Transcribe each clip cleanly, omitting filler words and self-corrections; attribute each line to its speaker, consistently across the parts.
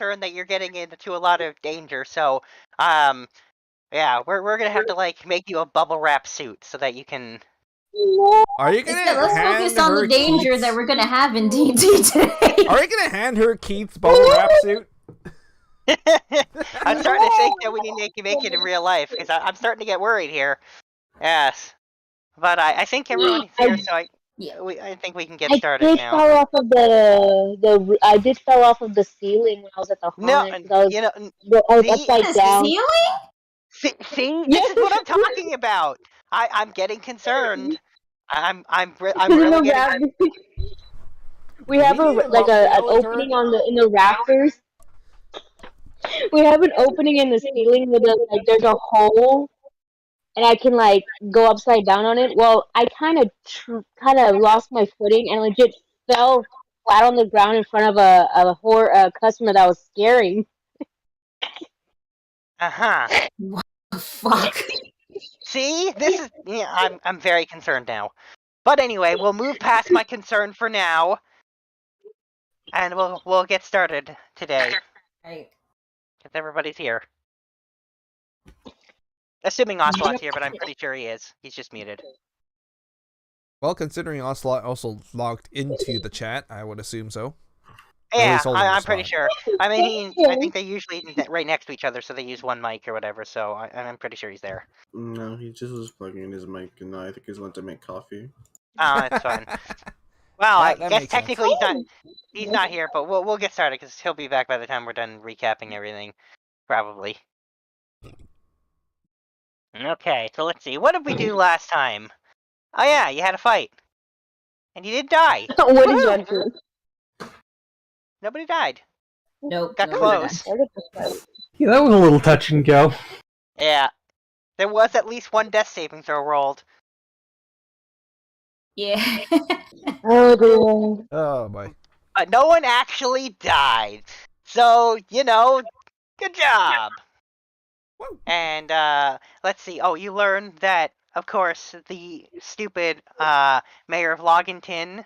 Speaker 1: concerned that you're getting into a lot of danger. So, yeah, we're gonna have to like make you a bubble wrap suit so that you can.
Speaker 2: Are you gonna
Speaker 3: Let's
Speaker 2: hand
Speaker 3: focus on
Speaker 2: her
Speaker 3: the danger
Speaker 2: Keith's...
Speaker 3: that we're gonna have in D&D today.
Speaker 2: Are you gonna hand her Keith's bubble wrap suit?
Speaker 1: I'm starting to think that we need to make it in real life because I'm starting to get worried here. Yes, but I think everyone's here, so I think we can get started now.
Speaker 4: Fell off of I did fell off of the ceiling when I was at the haunted.
Speaker 1: No, you know,
Speaker 4: I was upside down.
Speaker 1: Ceiling? See, this is what I'm talking about. I'm getting concerned. I'm really getting.
Speaker 4: We have an opening in the rafters. We have an opening in the ceiling with there's a hole, and I can like go upside down on it. Well, I kind of lost my footing and legit fell flat on the ground in front of a customer that was scaring.
Speaker 3: What the fuck?
Speaker 1: See, this is I'm very concerned now. But anyway, we'll move past my concern for now, and we'll get started today.
Speaker 3: Right.
Speaker 1: Because everybody's here. Assuming Ocelot's here, but I'm pretty sure he is. He's just muted.
Speaker 2: Well, considering Ocelot also logged into the chat, I would assume so.
Speaker 1: Yeah, I'm pretty sure. I mean, I think they usually right next to each other, so they use one mic or whatever. So I'm pretty sure he's there.
Speaker 5: No, he just was plugging in his mic, and I think he's went to make coffee.
Speaker 1: Oh, that's fine. Well, I guess technically he's not here, but we'll get started because he'll be back by the time we're done recapping everything, probably. Okay, so let's see. What did we do last time? Oh yeah, you had a fight, and you did die.
Speaker 4: What did you do?
Speaker 1: Nobody died.
Speaker 3: Nope.
Speaker 1: Got close.
Speaker 6: Yeah, that was a little touch and go.
Speaker 1: Yeah, there was at least one death saving throw rolled.
Speaker 3: Yeah.
Speaker 2: Oh boy.
Speaker 1: But no one actually died. So, good job. And let's see. Oh, you learned that, of course, the stupid mayor of Loggerton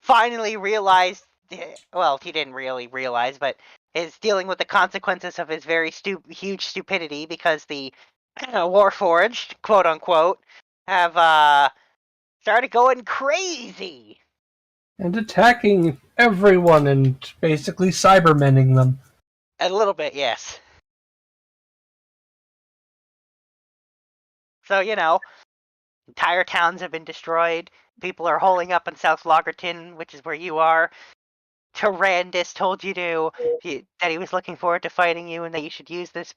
Speaker 1: finally realized, well, he didn't really realize, but is dealing with the consequences of his very huge stupidity because the Warforged, quote unquote, have started going crazy.
Speaker 6: And attacking everyone and basically cybermenning them.
Speaker 1: A little bit, yes. So, entire towns have been destroyed. People are holing up in South Loggerton, which is where you are. Turandus told you that he was looking forward to fighting you and that you should use this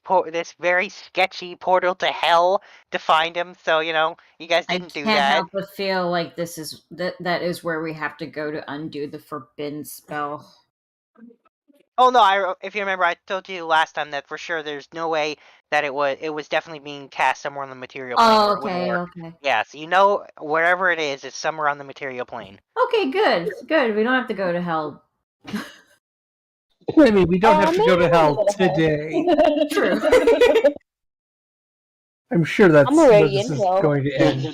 Speaker 1: very sketchy portal to hell to find him. So, you guys didn't do that.
Speaker 3: I can't help but feel like that is where we have to go to undo the forbidden spell.
Speaker 1: Oh no! If you remember, I told you last time that for sure there's no way that it was definitely being cast somewhere on the material plane.
Speaker 3: Oh, okay.
Speaker 1: Yeah, so wherever it is, it's somewhere on the material plane.
Speaker 3: Okay, good. We don't have to go to hell.
Speaker 6: I mean, we don't have to go to hell today.
Speaker 3: True.
Speaker 6: I'm sure that's where this is going to end.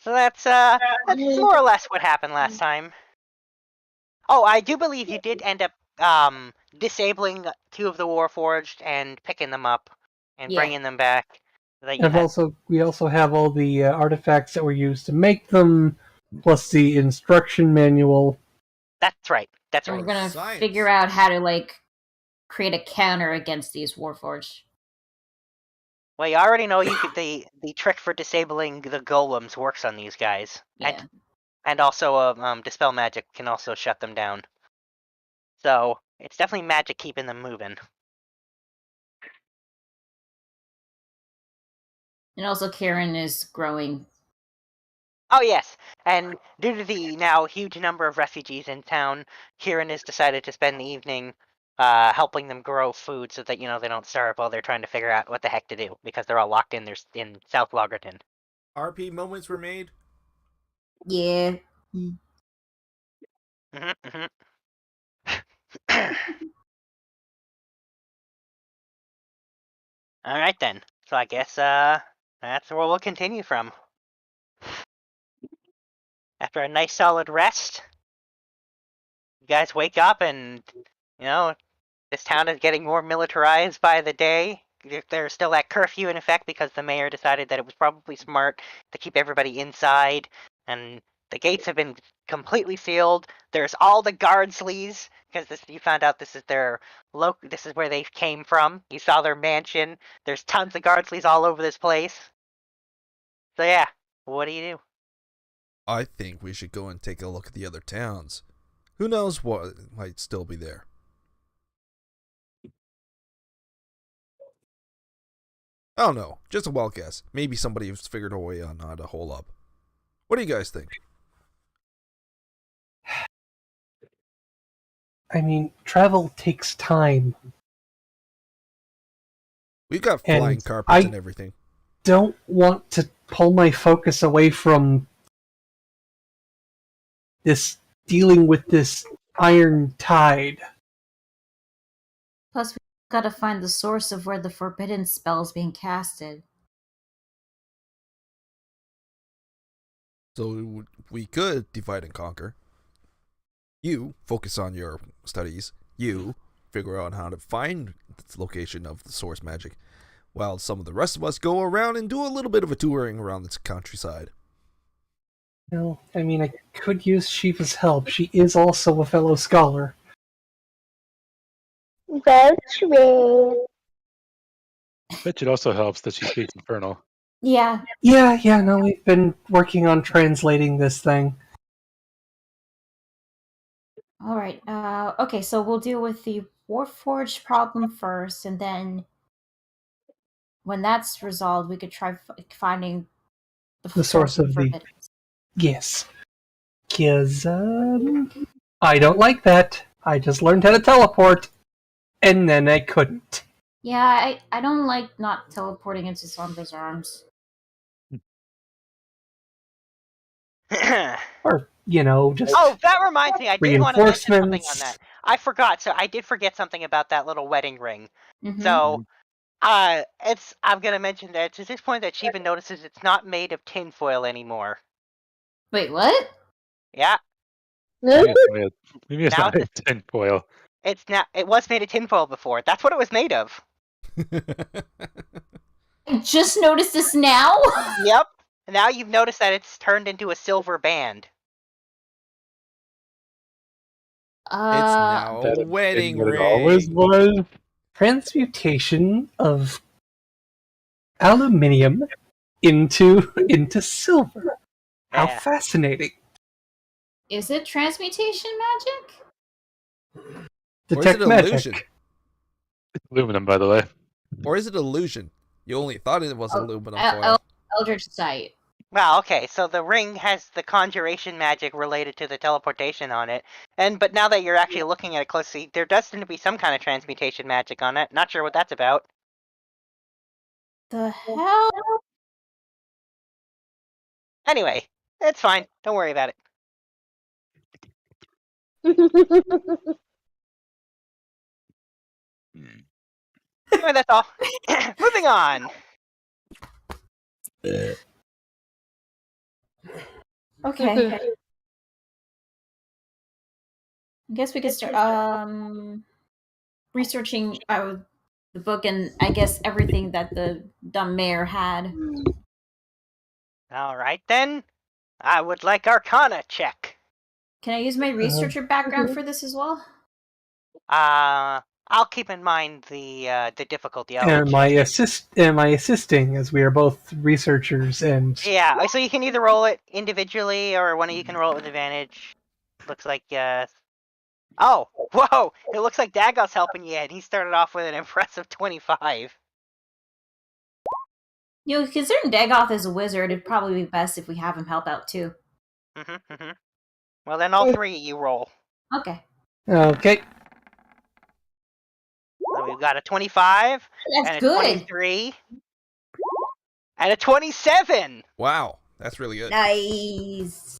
Speaker 1: So that's more or less what happened last time. Oh, I do believe you did end up disabling 2 of the Warforged and picking them up and bringing them back.
Speaker 6: We also have all the artifacts that were used to make them, plus the instruction manual.
Speaker 1: That's right.
Speaker 3: We're gonna figure out how to create a counter against these Warforged.
Speaker 1: Well, you already know the trick for disabling the golems works on these guys.
Speaker 3: Yeah.
Speaker 1: And also dispel magic can also shut them down. So it's definitely magic keeping them moving.
Speaker 3: And also Karen is growing.
Speaker 1: Oh yes, and due to the now huge number of refugees in town, Kieran has decided to spend the evening helping them grow food so that they don't starve while they're trying to figure out what the heck to do because they're all locked in South Loggerton.
Speaker 2: RP moments were made.
Speaker 3: Yeah.
Speaker 1: All right then. So I guess that's where we'll continue from. After a nice solid rest, you guys wake up and, this town is getting more militarized by the day. There's still that curfew in effect because the mayor decided that it was probably smart to keep everybody inside, and the gates have been completely sealed. There's all the guardsleys because you found out this is this is where they came from. You saw their mansion. There's tons of guardsleys all over this place. So yeah, what do you do?
Speaker 2: I think we should go and take a look at the other towns. Who knows what might still be there. I don't know. Just a wild guess. Maybe somebody has figured a way on how to hole up. What do you guys think?
Speaker 6: I mean, travel takes time.
Speaker 2: We've got
Speaker 6: And
Speaker 2: flying carpets and everything.
Speaker 6: Don't want to pull my focus away from dealing with this iron tide.
Speaker 3: Plus, we gotta find the source of where the forbidden spell is being casted.
Speaker 2: So we could divide and conquer. You focus on your studies. You figure out how to find the location of the source magic, while some of the rest of us go around and do a little bit of a touring around this countryside.
Speaker 6: Well, I mean, I could use Shiva's help. She is also a fellow scholar.
Speaker 4: That's true.
Speaker 7: Bet it also helps that she speaks Infernal.
Speaker 3: Yeah.
Speaker 6: Yeah, no, we've been working on translating this thing.
Speaker 3: All right. Okay, so we'll deal with the Warforged problem first, and then when that's resolved, we could try finding
Speaker 6: The source of the...
Speaker 3: forbidden.
Speaker 6: Yes. Because, I don't like that. I just learned how to teleport, and then I couldn't.
Speaker 3: Yeah, I don't like not teleporting into Sandra's arms.
Speaker 6: Or, just...
Speaker 1: Oh, that reminds me. I did want to mention something on
Speaker 6: Reinforcements.
Speaker 1: that. I forgot. So I did forget something about that little wedding ring.
Speaker 3: Mhm.
Speaker 1: So, I'm gonna mention that it's at this point that Shiva notices it's not made of tinfoil anymore.
Speaker 3: Wait, what?
Speaker 1: Yeah,
Speaker 7: Maybe it's
Speaker 1: Now
Speaker 7: not a tinfoil.
Speaker 1: it was made of tinfoil before. That's what it was made of.
Speaker 3: I just noticed this now?
Speaker 1: Yep. And now you've noticed that it's turned into a silver band.
Speaker 2: It's now
Speaker 7: That
Speaker 2: a wedding
Speaker 7: what
Speaker 2: ring.
Speaker 7: it always was.
Speaker 6: Transmutation of aluminium into silver. How
Speaker 1: Yeah.
Speaker 6: fascinating.
Speaker 3: Is it transmutation magic?
Speaker 2: Or is
Speaker 6: Detect
Speaker 2: it
Speaker 6: magic.
Speaker 2: illusion?
Speaker 7: It's aluminum, by the way.
Speaker 2: Or is it illusion? You only thought it was aluminum foil.
Speaker 3: Eldritch Sight.
Speaker 1: Well, okay, so the ring has the conjuration magic related to the teleportation on it. But now that you're actually looking at it closely, there does seem to be some kind of transmutation magic on it. Not sure what that's about.
Speaker 3: The hell?
Speaker 1: Anyway, it's fine. Don't worry about it. Anyway, that's all. Moving on.
Speaker 3: Okay. I guess we could start researching the book and I guess everything that the dumb mayor had.
Speaker 1: All right, then. I would like Arcana check.
Speaker 3: Can I use my researcher background for this as well?
Speaker 1: I'll keep in mind the difficulty.
Speaker 6: Am I assisting, as we are both researchers and...
Speaker 1: Yeah, so you can either roll it individually or one of you can roll it with advantage. Looks like, Oh, whoa! It looks like Dagoth's helping you, and he started off with an impressive 25.
Speaker 3: Considering Dagoth is a wizard, it'd probably be best if we have him help out too.
Speaker 1: Well, then all three of you roll.
Speaker 3: Okay.
Speaker 6: Okay.
Speaker 1: So we've got a 25,
Speaker 3: That's
Speaker 1: and a
Speaker 3: good.
Speaker 1: 23, and a 27!
Speaker 2: Wow, that's really good.
Speaker 3: Nice.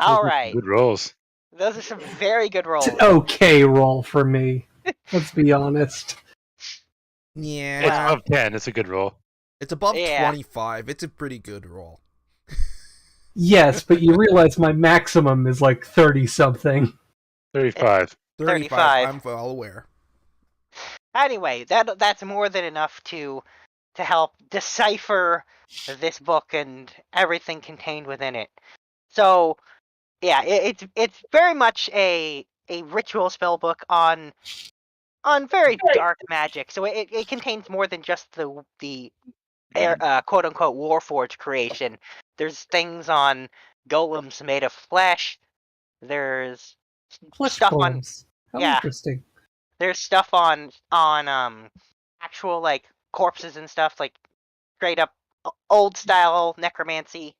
Speaker 1: Alright,
Speaker 7: Good rolls.
Speaker 1: those are some very good rolls.
Speaker 6: It's an okay roll for me. Let's be honest.
Speaker 2: Yeah.
Speaker 7: It's above 10. It's a good roll.
Speaker 2: It's above
Speaker 1: Yeah.
Speaker 2: 25. It's a pretty good roll.
Speaker 6: Yes, but you realize my maximum is like 30-something.
Speaker 7: 35.
Speaker 1: 35.
Speaker 2: I'm well aware.
Speaker 1: Anyway, that's more than enough to help decipher this book and everything contained within it. So, yeah, it's very much a ritual spell book on very dark magic. So it contains more than just the quote unquote Warforged creation. There's things on golems made of flesh. There's
Speaker 6: Flesh
Speaker 1: stuff on
Speaker 6: poems. How
Speaker 1: yeah.
Speaker 6: interesting.
Speaker 1: There's stuff on actual like corpses and stuff, like straight up old style necromancy.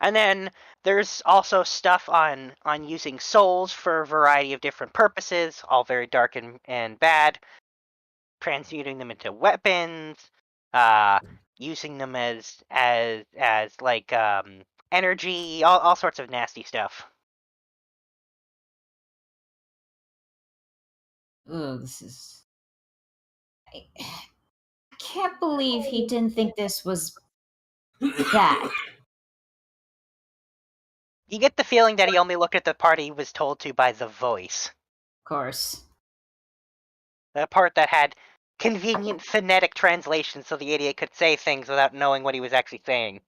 Speaker 1: And then there's also stuff on using souls for a variety of different purposes, all very dark and bad. Transmuting them into weapons, using them as like energy, all sorts of nasty stuff.
Speaker 3: Ugh, this is. I can't believe he didn't think this was bad.
Speaker 1: You get the feeling that he only looked at the part he was told to by the voice.
Speaker 3: Of course.
Speaker 1: The part that had convenient phonetic translation so the idiot could say things without knowing what he was actually saying.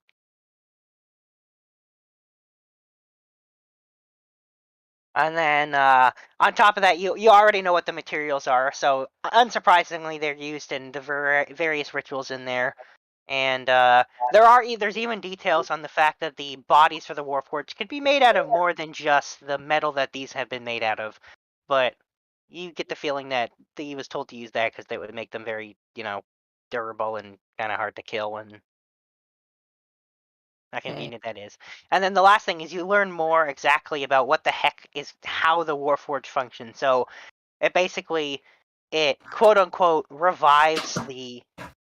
Speaker 1: And then, on top of that, you already know what the materials are, so unsurprisingly, they're used in the various rituals in there. And there's even details on the fact that the bodies for the Warforged could be made out of more than just the metal that these have been made out of. But you get the feeling that he was told to use that because that would make them very, durable and kind of hard to kill, and how convenient that is. And then the last thing is you learn more exactly about what the heck is how the Warforged functions. So it quote unquote revives the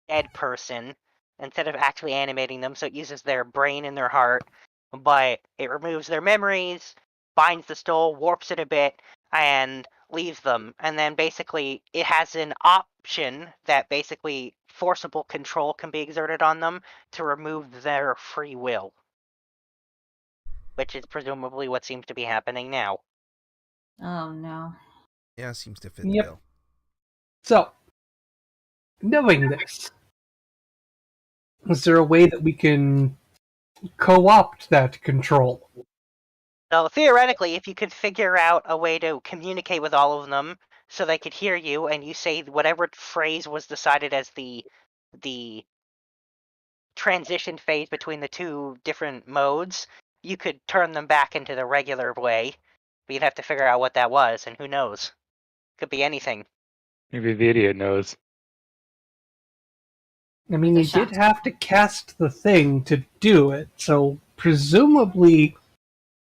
Speaker 1: dead person instead of actually animating them. So it uses their brain and their heart, but it removes their memories, binds the soul, warps it a bit, and leaves them. And then basically it has an option that basically forcible control can be exerted on them to remove their free will, which is presumably what seems to be happening now.
Speaker 3: Oh no.
Speaker 2: Yeah, seems to fit the
Speaker 6: Yep.
Speaker 2: bill.
Speaker 6: So, knowing this, is there a way that we can co-opt that control?
Speaker 1: So theoretically, if you could figure out a way to communicate with all of them so they could hear you, and you say whatever phrase was decided as the transition phase between the two different modes, you could turn them back into the regular way. But you'd have to figure out what that was, and who knows? Could be anything.
Speaker 7: Maybe the idiot knows.
Speaker 6: I mean,
Speaker 3: The
Speaker 6: you did
Speaker 3: shot.
Speaker 6: have to cast the thing to do it, so presumably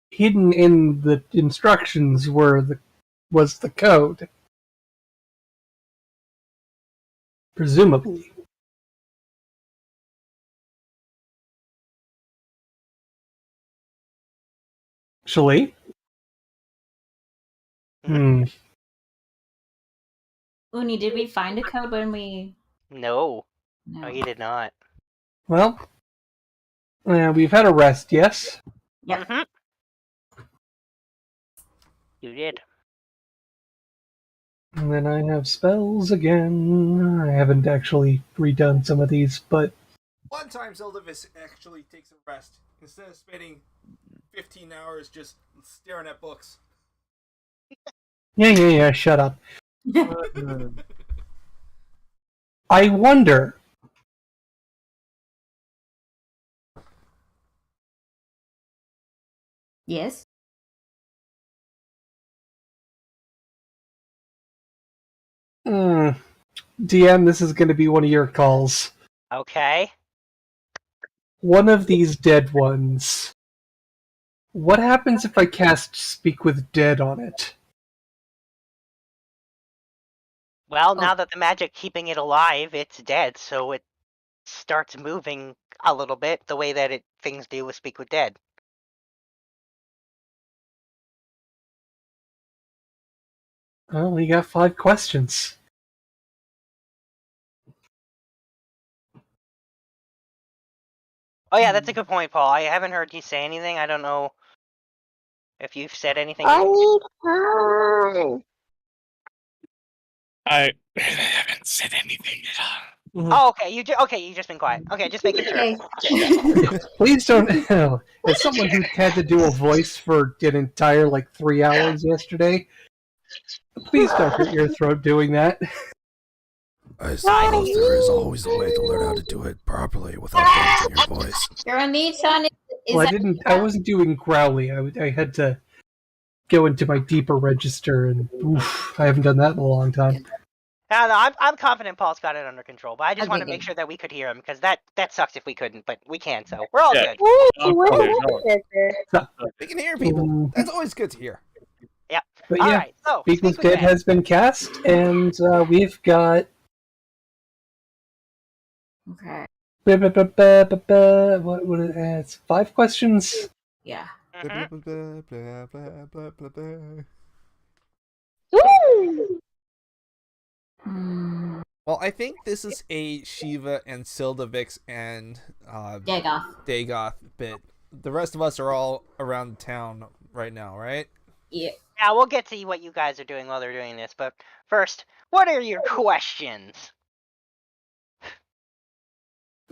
Speaker 6: hidden in the instructions was the code. Presumably. Actually? Hmm.
Speaker 3: Uni, did we find a code when we...
Speaker 1: No,
Speaker 3: No.
Speaker 1: you did not.
Speaker 6: Well, we've had a rest, yes?
Speaker 3: Yep.
Speaker 1: Mm-hmm. You did.
Speaker 6: And then I have spells again. I haven't actually redone some of these, but
Speaker 2: One time Celdifyx actually takes a rest instead of spending 15 hours just staring at books.
Speaker 6: yeah, shut up. I wonder.
Speaker 3: Yes?
Speaker 6: DM, this is going to be one of your calls.
Speaker 1: Okay.
Speaker 6: One of these dead ones. What happens if I cast Speak with Dead on it?
Speaker 1: Well, now that the magic keeping it alive, it's dead, so it starts moving a little bit the way that things do with Speak with Dead.
Speaker 6: Well, we got 5 questions.
Speaker 1: Oh yeah, that's a good point, Paul. I haven't heard you say anything. I don't know. If you've said anything.
Speaker 4: I need time.
Speaker 8: I really haven't said anything at all.
Speaker 1: Oh, okay. You just been quiet. Okay, just making sure.
Speaker 3: Okay.
Speaker 6: Please don't. As someone who had to do a voice for an entire 3 hours yesterday, please don't hurt your throat doing that.
Speaker 2: I suppose there is always a way to learn how to do it properly without damaging your voice.
Speaker 3: Your Oniton is
Speaker 6: Well, I wasn't doing growly. I had to go into my deeper register, and oof, I haven't done that in a long time.
Speaker 1: No, I'm confident Paul's got it under control, but I just
Speaker 3: Okay,
Speaker 1: want to
Speaker 3: good.
Speaker 1: make sure that we could hear him, because that sucks if we couldn't, but we can, so we're all
Speaker 8: Yeah.
Speaker 1: good.
Speaker 4: Ooh, what
Speaker 8: Okay,
Speaker 4: happened there?
Speaker 2: We can hear people. That's always good to hear.
Speaker 1: Yep.
Speaker 6: But
Speaker 1: All
Speaker 6: yeah,
Speaker 1: right, so
Speaker 6: Speak with Dead
Speaker 1: Ben.
Speaker 6: has been cast, and we've got
Speaker 3: Okay.
Speaker 6: what it's 5 questions.
Speaker 3: Yeah.
Speaker 2: Blah, blah, blah, blah, blah, blah, blah, blah.
Speaker 4: Ooh.
Speaker 3: Hmm.
Speaker 2: Well, I think this is a Shiva and Celdifyx and
Speaker 3: Dagoth.
Speaker 2: Dagoth bit. The rest of us are all around town right now, right?
Speaker 3: Yeah.
Speaker 1: Yeah, we'll get to what you guys are doing while they're doing this, but first, what are your questions?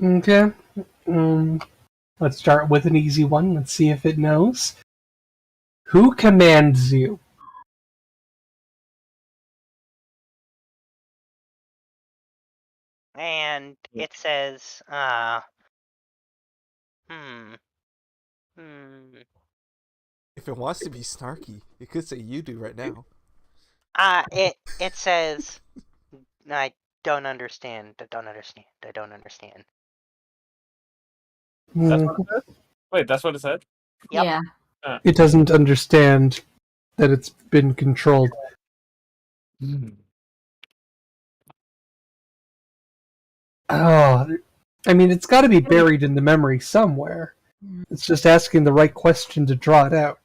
Speaker 6: Okay. Let's start with an easy one. Let's see if it knows. Who commands you?
Speaker 1: And it says,
Speaker 2: If it wants to be snarky, it could say you do right now.
Speaker 1: it says, I don't understand. I don't understand. I don't understand.
Speaker 8: That's what it said? Wait, that's what it said?
Speaker 1: Yep.
Speaker 3: Yeah.
Speaker 6: It doesn't understand that it's been controlled. Oh, I mean, it's got to be buried in the memory somewhere. It's just asking the right question to draw it out.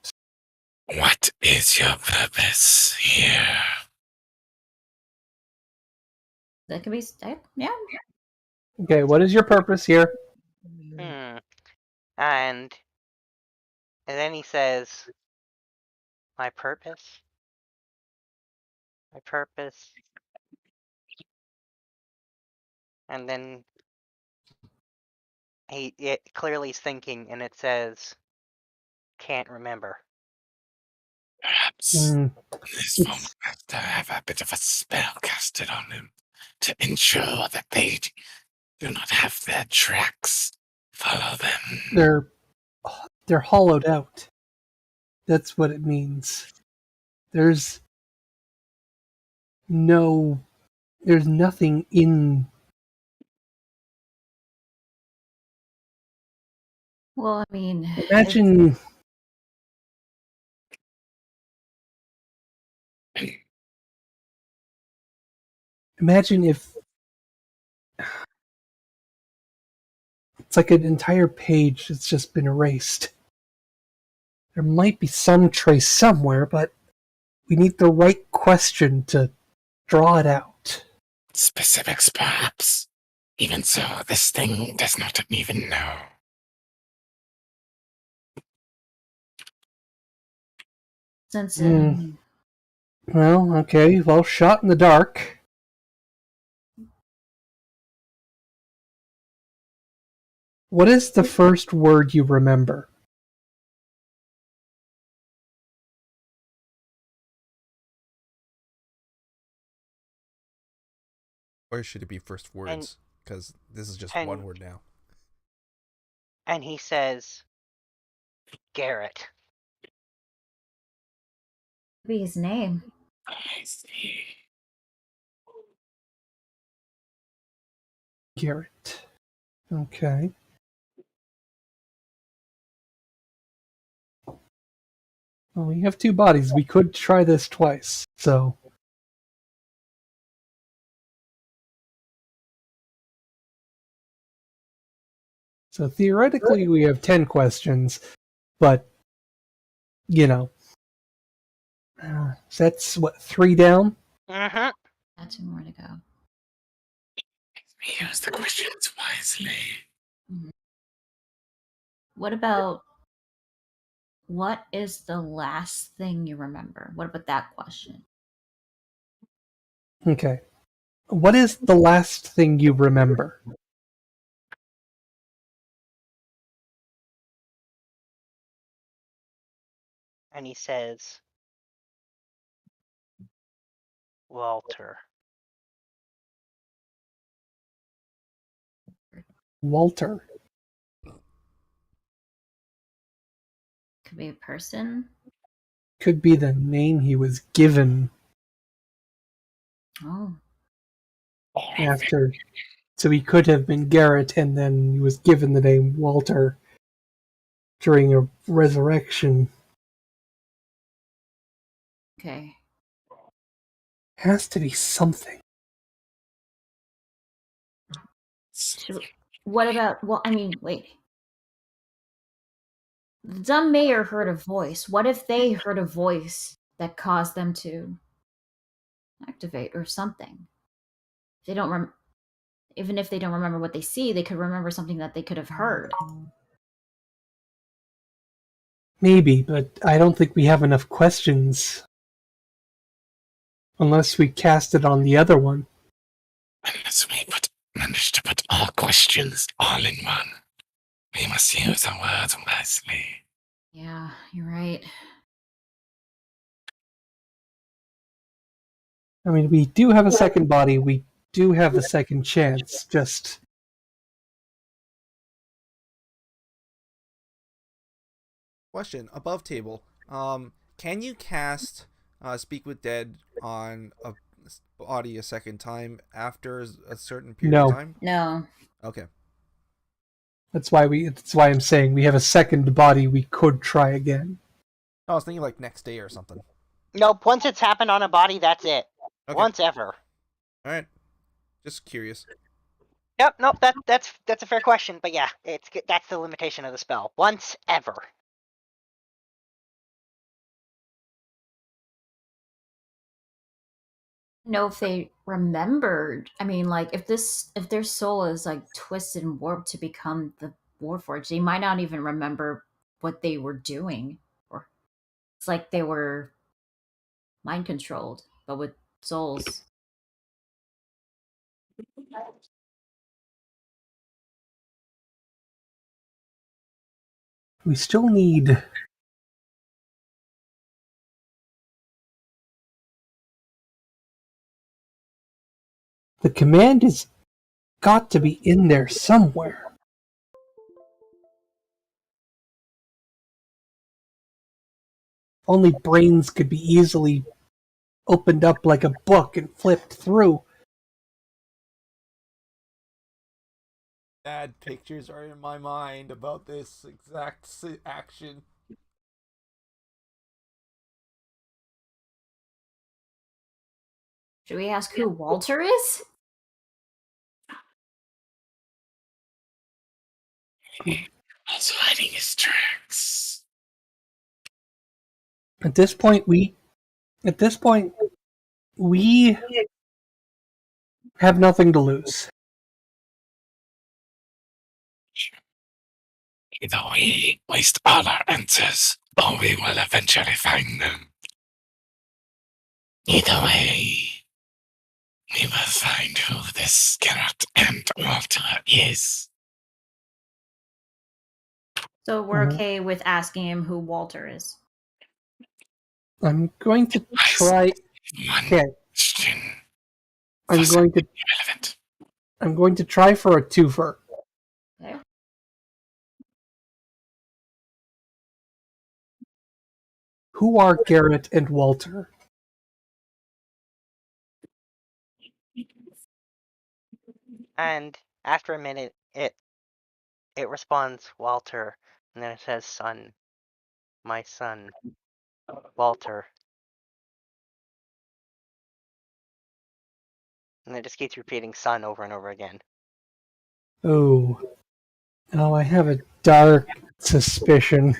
Speaker 8: What is your purpose here?
Speaker 3: That could be. Yeah.
Speaker 6: Okay, what is your purpose here?
Speaker 1: And then he says, my purpose? My purpose? And then it clearly is thinking, and it says, can't remember.
Speaker 8: Perhaps this former master have a bit of a spell casted on him to ensure that they do not have their tracks follow them.
Speaker 6: They're hollowed out. That's what it means. There's nothing in.
Speaker 3: Well, I mean,
Speaker 6: Imagine if it's like an entire page that's just been erased. There might be some trace somewhere, but we need the right question to draw it out.
Speaker 8: Specifics, perhaps. Even so, this thing does not even know.
Speaker 3: since
Speaker 6: Well, okay, well, shot in the dark. What is the first word you remember?
Speaker 2: Or should it be first words? Because this is just one word now.
Speaker 1: And he says, Garrett.
Speaker 3: be his name.
Speaker 8: I see.
Speaker 6: Garrett. Okay. Well, we have 2 bodies. We could try this twice, so. So theoretically, we have 10 questions, but, that's what, 3 down?
Speaker 1: Mm-hmm.
Speaker 3: Not 2 more to go.
Speaker 8: Use the questions wisely.
Speaker 3: What about What is the last thing you remember? What about that question?
Speaker 6: Okay. What is the last thing you remember?
Speaker 1: And he says, Walter.
Speaker 6: Walter.
Speaker 3: Could be a person.
Speaker 6: Could be the name he was given
Speaker 3: Oh,
Speaker 6: after. So he could have been Garrett, and then he was given the name Walter during a resurrection.
Speaker 3: okay.
Speaker 6: Has to be something.
Speaker 3: So, what about? Well, I mean, wait. The dumb mayor heard a voice. What if they heard a voice that caused them to activate or something? They don't even if they don't remember what they see, they could remember something that they could have heard.
Speaker 6: Maybe, but I don't think we have enough questions. Unless we cast it on the other one.
Speaker 8: Unless we manage to put all questions all in one. We must use our words wisely.
Speaker 3: Yeah, you're right.
Speaker 6: I mean, we do have a second body. We do have a second chance. Just
Speaker 2: Question above table. Can you cast Speak with Dead on a body a second time after a certain period of
Speaker 6: no.
Speaker 2: time?
Speaker 3: No.
Speaker 2: Okay.
Speaker 6: That's why I'm saying we have a second body. We could try again.
Speaker 2: I was thinking like next day or something.
Speaker 1: Nope, once it's happened on a body, that's it.
Speaker 2: Okay.
Speaker 1: Once ever.
Speaker 2: All right. Just curious.
Speaker 1: Yep, nope, that's a fair question, but yeah, that's the limitation of the spell. Once ever.
Speaker 3: Know if they remembered. I mean, like if their soul is like twisted and warped to become the Warforged, they might not even remember what they were doing. Or it's like they were mind controlled, but with souls.
Speaker 6: We still need. The command has got to be in there somewhere. Only brains could be easily opened up like a book and flipped through.
Speaker 2: Bad pictures are in my mind about this exact action.
Speaker 3: Should we ask who Walter is?
Speaker 8: Also hiding his tracks.
Speaker 6: At this point, we have nothing to lose.
Speaker 8: Either we waste all our answers, or we will eventually find them. Either way, we will find who this Garrett and Walter is.
Speaker 3: So we're okay with asking him who Walter is.
Speaker 6: I'm going to try. Okay. I'm going to try for a twofer.
Speaker 3: Okay.
Speaker 6: Who are Garrett and Walter?
Speaker 1: And after a minute, it responds, Walter, and then it says, son, my son, Walter. And it just keeps repeating son over and over again.
Speaker 6: Oh, I have a dark suspicion.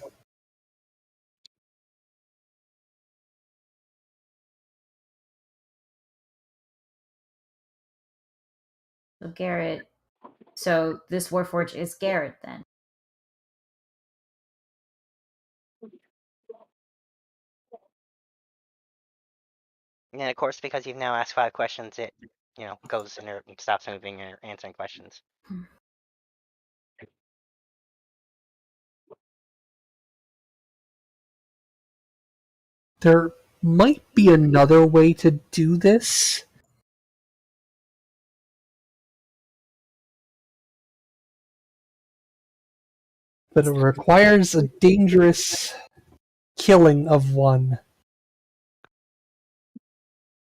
Speaker 3: So Garrett. So this Warforged is Garrett then.
Speaker 1: And of course, because you've now asked 5 questions, it goes and stops moving or answering questions.
Speaker 6: There might be another way to do this. But it requires a dangerous killing of one.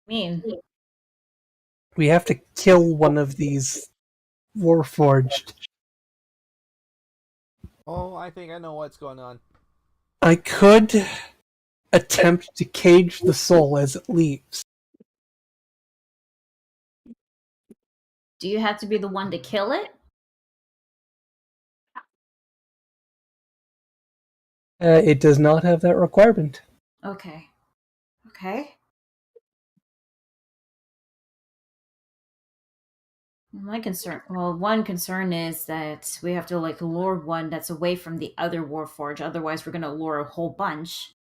Speaker 3: Mean.
Speaker 6: We have to kill one of these Warforged.
Speaker 2: Oh, I think I know what's going on.
Speaker 6: I could attempt to cage the soul as it leaves.
Speaker 3: Do you have to be the one to kill it?
Speaker 6: It does not have that requirement.
Speaker 3: Okay. Okay. My concern, one concern is that we have to lure one that's away from the other Warforged. Otherwise, we're gonna lure a whole bunch.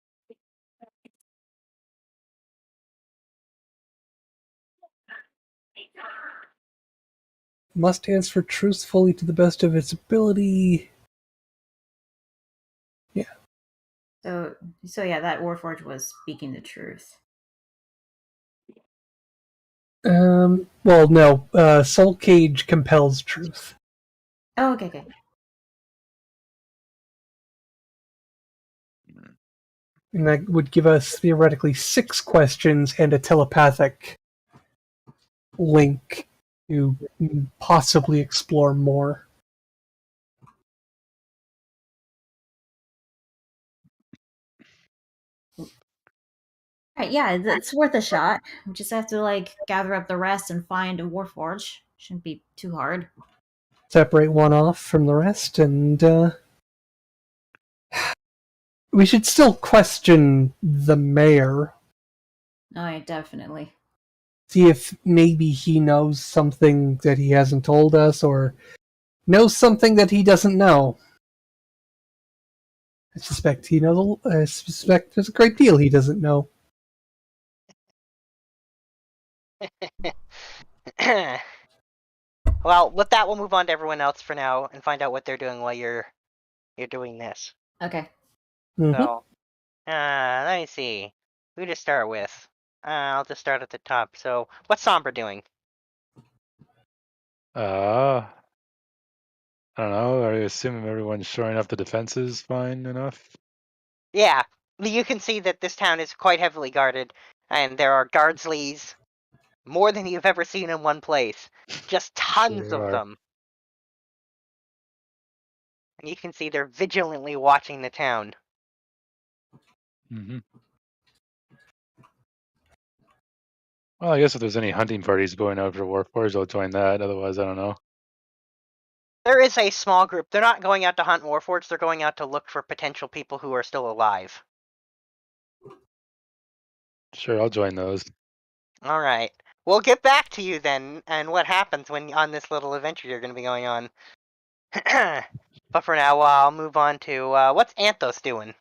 Speaker 6: Must answer truthfully to the best of its ability. Yeah.
Speaker 3: So yeah, that Warforged was speaking the truth.
Speaker 6: Well, no. Soul Cage compels truth.
Speaker 3: Oh, okay.
Speaker 6: And that would give us theoretically 6 questions and a telepathic link to possibly explore more.
Speaker 3: Right, yeah, it's worth a shot. We just have to gather up the rest and find a Warforged. Shouldn't be too hard.
Speaker 6: Separate one off from the rest, and we should still question the mayor.
Speaker 3: Oh, yeah, definitely.
Speaker 6: See if maybe he knows something that he hasn't told us, or knows something that he doesn't know. I suspect there's a great deal he doesn't know.
Speaker 1: Well, with that, we'll move on to everyone else for now and find out what they're doing while you're doing this.
Speaker 3: Okay.
Speaker 6: Mm-hmm.
Speaker 1: So, let me see. Who to start with? I'll just start at the top. So, what's Sombra doing?
Speaker 7: I don't know. Are you assuming everyone's shoring up the defenses fine enough?
Speaker 1: Yeah, you can see that this town is quite heavily guarded, and there are guardsleys, more than you've ever seen in one place. Just tons
Speaker 7: Sure
Speaker 1: of
Speaker 7: are.
Speaker 1: them. And you can see they're vigilantly watching the town.
Speaker 7: Mm-hmm. Well, I guess if there's any hunting parties going out for Warforged, I'll join that. Otherwise, I don't know.
Speaker 1: There is a small group. They're not going out to hunt Warforged, they're going out to look for potential people who are still alive.
Speaker 7: Sure, I'll join those.
Speaker 1: Alright. We'll get back to you then, and what happens when on this little adventure you're going to be going on. But for now, I'll move on to, what's Anthos doing?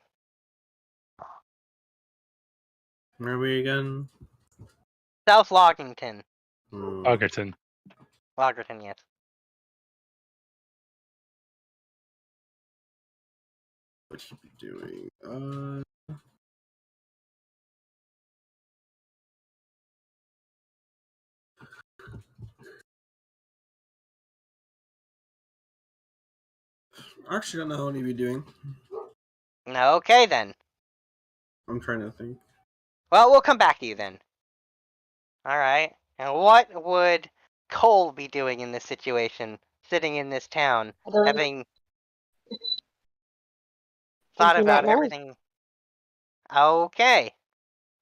Speaker 5: Where are we again?
Speaker 1: South Loggerton.
Speaker 7: Loggerton.
Speaker 1: Loggerton, yes.
Speaker 5: What should we be doing? Actually, I don't know what he'd be doing.
Speaker 1: Okay, then.
Speaker 5: I'm trying to think.
Speaker 1: Well, we'll come back to you then. Alright. And what would Cole be doing in this situation? Sitting in this town, having thought
Speaker 4: Do
Speaker 1: about
Speaker 4: not know.
Speaker 1: everything. Okay.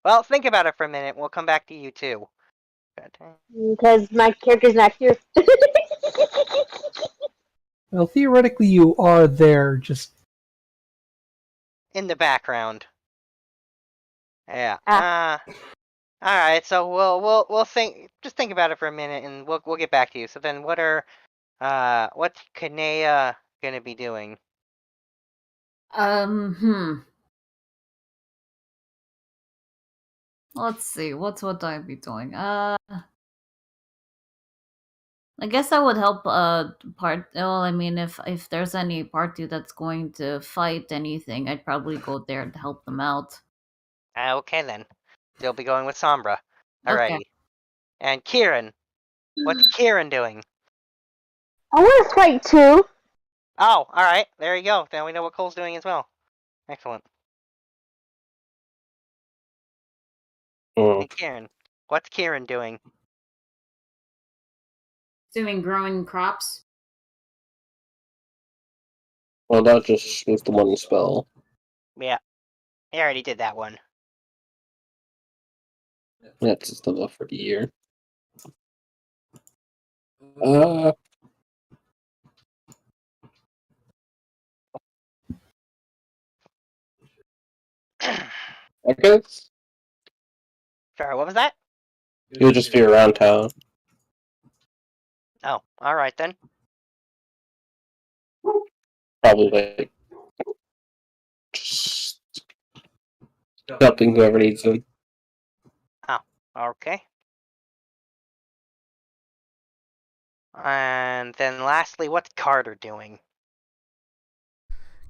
Speaker 1: Well, think about it for a minute. We'll come back to you too.
Speaker 4: Because my character's not here.
Speaker 6: Well, theoretically, you are there, just
Speaker 1: In the background. Yeah. Alright, so we'll think about it for a minute and we'll get back to you. So then what's Kanea gonna be doing?
Speaker 3: Let's see. What would I be doing? I guess I would help part. Well, I mean, if there's any party that's going to fight anything, I'd probably go there to help them out.
Speaker 1: Okay then. They'll be going with Sombra.
Speaker 3: Okay.
Speaker 1: Alrighty. And Kieran. What's Kieran doing?
Speaker 4: I want to fight too.
Speaker 1: Oh, alright. There you go. Then we know what Cole's doing as well. Excellent. And Kieran. What's Kieran doing?
Speaker 3: Assuming growing crops.
Speaker 9: Well, that just was the one spell.
Speaker 1: Yeah. He already did that one.
Speaker 9: That's just enough for the year. I guess
Speaker 1: Sorry, what was that?
Speaker 9: you'll just be around town.
Speaker 1: Oh, alright then.
Speaker 9: Probably like just helping whoever needs them.
Speaker 1: Oh, okay. And then lastly, what's Carter doing?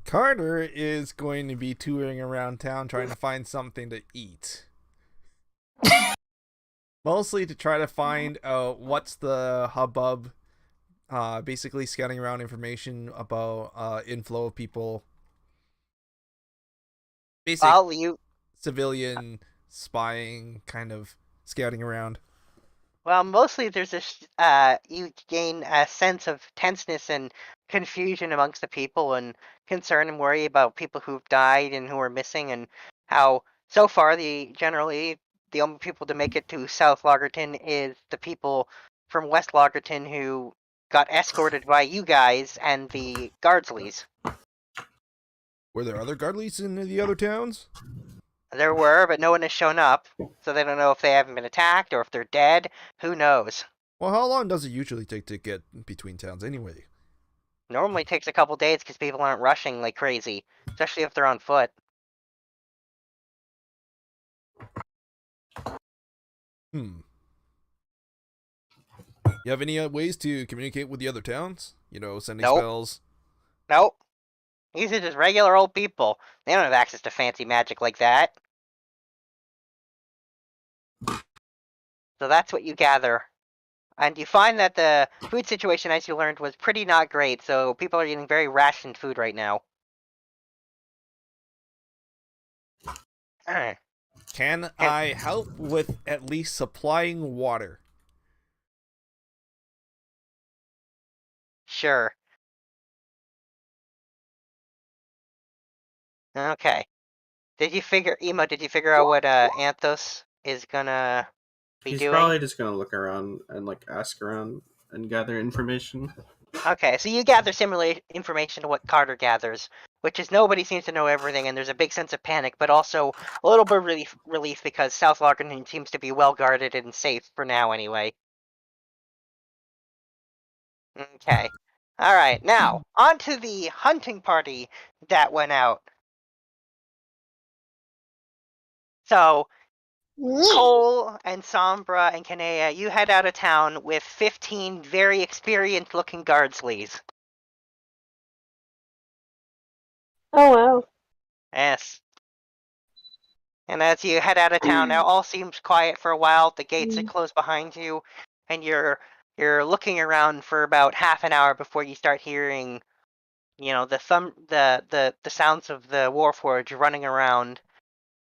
Speaker 2: Carter is going to be touring around town trying to find something to eat. Mostly to try to find what's the hubbub. Basically scouting around information about inflow of people. Basic civilian spying, kind of scouting around.
Speaker 1: Well, mostly there's this, you gain a sense of tenseness and confusion amongst the people and concern and worry about people who've died and who are missing and how, so far, generally, the only people to make it to South Loggerton is the people from West Loggerton who got escorted by you guys and the Guardsleys.
Speaker 2: Were there other Guardleys in the other towns?
Speaker 1: There were, but no one has shown up, so they don't know if they haven't been attacked or if they're dead. Who knows?
Speaker 2: Well, how long does it usually take to get between towns anyway?
Speaker 1: Normally takes a couple days because people aren't rushing like crazy, especially if they're on foot.
Speaker 2: You have any ways to communicate with the other towns? You know, sending spells?
Speaker 1: Nope. These are just regular old people. They don't have access to fancy magic like that. So that's what you gather. And you find that the food situation, as you learned, was pretty not great, so people are eating very rationed food right now.
Speaker 2: Can I help with at least supplying water?
Speaker 1: Sure. Okay. Did you figure out what Anthos is gonna be
Speaker 5: He's
Speaker 1: doing?
Speaker 5: probably just gonna look around and like ask around and gather information.
Speaker 1: Okay, so you gather similar information to what Carter gathers, which is nobody seems to know everything, and there's a big sense of panic, but also a little bit of relief because South Loggerton seems to be well guarded and safe for now, anyway. Okay. Alright, now, on to the hunting party that went out. So, Cole and Sombra and Kanea, you head out of town with 15 very experienced-looking Guardsleys.
Speaker 4: Oh, wow.
Speaker 1: Yes. And as you head out of town, now all seems quiet for a while. The gates are closed behind you, and you're looking around for about half an hour before you start hearing, the sounds of the Warforged running around,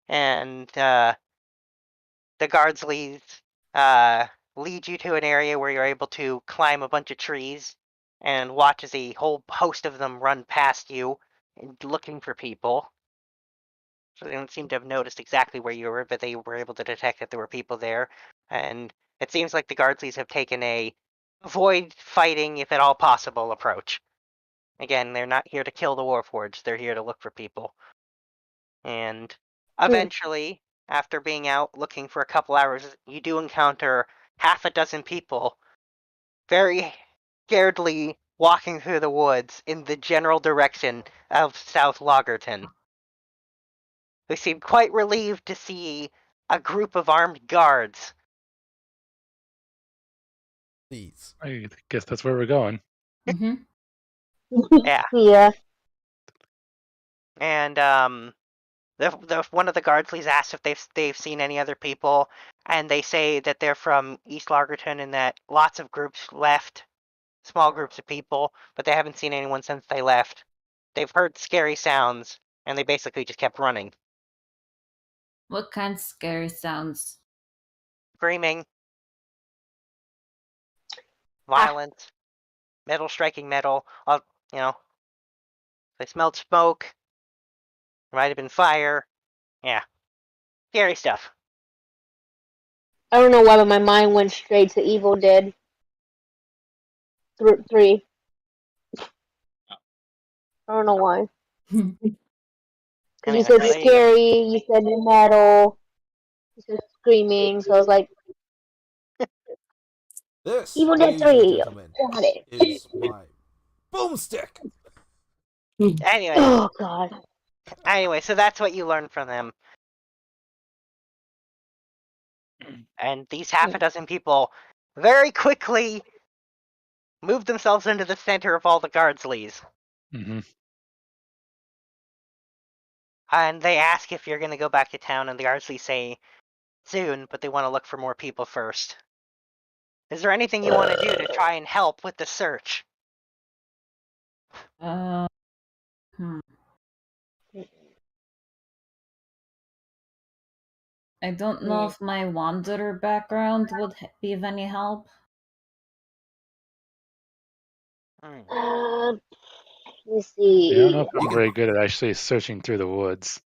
Speaker 1: and the guards lead you to an area where you're able to climb a bunch of trees and watch as a whole host of them run past you, looking for people. So they don't seem to have noticed exactly where you were, but they were able to detect that there were people there. And it seems like the Guardsleys have taken a avoid fighting if at all possible approach. Again, they're not here to kill the Warforged, they're here to look for people. And eventually, after being out looking for a couple hours, you do encounter half a dozen people very scaredly walking through the woods in the general direction of South Loggerton, who seem quite relieved to see a group of armed guards.
Speaker 2: Please.
Speaker 7: I guess that's where we're going.
Speaker 3: Mm-hmm.
Speaker 1: Yeah.
Speaker 4: Yeah.
Speaker 1: And one of the guards please asks if they've seen any other people, and they say that they're from East Loggerton and that lots of groups left, small groups of people, but they haven't seen anyone since they left. They've heard scary sounds, and they basically just kept running.
Speaker 3: What kind of scary sounds?
Speaker 1: Screaming, violence, metal striking metal. They smelled smoke. There might have been fire. Yeah, scary stuff.
Speaker 4: I don't know why, but my mind went straight to Evil Dead 3. I don't know why. Because you said
Speaker 1: there you go.
Speaker 4: scary, you said metal, you said screaming, so I was like,
Speaker 2: This,
Speaker 4: Evil Dead
Speaker 2: ladies and
Speaker 4: 3.
Speaker 2: gentlemen,
Speaker 4: Got it.
Speaker 2: is my boomstick.
Speaker 1: Anyway,
Speaker 4: Oh, God.
Speaker 1: so that's what you learned from them. And these half a dozen people very quickly move themselves into the center of all the guards' leads.
Speaker 7: Mm-hmm.
Speaker 1: And they ask if you're going to go back to town, and the Ardsley say soon, but they want to look for more people first. Is there anything you want to do to try and help with the search?
Speaker 3: Hmm. I don't know if my wanderer background would be of any help.
Speaker 4: Let me
Speaker 7: Yeah,
Speaker 4: see.
Speaker 7: I don't know if I'm very good at actually searching through the woods.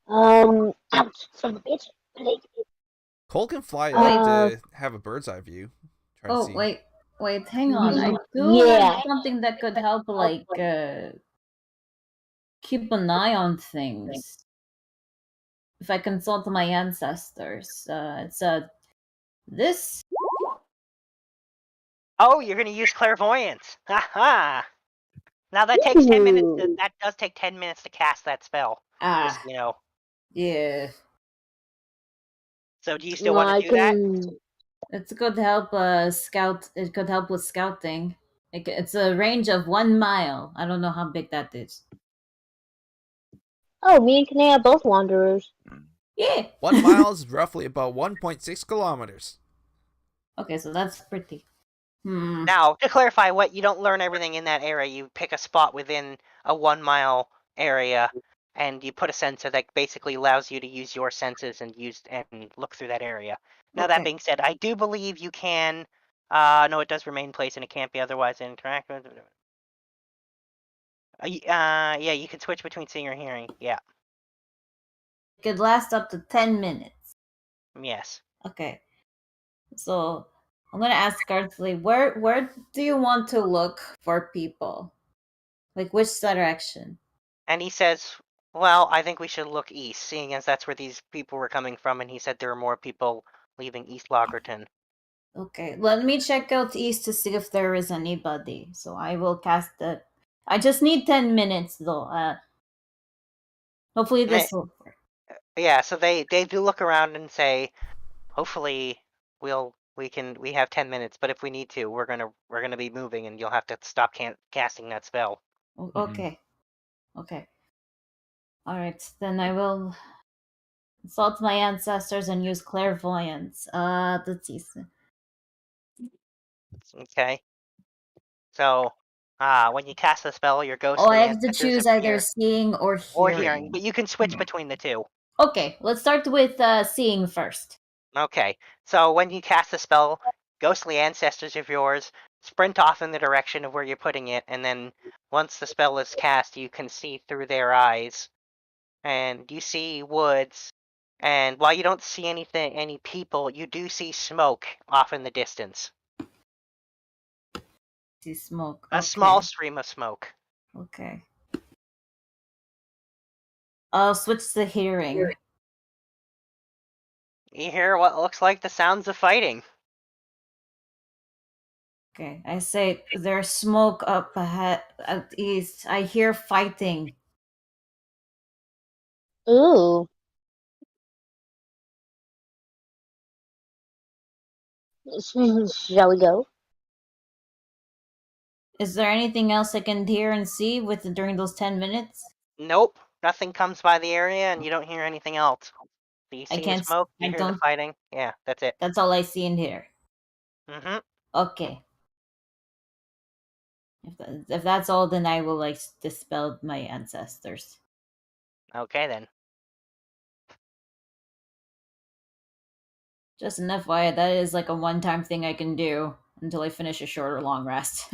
Speaker 4: Ouch, son of a bitch.
Speaker 2: Cole can fly up to have a bird's eye view. Try to
Speaker 3: Oh,
Speaker 2: see.
Speaker 3: wait, hang on. I do
Speaker 4: Yeah.
Speaker 3: have something that could help, like, keep an eye on things. If I consult my ancestors. It's this.
Speaker 1: Oh, you're going to use clairvoyance. Haha. Now that takes 10 minutes. That does take 10 minutes to cast that spell. Just,
Speaker 3: Yeah.
Speaker 1: So do you still want to do that?
Speaker 3: It's good help, scout. It could help with scouting. It's a range of 1 mile. I don't know how big that is.
Speaker 4: Oh, me and Kanea are both wanderers.
Speaker 3: Yeah.
Speaker 2: 1 mile is roughly about 1.6 kilometers.
Speaker 3: Okay, so that's pretty.
Speaker 1: Now, to clarify, what you don't learn everything in that area. You pick a spot within a 1 mile area, and you put a sensor that basically allows you to use your senses and look through that area. Now, that being said, I do believe you can. No, it does remain place, and it can't be otherwise interactive. Yeah, you can switch between seeing or hearing. Yeah.
Speaker 3: It could last up to 10 minutes.
Speaker 1: Yes.
Speaker 3: Okay. So I'm gonna ask Ardsley, where do you want to look for people? Like which direction?
Speaker 1: And he says, well, I think we should look east, seeing as that's where these people were coming from, and he said there are more people leaving East Loggerton.
Speaker 3: Okay, let me check out east to see if there is anybody. So I will cast the. I just need 10 minutes though. Hopefully this will work.
Speaker 1: Yeah, so they do look around and say, hopefully we have 10 minutes, but if we need to, we're gonna be moving, and you'll have to stop casting that spell.
Speaker 3: Okay. Okay. All right, then I will consult my ancestors and use clairvoyance. Let's see.
Speaker 1: Okay. So, when you cast the spell, your ghostly
Speaker 3: Oh, I have to
Speaker 1: ancestors
Speaker 3: choose
Speaker 1: appear,
Speaker 3: either seeing or hearing.
Speaker 1: but you can switch between the two.
Speaker 3: Okay, let's start with seeing first.
Speaker 1: Okay, so when you cast the spell, ghostly ancestors of yours sprint off in the direction of where you're putting it, and then once the spell is cast, you can see through their eyes, and you see woods, and while you don't see any people, you do see smoke off in the distance.
Speaker 3: See smoke.
Speaker 1: A small stream of smoke.
Speaker 3: Okay. I'll switch to hearing.
Speaker 1: You hear what looks like the sounds of fighting.
Speaker 3: Okay, I say there's smoke up ahead, out east. I hear fighting.
Speaker 4: Ooh. Shall we go?
Speaker 3: Is there anything else I can hear and see during those 10 minutes?
Speaker 1: Nope. Nothing comes by the area, and you don't hear anything else. So you
Speaker 3: I
Speaker 1: see the
Speaker 3: can't.
Speaker 1: smoke,
Speaker 3: I
Speaker 1: you hear the
Speaker 3: don't.
Speaker 1: fighting. Yeah, that's it.
Speaker 3: That's all I see and hear.
Speaker 1: Mm-hmm.
Speaker 3: Okay. If that's all, then I will like dispel my ancestors.
Speaker 1: Okay then.
Speaker 3: Just an FYI, that is like a one-time thing I can do until I finish a short or long rest.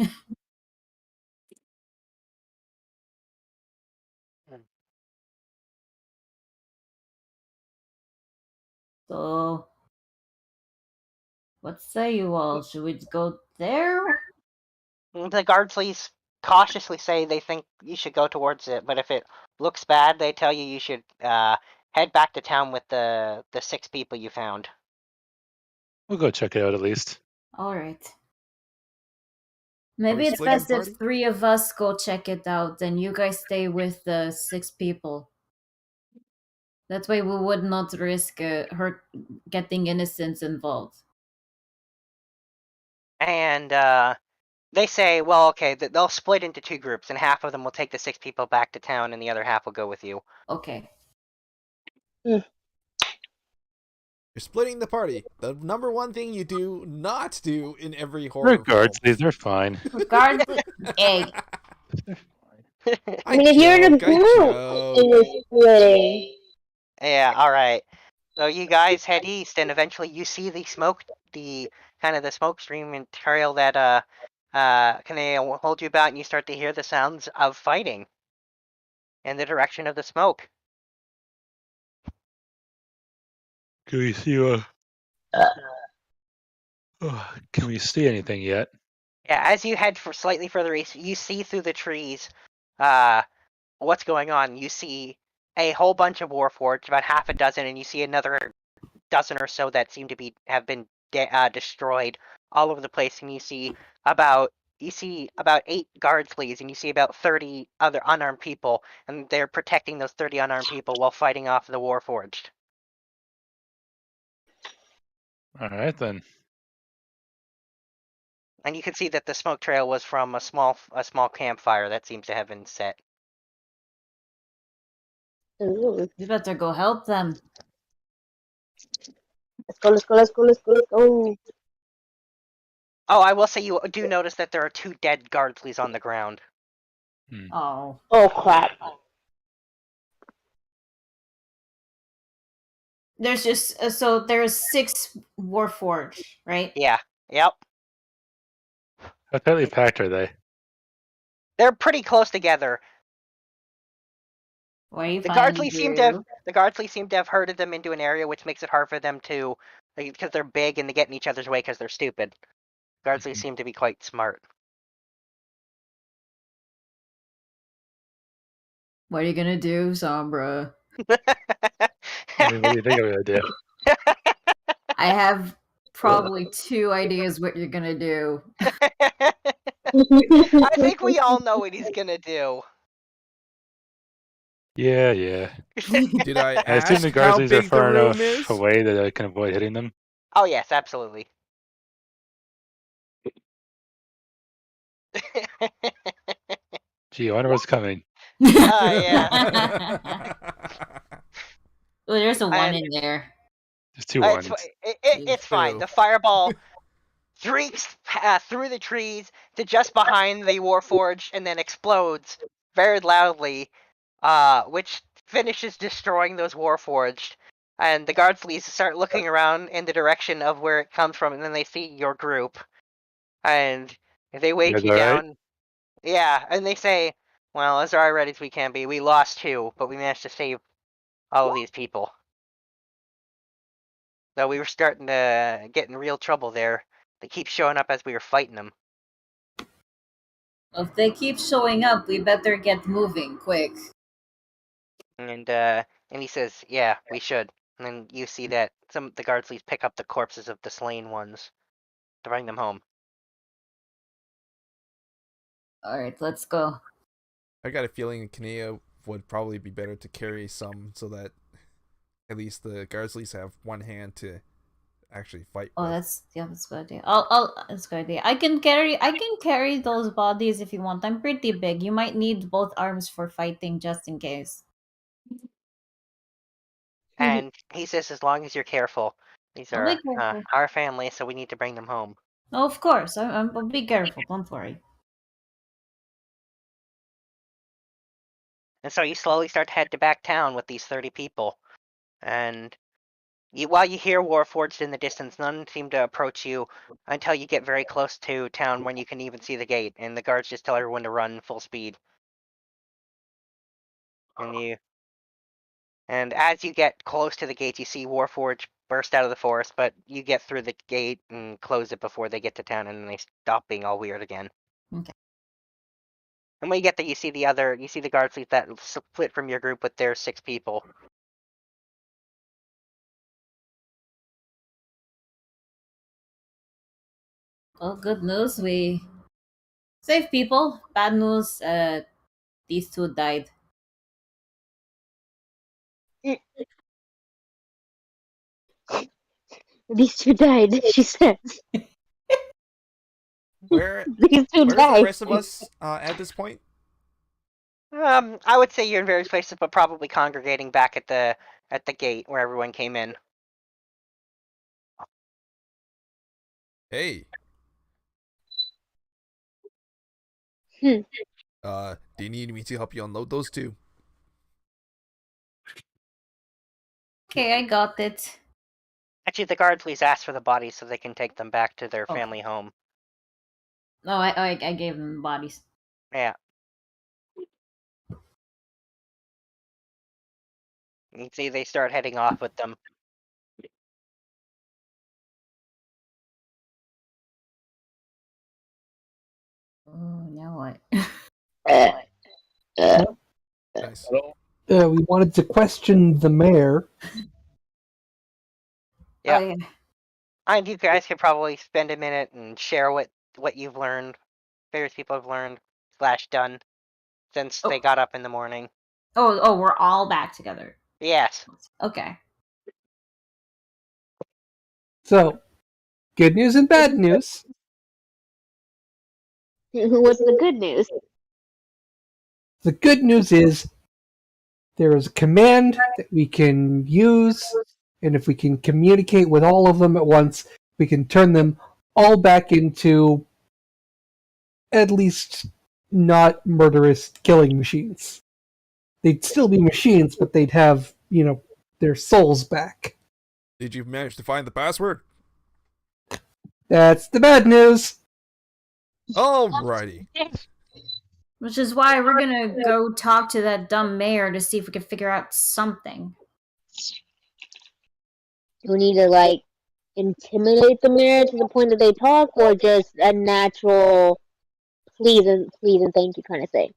Speaker 3: So, what say you all? Should we go there?
Speaker 1: The guardsleys cautiously say they think you should go towards it, but if it looks bad, they tell you should head back to town with the 6 people you found.
Speaker 7: We'll go check it out at least.
Speaker 3: All right. Maybe
Speaker 2: we
Speaker 3: it's
Speaker 2: splitting
Speaker 3: best
Speaker 2: the
Speaker 3: if
Speaker 2: party?
Speaker 3: 3 of us go check it out, then you guys stay with the 6 people. That way we would not risk getting innocents involved.
Speaker 1: And they say, well, okay, they'll split into 2 groups, and half of them will take the 6 people back to town, and the other half will go with you.
Speaker 3: Okay.
Speaker 2: You're splitting the party. The number one thing you do not do in every horror
Speaker 7: Regards,
Speaker 2: film.
Speaker 7: they're fine.
Speaker 3: Regardless, hey.
Speaker 4: I mean, if you're in a group, then you're splitting.
Speaker 1: Yeah, alright. So you guys head east, and eventually you see the smoke, the smoke stream and trail that can hold you about, and you start to hear the sounds of fighting in the direction of the smoke.
Speaker 7: Can we see can we see anything yet?
Speaker 1: Yeah, as you head for slightly further east, you see through the trees what's going on. You see a whole bunch of Warforged, about half a dozen, and you see another dozen or so that seem to have been destroyed all over the place, and you see about 8 guardsleys, and you see about 30 other unarmed people, and they're protecting those 30 unarmed people while fighting off the Warforged.
Speaker 7: All right then.
Speaker 1: And you can see that the smoke trail was from a small campfire that seems to have been set.
Speaker 4: Ooh.
Speaker 3: You better go help them.
Speaker 4: Let's go, let's go, let's go, let's go, let's go.
Speaker 1: Oh, I will say you do notice that there are 2 dead guardsleys on the ground.
Speaker 3: Oh.
Speaker 4: Oh, crap.
Speaker 3: There's just so there's 6 Warforged, right?
Speaker 1: Yeah. Yep.
Speaker 7: How tightly packed are they?
Speaker 1: They're pretty close together.
Speaker 3: What are you
Speaker 1: The
Speaker 3: planning to
Speaker 1: guardsleys seem to have herded them into an area, which makes it hard for them to, because they're big and they get in each other's way because they're stupid. Guardsleys seem to be quite smart.
Speaker 3: What are you gonna do, Sombra?
Speaker 7: I mean, what do you think I'm gonna do?
Speaker 3: I have probably 2 ideas what you're gonna do.
Speaker 1: I think we all know what he's gonna do.
Speaker 7: Yeah, yeah.
Speaker 2: Did I
Speaker 7: I assume
Speaker 2: ask
Speaker 7: the
Speaker 2: how
Speaker 7: guardsleys are
Speaker 2: big the
Speaker 7: far
Speaker 2: room
Speaker 7: enough
Speaker 2: is?
Speaker 7: away that I can avoid hitting them.
Speaker 1: Oh yes, absolutely.
Speaker 7: Gee, I wonder what's coming.
Speaker 1: Yeah.
Speaker 3: Oh, there's a 1 in there.
Speaker 7: There's 2 ones.
Speaker 1: It's fine. The fireball streaks through the trees to just behind the Warforged and then explodes very loudly, which finishes destroying those Warforged. And the guardsleys start looking around in the direction of where it comes from, and then they see your group. And they wake you down.
Speaker 7: Right?
Speaker 1: Yeah, and they say, well, as alright as we can be, we lost 2, but we managed to save all of these people. So we were starting to get in real trouble there. They keep showing up as we were fighting them.
Speaker 3: Well, if they keep showing up, we better get moving quick.
Speaker 1: And he says, yeah, we should. And then you see that some of the guardsleys pick up the corpses of the slain ones to bring them home.
Speaker 3: Alright, let's go.
Speaker 2: I got a feeling Kanea would probably be better to carry some so that at least the guards at least have one hand to actually fight
Speaker 3: Oh,
Speaker 2: with.
Speaker 3: that's a good idea. That's a good idea. I can carry those bodies if you want. I'm pretty big. You might need both arms for fighting just in case.
Speaker 1: And he says, as long as you're careful. These
Speaker 3: I'll be
Speaker 1: are
Speaker 3: careful.
Speaker 1: our family, so we need to bring them home.
Speaker 3: Oh, of course. I'll be careful. Don't worry.
Speaker 1: And so you slowly start to head to back town with these 30 people. And while you hear Warforged in the distance, none seem to approach you until you get very close to town when you can even see the gate. And the guards just tell everyone to run full speed. And as you get close to the gate, you see Warforged burst out of the forest, but you get through the gate and close it before they get to town, and then they stop being all weird again.
Speaker 3: Okay.
Speaker 1: And when you get there, you see the guard fleet that split from your group with their 6 people.
Speaker 3: Well, good news. We save people. Bad news. These 2 died.
Speaker 4: These 2 died, she said.
Speaker 2: Where's
Speaker 4: These 2
Speaker 2: the
Speaker 4: died.
Speaker 2: rest of us at this point?
Speaker 1: I would say you're in various places, but probably congregating back at the gate where everyone came in.
Speaker 2: Hey.
Speaker 4: Hmm.
Speaker 2: Do you need me to help you unload those 2?
Speaker 3: Okay, I got it.
Speaker 1: Actually, the guard please ask for the bodies so they can take them back to their
Speaker 3: Okay.
Speaker 1: family home.
Speaker 3: No, I gave them bodies.
Speaker 1: Yeah. You see they start heading off with them.
Speaker 3: Oh, now what?
Speaker 2: Nice.
Speaker 6: We wanted to question the mayor.
Speaker 1: Yeah.
Speaker 3: Oh, yeah.
Speaker 1: And you guys could probably spend a minute and share what you've learned, various people have learned / done since they got up in the morning.
Speaker 3: Oh, we're all back together.
Speaker 1: Yes.
Speaker 3: Okay.
Speaker 6: So, good news and bad news.
Speaker 4: What's the good news?
Speaker 6: The good news is there is a command that we can use, and if we can communicate with all of them at once, we can turn them all back into at least not murderous killing machines. They'd still be machines, but they'd have, their souls back.
Speaker 2: Did you manage to find the password?
Speaker 6: That's the bad news.
Speaker 2: Alrighty.
Speaker 3: Which is why we're gonna go talk to that dumb mayor to see if we can figure out something.
Speaker 4: Do we need to, intimidate the mayor to the point that they talk, or just a natural please and thank you kind of thing?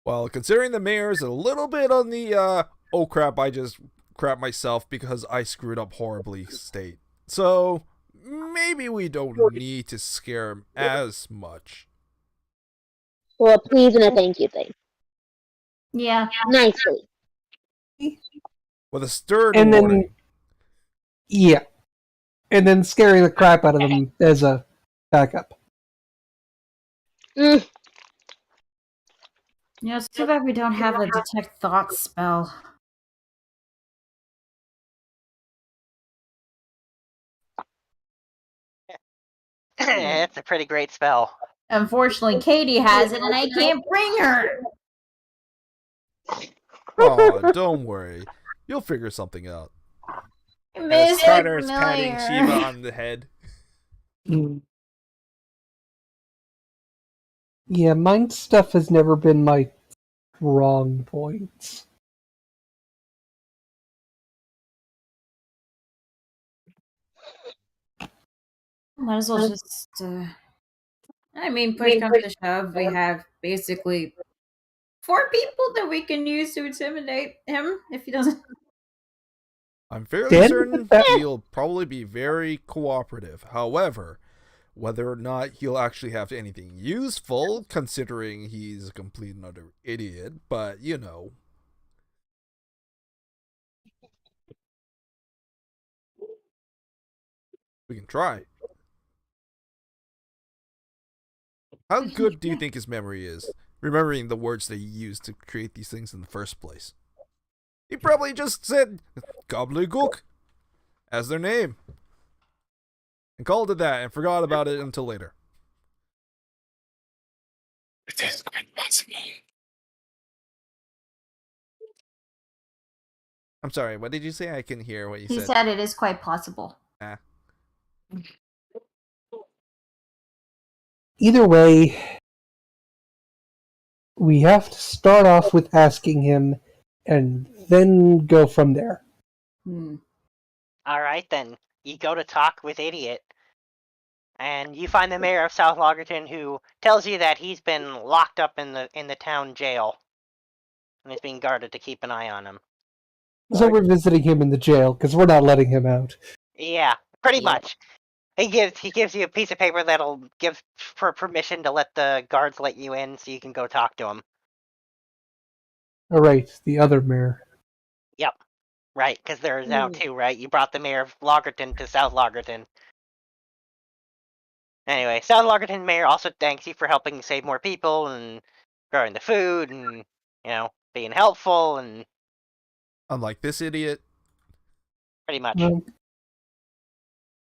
Speaker 2: Well, considering the mayor's a little bit on the, oh crap, I just crap myself because I screwed up horribly state. So, maybe we don't need to scare him as much.
Speaker 4: Or a please and a thank you thing.
Speaker 3: Yeah.
Speaker 4: Nicely.
Speaker 2: With a stern
Speaker 6: And
Speaker 2: warning.
Speaker 6: then, yeah. And then scaring the crap out of them as a backup.
Speaker 4: Mm.
Speaker 3: Yeah, it's too bad we don't have a detect thoughts spell.
Speaker 1: It's a pretty great spell.
Speaker 3: Unfortunately, Katie has it, and I can't bring her.
Speaker 2: Oh, don't worry. You'll figure something out.
Speaker 3: Miss
Speaker 2: Carter's patting Shiva on the head.
Speaker 6: Yeah, mind stuff has never been my strong point.
Speaker 3: Might as well just. I mean, push comes to shove, we have basically 4 people that we can use to intimidate him if he doesn't.
Speaker 2: I'm fairly certain he'll probably be very cooperative. However, whether or not he'll actually have anything useful, considering he's a complete and utter idiot, but We can try. How good do you think his memory is, remembering the words that he used to create these things in the first place? He probably just said gobbledygook as their name and called it that and forgot about it until later.
Speaker 8: It is quite possible.
Speaker 2: I'm sorry, what did you say? I couldn't hear what you said.
Speaker 3: He said it is quite possible.
Speaker 2: Ah.
Speaker 6: Either way, we have to start off with asking him and then go from there.
Speaker 1: Alright then, you go to talk with Idiot. And you find the mayor of South Loggerton, who tells you that he's been locked up in the town jail. And is being guarded to keep an eye on him.
Speaker 6: So we're visiting him in the jail, because we're not letting him out.
Speaker 1: Yeah, pretty much. He gives you a piece of paper that'll give for permission to let the guards let you in so you can go talk to him.
Speaker 6: Alright, the other mayor.
Speaker 1: Yep. Right, because there's now two, right? You brought the mayor of Loggerton to South Loggerton. Anyway, South Loggerton mayor also thanks you for helping save more people and growing the food and, being helpful and...
Speaker 2: Unlike this idiot.
Speaker 1: Pretty much.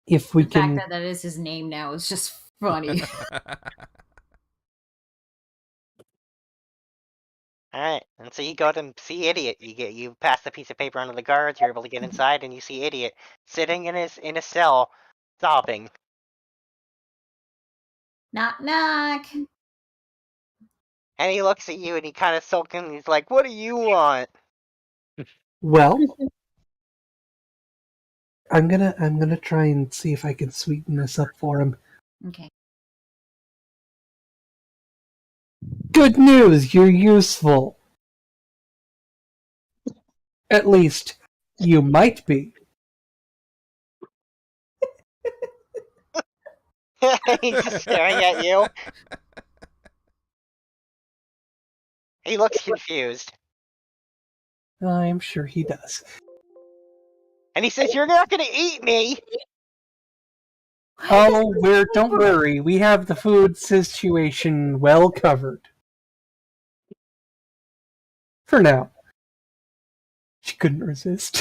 Speaker 6: If we
Speaker 3: the
Speaker 6: can...
Speaker 3: fact that is his name now is just funny.
Speaker 1: Alright, and so you go to see Idiot. You pass the piece of paper onto the guards, you're able to get inside, and you see Idiot sitting in a cell, sobbing.
Speaker 3: Knock knock.
Speaker 1: And he looks at you and he kind of sulking, he's like, what do you want?
Speaker 6: Well, I'm gonna try and see if I can sweeten this up for him.
Speaker 3: Okay.
Speaker 6: Good news, you're useful. At least, you might be.
Speaker 1: He's just staring at you. He looks confused.
Speaker 6: I'm sure he does.
Speaker 1: And he says, you're not gonna eat me!
Speaker 6: Oh, don't worry, we have the food situation well covered. For now. She couldn't resist.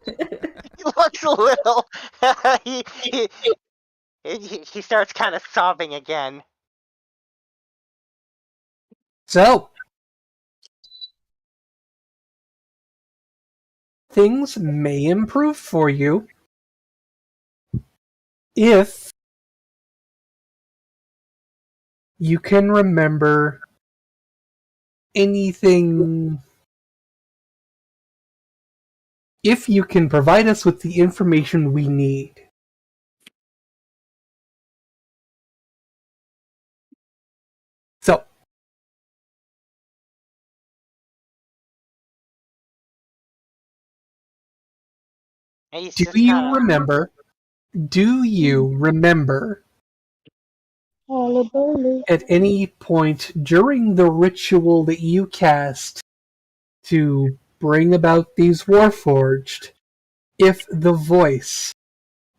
Speaker 1: He looks a little... he starts kind of sobbing again.
Speaker 6: So, things may improve for you if you can remember anything. If you can provide us with the information we need. So, do you remember at any point during the ritual that you cast to bring about these Warforged, if the voice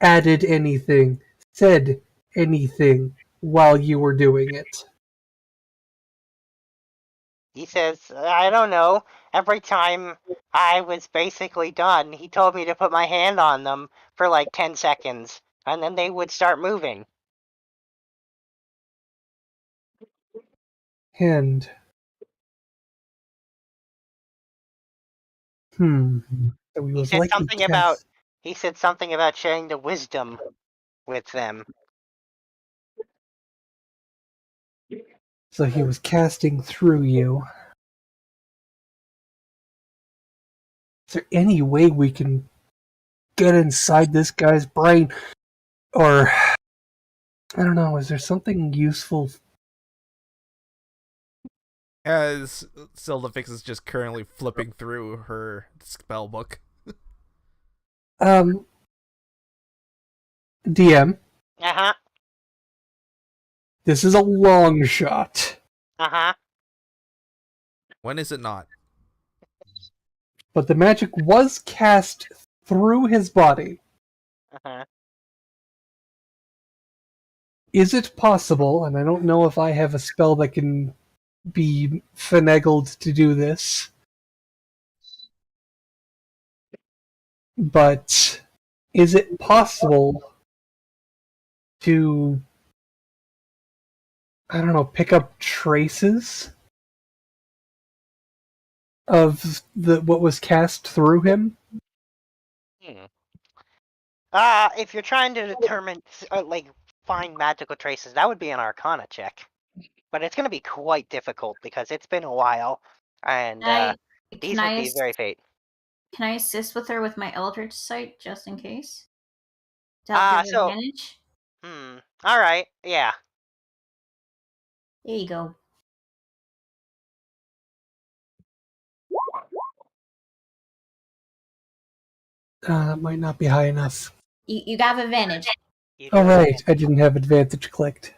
Speaker 6: added anything, said anything while you were doing it?
Speaker 1: He says, I don't know. Every time I was basically done, he told me to put my hand on them for like 10 seconds, and then they would start moving.
Speaker 6: And... So
Speaker 1: He said something about sharing the wisdom with them.
Speaker 6: So he was casting through you. Is there any way we can get inside this guy's brain? Or, I don't know, is there something useful?
Speaker 2: As Celdifyx is just currently flipping through her spell book.
Speaker 6: DM.
Speaker 1: Uh-huh.
Speaker 6: This is a long shot.
Speaker 1: Uh-huh.
Speaker 2: When is it not?
Speaker 6: But the magic was cast through his body.
Speaker 1: Uh-huh.
Speaker 6: is it possible, and I don't know if I have a spell that can be finagled to do this, but is it possible to, I don't know, pick up traces of what was cast through him?
Speaker 1: If you're trying to determine, find magical traces, that would be an Arcana check. But it's going to be quite difficult because it's been a while, and these would be very fate.
Speaker 3: Can I assist with her with my Eldritch Sight, just in case? To help give her advantage?
Speaker 1: Alright, yeah.
Speaker 3: There you go.
Speaker 6: That might not be high enough.
Speaker 3: You got advantage.
Speaker 6: Alright, I didn't have advantage clicked.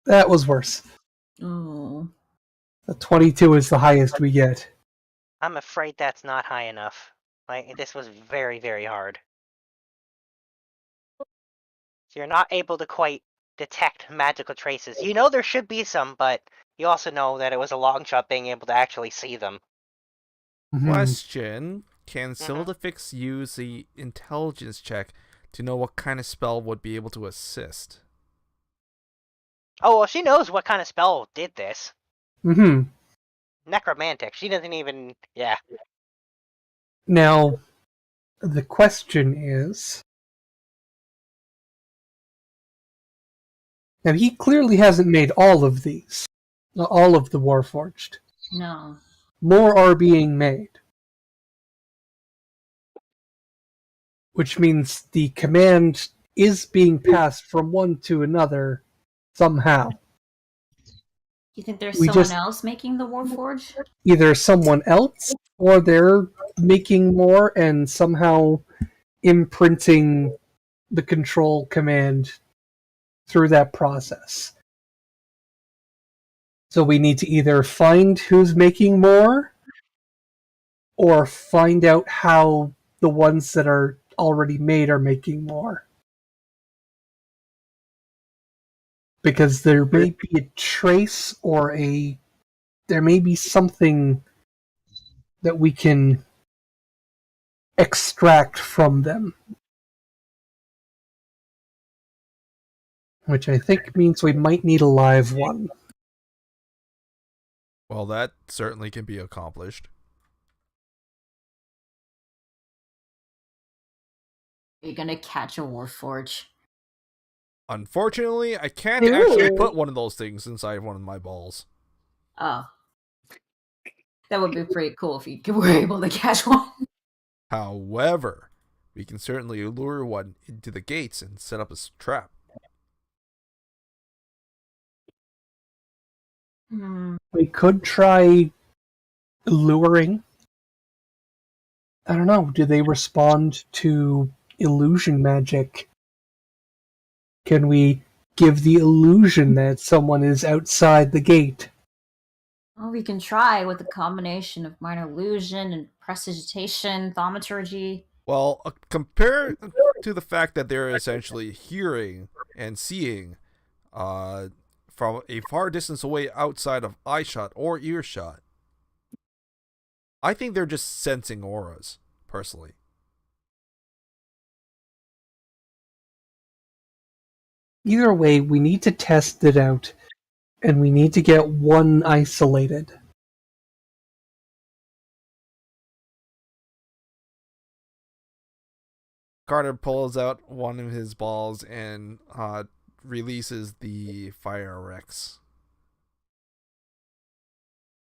Speaker 6: That was worse.
Speaker 3: Oh.
Speaker 6: The 22 is the highest we get.
Speaker 1: I'm afraid that's not high enough. This was very, very hard. So you're not able to quite detect magical traces. You know there should be some, but you also know that it was a long shot being able to actually see them.
Speaker 2: Question: can Celdifyx use the intelligence check to know what kind of spell would be able to assist?
Speaker 1: Oh, well, she knows what kind of spell did this. Necromantic. She doesn't even... Yeah.
Speaker 6: Now, the question is... Now, he clearly hasn't made all of these. All of the Warforged.
Speaker 3: No.
Speaker 6: More are being made. Which means the command is being passed from one to another somehow.
Speaker 3: You think there's someone else making the Warforged?
Speaker 6: Either someone else, or they're making more and somehow imprinting the control command through that process. So we need to either find who's making more, or find out how the ones that are already made are making more. Because there may be a trace or there may be something that we can extract from them. Which I think means we might need a live one.
Speaker 2: Well, that certainly can be accomplished.
Speaker 3: Are you gonna catch a Warforged?
Speaker 2: Unfortunately, I can't actually put one of those things inside one of my balls.
Speaker 3: Oh. That would be pretty cool if you were able to catch one.
Speaker 2: However, we can certainly lure one into the gates and set up a trap.
Speaker 6: We could try luring. I don't know, do they respond to illusion magic? Can we give the illusion that someone is outside the gate?
Speaker 3: Well, we can try with a combination of minor illusion and prestidigitation, thaumaturgy.
Speaker 2: Well, compared to the fact that they're essentially hearing and seeing from a far distance away outside of eyeshot or earshot, I think they're just sensing auras, personally.
Speaker 6: Either way, we need to test it out, and we need to get one isolated.
Speaker 2: Carter pulls out one of his balls and releases the Fire Rex.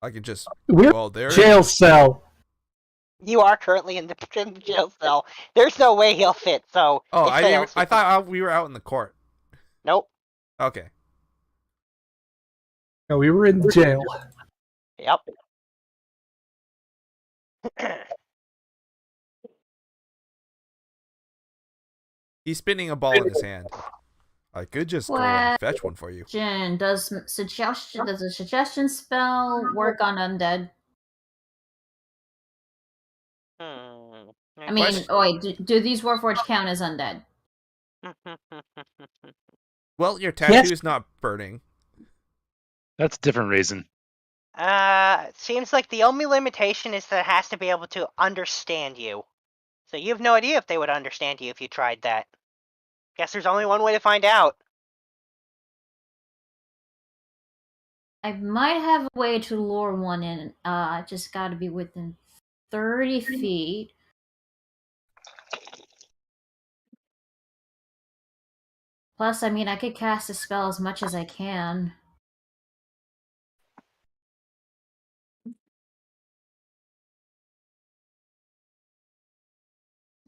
Speaker 2: I can just
Speaker 6: We're there. Jail cell.
Speaker 1: You are currently in the jail cell. There's no way he'll fit. So.
Speaker 2: Oh, I thought we were out in the court.
Speaker 1: Nope.
Speaker 2: Okay.
Speaker 6: No, we were in the jail.
Speaker 1: Yep.
Speaker 2: He's spinning a ball in his hand. I could just go and fetch one for you.
Speaker 3: Does a suggestion spell work on undead? I mean, wait, do these Warforged count as undead?
Speaker 2: Well, your tattoo's not burning.
Speaker 7: That's a different reason.
Speaker 1: Seems like the only limitation is that it has to be able to understand you. So you have no idea if they would understand you if you tried that. Guess there's only one way to find out.
Speaker 3: I might have a way to lure one in. Just gotta be within 30 feet. Plus, I mean, I could cast a spell as much as I can.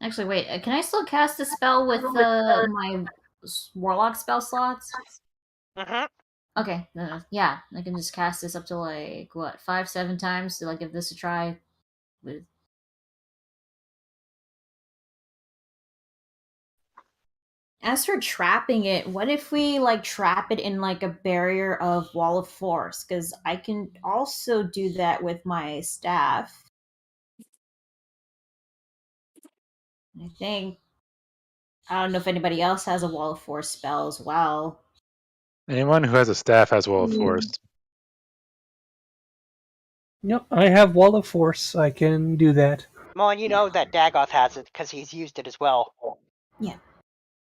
Speaker 3: Actually, wait. Can I still cast a spell with my warlock spell slots?
Speaker 1: Mm-hmm.
Speaker 3: Okay. Yeah, I can just cast this up to like what 5-7 times to like give this a try. With as for trapping it, what if we like trap it in like a barrier of wall of force? Because I can also do that with my staff. I think. I don't know if anybody else has a wall of force spell as well.
Speaker 7: Anyone who has a staff has Wall of Force.
Speaker 6: Yep, I have Wall of Force. I can do that.
Speaker 1: Well, and you know that Dagoth has it because he's used it as well.
Speaker 3: Yeah.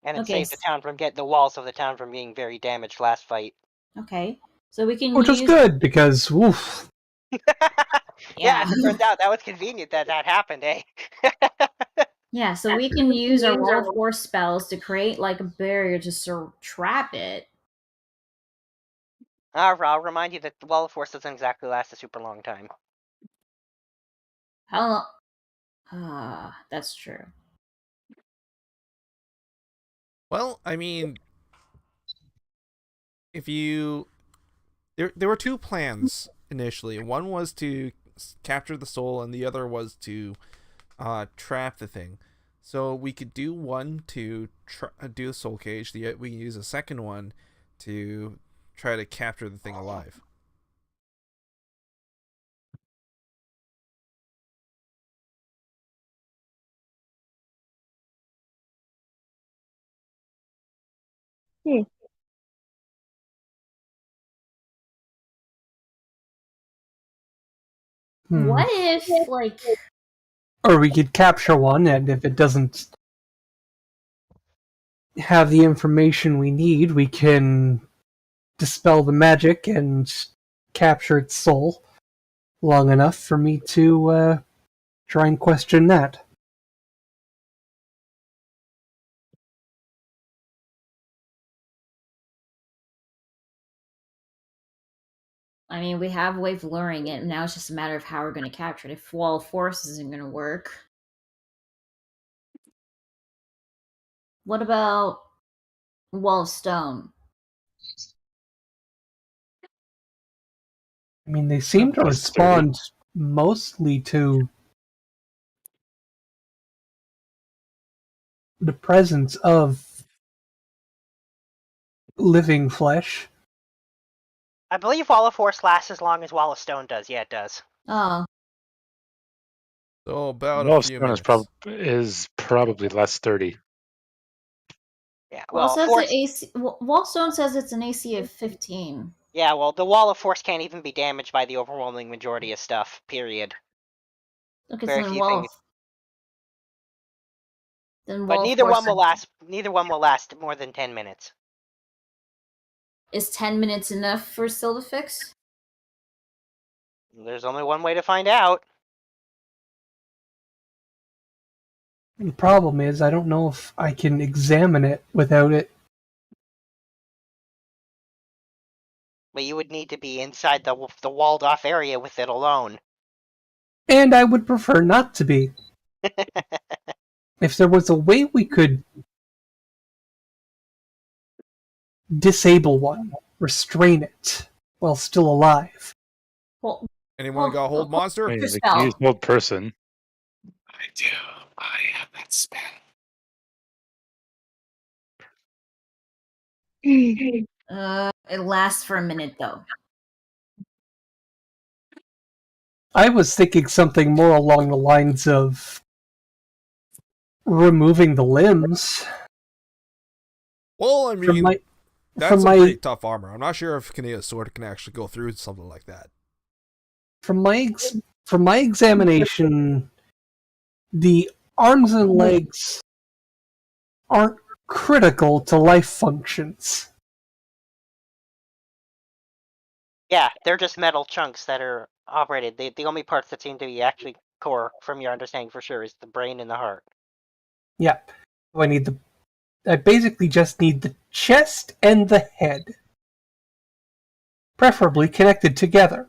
Speaker 1: And it
Speaker 3: Okay,
Speaker 1: saved the town from getting the walls of the town from being very damaged last fight.
Speaker 3: Okay. So we can
Speaker 6: Which
Speaker 3: use...
Speaker 6: is good, because, oof.
Speaker 1: Yeah, as it turns out, that was convenient that happened, eh?
Speaker 3: Yeah, so we can use our Wall of Force spells to create, like, a barrier to trap it.
Speaker 1: I'll remind you that the Wall of Force doesn't exactly last a super long time.
Speaker 3: How long? That's true.
Speaker 2: Well, I mean, if you... There were two plans initially. One was to capture the soul, and the other was to trap the thing. So we could do one to do the soul cage. We can use a second one to try to capture the thing alive.
Speaker 3: What if, like...
Speaker 6: Or we could capture one, and if it doesn't have the information we need, we can dispel the magic and capture its soul long enough for me to try and question that.
Speaker 3: I mean, we have a way of luring it, and now it's just a matter of how we're going to capture it. If Wall of Force isn't going to work... What about Wall of Stone?
Speaker 6: I mean, they seem to respond mostly to the presence of living flesh.
Speaker 1: I believe Wall of Force lasts as long as Wall of Stone does. Yeah, it does.
Speaker 3: Oh.
Speaker 2: So about
Speaker 7: Wall
Speaker 2: a
Speaker 7: of
Speaker 2: few
Speaker 7: Stone
Speaker 2: minutes.
Speaker 7: is probably less sturdy.
Speaker 1: Yeah,
Speaker 3: Well,
Speaker 1: well, Force...
Speaker 3: Wallstone says it's an AC of 15.
Speaker 1: Yeah, well, the Wall of Force can't even be damaged by the overwhelming majority of stuff, period.
Speaker 3: Okay,
Speaker 1: Very
Speaker 3: so
Speaker 1: few things. But neither one will last more than 10 minutes.
Speaker 3: Is 10 minutes enough for Celdifyx?
Speaker 1: There's only one way to find out.
Speaker 6: The problem is, I don't know if I can examine it without it.
Speaker 1: But you would need to be inside the walled off area with it alone.
Speaker 6: And I would prefer not to be. If there was a way we could disable one, restrain it, while still alive.
Speaker 3: Well,
Speaker 2: Anyone got hold monster?
Speaker 7: I mean, they can use hold person.
Speaker 8: I do. I have that spell.
Speaker 3: It lasts for a minute, though.
Speaker 6: I was thinking something more along the lines of removing the limbs.
Speaker 2: Well, I mean, that's a pretty tough armor. I'm not sure if Kanea's sword can actually go through something like that.
Speaker 6: From my examination, the arms and legs aren't critical to life functions.
Speaker 1: Yeah, they're just metal chunks that are operated. The only parts that seem to be actually core, from your understanding for sure, is the brain and the heart.
Speaker 6: Yeah. I basically just need the chest and the head. Preferably connected together.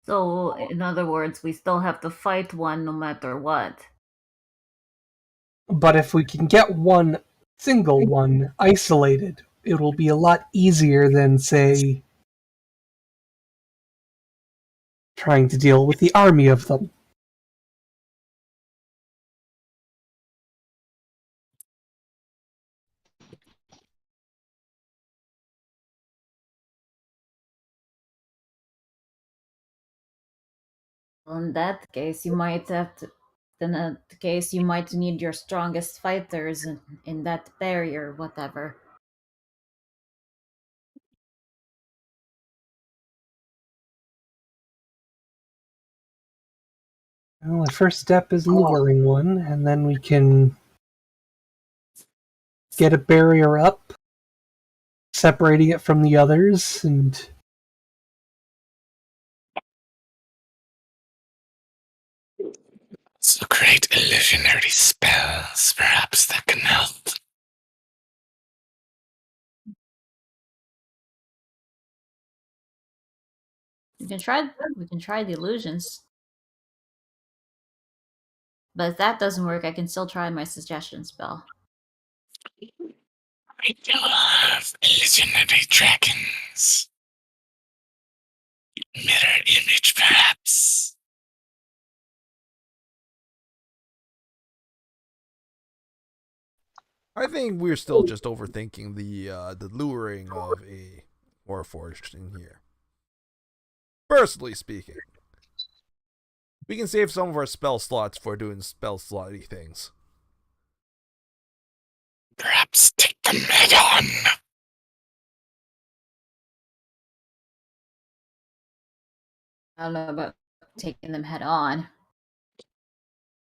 Speaker 3: So, in other words, we still have to fight one no matter what.
Speaker 6: But if we can get one single one isolated, it will be a lot easier than, say, trying to deal with the army of them.
Speaker 3: In that case, you might have to. In that case, you might need your strongest fighters in that barrier, whatever.
Speaker 6: Well, the first step is luring one, and then we can get a barrier up, separating it from the others, and
Speaker 8: So create illusionary spells, perhaps that can help.
Speaker 3: We can try the illusions. But if that doesn't work, I can still try my suggestion spell.
Speaker 8: I do have illusionary dragons. Mirror image, perhaps.
Speaker 2: I think we're still just overthinking the luring of a Warforged in here. Personally speaking, we can save some of our spell slots for doing spell slotty things.
Speaker 8: Perhaps take them head on.
Speaker 3: I don't know about taking them head on.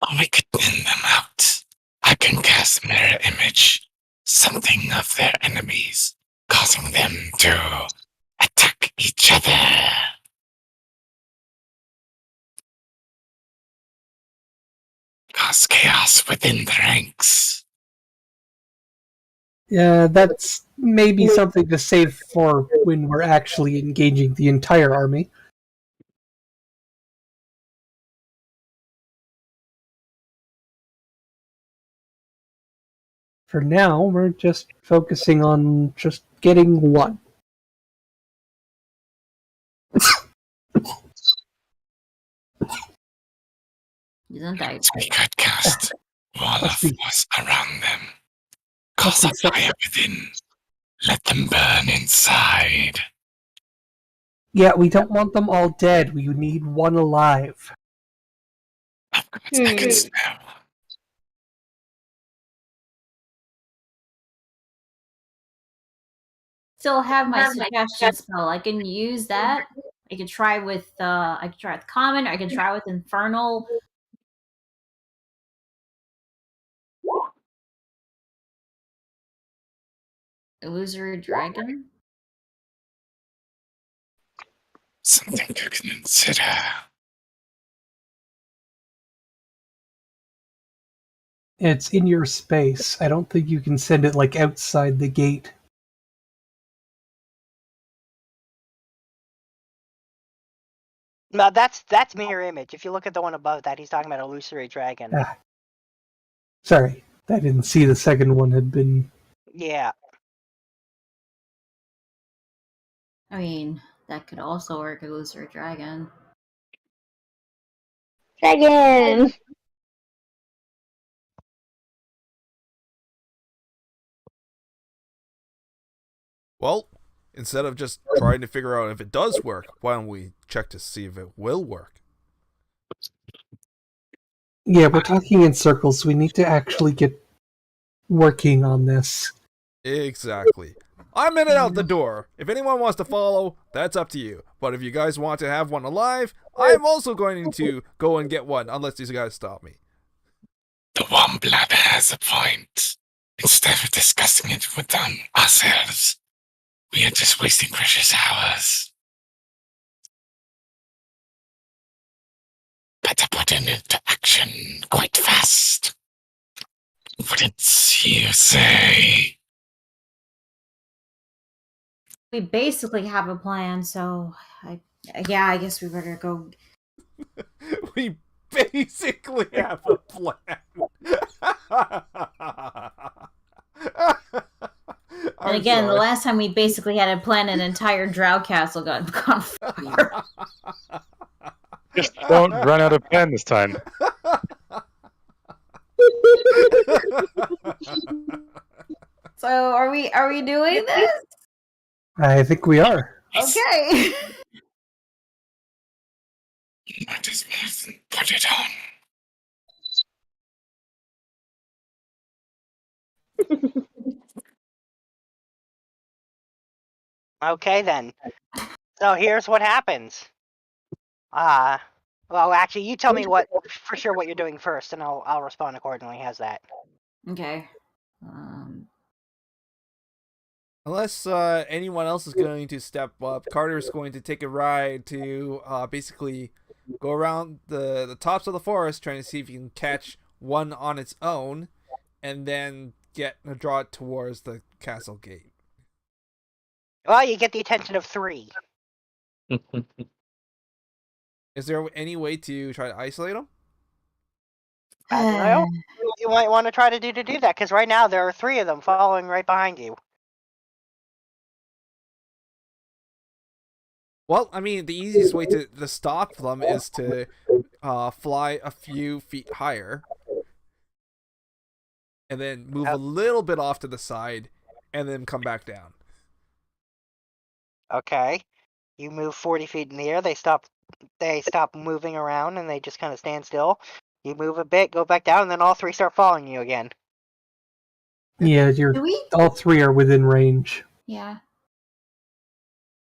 Speaker 8: Or we could thin them out. I can cast mirror image, something of their enemies, causing them to attack each other. Cause chaos within the ranks.
Speaker 6: yeah, that's maybe something to save for when we're actually engaging the entire army. For now, we're just focusing on just getting one.
Speaker 3: Isn't that?
Speaker 8: We could cast wall of us around them. Cause a fire within. Let them burn inside.
Speaker 6: Yeah, we don't want them all dead. We need one alive.
Speaker 8: I've got seconds now.
Speaker 3: Still have my suggestion spell. I can use that. I can try with common. I can try with infernal. Illusory dragon.
Speaker 8: Something to consider.
Speaker 6: It's in your space. I don't think you can send it like outside the gate.
Speaker 1: No, that's mirror image. If you look at the one above that, he's talking about illusory dragon.
Speaker 6: Sorry, I didn't see the second one had been.
Speaker 1: Yeah.
Speaker 3: I mean, that could also work. Illusory dragon.
Speaker 4: Dragon!
Speaker 2: Well, instead of just trying to figure out if it does work, why don't we check to see if it will work?
Speaker 6: Yeah, we're talking in circles. We need to actually get working on this.
Speaker 2: Exactly. I'm in and out the door. If anyone wants to follow, that's up to you. But if you guys want to have one alive, I'm also going to go and get one, unless these guys stop me.
Speaker 8: The warm blood has a point. Instead of discussing it with them ourselves, we are just wasting precious hours. Better put it into action quite fast. Wouldn't you say?
Speaker 3: We basically have a plan, so I guess we better go.
Speaker 2: We basically have a plan.
Speaker 3: And again, the last time we basically had a plan, an entire Drow castle got on fire.
Speaker 7: Just don't run out of pen this time.
Speaker 3: So are we doing this?
Speaker 6: I think we are.
Speaker 3: Okay.
Speaker 8: Might as well put it on.
Speaker 1: Okay then. So here's what happens. Well, actually, you tell me what for sure what you're doing first, and I'll respond accordingly. How's that?
Speaker 3: Okay.
Speaker 2: Unless anyone else is going to step up, Carter's going to take a ride to basically go around the tops of the forest, trying to see if he can catch one on its own, and then draw it towards the castle gate.
Speaker 1: Well, you get the attention of 3.
Speaker 2: Is there any way to try to isolate them?
Speaker 1: I don't know. You might want to try to do that, because right now there are 3 of them following right behind you.
Speaker 2: Well, I mean, the easiest way to stop them is to fly a few feet higher, and then move a little bit off to the side, and then come back down.
Speaker 1: Okay. You move 40 feet in the air, they stop moving around, and they just kind of stand still. You move a bit, go back down, and then all 3 start following you again.
Speaker 6: Yeah, all 3 are within range.
Speaker 3: Yeah.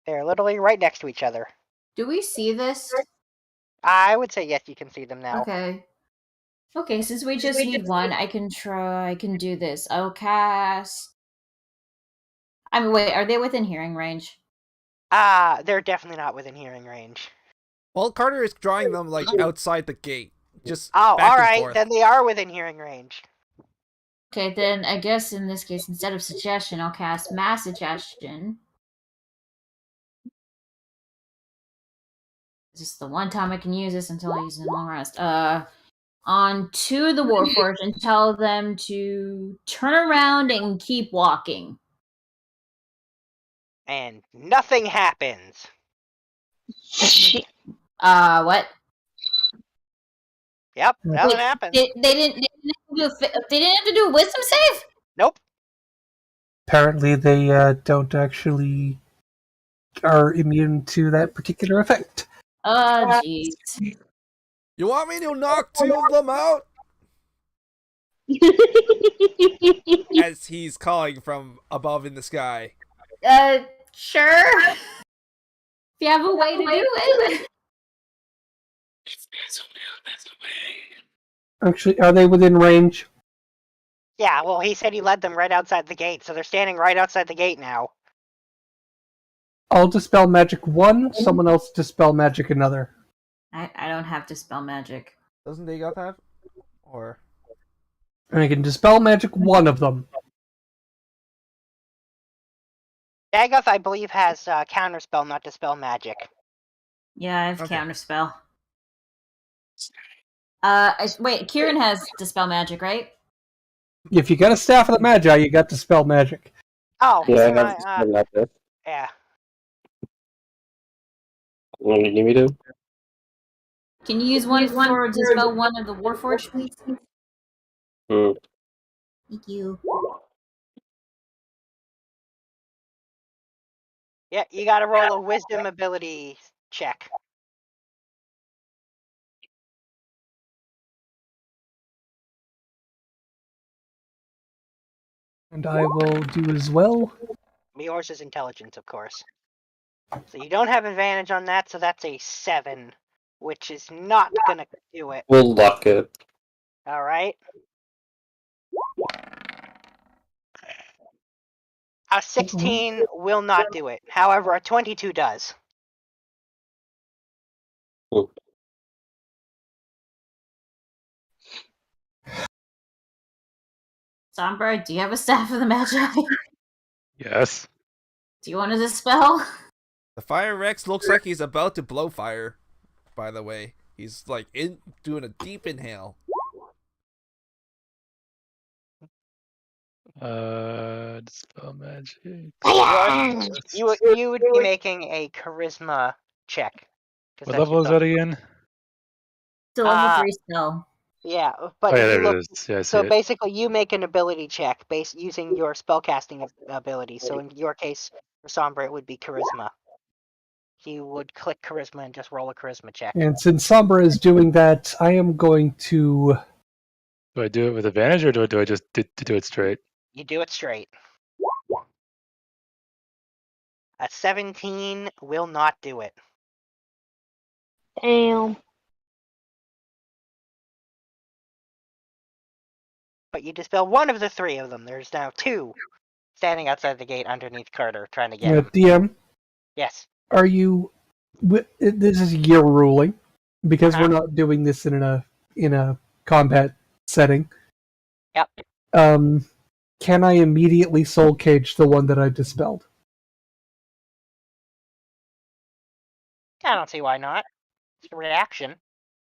Speaker 1: They're literally right next to each other.
Speaker 3: Do we see this?
Speaker 1: I would say yes, you can see them now.
Speaker 3: Okay. Okay, since we just need one, I can do this. I'll cast... I mean, wait, are they within hearing range?
Speaker 1: They're definitely not within hearing range.
Speaker 2: Well, Carter is drawing them, like, outside the gate. Just
Speaker 1: Oh,
Speaker 2: back and
Speaker 1: alright,
Speaker 2: forth.
Speaker 1: then they are within hearing range.
Speaker 3: Okay, then I guess in this case, instead of suggestion, I'll cast mass suggestion. This is the one time I can use this until I use it in long rest. On to the Warforged and tell them to turn around and keep walking.
Speaker 1: And nothing happens.
Speaker 3: What?
Speaker 1: Yep, nothing happens.
Speaker 3: They didn't have to do a wisdom save?
Speaker 1: Nope.
Speaker 6: Apparently they don't actually are immune to that particular effect.
Speaker 3: Oh, jeez.
Speaker 2: You want me to knock 2 of them out? As he's calling from above in the sky.
Speaker 3: Sure. If you have a way to do it.
Speaker 6: Actually, are they within range?
Speaker 1: Yeah, well, he said he led them right outside the gate, so they're standing right outside the gate now.
Speaker 6: I'll dispel magic 1, someone else dispel magic another.
Speaker 3: I don't have dispel magic.
Speaker 2: Doesn't Dagoth have? Or...
Speaker 6: And I can dispel magic 1 of them.
Speaker 1: Dagoth, I believe, has counterspell, not dispel magic.
Speaker 3: Yeah, I have counterspell. Wait, Kieran has dispel magic, right?
Speaker 6: If you got a staff of the magi, you got dispel magic.
Speaker 1: Oh,
Speaker 9: Yeah, I have dispel magic.
Speaker 1: yeah.
Speaker 9: What do you need me to?
Speaker 3: Can you use one for dispel one of the Warforged, please? Thank you.
Speaker 1: Yeah, you gotta roll a wisdom ability check.
Speaker 6: And I will do as well.
Speaker 1: Yours is intelligence, of course. So you don't have advantage on that, so that's a 7, which is not gonna do it.
Speaker 9: We'll lock it.
Speaker 1: Alright. A 16 will not do it. However, a 22 does.
Speaker 3: Sombra, do you have a staff of the Magi?
Speaker 7: Yes.
Speaker 3: Do you want to dispel?
Speaker 2: The Fire Rex looks like he's about to blow fire, by the way. He's like doing a deep inhale.
Speaker 7: Dispel magic.
Speaker 1: You would be making a charisma check.
Speaker 7: What level is that again?
Speaker 3: It's a level 3 spell.
Speaker 1: Yeah, but
Speaker 7: Oh, yeah,
Speaker 1: if you
Speaker 7: there
Speaker 1: look,
Speaker 7: it is. Yeah, I see
Speaker 1: so
Speaker 7: it.
Speaker 1: basically you make an ability check based using your spellcasting ability. So in your case, for Sombra, it would be charisma. You would click charisma and just roll a charisma check.
Speaker 6: And since Sombra is doing that, I am going to...
Speaker 7: Do I do it with advantage, or do I just do it straight?
Speaker 1: You do it straight. A 17 will not do it.
Speaker 4: Damn.
Speaker 1: But you dispel one of the 3 of them. There's now 2 standing outside the gate underneath Carter trying to get him.
Speaker 6: DM,
Speaker 1: Yes.
Speaker 6: are you... This is your ruling, because we're not doing this in a combat setting.
Speaker 1: Yep.
Speaker 6: Can I immediately soul cage the one that I dispelled?
Speaker 1: I don't see why not. It's a reaction.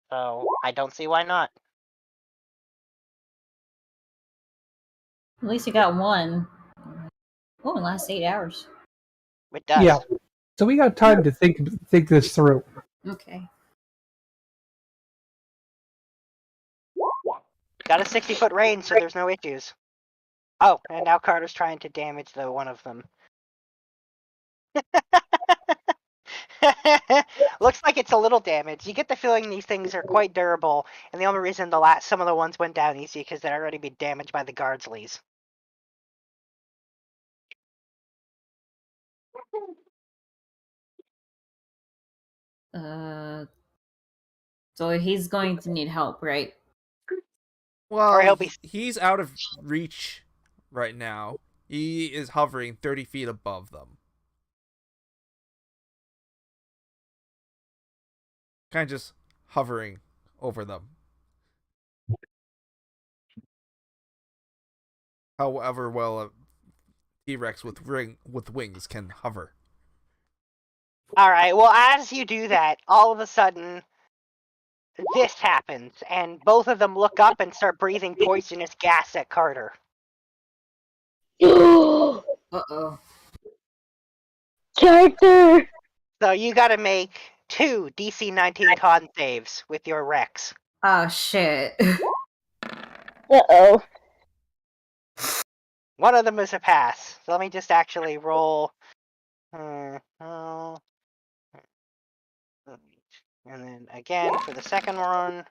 Speaker 1: So I don't see why not.
Speaker 3: At least you got one. Oh, in the last 8 hours.
Speaker 1: It does.
Speaker 6: Yeah. So we got time to think this through.
Speaker 3: Okay.
Speaker 1: Got a 60-foot range, so there's no issues. Oh, and now Carter's trying to damage the one of them. Looks like it's a little damage. You get the feeling these things are quite durable, and the only reason some of the ones went down easy because they're already been damaged by the guardsleys.
Speaker 3: So he's going to need help, right?
Speaker 2: Well, he's out of reach right now. He is hovering 30 feet above them. Kind of just hovering over them. However well a T-Rex with wings can hover.
Speaker 1: Alright, well as you do that, all of a sudden, this happens, and both of them look up and start breathing poisonous gas at Carter.
Speaker 3: Uh-oh.
Speaker 4: Carter!
Speaker 1: So you gotta make 2 DC 19 con saves with your Rex.
Speaker 3: Oh, shit.
Speaker 4: Uh-oh.
Speaker 1: One of them is a pass. So let me just actually roll. And then again for the second one.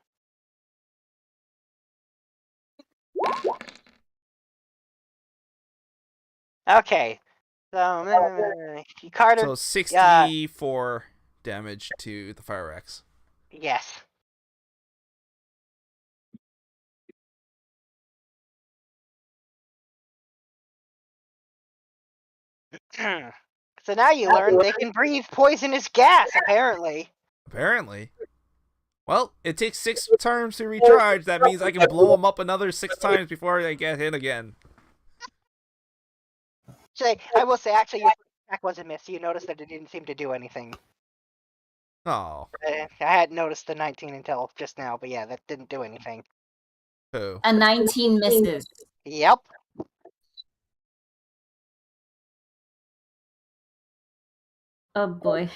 Speaker 1: Okay. So Carter.
Speaker 2: So 64 damage to the Fire Rex.
Speaker 1: Yes. So now you learn they can breathe poisonous gas, apparently.
Speaker 2: Apparently. Well, it takes 6 turns to recharge. That means I can blow them up another 6 times before they get hit again.
Speaker 1: I will say, actually, your attack was a miss. You noticed that it didn't seem to do anything.
Speaker 2: Oh.
Speaker 1: I hadn't noticed the 19 until just now, but yeah, that didn't do anything.
Speaker 2: Who?
Speaker 3: A 19 misses.
Speaker 1: Yep.
Speaker 3: Oh boy.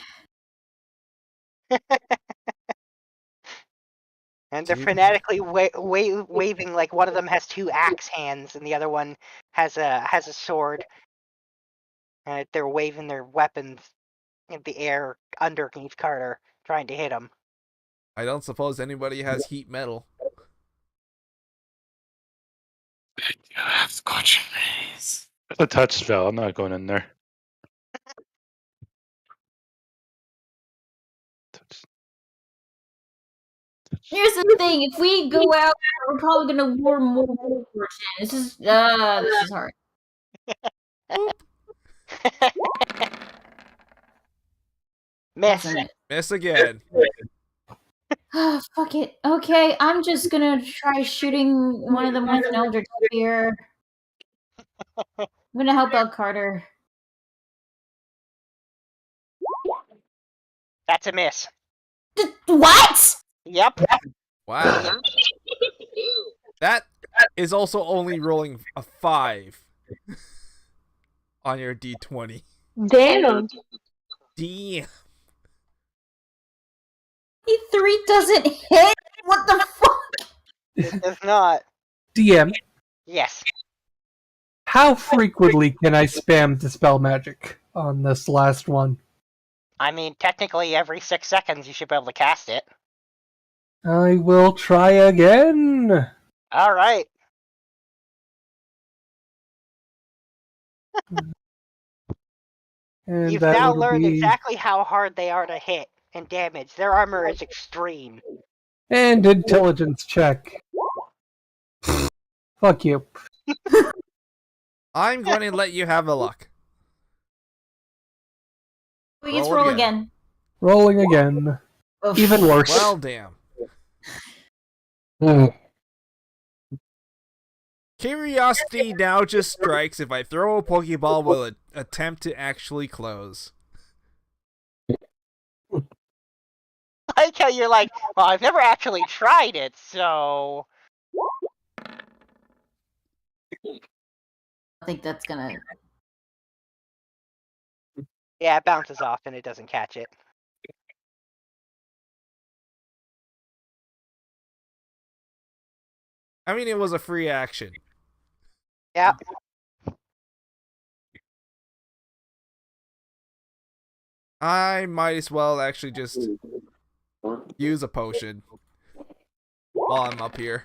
Speaker 1: And they're fanatically waving like one of them has 2 axe hands and the other one has a sword. And they're waving their weapons in the air underneath Carter, trying to hit him.
Speaker 2: I don't suppose anybody has heat metal.
Speaker 8: You have scorching rays. Yes.
Speaker 7: It's a touch spell. I'm not going in there. Touch.
Speaker 3: Here's the thing: if we go out, we're probably gonna lure more fortune. This is hard.
Speaker 1: Miss.
Speaker 3: That's a
Speaker 2: Miss again.
Speaker 3: Oh, fuck it. Okay, I'm just gonna try shooting one of them with an Eldritch Spear. I'm gonna help out Carter.
Speaker 1: That's a miss.
Speaker 3: What?
Speaker 1: Yep.
Speaker 2: Wow. That is also only rolling a 5 on your d20.
Speaker 4: Damn.
Speaker 2: Damn.
Speaker 3: E3 doesn't hit? What the fuck?
Speaker 1: It does not.
Speaker 6: DM,
Speaker 1: Yes.
Speaker 6: how frequently can I spam Dispel Magic on this last one?
Speaker 1: I mean, technically every 6 seconds you should be able to cast it.
Speaker 6: I will try again.
Speaker 1: Alright.
Speaker 6: And
Speaker 1: You've
Speaker 6: that
Speaker 1: now
Speaker 6: will
Speaker 1: learned
Speaker 6: be...
Speaker 1: exactly how hard they are to hit and damage. Their armor is extreme.
Speaker 6: And intelligence check. Fuck you.
Speaker 2: I'm going to let you have a luck.
Speaker 3: Let's
Speaker 2: Roll
Speaker 3: roll
Speaker 2: again.
Speaker 3: again.
Speaker 6: Rolling again.
Speaker 3: Oof.
Speaker 6: Even worse.
Speaker 2: Well, damn. Curiosity now just strikes if I throw a Pokeball will it attempt to actually close.
Speaker 1: I like how you're like, well, I've never actually tried it, so...
Speaker 3: I think that's gonna...
Speaker 1: Yeah, it bounces off and it doesn't catch it.
Speaker 2: I mean, it was a free action.
Speaker 1: Yeah.
Speaker 2: I might as well actually just use a potion while I'm up here.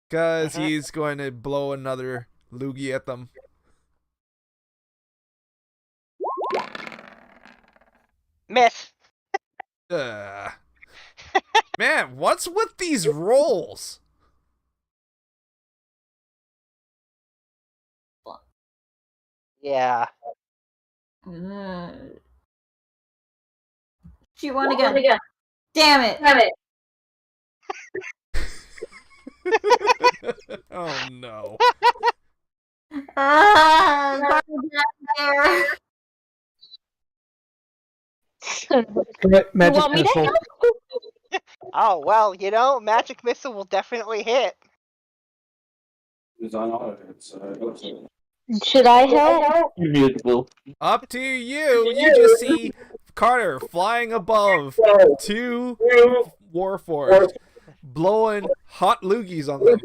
Speaker 2: Because he's going to blow another loogie at them.
Speaker 1: Miss.
Speaker 2: Man, what's with these rolls?
Speaker 1: Yeah.
Speaker 3: Shoot one again. Damn it.
Speaker 2: Oh no.
Speaker 6: Magic
Speaker 4: want me to
Speaker 6: missile.
Speaker 1: Oh, well, you know, Magic Missile will definitely hit.
Speaker 4: Should I help?
Speaker 9: Beautiful.
Speaker 2: Up to you. You just see Carter flying above 2 Warforged, blowing hot loogies on them.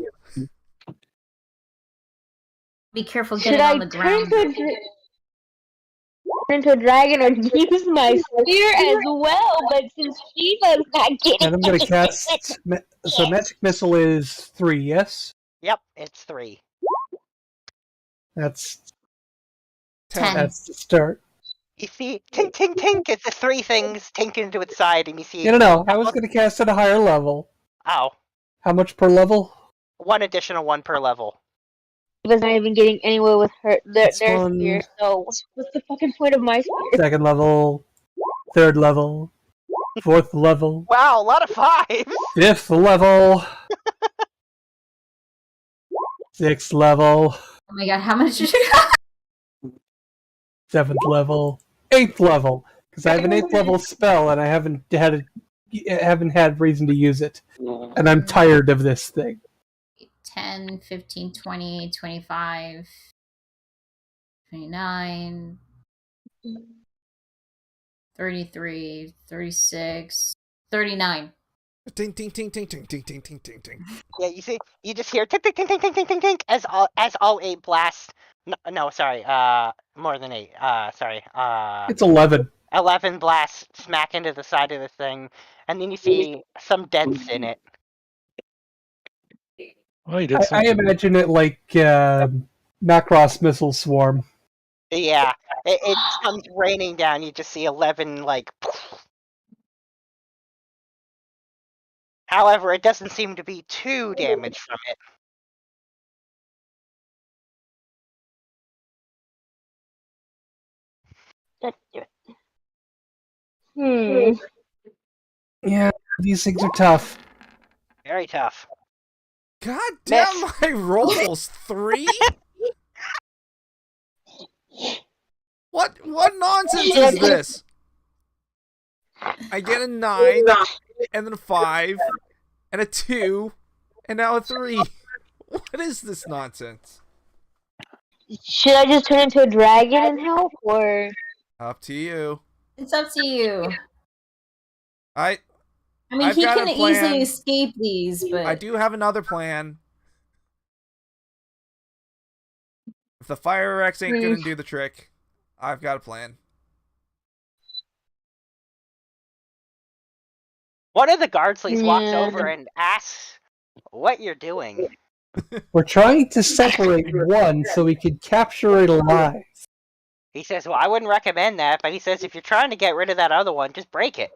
Speaker 3: Be careful
Speaker 4: Should
Speaker 3: getting
Speaker 4: I
Speaker 3: on the
Speaker 4: turn
Speaker 3: ground.
Speaker 4: into a dragon or use my spear as well? But since Shiva's not getting
Speaker 6: And I'm going to cast... So Magic Missile is 3, yes?
Speaker 1: Yep, it's 3.
Speaker 6: That's
Speaker 3: 10.
Speaker 6: That's the start.
Speaker 1: You see, tink, tink, tink, it's the 3 things tinking to its side, and you see...
Speaker 6: No. I was going to cast at a higher level.
Speaker 1: Oh.
Speaker 6: How much per level?
Speaker 1: 1 additional 1 per level.
Speaker 4: Shiva's not even getting anywhere with their
Speaker 6: one.
Speaker 4: spear, so what's the fucking point of my spear?
Speaker 6: Second level. Third level. Fourth level.
Speaker 1: Wow, a lot of 5s!
Speaker 6: Fifth level. Sixth level.
Speaker 3: Oh my god, how much did you got?
Speaker 6: Seventh level. Eighth level. Because I have an 8th level spell and I haven't had reason to use it. And I'm tired of this thing.
Speaker 3: 10, 15, 20, 25, 29, 33, 36, 39.
Speaker 2: Ting, ting, ting, ting, ting, ting, ting, ting, ting, ting.
Speaker 1: Yeah, you see, you just hear tink, tink, tink, tink, tink, tink, tink, tink, as all 8 blasts... No, sorry, more than 8, sorry,
Speaker 6: It's 11.
Speaker 1: 11 blasts smack into the side of the thing, and then you see some dents in it.
Speaker 7: Well, you did
Speaker 6: I
Speaker 7: something.
Speaker 6: imagine it like Macross missile swarm.
Speaker 1: Yeah, it comes raining down. You just see 11 like. However, it doesn't seem to be too damaged from it.
Speaker 6: Yeah, these things are tough.
Speaker 1: Very tough.
Speaker 2: God damn,
Speaker 1: Miss.
Speaker 2: my rolls 3? What nonsense is this? I get a 9, and then a 5, and a 2, and now a 3. What is this nonsense?
Speaker 4: Should I just turn into a dragon and help, or?
Speaker 2: Up to you.
Speaker 3: It's up to you.
Speaker 2: I
Speaker 3: mean,
Speaker 2: I've
Speaker 3: he
Speaker 2: got
Speaker 3: can
Speaker 2: a plan.
Speaker 3: easily escape these, but
Speaker 2: I do have another plan. If the fire X ain't gonna do the trick, I've got a plan.
Speaker 1: One of the guardsleys walks over and asks what you're doing.
Speaker 6: We're trying to separate one so we can capture it alive.
Speaker 1: He says, well, I wouldn't recommend that, but he says if you're trying to get rid of that other one, just break it.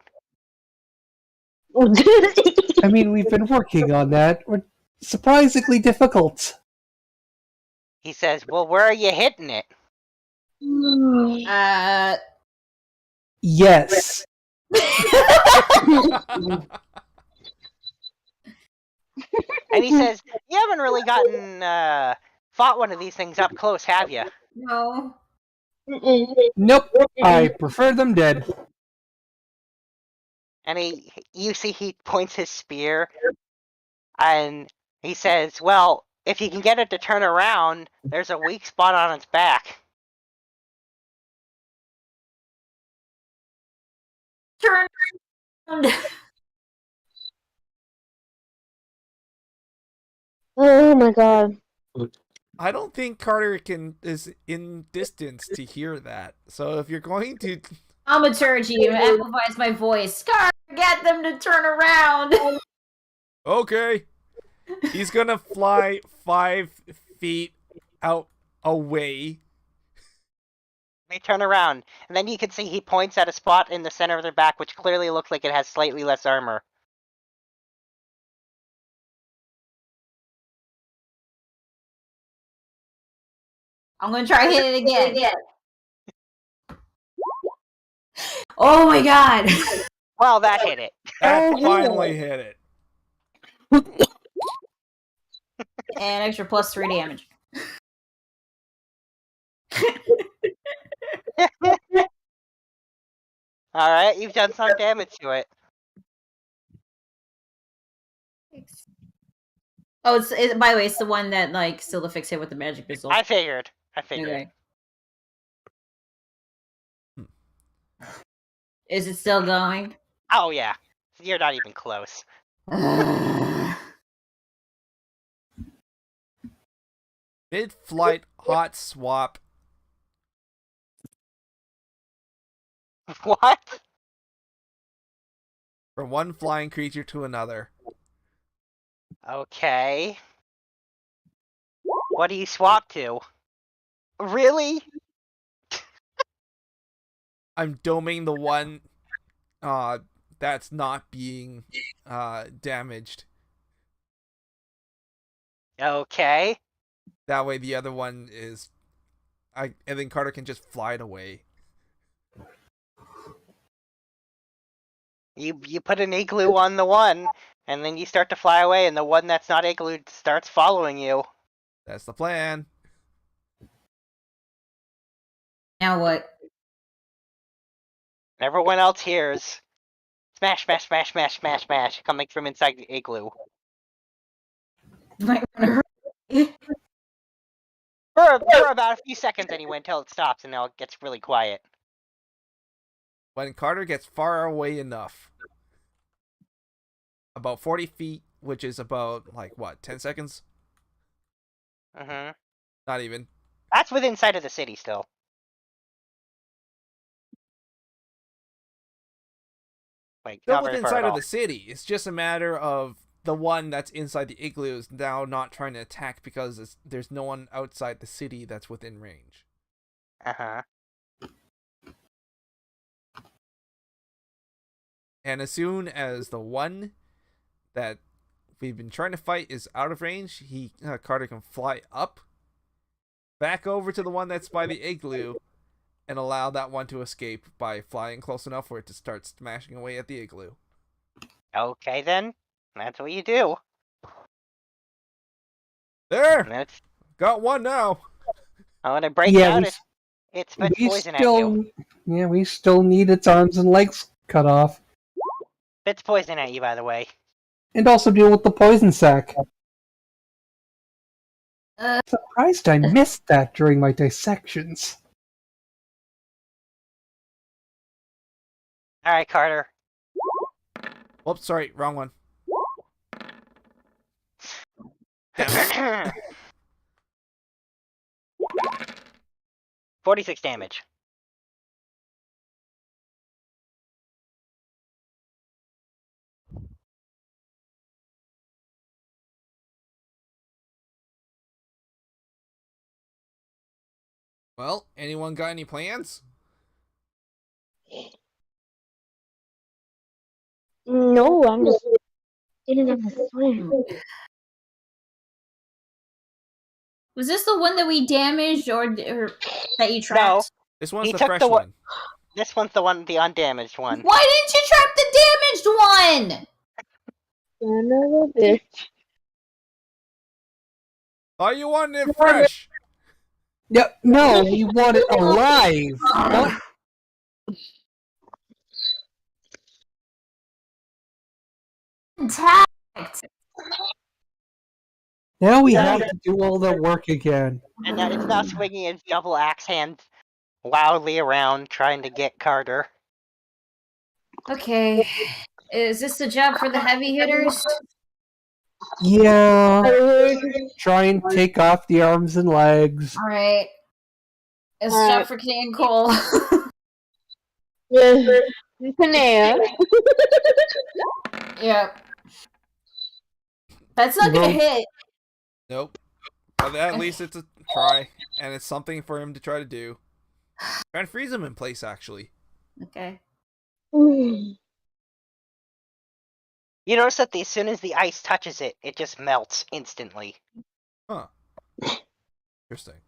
Speaker 6: I mean, we've been working on that. We're surprisingly difficult.
Speaker 1: He says, well, where are you hitting it?
Speaker 6: Yes.
Speaker 1: And he says, you haven't really fought one of these things up close, have you?
Speaker 3: no.
Speaker 6: Nope. I prefer them dead.
Speaker 1: And you see he points his spear, and he says, well, if you can get it to turn around, there's a weak spot on its back.
Speaker 3: Turn around.
Speaker 4: Oh my god.
Speaker 2: I don't think Carter is in distance to hear that. So if you're going to
Speaker 3: Thaumaturgy amplifies my voice. Scar, get them to turn around.
Speaker 2: Okay. He's gonna fly 5 feet out away.
Speaker 1: They turn around, and then you can see he points at a spot in the center of their back, which clearly looks like it has slightly less armor.
Speaker 3: I'm gonna try hit it again. Oh my god.
Speaker 1: Well, that hit it.
Speaker 2: That finally hit it.
Speaker 3: And extra +3 damage.
Speaker 1: Alright, you've done some damage to it.
Speaker 3: Oh, by the way, it's the one that like Celdifyx hit with the magic missile.
Speaker 1: I figured.
Speaker 3: Okay. Is it still going?
Speaker 1: Oh yeah, you're not even close.
Speaker 2: Mid-flight hot swap.
Speaker 1: What?
Speaker 2: From one flying creature to another.
Speaker 1: Okay. What do you swap to? Really?
Speaker 2: I'm doming the one that's not being damaged.
Speaker 1: Okay.
Speaker 2: That way the other one is and then Carter can just fly it away.
Speaker 1: You put an igloo on the one, and then you start to fly away, and the one that's not iglooed starts following you.
Speaker 2: That's the plan.
Speaker 3: Now what?
Speaker 1: Everyone else hears smash, smash, smash, smash, smash, smash coming from inside the igloo. For about a few seconds anyway, until it stops and now it gets really quiet.
Speaker 2: When Carter gets far away enough, about 40 feet, which is about, like, what, 10 seconds?
Speaker 1: Mm-hmm.
Speaker 2: Not even.
Speaker 1: That's within sight of the city still. Like,
Speaker 2: Still
Speaker 1: not very
Speaker 2: within
Speaker 1: far
Speaker 2: sight
Speaker 1: at
Speaker 2: of
Speaker 1: all.
Speaker 2: the city. It's just a matter of the one that's inside the igloo is now not trying to attack because there's no one outside the city that's within range.
Speaker 1: Uh-huh.
Speaker 2: And as soon as the one that we've been trying to fight is out of range, Carter can fly up, back over to the one that's by the igloo, and allow that one to escape by flying close enough for it to start smashing away at the igloo.
Speaker 1: Okay, then. That's what you do.
Speaker 2: There! Got one now!
Speaker 1: I want to break it out. It spits
Speaker 6: we
Speaker 1: poison at you.
Speaker 6: Yeah, we still need its arms and legs cut off.
Speaker 1: Spits poison at you, by the way.
Speaker 6: And also deal with the poison sac. Surprised I missed that during my dissections.
Speaker 1: Alright, Carter.
Speaker 2: Whoops, sorry, wrong one.
Speaker 1: 46 damage.
Speaker 2: Well, anyone got any plans?
Speaker 4: No, I'm just getting in the swim.
Speaker 3: Was this the one that we damaged or that you trapped?
Speaker 1: No.
Speaker 2: This one's
Speaker 1: He
Speaker 2: the
Speaker 1: took
Speaker 2: fresh
Speaker 1: the
Speaker 2: one.
Speaker 1: This one's the undamaged one.
Speaker 3: Why didn't you trap the damaged one?
Speaker 4: Son of a bitch.
Speaker 2: Oh, you wanted it fresh!
Speaker 6: Yep, no, we want it alive! Not...
Speaker 3: Intact!
Speaker 6: Now we have to do all the work again.
Speaker 1: And now it's now swinging its double axe hand wildly around, trying to get Carter.
Speaker 3: Okay. Is this the job for the heavy hitters?
Speaker 6: Yeah. Try and take off the arms and legs.
Speaker 3: Alright. It's a job for King and Cole.
Speaker 4: Yeah. Panea.
Speaker 3: Yep. That's not gonna hit.
Speaker 2: Nope. But at least it's a try, and it's something for him to try to do. Try and freeze him in place, actually.
Speaker 3: Okay.
Speaker 1: You notice that as soon as the ice touches it, it just melts instantly.
Speaker 2: Huh. Interesting.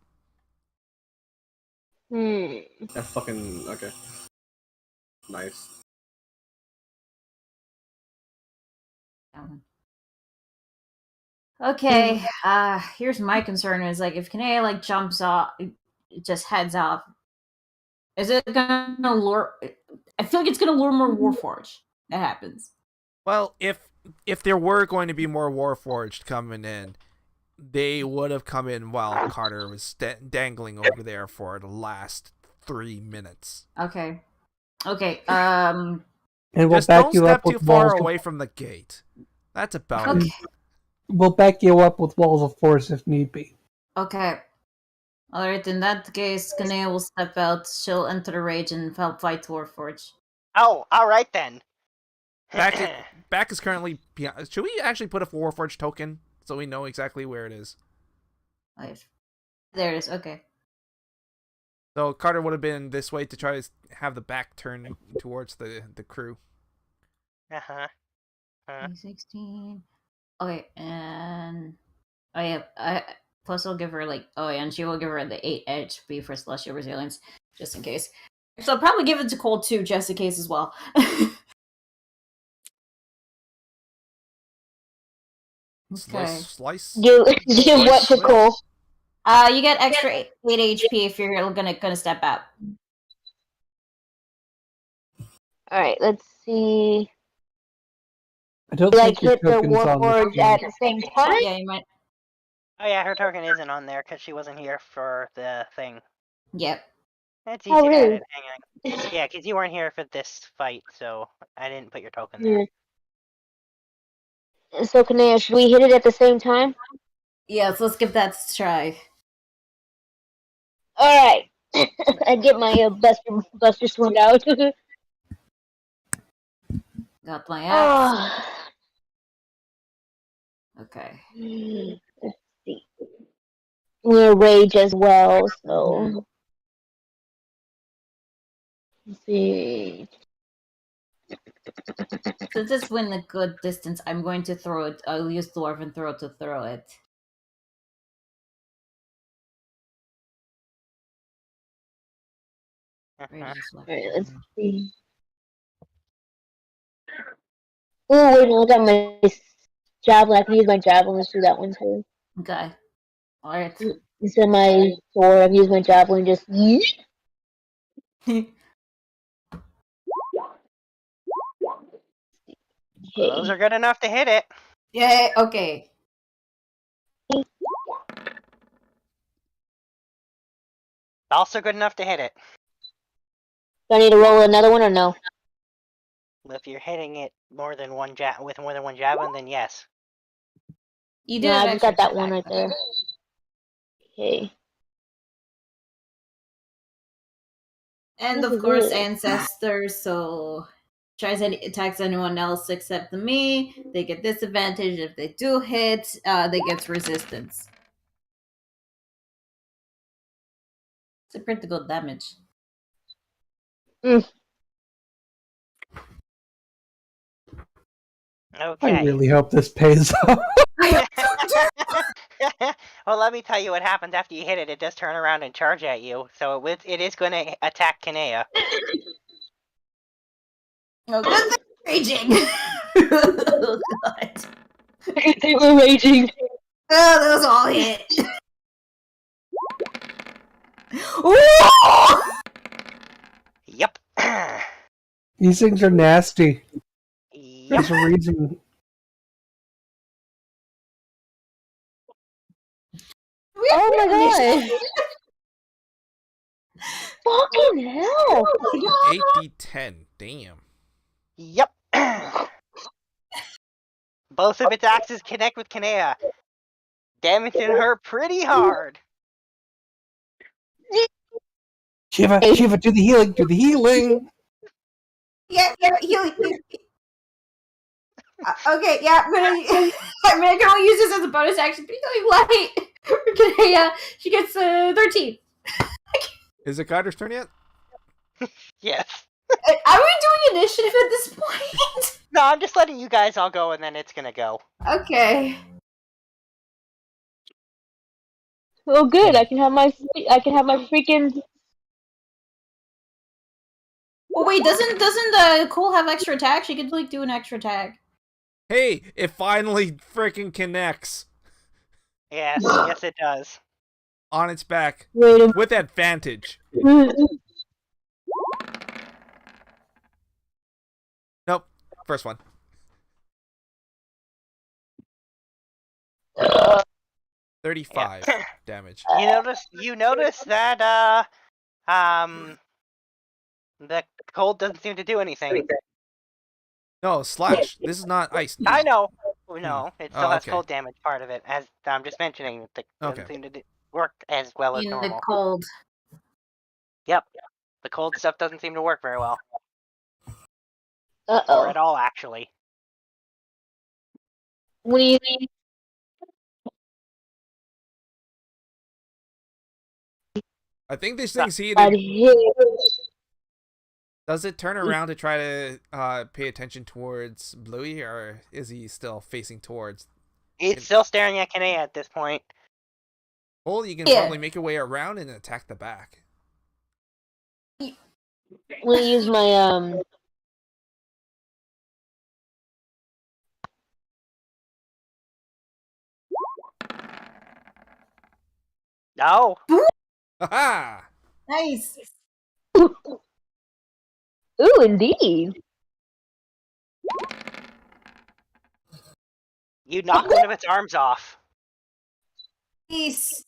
Speaker 5: That's fucking okay. Nice.
Speaker 3: Okay, here's my concern is like if Kanea like jumps off, it just heads off. Is it gonna lure? I feel like it's gonna lure more Warforged. That happens.
Speaker 2: Well, if there were going to be more Warforged coming in, they would have come in while Carter was dangling over there for the last 3 minutes.
Speaker 3: Okay. Okay.
Speaker 6: And we'll
Speaker 2: Just
Speaker 6: back
Speaker 2: don't
Speaker 6: you
Speaker 2: step
Speaker 6: up with
Speaker 2: too far
Speaker 6: walls.
Speaker 2: away from the gate. That's about it.
Speaker 6: We'll back you up with walls of force if need be.
Speaker 3: Okay. Alright, in that case, Kanea will step out, she'll enter the rage and help fight Warforged.
Speaker 1: Oh, alright then.
Speaker 2: Back is currently behind. Should we actually put a Warforged token so we know exactly where it is?
Speaker 3: There it is, okay.
Speaker 2: So Carter would have been this way to try to have the back turned towards the crew.
Speaker 1: Uh-huh.
Speaker 3: 16. Okay, and oh yeah, plus I'll give her like and she will give her the 8 HP for Celestial Resilience, just in case. So I'll probably give it to Cole too, just in case as well. Okay.
Speaker 2: Slice.
Speaker 4: Give what to Cole?
Speaker 3: You get extra 8 HP if you're gonna step out.
Speaker 4: Alright, let's see.
Speaker 6: I don't
Speaker 4: Like
Speaker 6: think your
Speaker 4: hit the
Speaker 6: token's on the
Speaker 4: Warforged
Speaker 6: screen.
Speaker 4: at the same time?
Speaker 3: Yeah, you might.
Speaker 1: Oh yeah, her token isn't on there because she wasn't here for the thing.
Speaker 3: Yep.
Speaker 1: That's easy to edit. Hang on. Yeah, because you weren't here for this fight, so I didn't put your token there.
Speaker 4: So, Kanea, should we hit it at the same time?
Speaker 3: Yeah, so let's give that a try.
Speaker 4: Alright. I get my Buster Swing out.
Speaker 3: Got my axe. Okay.
Speaker 4: Let's see. We're rage as well, so let's see.
Speaker 3: Since it's been a good distance, I'm going to throw it. I'll use Dwarven Throw to throw it.
Speaker 4: Alright, let's see. Oh, wait, no, I got my javelin. I can use my javelin to do that one too.
Speaker 3: Okay. Alright.
Speaker 4: Instead of my sword, I can use my javelin just yeet.
Speaker 1: Those are good enough to hit it.
Speaker 3: Yay, okay.
Speaker 1: Also good enough to hit it.
Speaker 4: Do I need to roll another one or no?
Speaker 1: If you're hitting it more than one with more than one javelin, then yes.
Speaker 3: You do
Speaker 4: No,
Speaker 3: have
Speaker 4: I just
Speaker 3: extra
Speaker 4: got that
Speaker 3: attack,
Speaker 4: one right
Speaker 3: but-
Speaker 4: there. Okay.
Speaker 3: And
Speaker 4: This
Speaker 3: of
Speaker 4: is
Speaker 3: course,
Speaker 4: good.
Speaker 3: ancestors, so tries any attacks anyone else except me. They get disadvantage. If they do hit, they get resistance. It's a critical damage.
Speaker 6: I
Speaker 1: Okay.
Speaker 6: really hope this pays off.
Speaker 1: Well, let me tell you what happens after you hit it. It does turn around and charge at you, so it is going to attack Kinea.
Speaker 3: Oh, good thing raging. Oh, God.
Speaker 4: They were raging.
Speaker 3: Oh, those all hit.
Speaker 1: Yep.
Speaker 6: These things are nasty.
Speaker 1: Yep.
Speaker 6: There's a reason.
Speaker 4: Oh my god! Fucking hell!
Speaker 2: 8d10. Damn.
Speaker 1: Yep. Both of its axes connect with Kinea, damaging her pretty hard.
Speaker 6: Shiva, Shiva, do the healing, do the healing!
Speaker 3: Yeah, healing. Okay, yeah, I'm gonna only use this as a bonus action. Be doing light. Okay, yeah, she gets 13.
Speaker 2: Is it Kyder's turn yet?
Speaker 1: Yes.
Speaker 3: Are we doing initiative at this point?
Speaker 1: No, I'm just letting you guys all go, and then it's gonna go.
Speaker 3: Okay.
Speaker 4: Oh, good. I can have my freaking.
Speaker 3: Well, wait, doesn't Cole have extra attack? She could like do an extra attack.
Speaker 2: Hey, it finally freaking connects.
Speaker 1: Yes, yes, it does.
Speaker 2: On its back.
Speaker 4: Wait
Speaker 2: with advantage. Nope. First one. 35 damage.
Speaker 1: You notice that the cold doesn't seem to do anything.
Speaker 2: No, slash. This is not ice.
Speaker 1: I know. No, it still has
Speaker 2: okay.
Speaker 1: cold damage part of it. As I'm just mentioning, it doesn't seem to work as well as
Speaker 3: In
Speaker 1: normal.
Speaker 3: the cold.
Speaker 1: Yep. The cold stuff doesn't seem to work very well.
Speaker 4: Uh-oh.
Speaker 1: Or at all, actually.
Speaker 4: What do you mean?
Speaker 2: I think this thing's heated. Does it turn around to try to pay attention towards Bluey, or is he still facing towards?
Speaker 1: It's still staring at Kinea at this point.
Speaker 2: Well, you can probably make your way around and attack the back.
Speaker 4: I'm gonna use my
Speaker 1: No.
Speaker 2: Haha!
Speaker 3: Nice.
Speaker 4: Ooh, indeed.
Speaker 1: You knock one of its arms off.
Speaker 3: Nice.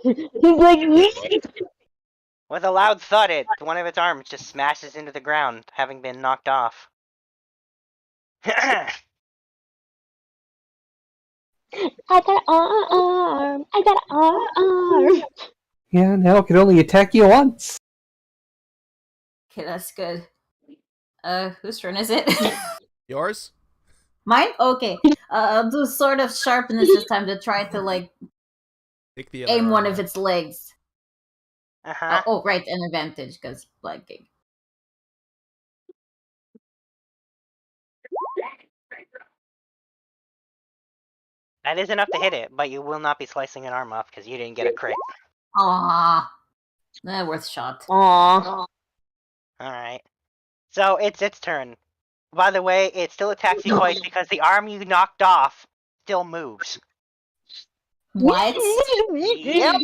Speaker 4: He's like,
Speaker 1: With a loud thud, one of its arms just smashes into the ground, having been knocked off.
Speaker 4: I got an arm. I got an arm.
Speaker 6: Yeah, now it can only attack you once.
Speaker 3: Okay, that's good. Whose turn is it?
Speaker 2: Yours?
Speaker 3: Mine? Okay. I'll do sort of sharpness this time to try to, like,
Speaker 2: Take the other
Speaker 3: aim one
Speaker 2: arm
Speaker 3: of
Speaker 2: off.
Speaker 3: its legs.
Speaker 1: Uh-huh.
Speaker 3: Oh, right, an advantage, because blanking.
Speaker 1: That is enough to hit it, but you will not be slicing an arm off because you didn't get a crit.
Speaker 3: Aww. Worth shot.
Speaker 4: Aww.
Speaker 1: Alright. So it's its turn. By the way, it still attacks you twice because the arm you knocked off still moves.
Speaker 3: What?
Speaker 1: Yep.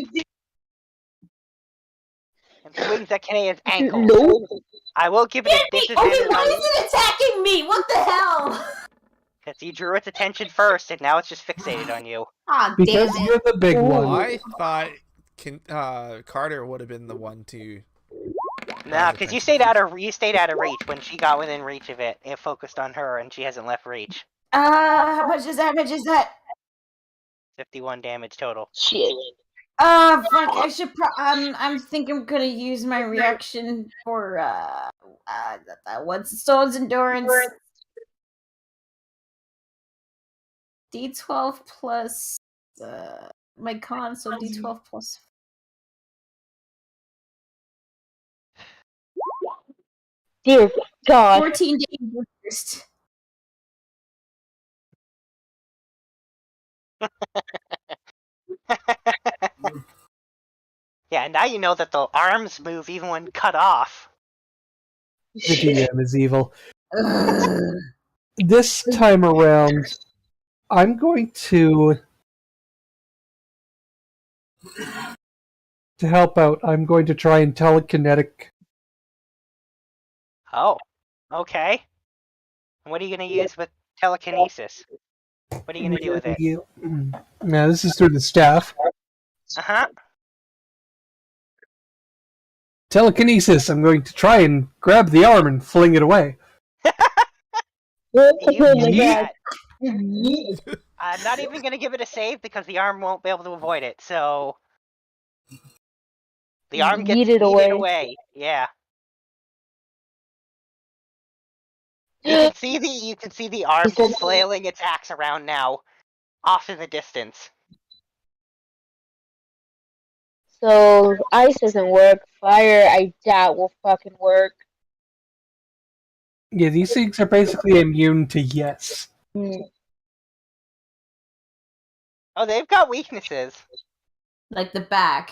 Speaker 1: And swings at Kanea's ankle.
Speaker 4: No.
Speaker 1: I will give it a
Speaker 3: Okay,
Speaker 1: disadvantage
Speaker 3: why
Speaker 1: on
Speaker 3: is it attacking me? What the hell?
Speaker 1: because you drew its attention first, and now it's just fixated on you.
Speaker 3: Ah,
Speaker 6: Because
Speaker 3: damn it.
Speaker 6: you're the big one.
Speaker 2: I thought Carter would have been the one to.
Speaker 1: No, because you stayed out of reach when she got within reach of it. It focused on her, and she hasn't left reach.
Speaker 3: How much damage is that?
Speaker 1: 51 damage total.
Speaker 4: Shit.
Speaker 3: Fuck, I should I'm thinking I'm gonna use my reaction for, what's Stone's Endurance? D12 plus, my con, so D12 plus...
Speaker 4: Dear God.
Speaker 3: 14 days first.
Speaker 1: Yeah, now you know that the arms move even when cut off.
Speaker 6: The DM is evil. This time around, I'm going to help out. I'm going to try and telekinetic.
Speaker 1: Oh, okay. What are you going to use with telekinesis? What are you going to do with it?
Speaker 6: Now, this is through the staff.
Speaker 1: Uh-huh.
Speaker 6: Telekinesis. I'm going to try and grab the arm and fling it away.
Speaker 4: Oh
Speaker 1: You
Speaker 4: my
Speaker 1: can do
Speaker 4: God.
Speaker 1: that. I'm not even going to give it a save because the arm won't be able to avoid it, so... The arm gets
Speaker 4: Yeeted
Speaker 1: yeeted
Speaker 4: away.
Speaker 1: away. Yeah. You can see the arm
Speaker 4: said-
Speaker 1: flailing its axe around now, off in the distance.
Speaker 4: So ice doesn't work. Fire, I doubt will fucking work.
Speaker 6: Yeah, these things are basically immune to yes.
Speaker 1: Oh, they've got weaknesses.
Speaker 3: Like the back.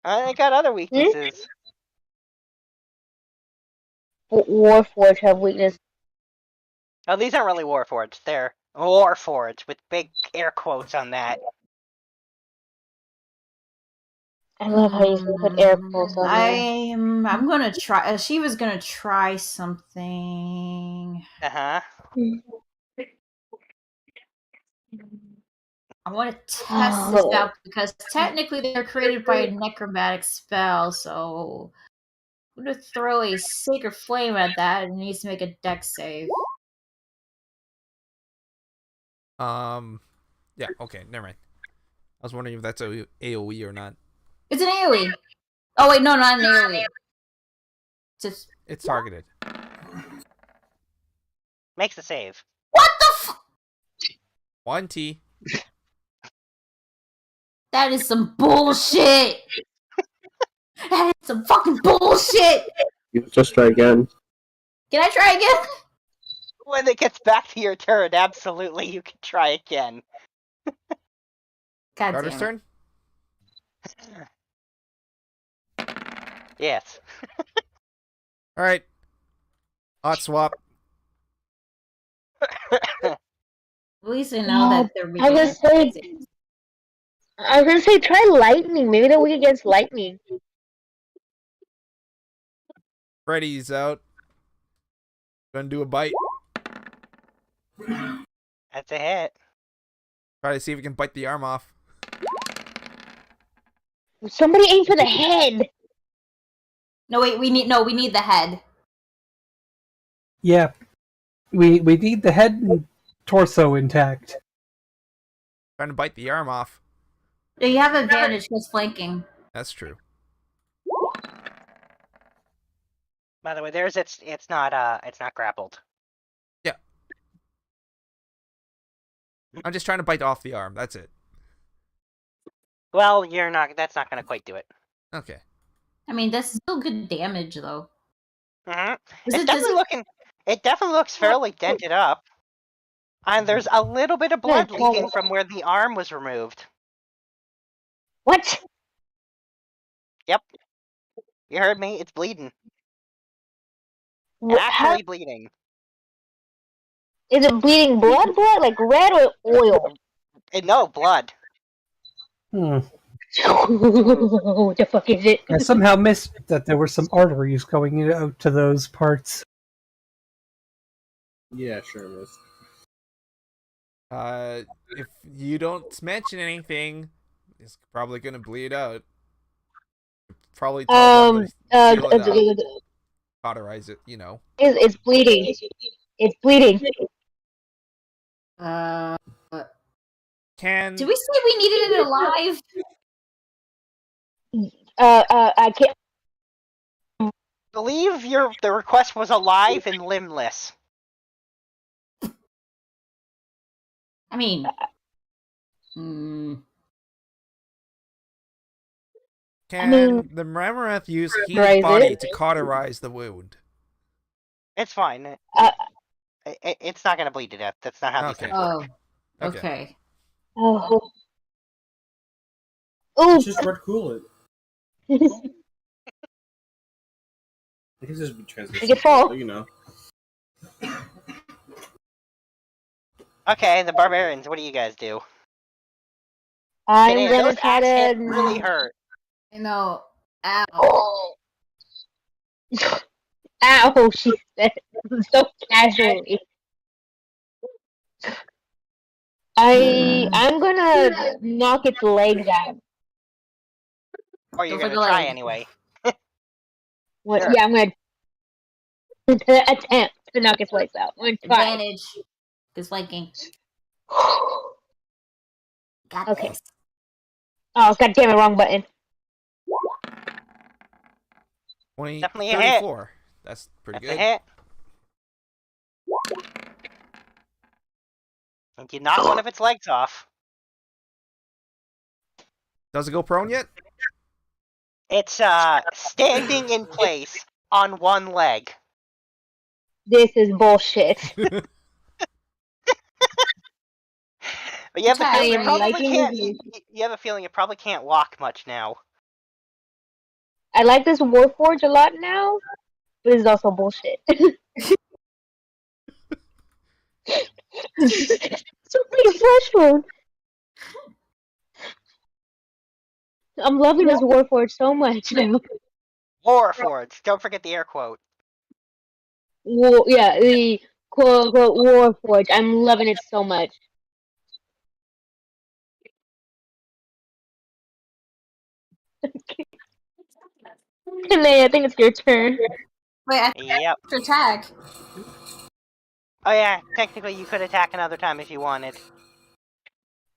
Speaker 1: They got other weaknesses.
Speaker 4: Warforged have weakness.
Speaker 1: Oh, these aren't really Warforged. They're Warforged with big air quotes on that.
Speaker 4: I love how you put air quotes on there.
Speaker 3: I'm gonna try. Shiva's gonna try something.
Speaker 1: Uh-huh.
Speaker 3: I want to test this out because technically they're created by a necromantic spell, so I'm gonna throw a sacred flame at that. It needs to make a dex save.
Speaker 2: Yeah, okay, never mind. I was wondering if that's a AoE or not.
Speaker 3: It's an AoE. Oh wait, no, not an AoE.
Speaker 2: It's targeted.
Speaker 1: Makes a save.
Speaker 3: What the f-
Speaker 2: 1T.
Speaker 3: That is some bullshit! That is some fucking bullshit!
Speaker 9: You just try again.
Speaker 3: Can I try again?
Speaker 1: When it gets back to your turn, absolutely, you can try again.
Speaker 3: God
Speaker 2: Carter's
Speaker 3: damn it.
Speaker 2: turn?
Speaker 1: Yes.
Speaker 2: Alright. Hot swap.
Speaker 3: At least I know that they're
Speaker 4: I was gonna say try lightning. Maybe they're weak against lightning.
Speaker 2: Freddy's out. Gonna do a bite.
Speaker 1: That's a hit.
Speaker 2: Try to see if we can bite the arm off.
Speaker 4: Somebody aim for the head.
Speaker 3: No, wait, we need the head.
Speaker 6: Yeah. We need the head and torso intact.
Speaker 2: Trying to bite the arm off.
Speaker 3: You have advantage because flanking.
Speaker 2: That's true.
Speaker 1: By the way, it's not grappled.
Speaker 2: Yeah. I'm just trying to bite off the arm. That's it.
Speaker 1: Well, you're not. That's not going to quite do it.
Speaker 2: Okay.
Speaker 3: I mean, that's still good damage, though.
Speaker 1: Mm-hmm.
Speaker 3: Is
Speaker 1: It's
Speaker 3: it-
Speaker 1: definitely
Speaker 3: does it-
Speaker 1: looking. It definitely looks fairly dented up. And there's a little bit of blood leaking from where the arm was removed.
Speaker 4: What?
Speaker 1: Yep. You heard me. It's bleeding.
Speaker 4: How
Speaker 1: Actually bleeding.
Speaker 4: is it bleeding blood? Blood like red or oil?
Speaker 1: No, blood.
Speaker 6: Hmm.
Speaker 4: What the fuck is it?
Speaker 6: I somehow missed that there were some arteries going out to those parts.
Speaker 5: Yeah, sure, miss.
Speaker 2: If you don't mention anything, it's probably gonna bleed out. Probably tell them to seal it up, cauterize it, you know.
Speaker 4: It's bleeding. It's bleeding.
Speaker 2: Can
Speaker 3: Did we say we needed it alive?
Speaker 4: I can't.
Speaker 1: I believe the request was alive and limbless.
Speaker 3: I mean,
Speaker 2: can the Mammoth use heated
Speaker 4: Cauterize
Speaker 2: body
Speaker 4: it?
Speaker 2: to cauterize the wound?
Speaker 1: It's fine. It's not gonna bleed to death. That's not how these things work.
Speaker 3: oh, okay.
Speaker 4: Oh.
Speaker 5: It's just red Kool-Aid. I guess this would be transmission.
Speaker 4: Make it fall.
Speaker 5: You know.
Speaker 1: Okay, the barbarians. What do you guys do?
Speaker 4: I'm
Speaker 1: Today,
Speaker 4: gonna
Speaker 1: those
Speaker 4: try
Speaker 1: axe hit
Speaker 4: to.
Speaker 1: really hurt.
Speaker 3: You know, ow.
Speaker 4: Oh. Ow! She said so casually. I'm gonna knock its legs out.
Speaker 1: Or you're
Speaker 3: Don't
Speaker 1: gonna
Speaker 3: forget
Speaker 1: try
Speaker 3: leg.
Speaker 1: anyway.
Speaker 4: What?
Speaker 1: Sure.
Speaker 4: Yeah, I'm gonna attempt to knock its legs out. I'm gonna try.
Speaker 3: Advantage. Disliking. Got
Speaker 4: Okay.
Speaker 3: this.
Speaker 4: Oh, god damn it, wrong button.
Speaker 2: 20,
Speaker 1: Definitely a hit.
Speaker 2: 34. That's pretty
Speaker 1: That's
Speaker 2: good.
Speaker 1: a hit. And you knock one of its legs off.
Speaker 2: Does it go prone yet?
Speaker 1: It's standing in place on one leg.
Speaker 4: This is bullshit.
Speaker 1: But you have a
Speaker 3: Try,
Speaker 1: feeling it
Speaker 3: right?
Speaker 1: probably
Speaker 4: Liking
Speaker 1: can't.
Speaker 4: is-
Speaker 1: You have a feeling it probably can't walk much now.
Speaker 4: I like this Warforged a lot now, but it's also bullshit. So pretty flash phone. I'm loving this Warforged so much now.
Speaker 1: Warforged. Don't forget the air quote.
Speaker 4: Yeah, the quote unquote Warforged. I'm loving it so much. And then I think it's your turn.
Speaker 3: Wait, I
Speaker 1: Yep.
Speaker 3: have to attack.
Speaker 1: Oh yeah, technically you could attack another time if you wanted.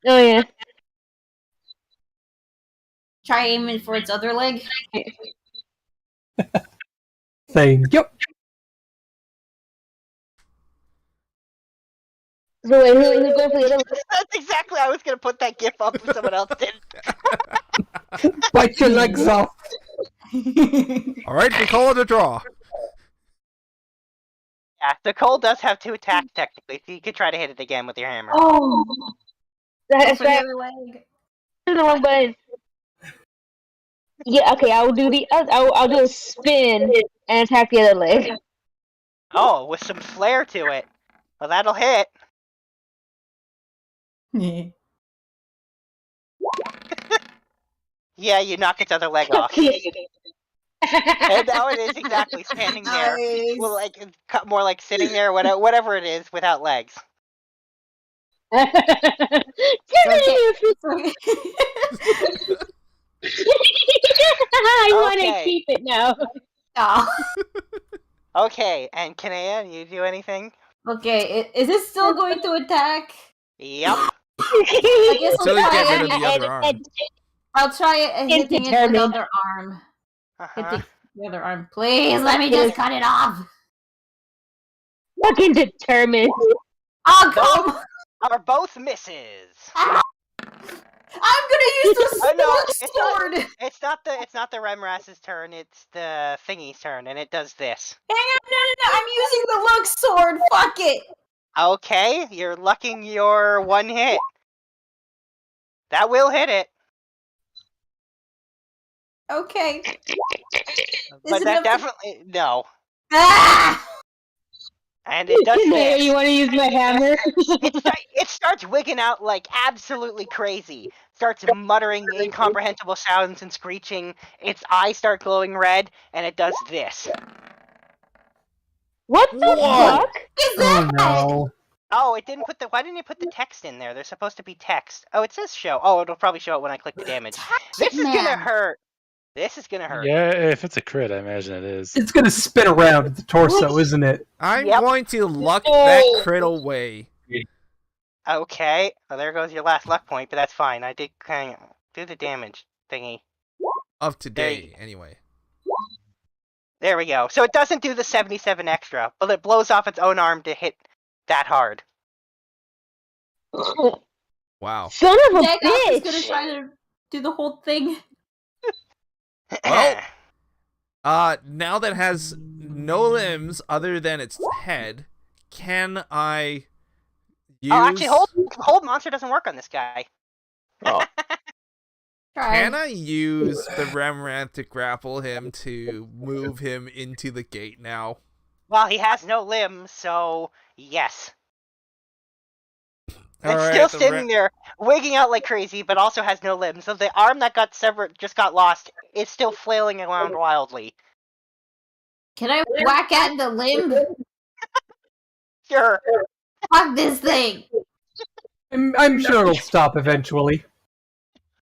Speaker 4: Oh yeah.
Speaker 3: Try aiming for its other leg.
Speaker 6: Saying, yep.
Speaker 4: So wait, who's going for the other?
Speaker 1: That's exactly. I was gonna put that gif up if someone else did.
Speaker 6: Bite your legs off.
Speaker 2: Alright, we call it a draw.
Speaker 1: Yeah, Nicole does have two attacks technically, so you could try to hit it again with your hammer.
Speaker 4: Oh, that's
Speaker 3: For the
Speaker 4: right.
Speaker 3: other leg.
Speaker 4: The wrong button. Yeah, okay. I'll do I'll do a spin and attack the other leg.
Speaker 1: Oh, with some flair to it. Well, that'll hit. Yeah, you knock its other leg off. And now it is exactly standing there.
Speaker 3: Nice.
Speaker 1: Well, like more like sitting there, whatever it is, without legs.
Speaker 4: I want to
Speaker 1: Okay.
Speaker 4: keep it now.
Speaker 3: Oh.
Speaker 1: Okay, and Kanea, you do anything?
Speaker 3: Okay, is it still going to attack?
Speaker 1: Yep.
Speaker 3: I guess
Speaker 2: Until you get rid of the other arm.
Speaker 3: I'll try it hitting it with the
Speaker 4: Indeterminate.
Speaker 3: other arm.
Speaker 1: Uh-huh.
Speaker 3: Hitting the other arm. Please, let me just cut it off.
Speaker 4: Fucking determined.
Speaker 3: Oh, come!
Speaker 1: are both misses.
Speaker 3: I'm gonna use the
Speaker 1: Oh no,
Speaker 3: sword.
Speaker 1: it's not the Remras's turn. It's the thingy's turn, and it does this.
Speaker 3: Hang on, no! I'm using the Lug sword. Fuck it.
Speaker 1: Okay, you're lucking your one hit. That will hit it.
Speaker 3: Okay.
Speaker 1: But that definitely no.
Speaker 3: Ah!
Speaker 1: And it does
Speaker 4: Hey,
Speaker 1: this.
Speaker 4: you want to use my hammer?
Speaker 1: It starts wigging out like absolutely crazy. Starts muttering incomprehensible sounds and screeching. Its eyes start glowing red, and it does this.
Speaker 4: What the fuck?
Speaker 3: Is
Speaker 6: Oh
Speaker 3: that?
Speaker 6: no.
Speaker 1: Oh, it didn't put the. Why didn't it put the text in there? There's supposed to be text. Oh, it says show. Oh, it'll probably show it when I click the damage. This is gonna hurt. This is gonna hurt.
Speaker 7: Yeah, if it's a crit, I imagine it is.
Speaker 6: It's gonna spin around at the torso, isn't it?
Speaker 2: I'm
Speaker 1: Yep.
Speaker 2: going to luck that crit away.
Speaker 1: Okay. Well, there goes your last luck point, but that's fine. I did kind of do the damage thingy.
Speaker 2: Of today, anyway.
Speaker 1: There we go. So it doesn't do the 77 extra, but it blows off its own arm to hit that hard.
Speaker 2: Wow.
Speaker 4: Son of a
Speaker 3: Dagoth is
Speaker 4: bitch!
Speaker 3: gonna try to do the whole thing.
Speaker 2: Well, now that it has no limbs other than its head, can I use...
Speaker 1: Oh, actually, hold monster doesn't work on this guy.
Speaker 4: Oh.
Speaker 2: Can I use the Remrant to grapple him to move him into the gate now?
Speaker 1: Well, he has no limbs, so yes. It's
Speaker 2: Alright,
Speaker 1: still
Speaker 2: the
Speaker 1: sitting there, wigging out like crazy, but also has no limbs. So the arm that got severed, just got lost, is still flailing around wildly.
Speaker 3: Can I whack at the limb?
Speaker 1: Sure.
Speaker 3: Fuck this thing.
Speaker 6: I'm sure it'll stop eventually.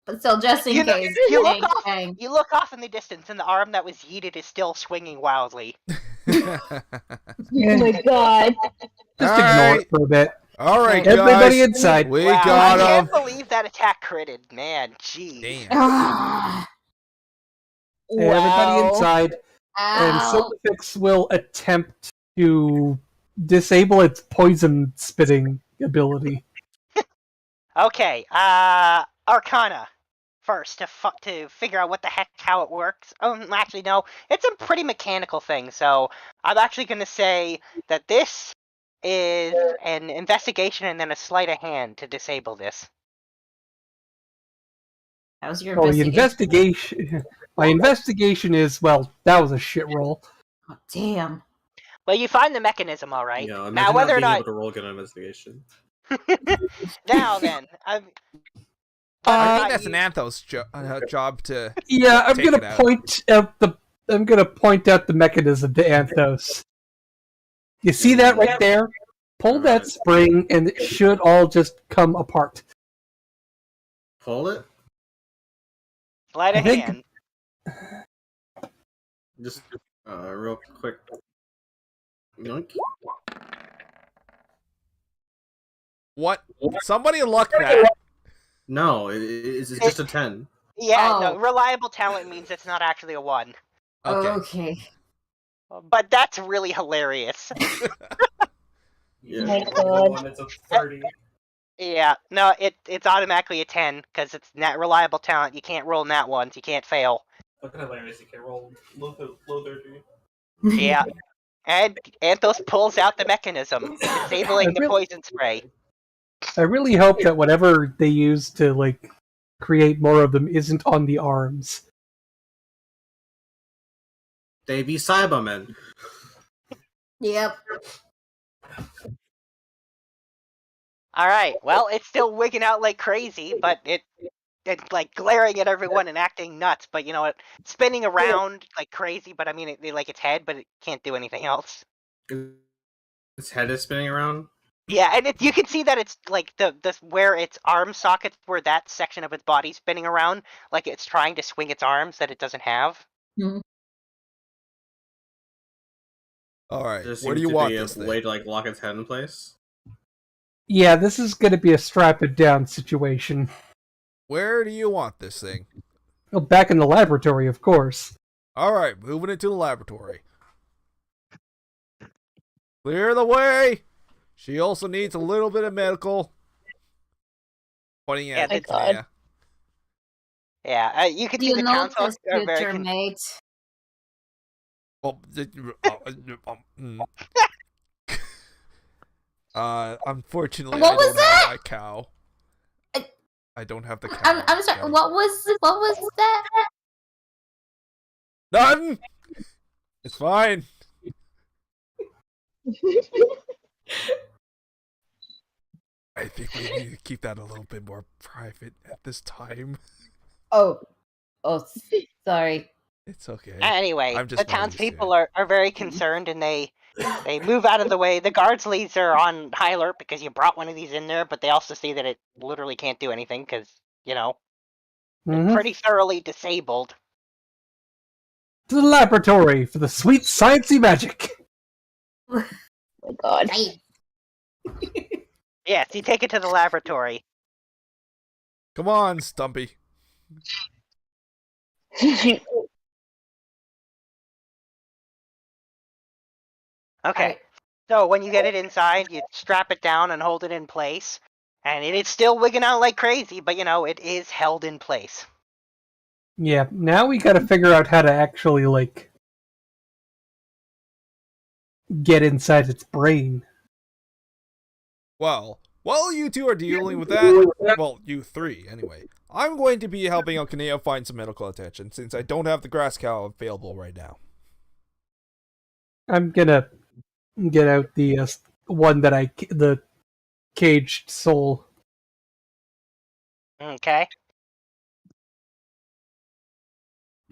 Speaker 3: But still, just in
Speaker 1: You know,
Speaker 3: case.
Speaker 1: you
Speaker 3: Bang,
Speaker 1: look off-
Speaker 3: bang.
Speaker 1: You look off in the distance, and the arm that was yeeted is still swinging wildly.
Speaker 4: Oh my god.
Speaker 6: Just ignore it for a bit.
Speaker 2: Alright,
Speaker 6: Everybody
Speaker 2: guys.
Speaker 6: inside.
Speaker 2: We
Speaker 1: Wow, I
Speaker 2: got
Speaker 1: can't
Speaker 2: him.
Speaker 1: believe that attack critted, man. Jeez.
Speaker 2: Damn.
Speaker 3: Ah,
Speaker 6: Everybody inside. And
Speaker 3: ow.
Speaker 6: Celdifyx will attempt to disable its poison spitting ability.
Speaker 1: Okay, Arcana first to figure out what the heck how it works. Actually, no, it's a pretty mechanical thing. So I'm actually going to say that this is an investigation and then a sleight of hand to disable this.
Speaker 3: How's your
Speaker 6: Oh, the
Speaker 3: investigation?
Speaker 6: investigation. My investigation is, well, that was a shit roll.
Speaker 3: Oh, damn.
Speaker 1: Well, you find the mechanism, all right.
Speaker 5: Yeah,
Speaker 1: Now,
Speaker 5: imagine
Speaker 1: whether or
Speaker 5: not being
Speaker 1: not
Speaker 5: able to roll good investigation.
Speaker 1: now then,
Speaker 2: I
Speaker 1: Uh,
Speaker 2: think that's an
Speaker 1: you-
Speaker 2: Anthos job to...
Speaker 6: Yeah, I'm
Speaker 2: Take
Speaker 6: gonna
Speaker 2: it out.
Speaker 6: point out the mechanism to Anthos. You see that right there? Pull that spring, and it should all just come apart.
Speaker 5: Pull it?
Speaker 1: sleight of
Speaker 6: I think-
Speaker 1: hand.
Speaker 5: Just real quick. Yoink.
Speaker 2: What? Somebody luck that.
Speaker 5: No, it's just a 10.
Speaker 1: Yeah,
Speaker 3: Oh.
Speaker 1: no, reliable talent means it's not actually a 1.
Speaker 2: Okay.
Speaker 3: Okay.
Speaker 1: But that's really hilarious.
Speaker 5: Yeah.
Speaker 4: My god.
Speaker 5: It's a 30.
Speaker 1: Yeah, no, it's automatically a 10 because it's not reliable talent. You can't roll nat ones. You can't fail.
Speaker 5: Fucking hilarious. You can roll low 30.
Speaker 1: Yeah, and Anthos pulls out the mechanism, disabling the poison spray.
Speaker 6: I really hope that whatever they use to create more of them isn't on the arms.
Speaker 5: They be Cybermen.
Speaker 3: Yep.
Speaker 1: All right, well, it's still wigging out like crazy, but it's like glaring at everyone and acting nuts. But you know what? Spinning around like crazy. But I mean, it like its head, but it can't do anything else.
Speaker 5: Its head is spinning around.
Speaker 1: Yeah, and you can see that it's like the where its arm sockets, where that section of its body spinning around, like it's trying to swing its arms that it doesn't have.
Speaker 2: Alright,
Speaker 5: There
Speaker 2: where do you
Speaker 5: seems to
Speaker 2: want
Speaker 5: be
Speaker 2: this
Speaker 5: a
Speaker 2: thing?
Speaker 5: way to lock its head in place.
Speaker 6: Yeah, this is going to be a strap it down situation.
Speaker 2: Where do you want this thing?
Speaker 6: Oh, back in the laboratory, of course.
Speaker 2: Alright, moving it to the laboratory. Clear the way! She also needs a little bit of medical. Pointing at
Speaker 1: Yeah,
Speaker 2: Tanea.
Speaker 1: Yeah, you can
Speaker 3: Do
Speaker 1: see
Speaker 3: you
Speaker 1: the
Speaker 3: know
Speaker 1: council
Speaker 3: this
Speaker 1: are very
Speaker 3: future mate?
Speaker 2: Well, unfortunately,
Speaker 3: What
Speaker 2: I
Speaker 3: was
Speaker 2: don't
Speaker 3: that?
Speaker 2: have that cow. I don't have the cow.
Speaker 3: I'm sorry.
Speaker 2: Gotta-
Speaker 3: What was that?
Speaker 2: None. It's fine. I think we need to keep that a little bit more private at this time.
Speaker 3: Oh, sorry.
Speaker 2: It's okay.
Speaker 1: Anyway,
Speaker 2: I'm
Speaker 1: the
Speaker 2: just not used to
Speaker 1: townspeople
Speaker 2: it.
Speaker 1: are very concerned, and they move out of the way. The guards leads are on high alert because you brought one of these in there, but they also see that it literally can't do anything because, it's pretty thoroughly disabled.
Speaker 6: To the laboratory for the sweet sciencey magic.
Speaker 4: Oh my god.
Speaker 1: Yes, you take it to the laboratory.
Speaker 2: Come on, Stumpy.
Speaker 1: Okay,
Speaker 3: Alright.
Speaker 1: so when you get it inside, you strap it down and hold it in place. And it is still wigging out like crazy, but it is held in place.
Speaker 6: Yeah, now we gotta figure out how to actually, get inside its brain.
Speaker 2: Well, while you two are dealing with that, well, you three, anyway, I'm going to be helping Alkanea find some medical attention, since I don't have the grass cow available right now.
Speaker 6: I'm gonna get out the one that the caged soul.
Speaker 1: Okay.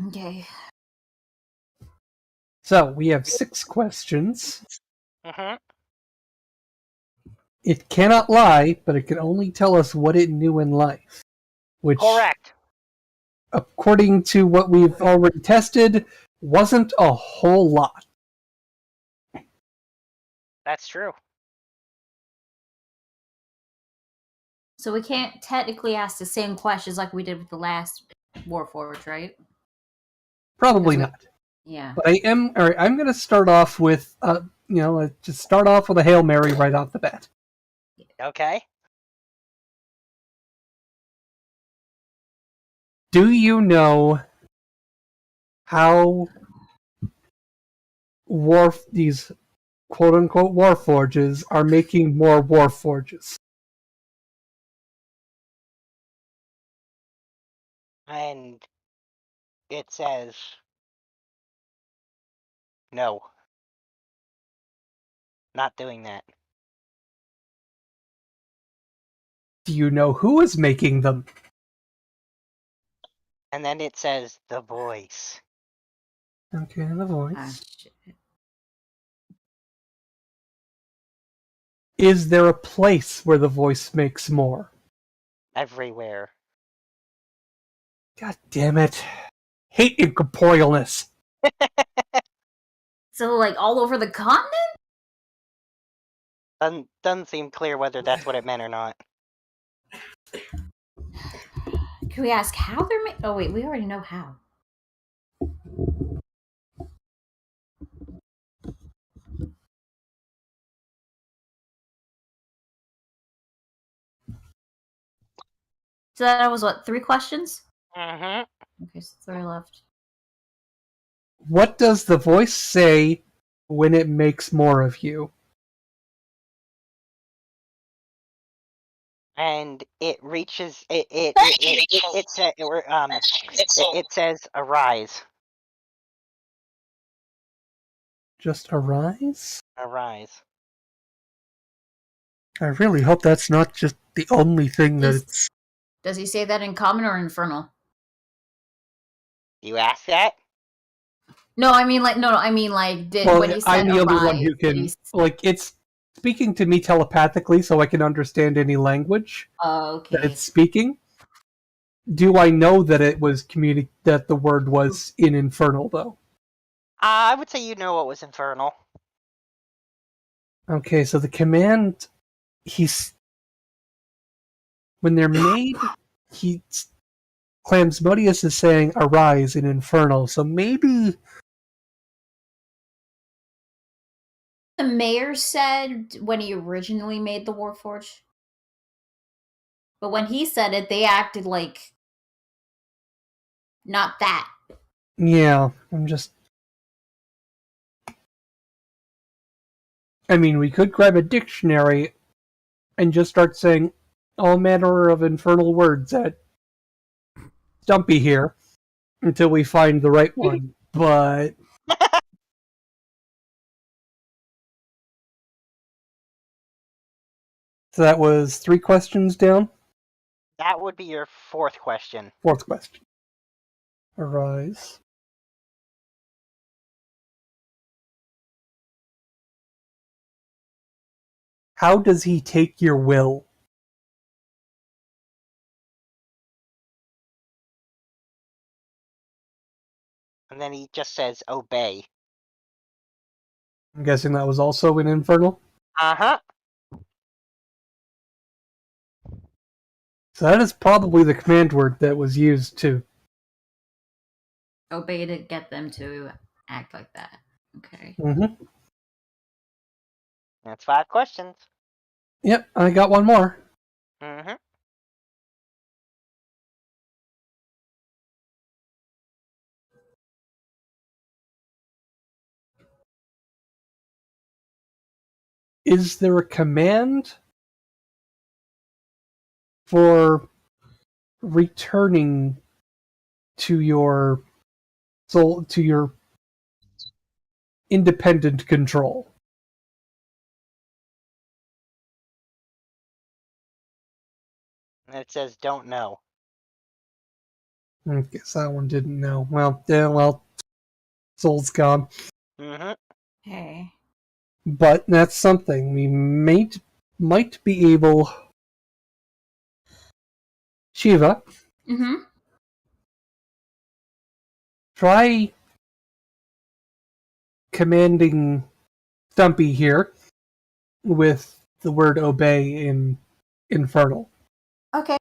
Speaker 3: Okay.
Speaker 6: So we have 6 questions.
Speaker 1: Mm-hmm.
Speaker 6: It cannot lie, but it can only tell us what it knew in life. Which,
Speaker 1: Correct.
Speaker 6: according to what we've already tested, wasn't a whole lot.
Speaker 1: That's true.
Speaker 3: So we can't technically ask the same questions like we did with the last Warforged, right?
Speaker 6: Probably not.
Speaker 3: Yeah.
Speaker 6: But I'm going to start off with, just start off with a Hail Mary right off the bat.
Speaker 1: Okay.
Speaker 6: Do you know how these quote-unquote Warforges are making more Warforges?
Speaker 1: And it says no. Not doing that.
Speaker 6: Do you know who is making them?
Speaker 1: And then it says the voice.
Speaker 6: Okay, the voice.
Speaker 3: Ah, shit.
Speaker 6: Is there a place where the voice makes more?
Speaker 1: Everywhere.
Speaker 6: God damn it. Hate incorporealness.
Speaker 3: So, like, all over the continent?
Speaker 1: Doesn't seem clear whether that's what it meant or not.
Speaker 3: Can we ask how they're made? Oh, wait, we already know how. So that was what, 3 questions?
Speaker 1: Mm-hmm.
Speaker 3: Okay, so 3 left.
Speaker 6: What does the voice say when it makes more of you?
Speaker 1: And it reaches it says arise.
Speaker 6: Just arise?
Speaker 1: Arise.
Speaker 6: I really hope that's not just the only thing that it's...
Speaker 3: Does he say that in common or infernal?
Speaker 1: You ask that?
Speaker 3: No, I mean like when he said
Speaker 6: I'm the only one
Speaker 3: arise,
Speaker 6: who can... it's speaking to me telepathically so I can understand any language
Speaker 3: okay.
Speaker 6: that it's speaking. Do I know that it was that the word was in infernal, though?
Speaker 1: I would say you know what was infernal.
Speaker 6: Okay, so the command... When they're made, Clams Modius is saying arise in infernal, so maybe...
Speaker 3: The mayor said when he originally made the Warforged? But when he said it, they acted like not that.
Speaker 6: Yeah, I'm just... I mean, we could grab a dictionary and just start saying all manner of infernal words at Stumpy here until we find the right one. But... So that was 3 questions down?
Speaker 1: That would be your 4th question.
Speaker 6: 4th question. Arise. How does he take your will?
Speaker 1: And then he just says, obey.
Speaker 6: I'm guessing that was also in Infernal?
Speaker 1: Uh-huh.
Speaker 6: So that is probably the command word that was used to...
Speaker 3: Obey to get them to act like that. Okay.
Speaker 6: Mm-hmm.
Speaker 1: That's 5 questions.
Speaker 6: Yep, I got one more.
Speaker 1: Mm-hmm.
Speaker 6: Is there a command for returning to your soul, to your independent control?
Speaker 1: And it says, don't know.
Speaker 6: I guess that one didn't know. Well, yeah, well, soul's gone.
Speaker 1: Mm-hmm.
Speaker 3: Hey.
Speaker 6: But that's something we might be able... Shiva,
Speaker 3: Mm-hmm.
Speaker 6: try commanding Stumpy here with the word obey in Infernal.
Speaker 3: Okay.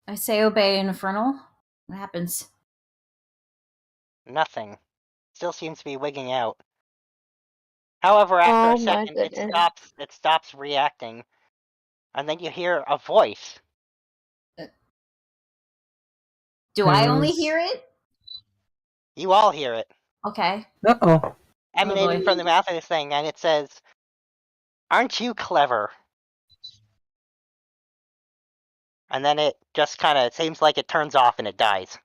Speaker 3: I say obey Infernal. What happens?
Speaker 1: Nothing. Still seems to be wigging out. However, after
Speaker 4: Oh
Speaker 1: a
Speaker 4: my
Speaker 1: second,
Speaker 4: goodness.
Speaker 1: it stops reacting. And then you hear a voice.
Speaker 3: Do I only
Speaker 6: Yes.
Speaker 3: hear it?
Speaker 1: You all hear it.
Speaker 3: Okay.
Speaker 6: Uh-oh.
Speaker 1: Emanating
Speaker 3: boy.
Speaker 1: from the mouth of this thing, and it says, aren't you clever? And then it just kind of seems like it turns off and it dies.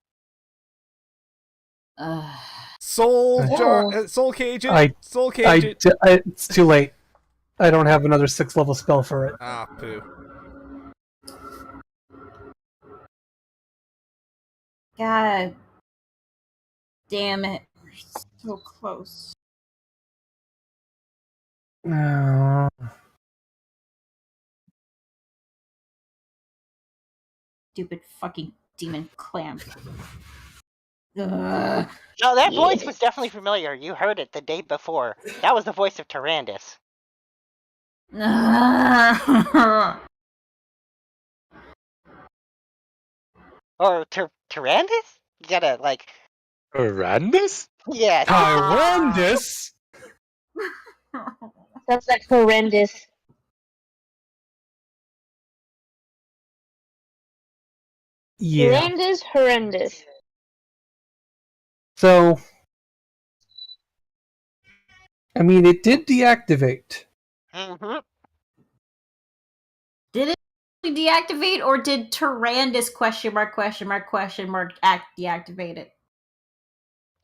Speaker 2: Soul cage it. Soul cage it.
Speaker 6: It's too late. I don't have another 6th level spell for it.
Speaker 2: Ah, poo.
Speaker 3: God damn it. We're so close. Stupid fucking demon clam. Ugh.
Speaker 1: No, that voice was definitely familiar. You heard it the day before. That was the voice of Turandus. Or Turandus? You gotta, like...
Speaker 7: Turandus?
Speaker 1: Yeah.
Speaker 6: Horrendous!
Speaker 4: That's like horrendous.
Speaker 6: Yeah.
Speaker 4: Horrendous.
Speaker 6: So, I mean, it did deactivate.
Speaker 1: Mm-hmm.
Speaker 3: Did it deactivate, or did Turandus act deactivate it?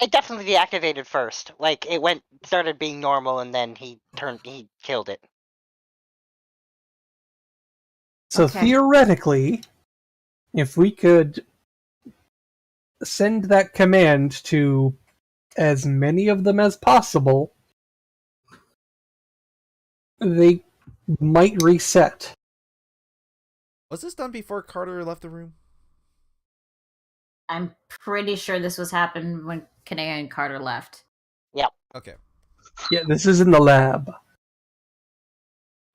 Speaker 1: It definitely deactivated first. Like, it started being normal, and then he killed it.
Speaker 6: So
Speaker 3: Okay.
Speaker 6: theoretically, if we could send that command to as many of them as possible, they might reset.
Speaker 2: Was this done before Carter left the room?
Speaker 3: I'm pretty sure this was happened when Kanea and Carter left.
Speaker 1: Yep.
Speaker 2: Okay.
Speaker 6: Yeah, this is in the lab.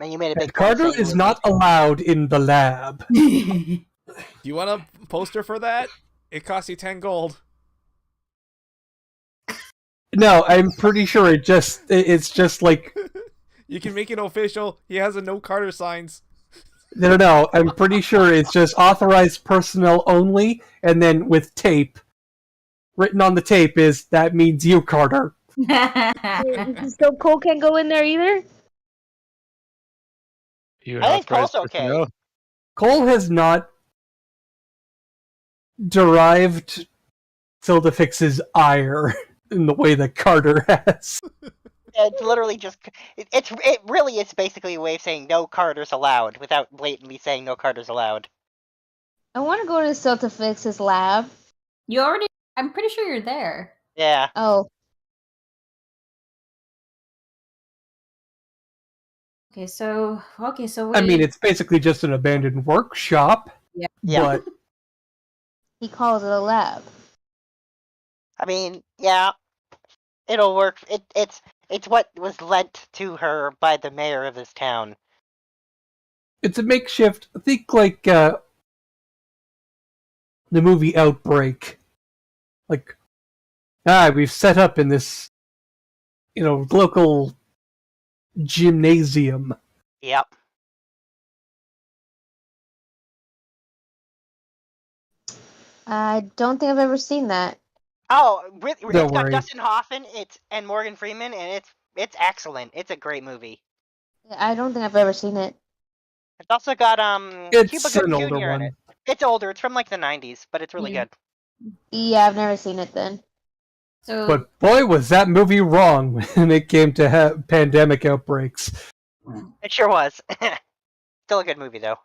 Speaker 1: And you made a big point
Speaker 6: Carter
Speaker 1: saying
Speaker 6: is not allowed in the lab.
Speaker 2: Do you want a poster for that? It costs you 10 gold.
Speaker 6: No, I'm pretty sure it's just like...
Speaker 2: You can make it official. He has a no Carter signs.
Speaker 6: No. I'm pretty sure it's just authorized personnel only, and then with tape. Written on the tape is, that means you, Carter.
Speaker 4: So Cole can't go in there either?
Speaker 7: You
Speaker 1: I think
Speaker 7: authorized
Speaker 1: Cole's okay.
Speaker 7: personnel?
Speaker 6: Cole has not derived Celdifyx's ire in the way that Carter has.
Speaker 1: It's literally just it really is basically a way of saying no Carter's allowed without blatantly saying no Carter's allowed.
Speaker 4: I want to go to Celdifyx's lab.
Speaker 3: You already. I'm pretty sure you're there.
Speaker 1: Yeah.
Speaker 4: Oh,
Speaker 3: Okay, so
Speaker 6: I mean, it's basically just an abandoned workshop.
Speaker 3: Yeah.
Speaker 6: But
Speaker 4: he calls it a lab.
Speaker 1: I mean, yeah, it'll work. It's what was lent to her by the mayor of this town.
Speaker 6: it's a makeshift. I think like the movie Outbreak. Like, we've set up in this, local gymnasium.
Speaker 1: Yep.
Speaker 4: I don't think I've ever seen that.
Speaker 1: Oh, really?
Speaker 6: Don't
Speaker 1: It's got
Speaker 6: worry.
Speaker 1: Dustin Hoffman, and Morgan Freeman, and it's excellent. It's a great movie.
Speaker 4: I don't think I've ever seen it.
Speaker 1: It's also got
Speaker 6: It's
Speaker 1: Cuba Gooding
Speaker 6: an older
Speaker 1: Jr. in
Speaker 6: one.
Speaker 1: it. It's older. It's from like the 90s, but it's really
Speaker 3: Yeah.
Speaker 1: good.
Speaker 4: Yeah, I've never seen it then.
Speaker 3: So
Speaker 6: But boy, was that movie wrong when it came to pandemic outbreaks.
Speaker 1: It sure was. Still a good movie though.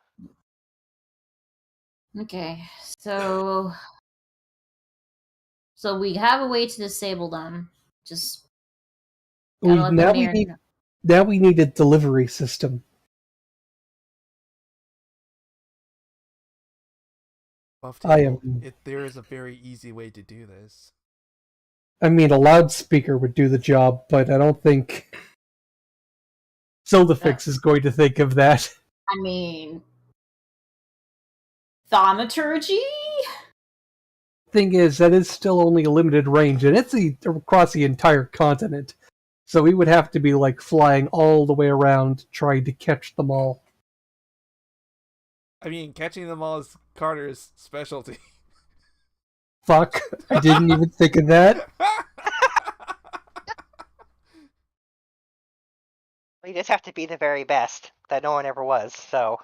Speaker 3: okay, so we have a way to disable them. Just gotta let the
Speaker 6: Now
Speaker 3: mayor know.
Speaker 6: now we need a delivery system.
Speaker 2: Buff
Speaker 6: I
Speaker 2: table.
Speaker 6: am-
Speaker 2: There is a very easy way to do this.
Speaker 6: I mean, a loudspeaker would do the job, but I don't think Celdifyx is going to think of that.
Speaker 3: I mean, thaumaturgy.
Speaker 6: Thing is, that is still only a limited range, and it's across the entire continent. So we would have to be like flying all the way around trying to catch them all.
Speaker 2: I mean, catching them all is Carter's specialty.
Speaker 6: Fuck, I didn't even think of that.
Speaker 1: You just have to be the very best that no one ever was. So,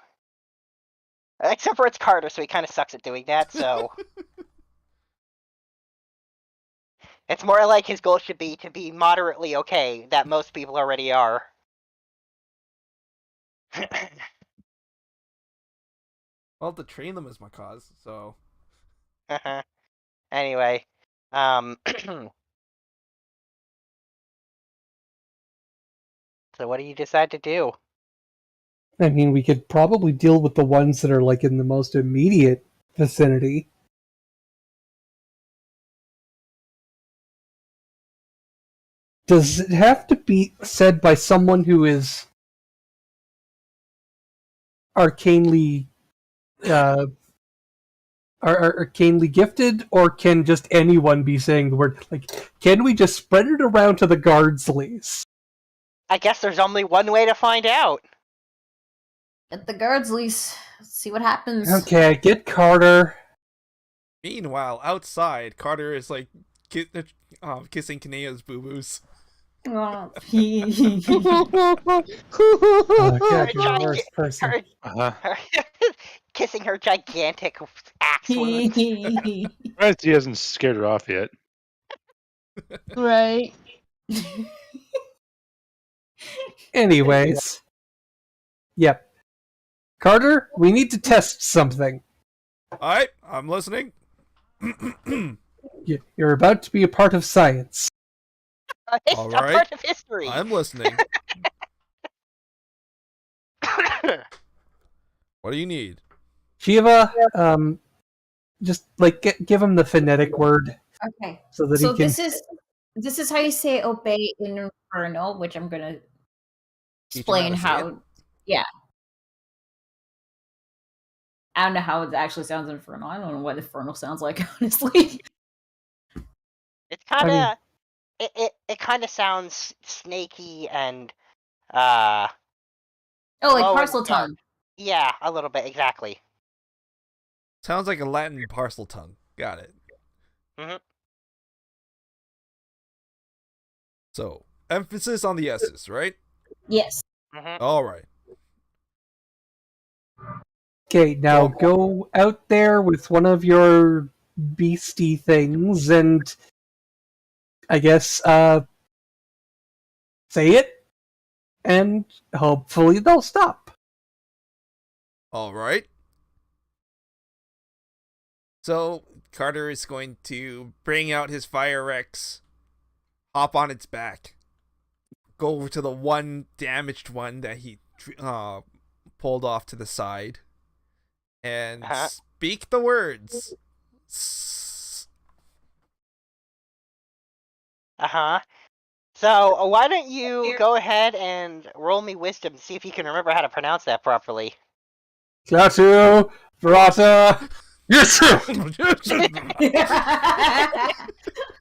Speaker 1: except for it's Carter, so he kind of sucks at doing that. So. It's more like his goal should be to be moderately okay, that most people already are.
Speaker 2: Well, to train them is my cause, so...
Speaker 1: Anyway, so what do you decide to do?
Speaker 6: I mean, we could probably deal with the ones that are like in the most immediate vicinity. Does it have to be said by someone who is arcanely arcanely gifted, or can just anyone be saying the word? Like, can we just spread it around to the guardsleys?
Speaker 1: I guess there's only one way to find out.
Speaker 3: At the guards lease. Let's see what happens.
Speaker 6: Okay, get Carter.
Speaker 2: Meanwhile, outside, Carter is like kissing Kanea's boo-boos.
Speaker 3: Oh.
Speaker 6: God, you're the worst person.
Speaker 1: Kissing her gigantic axe wounds.
Speaker 7: Surprised he hasn't scared her off yet.
Speaker 4: Right.
Speaker 6: Anyways. Yep. Carter, we need to test something.
Speaker 2: Alright, I'm listening.
Speaker 6: You're about to be a part of science.
Speaker 1: It's
Speaker 2: All
Speaker 1: a
Speaker 2: right.
Speaker 1: part of history.
Speaker 2: I'm listening. What do you need?
Speaker 6: Shiva, just like give him the phonetic word
Speaker 3: Okay.
Speaker 6: so that
Speaker 3: So
Speaker 6: he can.
Speaker 3: this is how you say obey in Infernal, which I'm gonna
Speaker 2: Teach him how
Speaker 3: explain
Speaker 2: to say
Speaker 3: how.
Speaker 2: it?
Speaker 3: Yeah. I don't know how it actually sounds Infernal. I don't know what Infernal sounds like, honestly.
Speaker 1: It's kind
Speaker 6: I
Speaker 1: of it kind of sounds snaky and
Speaker 3: Oh, like
Speaker 1: low and
Speaker 3: parcel
Speaker 1: dark.
Speaker 3: tongue.
Speaker 1: Yeah, a little bit, exactly.
Speaker 2: Sounds like a Latin parcel tongue. Got it.
Speaker 1: Mhm.
Speaker 2: So, emphasis on the S's, right?
Speaker 3: Yes.
Speaker 1: Mhm.
Speaker 2: Alright.
Speaker 6: Okay, now go out there with one of your beastie things and I guess say it and hopefully they'll stop.
Speaker 2: Alright. So, Carter is going to bring out his Fire Rex, hop on its back, go over to the one damaged one that he pulled off to the side, and speak the words.
Speaker 1: So, why don't you go ahead and roll me wisdom to see if you can remember how to pronounce that properly.
Speaker 6: Klaatu, Verata, yes!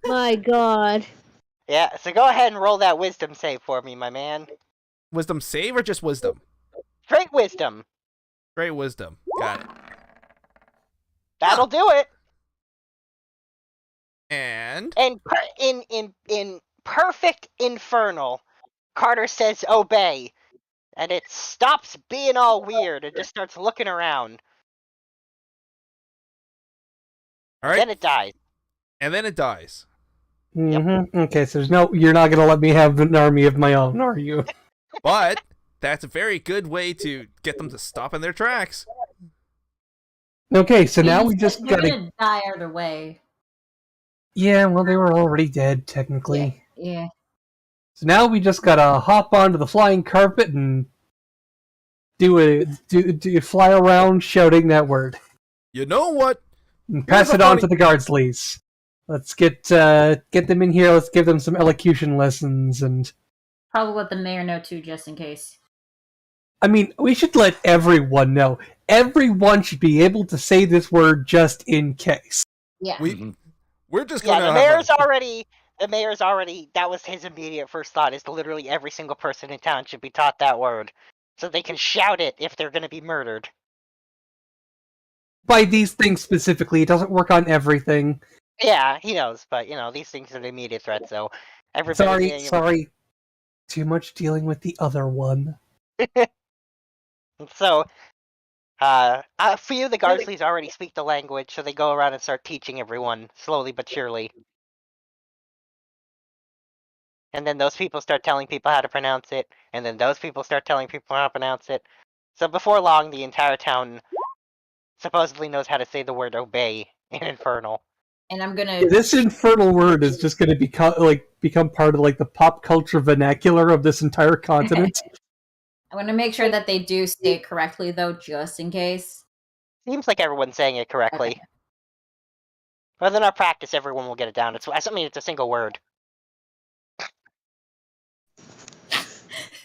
Speaker 4: My god.
Speaker 1: Yeah, so go ahead and roll that wisdom save for me, my man.
Speaker 2: Wisdom save or just wisdom?
Speaker 1: Straight wisdom.
Speaker 2: Straight wisdom. Got it.
Speaker 1: That'll do it.
Speaker 2: And
Speaker 1: in perfect infernal, Carter says obey, and it stops being all weird and just starts looking around.
Speaker 2: Alright.
Speaker 1: Then it dies.
Speaker 2: And then it dies.
Speaker 6: Mm-hmm. Okay, so you're not gonna let me have an army of my own, are you?
Speaker 2: But that's a very good way to get them to stop in their tracks.
Speaker 6: Okay, so now we just
Speaker 3: They're
Speaker 6: gotta...
Speaker 3: gonna die either way.
Speaker 6: Yeah, well, they were already dead, technically.
Speaker 3: Yeah.
Speaker 6: So now we just gotta hop onto the flying carpet and do fly around shouting that word.
Speaker 2: You know what?
Speaker 6: And pass it on to the guardsleys. Let's get them in here. Let's give them some elocution lessons and...
Speaker 3: Probably let the mayor know too, just in case.
Speaker 6: I mean, we should let everyone know. Everyone should be able to say this word just in case.
Speaker 3: Yeah.
Speaker 2: We're just gonna.
Speaker 1: Yeah, the mayor's already. That was his immediate first thought. Is literally every single person in town should be taught that word, so they can shout it if they're gonna be murdered.
Speaker 6: By these things specifically, it doesn't work on everything.
Speaker 1: Yeah, he knows, but these things are the immediate threat. So everybody.
Speaker 6: Sorry. Too much dealing with the other one.
Speaker 1: So, a few of the guardsleys already speak the language, so they go around and start teaching everyone slowly but surely. And then those people start telling people how to pronounce it, and then those people start telling people how to pronounce it. So before long, the entire town supposedly knows how to say the word obey in Infernal.
Speaker 3: And I'm gonna...
Speaker 6: This infernal word is just gonna become part of the pop culture vernacular of this entire continent.
Speaker 3: I'm gonna make sure that they do say it correctly, though, just in case.
Speaker 1: Seems like everyone's saying it correctly.
Speaker 3: Okay.
Speaker 1: Whether or not practice, everyone will get it down. It's a single word.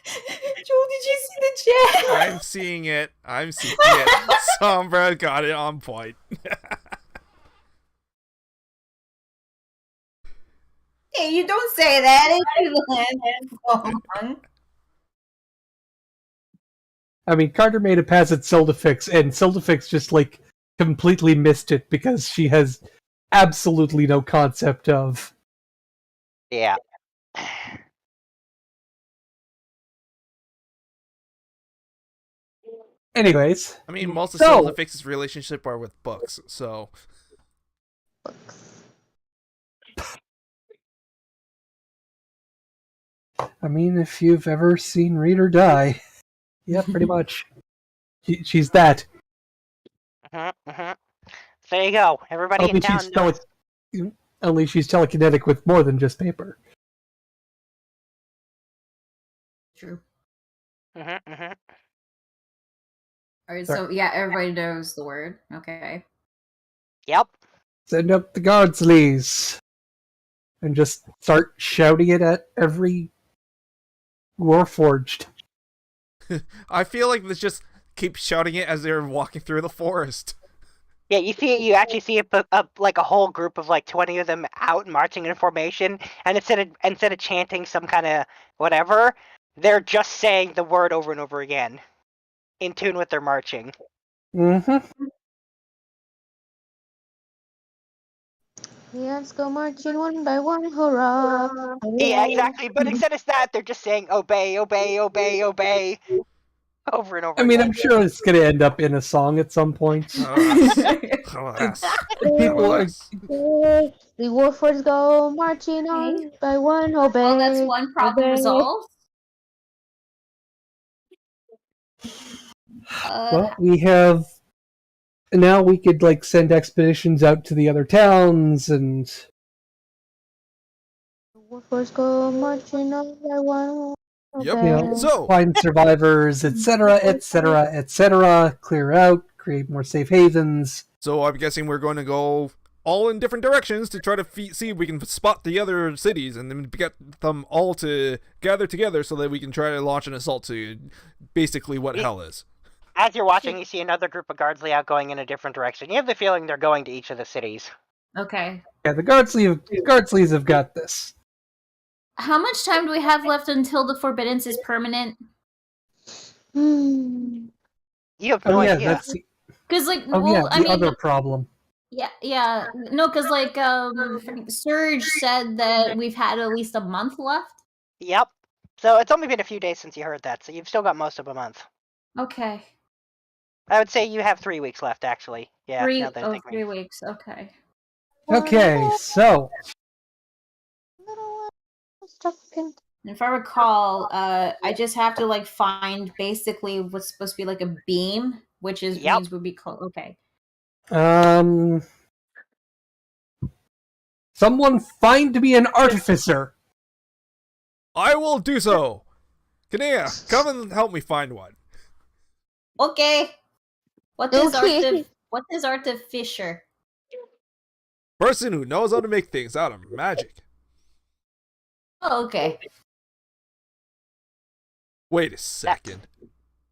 Speaker 3: Joel, did you see the chat?
Speaker 2: I'm seeing it. Sombra got it on point.
Speaker 3: Hey, you don't say that. It's
Speaker 6: I mean, Carter made a pass at Celdifyx, and Celdifyx just completely missed it because she has absolutely no concept of.
Speaker 1: Yeah.
Speaker 6: Anyways.
Speaker 2: I mean, most of Celdifyx's relationship are with books, so.
Speaker 6: I mean, if you've ever seen Read or Die, yeah, pretty much. She's that.
Speaker 1: So there you go. Everybody in town knows.
Speaker 6: Only she's telekinetic with more than just paper.
Speaker 3: True. Alright, so yeah, everybody knows the word. Okay.
Speaker 1: Yep.
Speaker 6: Send up the guardsleys. And just start shouting it at every Warforged.
Speaker 2: I feel like let's just keep shouting it as they're walking through the forest.
Speaker 1: Yeah, you actually see a whole group of 20 of them out marching in formation, and instead of chanting some kind of whatever, they're just saying the word over and over again. in tune with their marching.
Speaker 6: Mm-hmm.
Speaker 4: Let's go marching one by one, hurrah!
Speaker 1: Yeah, exactly. But instead of that, they're just saying obey, obey, obey, obey, over and over
Speaker 6: I mean,
Speaker 1: again.
Speaker 6: I'm sure it's going to end up in a song at some point.
Speaker 2: Alas. Alas.
Speaker 6: People are.
Speaker 2: Alas.
Speaker 4: The Warforged go marching on by one, obey.
Speaker 3: Well, that's one problem
Speaker 4: obey.
Speaker 3: resolved.
Speaker 6: Well, we have. Now we could, like, send expeditions out to the other towns and.
Speaker 4: Warforged go marching on by one,
Speaker 2: Yep.
Speaker 4: obey.
Speaker 6: You know,
Speaker 2: So,
Speaker 6: find survivors, etc., etc., etc., clear out, create more safe havens.
Speaker 2: So I'm guessing we're going to go all in different directions to try to see if we can spot the other cities and then get them all to gather together so that we can try to launch an assault to basically what hell is.
Speaker 1: As you're watching, you see another group of guards layout going in a different direction. You have the feeling they're going to each of the cities.
Speaker 3: Okay.
Speaker 6: Yeah, the Guardsleys have got this.
Speaker 3: How much time do we have left until the forbiddance is permanent?
Speaker 4: Hmm.
Speaker 1: You have no
Speaker 6: Oh yeah,
Speaker 1: idea.
Speaker 6: that's.
Speaker 3: Because, like,
Speaker 6: Oh yeah,
Speaker 3: well, I
Speaker 6: the
Speaker 3: mean,
Speaker 6: other problem.
Speaker 3: yeah, no, because, like, Surge said that we've had at least a month left.
Speaker 1: Yep. So it's only been a few days since you heard that, so you've still got most of a month.
Speaker 3: Okay.
Speaker 1: I would say you have 3 weeks left, actually. Yeah. Now that I think
Speaker 3: 3 weeks. Okay.
Speaker 6: Okay, so
Speaker 3: If I recall, I just have to like find basically what's supposed to be like a beam, which is
Speaker 1: Yep.
Speaker 3: means would be called. Okay.
Speaker 6: Someone find me an artificer.
Speaker 2: I will do so. Kanea, come and help me find one.
Speaker 3: Okay. What is artificer?
Speaker 2: Person who knows how to make things out of magic.
Speaker 3: Oh, okay.
Speaker 2: Wait a second.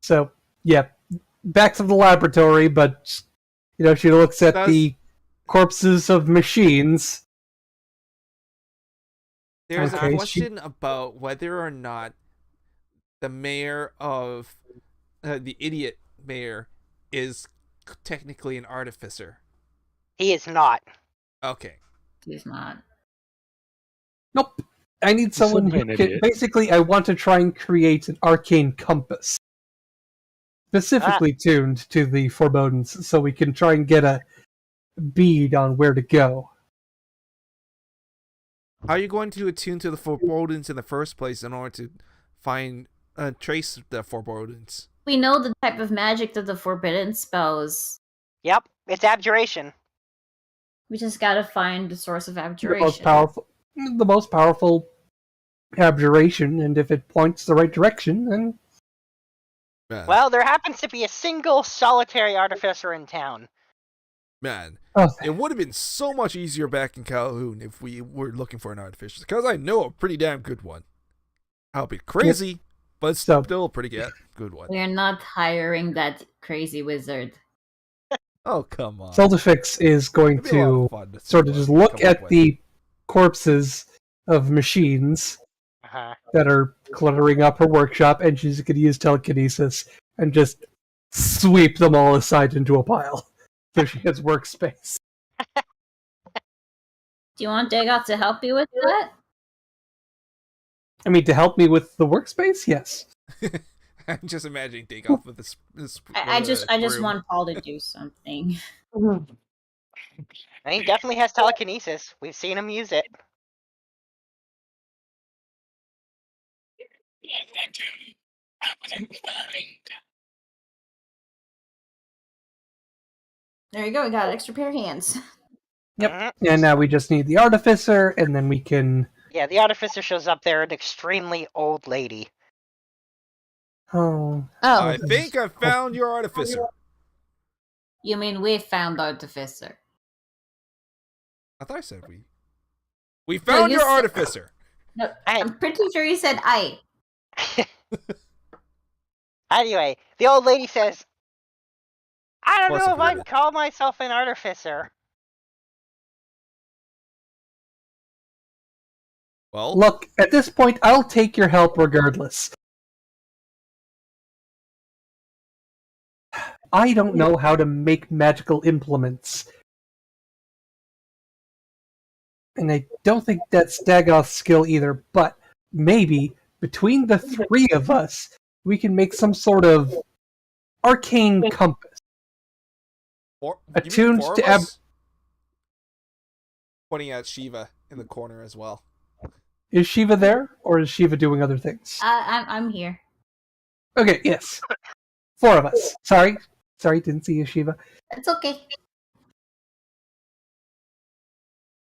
Speaker 6: So yeah, back to the laboratory, but you know she looks at the corpses of machines.
Speaker 2: There's
Speaker 6: Okay,
Speaker 2: a question about whether or not the mayor of the idiot mayor is technically an artificer.
Speaker 1: He is not.
Speaker 2: Okay.
Speaker 3: He's not.
Speaker 6: Nope. I need someone who can. Basically, I want to try and create an arcane compass, specifically tuned to the forebodings, so we can try and get a bead on where to go.
Speaker 2: How are you going to attune to the forebodings in the first place in order to find trace the forebodings?
Speaker 3: We know the type of magic that the forbidden spells.
Speaker 1: Yep, it's abjuration.
Speaker 3: We just gotta find the source of abjuration.
Speaker 6: The most powerful abjuration, and if it points the right direction, then.
Speaker 1: Well, there happens to be a single solitary artificer in town.
Speaker 2: Man,
Speaker 6: Oh,
Speaker 2: it would have been so much easier back in Calhoun if we were looking for an artificer, because I know a pretty damn good one. I'll be crazy, but it's still a pretty good one.
Speaker 3: We're not hiring that crazy wizard.
Speaker 2: Oh, come on.
Speaker 6: Celdifyx is going to sort of just look at the corpses of machines that are cluttering up her workshop, and she's going to use telekinesis and just sweep them all aside into a pile. So she has workspace.
Speaker 3: Do you want Dagoth to help you with that?
Speaker 6: I mean, to help me with the workspace? Yes.
Speaker 2: I'm just imagining Dagoth with this
Speaker 3: I just
Speaker 2: broom.
Speaker 3: want Paul to do something.
Speaker 1: And he definitely has telekinesis. We've seen him use it.
Speaker 3: There you go, we got an extra pair of hands.
Speaker 6: Yep. And now we just need the artificer, and then we can.
Speaker 1: Yeah, the artificer shows up there, an extremely old lady.
Speaker 6: Oh.
Speaker 2: I think I found your artificer.
Speaker 3: You mean we found artificer?
Speaker 2: I thought I said we. We found your artificer.
Speaker 3: No, I'm pretty sure you said I.
Speaker 1: Anyway, the old lady says, I don't know if I'd call myself an artificer.
Speaker 2: Well,
Speaker 6: look, at this point, I'll take your help regardless. I don't know how to make magical implements. And I don't think that's Dagoth's skill either, but maybe between the three of us, we can make some sort of arcane compass.
Speaker 2: You mean
Speaker 6: Attuned
Speaker 2: 4
Speaker 6: to
Speaker 2: of us? Pointing at Shiva in the corner as well.
Speaker 6: Is Shiva there, or is Shiva doing other things?
Speaker 3: I'm here.
Speaker 6: Okay, yes. 4 of us. Sorry, didn't see you, Shiva.
Speaker 3: It's okay.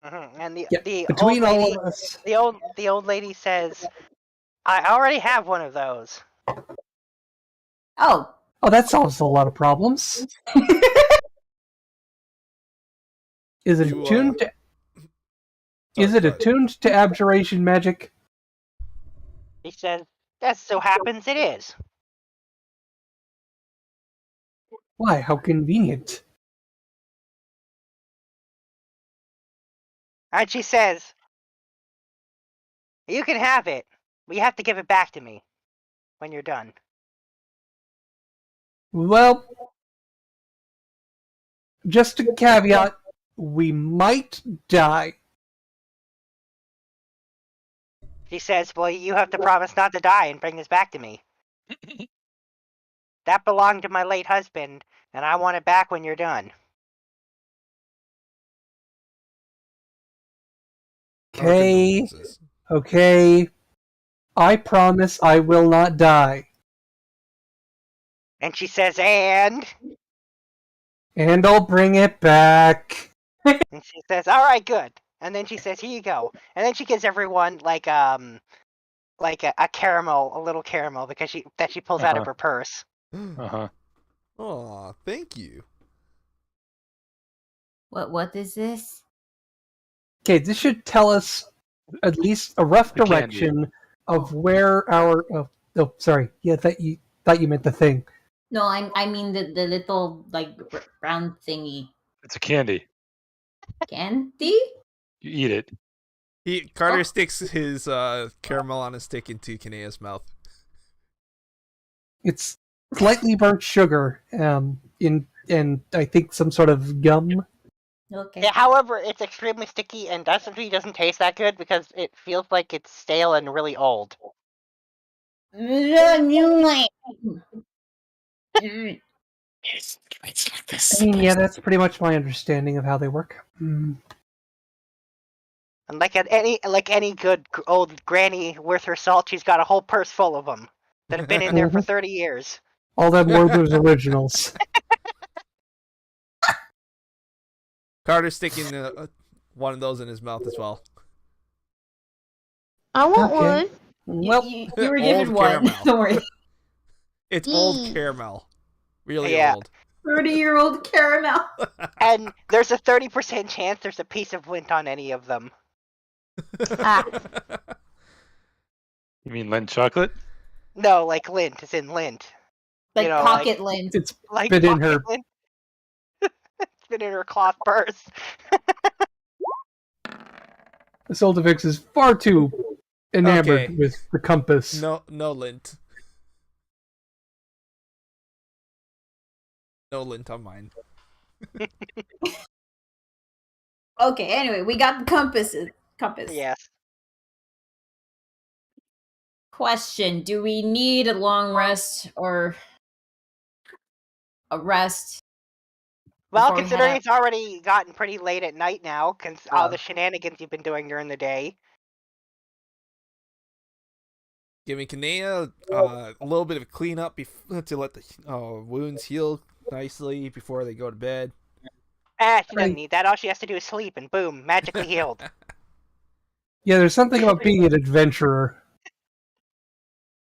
Speaker 1: And the
Speaker 6: between
Speaker 1: old lady,
Speaker 6: all of us,
Speaker 1: the old lady says, "I already have one of those."
Speaker 3: Oh,
Speaker 6: that solves a lot of problems. Is it attuned to? Is it attuned to abjuration magic?
Speaker 1: He says, "That so happens it is."
Speaker 6: Why? How convenient.
Speaker 1: And she says, "You can have it, but you have to give it back to me when you're done."
Speaker 6: Well, just a caveat, we might die.
Speaker 1: She says, "Well, you have to promise not to die and bring this back to me. That belonged to my late husband, and I want it back when you're done."
Speaker 6: Okay. I promise I will not die.
Speaker 1: And she says, "And
Speaker 6: I'll bring it back."
Speaker 1: And she says, "All right, good." And then she says, "Here you go." And then she gives everyone like a caramel, a little caramel, because she pulls out of her purse.
Speaker 2: Aw, thank you.
Speaker 3: what is this?
Speaker 6: Okay, this should tell us at least a rough direction of where our. Oh, sorry. Yeah, thought you meant the thing.
Speaker 3: No, I mean the little like round thingy.
Speaker 7: It's a candy.
Speaker 3: Candy?
Speaker 7: You eat it.
Speaker 2: Carter sticks his caramel on a stick into Kanea's mouth.
Speaker 6: It's slightly burnt sugar, and I think some sort of gum.
Speaker 3: Okay.
Speaker 1: Yeah, however, it's extremely sticky and definitely doesn't taste that good because it feels like it's stale and really old.
Speaker 8: It's like this.
Speaker 6: I mean, yeah, that's pretty much my understanding of how they work.
Speaker 1: And like any good old granny worth her salt, she's got a whole purse full of them that have been in there for 30 years.
Speaker 6: All them were those originals.
Speaker 2: Carter's sticking one of those in his mouth as well.
Speaker 4: I want one.
Speaker 6: Well,
Speaker 3: you were given one.
Speaker 2: Caramel.
Speaker 3: Don't worry.
Speaker 2: It's old caramel. Really old.
Speaker 3: 30-year-old caramel.
Speaker 1: And there's a 30% chance there's a piece of lint on any of them.
Speaker 7: You mean Lindt chocolate?
Speaker 1: No, like lint, as in lint.
Speaker 3: Like pocket
Speaker 1: like,
Speaker 3: lint.
Speaker 6: It's
Speaker 1: like
Speaker 6: been in her.
Speaker 1: Lint. It's been in her cloth purse.
Speaker 6: The Celdifyx is far too enamored with the compass.
Speaker 2: No lint. No lint on mine.
Speaker 3: Okay, anyway, we got the compass.
Speaker 1: Yes.
Speaker 3: Question: do we need a long rest or a rest?
Speaker 1: Well, considering it's already gotten pretty late at night now, because all the shenanigans you've been doing during the day.
Speaker 2: Giving Kanea a little bit of a cleanup to let the wounds heal nicely before they go to bed.
Speaker 1: She doesn't need that. All she has to do is sleep, and boom, magically healed.
Speaker 6: Yeah, there's something about being an adventurer.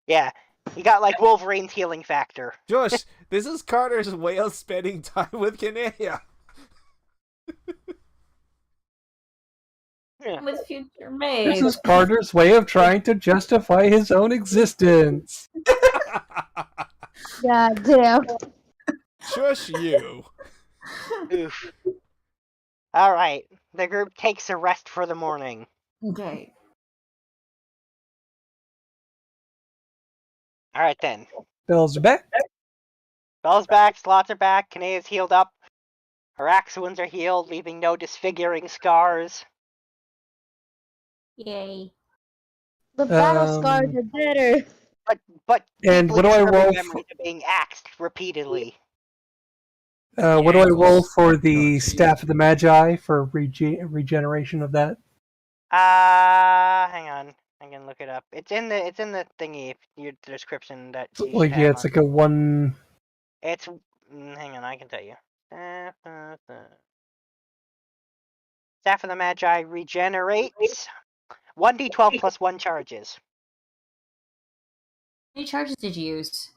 Speaker 1: Yeah, you got like Wolverine's healing factor.
Speaker 2: Josh, this is Carter's way of spending time with Kanea.
Speaker 3: With future maids.
Speaker 6: This is Carter's way of trying to justify his own existence.
Speaker 4: God damn.
Speaker 2: Shush you.
Speaker 1: Oof. Alright, the group takes a rest for the morning.
Speaker 3: Okay.
Speaker 1: Alright then.
Speaker 6: Bells are back.
Speaker 1: Bell's back, slots are back, Kanea's healed up. Her axe wounds are healed, leaving no disfiguring scars.
Speaker 3: Yay.
Speaker 4: The battle scars are better.
Speaker 1: But
Speaker 6: And
Speaker 1: deeply
Speaker 6: what do I
Speaker 1: disturbing
Speaker 6: roll
Speaker 1: memories of being axed repeatedly.
Speaker 6: what do I roll for the
Speaker 2: geez.
Speaker 6: Staff of the Magi for regeneration of that?
Speaker 1: Hang on. I can look it up. It's in the thingy, your description that you should
Speaker 6: Like, yeah,
Speaker 1: have
Speaker 6: it's like a one.
Speaker 1: It's hang on, I can tell you. Staff of the Magi regenerates 1d12 plus 1 charges.
Speaker 3: How many charges did you use?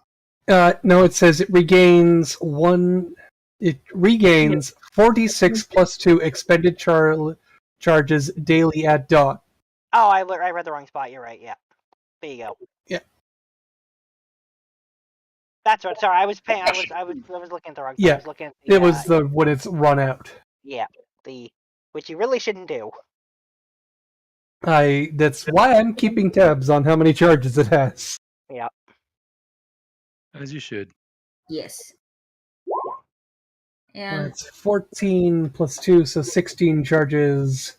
Speaker 6: No, it says it regains one. It regains 4d6 plus 2 expended charges daily at dawn.
Speaker 1: Oh, I read the wrong spot. You're right. Yeah, there you go.
Speaker 6: Yeah.
Speaker 1: That's what. Sorry, I was looking at the wrong.
Speaker 6: Yeah,
Speaker 1: I was looking at the,
Speaker 6: it was the when it's run out.
Speaker 1: Yeah, which you really shouldn't do.
Speaker 6: That's why I'm keeping tabs on how many charges it has.
Speaker 1: Yeah.
Speaker 7: As you should.
Speaker 3: Yes. And
Speaker 6: It's 14 plus 2, so 16 charges.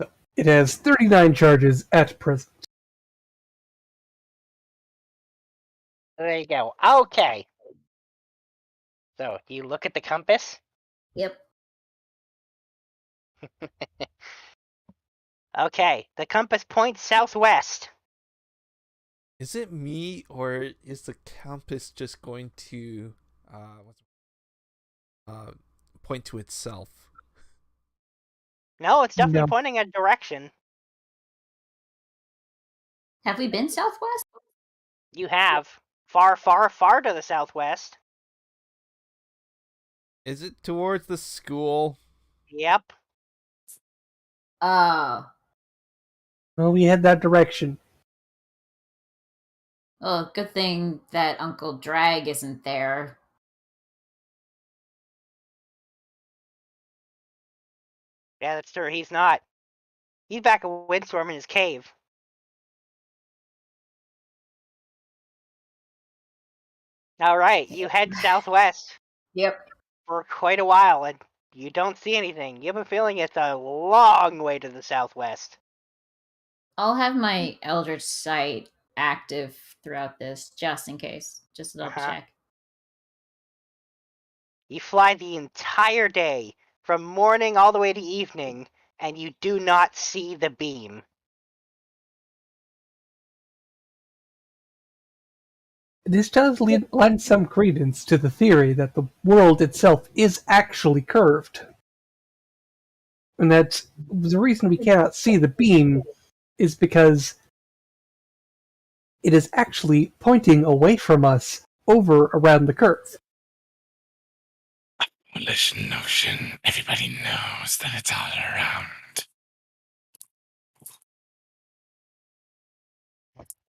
Speaker 6: So it has 39 charges at present.
Speaker 1: There you go. Okay. So, do you look at the compass?
Speaker 3: yep.
Speaker 1: Okay, the compass points southwest.
Speaker 2: Is it me, or is the compass just going to point to itself?
Speaker 1: No, it's definitely
Speaker 6: No.
Speaker 1: pointing a direction.
Speaker 3: Have we been southwest?
Speaker 1: You have. Far, far, far to the southwest.
Speaker 2: Is it towards the school?
Speaker 1: Yep.
Speaker 3: Oh.
Speaker 6: Well, we head that direction.
Speaker 3: Oh, good thing that Uncle Drag isn't there.
Speaker 1: Yeah, that's true. He's not. He's back at Windstorm in his cave. Alright, you head southwest
Speaker 3: Yep.
Speaker 1: for quite a while, and you don't see anything. You have a feeling it's a long way to the southwest.
Speaker 3: I'll have my Eldritch Sight active throughout this, just in case. Just to double check.
Speaker 1: You fly the entire day, from morning all the way to evening, and you do not see the beam.
Speaker 6: This does lend some credence to the theory that the world itself is actually curved. And that the reason we cannot see the beam is because it is actually pointing away from us over around the curve.
Speaker 8: Foolish notion. Everybody knows that it's all around.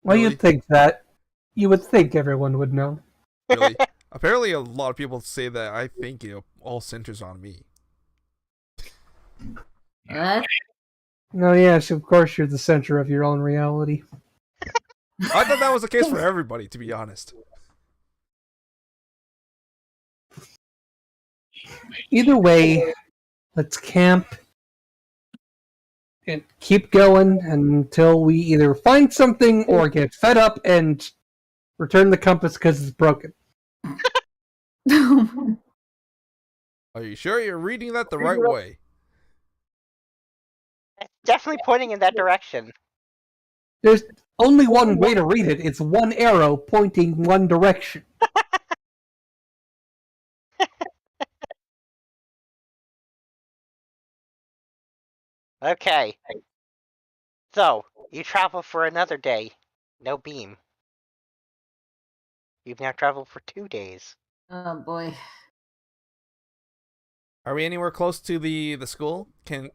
Speaker 6: Well,
Speaker 2: Really?
Speaker 6: you'd think that. You would think everyone would know.
Speaker 2: Really? Apparently, a lot of people say that. I think it all centers on me.
Speaker 3: What?
Speaker 6: Oh yes, of course you're the center of your own reality.
Speaker 2: I thought that was the case for everybody, to be honest.
Speaker 6: Either way, let's camp and keep going until we either find something or get fed up and return the compass because it's broken.
Speaker 2: Are you sure you're reading that the right way?
Speaker 1: It's definitely pointing in that direction.
Speaker 6: There's only one way to read it. It's one arrow pointing one direction.
Speaker 1: Okay. So, you travel for another day. No beam. You've now traveled for 2 days.
Speaker 3: Oh boy.
Speaker 2: Are we anywhere close to the school?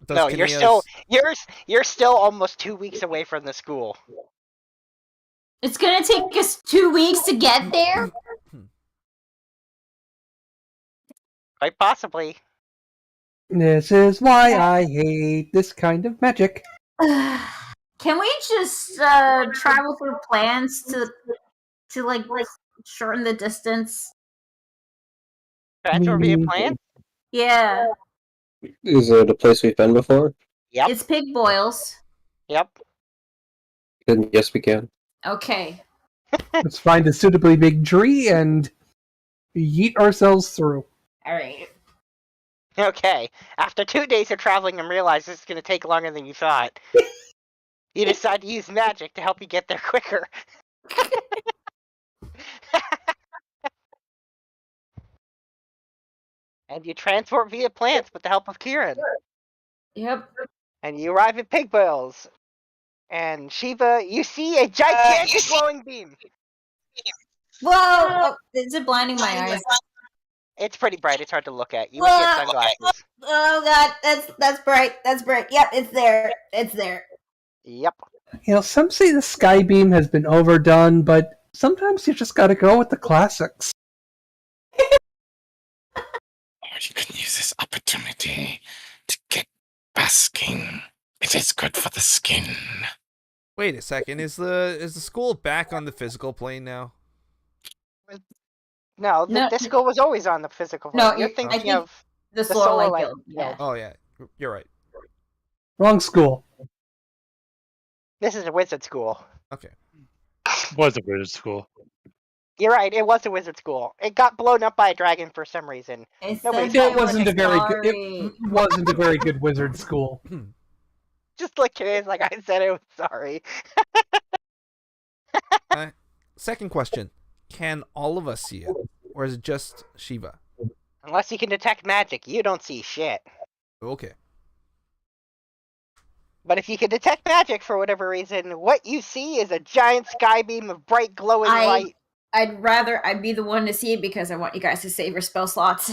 Speaker 1: No, you're still almost 2 weeks away from the school.
Speaker 3: It's gonna take us 2 weeks to get there?
Speaker 1: Quite possibly.
Speaker 6: This is why I hate this kind of magic.
Speaker 3: Can we just travel through plants to like shorten the distance?
Speaker 1: Transfer via plants?
Speaker 3: Yeah.
Speaker 9: Is it a place we've been before?
Speaker 1: Yep.
Speaker 3: It's pig boils.
Speaker 1: Yep.
Speaker 9: Then yes, we can.
Speaker 3: Okay.
Speaker 6: Let's find a suitably big tree and yeet ourselves through.
Speaker 3: Alright.
Speaker 1: Okay. After 2 days of traveling and realize this is going to take longer than you thought, you decide to use magic to help you get there quicker. And you transport via plants with the help of Kieran.
Speaker 3: Yep.
Speaker 1: And you arrive at Pig Boils. And Shiva, you see a gigantic glowing beam.
Speaker 3: Whoa! Oh, is it blinding my eyes?
Speaker 1: It's pretty bright. It's hard to look at. You wish you had sunglasses.
Speaker 3: Oh god, that's bright. That's bright. Yep, it's there. It's there.
Speaker 1: Yep.
Speaker 6: Some say the sky beam has been overdone, but sometimes you just gotta go with the classics.
Speaker 8: Or you can use this opportunity to get basking. It is good for the skin.
Speaker 2: Wait a second. Is the school back on the physical plane now?
Speaker 1: No,
Speaker 3: No.
Speaker 1: the school was always on the physical plane.
Speaker 3: No,
Speaker 1: You're
Speaker 3: I
Speaker 1: thinking
Speaker 3: think
Speaker 1: of
Speaker 3: the
Speaker 1: the
Speaker 3: solar light
Speaker 1: light
Speaker 3: guild.
Speaker 1: guild.
Speaker 3: Yeah.
Speaker 2: Oh yeah, you're right.
Speaker 6: Wrong school.
Speaker 1: This is a wizard school.
Speaker 2: Okay.
Speaker 7: Was a British school.
Speaker 1: You're right. It was a wizard school. It got blown up by a dragon for some reason.
Speaker 3: It
Speaker 1: Nobody
Speaker 3: said
Speaker 6: It
Speaker 3: they
Speaker 6: wasn't
Speaker 3: were
Speaker 6: a very good.
Speaker 3: sorry.
Speaker 6: It wasn't a very good wizard school.
Speaker 1: Just look at it like I said. It was sorry.
Speaker 2: Second question: can all of us see it, or is it just Shiva?
Speaker 1: Unless you can detect magic, you don't see shit.
Speaker 2: Okay.
Speaker 1: But if you can detect magic for whatever reason, what you see is a giant sky beam of bright glowing light.
Speaker 3: I'd rather I'd be the one to see it because I want you guys to save your spell slots.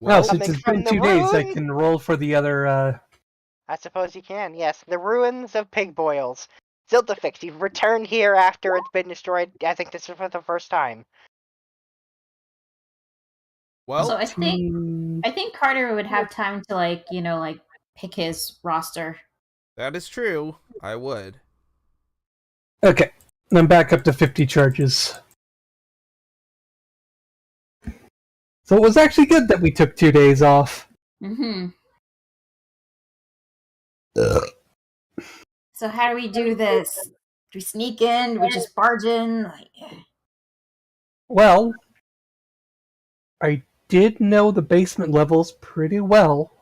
Speaker 6: Well,
Speaker 1: Coming
Speaker 6: since it's
Speaker 1: from
Speaker 6: been
Speaker 1: the
Speaker 6: 2 days, I
Speaker 1: ruins?
Speaker 6: can roll for the other.
Speaker 1: I suppose you can, yes. The ruins of Pig Boils. Celdifyx, you've returned here after it's been destroyed. I think this is for the first time.
Speaker 2: Well,
Speaker 3: So I think Carter would have time to like pick his roster.
Speaker 2: that is true. I would.
Speaker 6: Okay, I'm back up to 50 charges. So it was actually good that we took 2 days off.
Speaker 3: Mm-hmm. So how do we do this? Do we sneak in? Do we just barge in?
Speaker 6: Well, I did know the basement levels pretty well.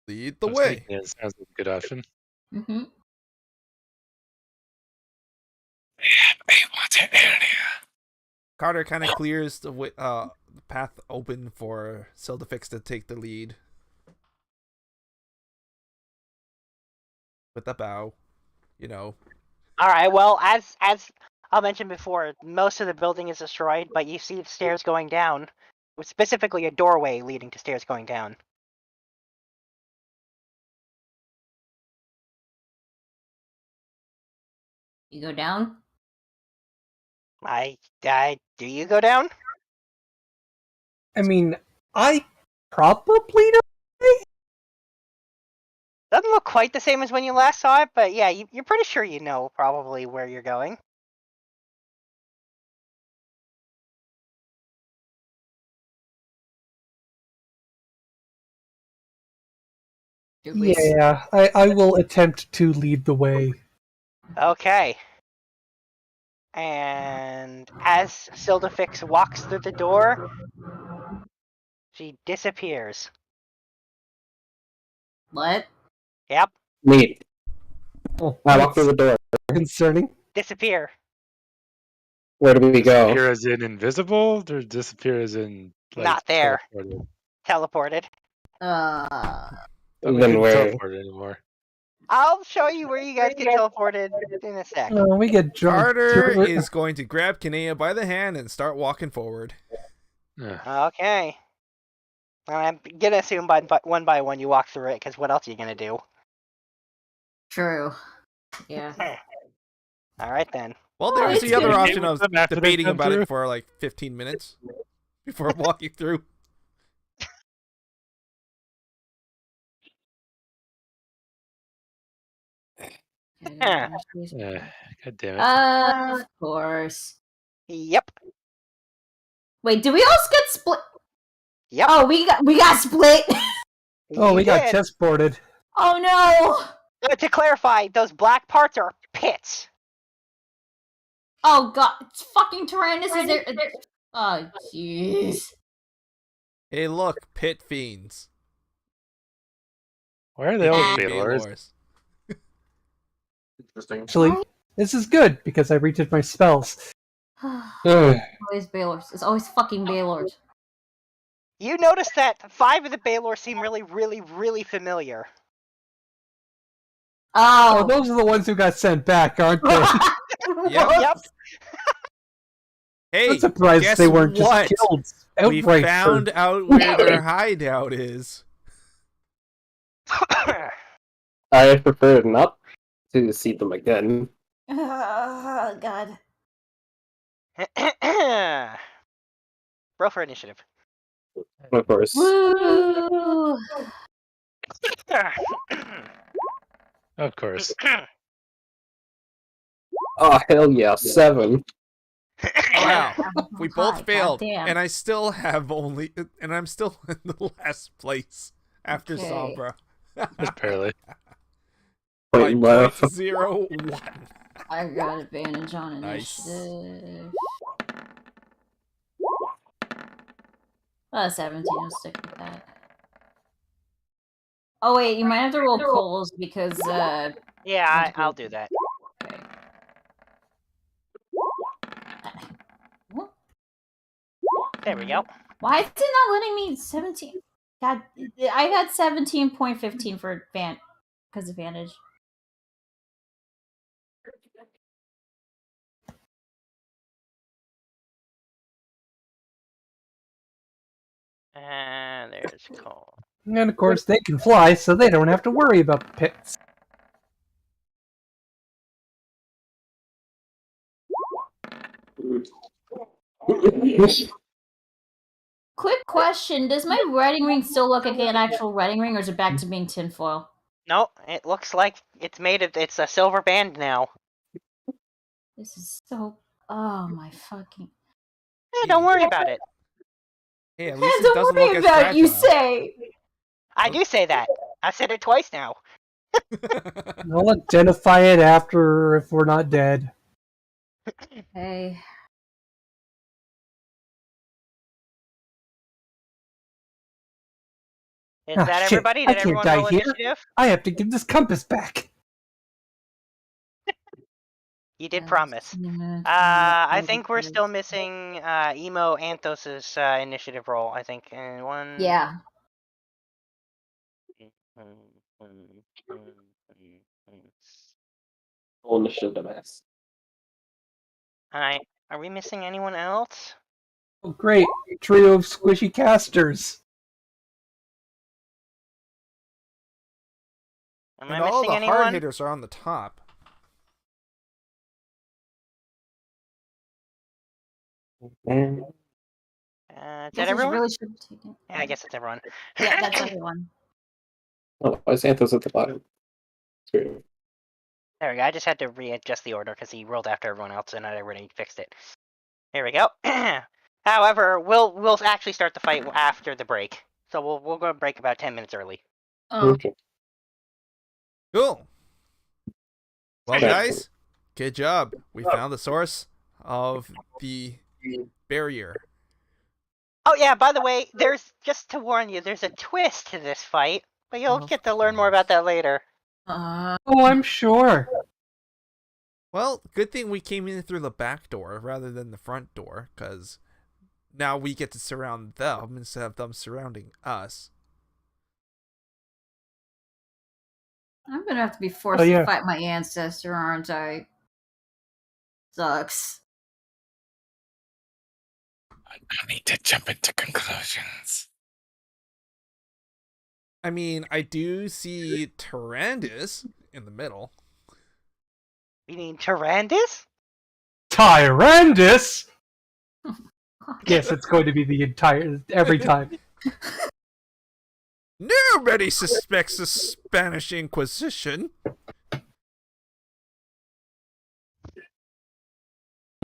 Speaker 2: Lead the way.
Speaker 7: Yeah, sounds like a good option.
Speaker 3: Mm-hmm.
Speaker 8: A water area.
Speaker 2: Carter kind of clears the path open for Celdifyx to take the lead. With the bow,
Speaker 1: Alright, well, as I mentioned before, most of the building is destroyed, but you see stairs going down. Specifically a doorway leading to stairs going down.
Speaker 3: You go down?
Speaker 1: Do you go down?
Speaker 6: I mean, I probably don't.
Speaker 1: Doesn't look quite the same as when you last saw it, but yeah, you're pretty sure you know probably where you're going.
Speaker 6: Yeah, I will attempt to lead the way.
Speaker 1: Okay. And as Celdifyx walks through the door, she disappears.
Speaker 3: What?
Speaker 1: Yep,
Speaker 9: Neat.
Speaker 6: Oh,
Speaker 9: I walk through the door.
Speaker 6: concerning.
Speaker 1: disappear.
Speaker 9: Where do we go?
Speaker 7: Disappear as in invisible, or disappear as in like,
Speaker 1: Not there.
Speaker 7: teleported?
Speaker 1: Teleported.
Speaker 7: We
Speaker 9: Then
Speaker 7: couldn't
Speaker 9: where?
Speaker 7: teleport anymore.
Speaker 1: I'll show you where you guys get teleported in a sec.
Speaker 6: Oh, we get drunk.
Speaker 2: Carter is going to grab Kinea by the hand and start walking forward.
Speaker 7: Yeah.
Speaker 1: Okay. I'm gonna assume one by one you walk through it, because what else are you gonna do?
Speaker 3: True. Yeah.
Speaker 1: Alright then.
Speaker 2: Well,
Speaker 3: Oh,
Speaker 2: there's
Speaker 3: it's
Speaker 2: the other
Speaker 3: good.
Speaker 2: option of
Speaker 7: After they
Speaker 2: debating
Speaker 7: come
Speaker 2: about
Speaker 7: through.
Speaker 2: it for like 15 minutes before walking through.
Speaker 7: God damn it.
Speaker 3: Of course.
Speaker 1: Yep.
Speaker 3: Wait, did we all get split?
Speaker 1: Yep.
Speaker 3: Oh, we got split.
Speaker 6: Oh, we got
Speaker 1: did.
Speaker 6: chessboarded.
Speaker 3: Oh no.
Speaker 1: To clarify, those black parts are pits.
Speaker 3: Oh god, it's fucking Turandus is there. Oh jeez.
Speaker 2: Hey, look, pit fiends.
Speaker 7: Where are the old
Speaker 2: Hey,
Speaker 7: Baylors?
Speaker 5: Interesting.
Speaker 6: Actually, this is good because I redid my spells.
Speaker 3: Always Baylors. It's always fucking Baylors.
Speaker 1: You notice that 5 of the Baylor seem really, really, really familiar.
Speaker 6: Oh,
Speaker 3: Oh.
Speaker 6: those are the ones who got sent back, aren't they?
Speaker 1: Yep.
Speaker 2: Hey,
Speaker 6: I'm surprised
Speaker 2: guess
Speaker 6: they weren't
Speaker 2: what?
Speaker 6: just killed
Speaker 2: We
Speaker 6: outright.
Speaker 2: found out where their hideout is.
Speaker 9: I prefer not to see them again.
Speaker 3: Oh god.
Speaker 1: Roll for initiative.
Speaker 9: Of course.
Speaker 3: Woo!
Speaker 7: Of course.
Speaker 9: Oh, hell yeah, 7.
Speaker 2: Wow, we both
Speaker 3: God
Speaker 2: failed,
Speaker 3: damn.
Speaker 2: and I still have only, and I'm still in the last place after
Speaker 3: Okay.
Speaker 2: Sombra.
Speaker 7: Just barely.
Speaker 2: By
Speaker 9: Left.
Speaker 2: 0.01.
Speaker 3: I got advantage on
Speaker 2: Nice.
Speaker 3: initiative. 17. I'll stick with that. Oh wait, you might have to roll Coles because
Speaker 1: Yeah, I'll do that.
Speaker 3: Okay. What?
Speaker 1: There we go.
Speaker 3: Why is it not letting me 17? God, I got 17.15 for because advantage.
Speaker 1: And there's Cole.
Speaker 6: And of course, they can fly, so they don't have to worry about the pits.
Speaker 3: Quick question: does my wedding ring still look like an actual wedding ring, or is it back to being tinfoil?
Speaker 1: No, it looks like it's it's a silver band now.
Speaker 3: This is so. Oh my fucking.
Speaker 1: Hey, don't worry about it.
Speaker 2: Hey, at least it
Speaker 3: Don't
Speaker 2: doesn't
Speaker 3: worry
Speaker 2: look as
Speaker 3: about you
Speaker 2: fragile.
Speaker 3: say.
Speaker 1: I do say that. I've said it twice now.
Speaker 6: I'll identify it after if we're not dead.
Speaker 3: Hey.
Speaker 1: Is
Speaker 6: Ah,
Speaker 1: that
Speaker 6: shit,
Speaker 1: everybody?
Speaker 6: I
Speaker 1: Did
Speaker 6: can't
Speaker 1: everyone
Speaker 6: die
Speaker 1: roll
Speaker 6: here.
Speaker 1: initiative?
Speaker 6: I have to give this compass back.
Speaker 1: You did promise. I think we're still missing Emo Anthos's initiative roll, I think. And one.
Speaker 3: Yeah.
Speaker 9: Full initiative mess.
Speaker 1: Alright. Are we missing anyone else?
Speaker 6: Oh, great. Trio of squishy casters.
Speaker 1: Am
Speaker 2: And
Speaker 1: I
Speaker 2: all
Speaker 1: missing
Speaker 2: the
Speaker 1: anyone?
Speaker 2: hard hitters are on the top.
Speaker 1: Is that everyone?
Speaker 3: Really should have taken.
Speaker 1: Yeah, I guess it's everyone.
Speaker 3: Yeah, that's everyone.
Speaker 9: Oh, why is Anthos at the bottom? Screw.
Speaker 1: There we go. I just had to readjust the order because he rolled after everyone else and I already fixed it. There we go. However, we'll actually start the fight after the break. So we'll go break about 10 minutes early.
Speaker 3: Oh.
Speaker 9: Okay.
Speaker 2: Cool. Well,
Speaker 9: Okay.
Speaker 2: guys, good job. We found the source of the barrier.
Speaker 1: Oh yeah, by the way, there's just to warn you, there's a twist to this fight, but you'll get to learn more about that later.
Speaker 6: Oh, I'm sure.
Speaker 2: Well, good thing we came in through the back door rather than the front door, because now we get to surround them instead of them surrounding us.
Speaker 3: I'm gonna have to be forced to fight my ancestor, aren't I? Sucks.
Speaker 8: I need to jump into conclusions.
Speaker 2: I mean, I do see Turandus in the middle.
Speaker 1: You mean Turandus?
Speaker 6: Tyrandus? Yes, it's going to be the entire every time.
Speaker 2: Nobody suspects the Spanish Inquisition.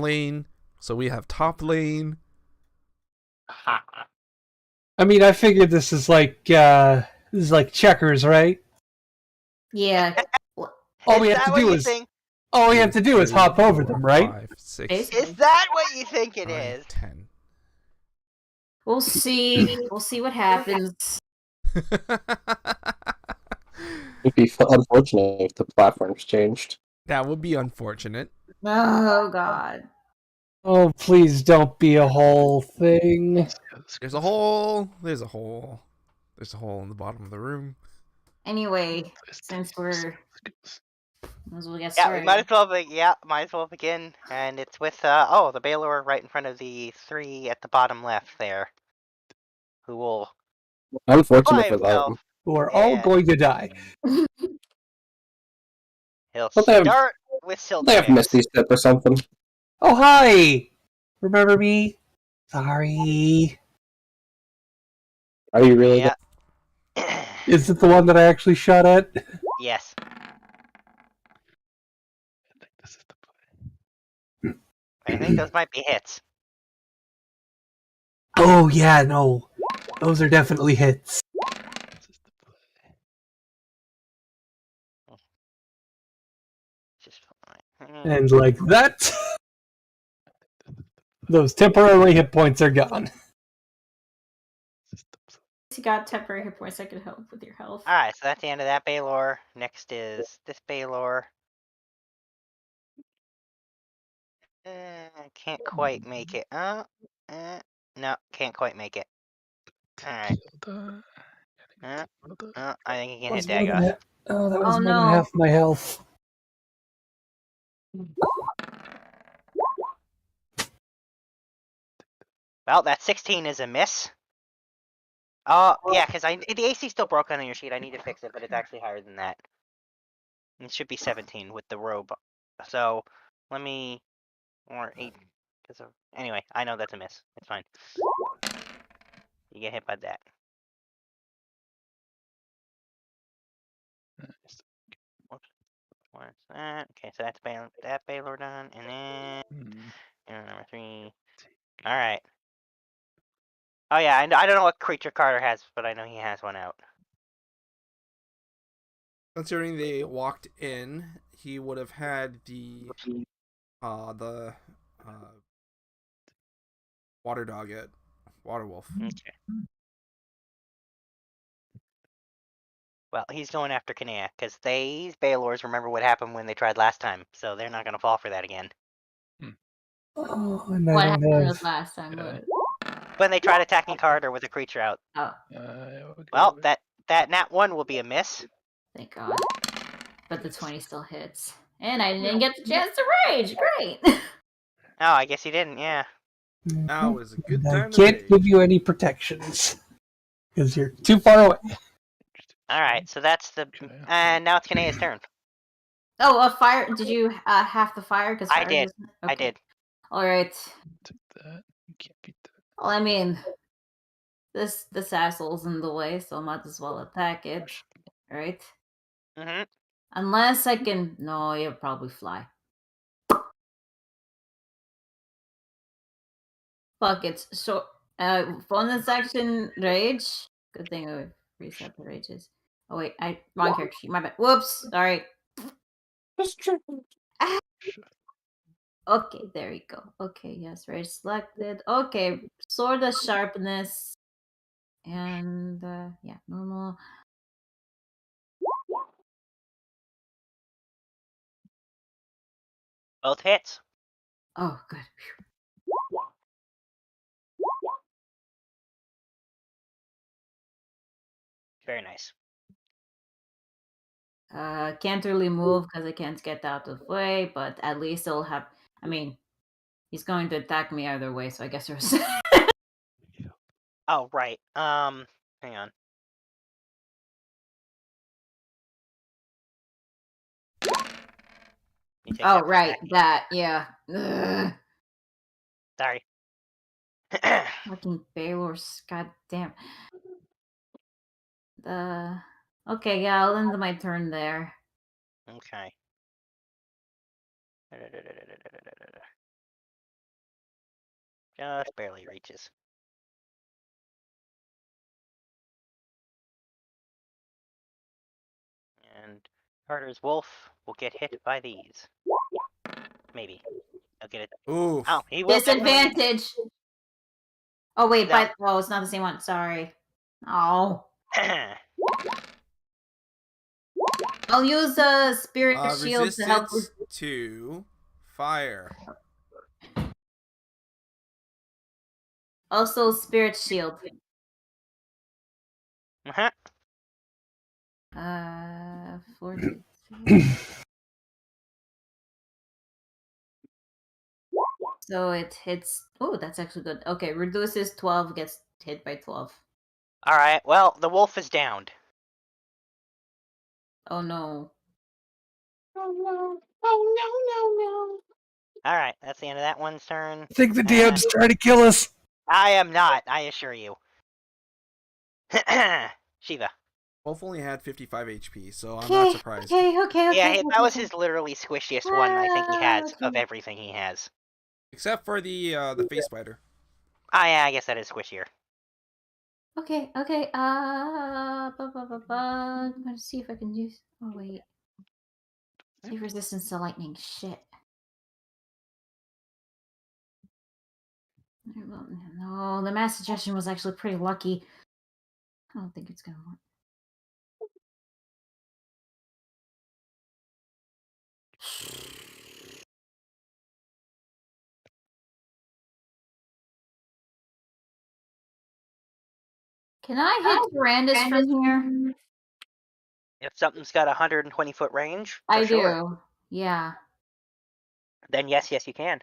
Speaker 2: lane. So we have top lane.
Speaker 6: I mean, I figured this is like checkers, right?
Speaker 3: Yeah.
Speaker 6: All we
Speaker 1: Is
Speaker 6: have to
Speaker 1: that what
Speaker 6: do
Speaker 1: you
Speaker 6: is
Speaker 1: think?
Speaker 6: hop over them, right?
Speaker 2: 5, 6,
Speaker 3: Basically.
Speaker 1: Is that what you think it
Speaker 2: 9,
Speaker 1: is?
Speaker 2: 10.
Speaker 3: We'll see. We'll see what happens.
Speaker 9: It'd be unfortunate if the platforms changed.
Speaker 2: That would be unfortunate.
Speaker 3: Oh god.
Speaker 6: Oh, please don't be a whole thing.
Speaker 2: There's a hole. There's a hole. There's a hole in the bottom of the room.
Speaker 3: Anyway, since we're might as well get
Speaker 1: Yeah,
Speaker 3: started.
Speaker 1: we might as well begin. And it's with the Baylor right in front of the 3 at the bottom left there. Who will
Speaker 9: Unfortunate
Speaker 1: apply
Speaker 9: for them.
Speaker 1: himself.
Speaker 6: We're all going to die.
Speaker 1: He'll
Speaker 9: But they have-
Speaker 1: start with
Speaker 9: They have
Speaker 1: Celdifyx.
Speaker 9: Misty Step or something.
Speaker 6: Oh, hi! Remember me? Sorry.
Speaker 9: Are you really?
Speaker 1: Yeah.
Speaker 6: Is it the one that I actually shot at?
Speaker 1: Yes. I think those might be hits.
Speaker 6: Oh, yeah, no. Those are definitely hits.
Speaker 1: Just fine.
Speaker 6: And like that, those temporary hit points are gone.
Speaker 3: You got temporary hit points that could help with your health.
Speaker 1: Alright, so that's the end of that Baylor. Next is this Baylor. Can't quite make it. No, can't quite make it. Alright. I think he can hit Dagoth.
Speaker 6: Oh, that was
Speaker 3: Oh,
Speaker 6: more than
Speaker 3: no.
Speaker 6: half my health.
Speaker 1: Well, that 16 is a miss. Yeah, because the AC still broke on your sheet. I need to fix it, but it's actually higher than that. It should be 17 with the robe. So, let me... Or 8. Anyway, I know that's a miss. It's fine. You get hit by that. Whoops. Where's that? Okay, so that's Baylor done. And then... number 3. Alright. Oh yeah, I don't know what creature Carter has, but I know he has one out.
Speaker 2: Considering they walked in, he would have had the water dog at Water Wolf.
Speaker 1: Okay. Well, he's going after Kanea, because these Baylors remember what happened when they tried last time, so they're not going to fall for that again.
Speaker 6: Oh, and I
Speaker 3: What
Speaker 6: don't
Speaker 3: happened
Speaker 6: have...
Speaker 3: last time? What?
Speaker 1: When they tried attacking Carter with a creature out.
Speaker 3: Oh,
Speaker 1: Well, that nat 1 will be a miss.
Speaker 3: thank God. But the 20 still hits. And I didn't get the chance to rage. Great.
Speaker 1: Oh, I guess he didn't, yeah.
Speaker 2: Now is a good
Speaker 6: I
Speaker 2: time to
Speaker 6: can't
Speaker 2: rage.
Speaker 6: give you any protections. Because you're too far away.
Speaker 1: Alright, so that's the... And now it's Kanea's turn.
Speaker 3: Oh, a fire. Did you have the fire? Because
Speaker 1: I did. I did.
Speaker 3: Alright.
Speaker 7: Take that. You can't beat that.
Speaker 3: Well, I mean, this asshole's in the way, so I might as well attack it. Right?
Speaker 1: Mm-hmm.
Speaker 3: Unless I can... No, you'll probably fly. Fuck it. So, bonus action rage. Good thing I reset the rages. Oh wait, wrong character sheet. My bad. Whoops. Sorry. Ah. Okay, there we go. Okay, yes, rage selected. Okay, sword of sharpness. And yeah, normal.
Speaker 1: Both hits.
Speaker 3: Oh, good.
Speaker 1: Very nice.
Speaker 3: Can't really move because I can't get out of the way, but at least it'll have. I mean, he's going to attack me either way, so I guess there's.
Speaker 1: Oh, right. Hang on.
Speaker 3: Oh, right, that, yeah. Ugh.
Speaker 1: Sorry.
Speaker 3: Fucking Baylor's, goddamn. Okay, yeah, I'll end my turn there.
Speaker 1: Okay. Just barely reaches. And Carter's wolf will get hit by these. Maybe. I'll get it.
Speaker 2: Oof.
Speaker 1: Oh, he will
Speaker 3: Disadvantage. Oh wait,
Speaker 1: No.
Speaker 3: but it's not the same one. Sorry. Oh. I'll use a spirit shield to help.
Speaker 2: Resistance to fire.
Speaker 3: Also, spirit shield. 42. So it hits. Oh, that's actually good. Okay, reduces 12, gets hit by 12.
Speaker 1: Alright, well, the wolf is downed.
Speaker 3: Oh no.
Speaker 4: Oh no! Oh no!
Speaker 1: Alright, that's the end of that one's turn.
Speaker 6: I think the DM's trying to kill us.
Speaker 1: I am not, I assure you. Shiva.
Speaker 2: Wolf only had 55 HP, so I'm not surprised.
Speaker 3: Okay.
Speaker 1: Yeah, that was his literally squishiest one I think he has of everything he has.
Speaker 2: Except for the face spider.
Speaker 1: Ah, yeah, I guess that is squishier.
Speaker 3: Okay. Let's see if I can use. Oh wait. Save resistance to lightning. Shit. No, the mass suggestion was actually pretty lucky. I don't think it's gonna work. Can I hit Turandus from here?
Speaker 1: If something's got 120-foot range,
Speaker 3: I
Speaker 1: sure.
Speaker 3: do. Yeah.
Speaker 1: Then yes, you can.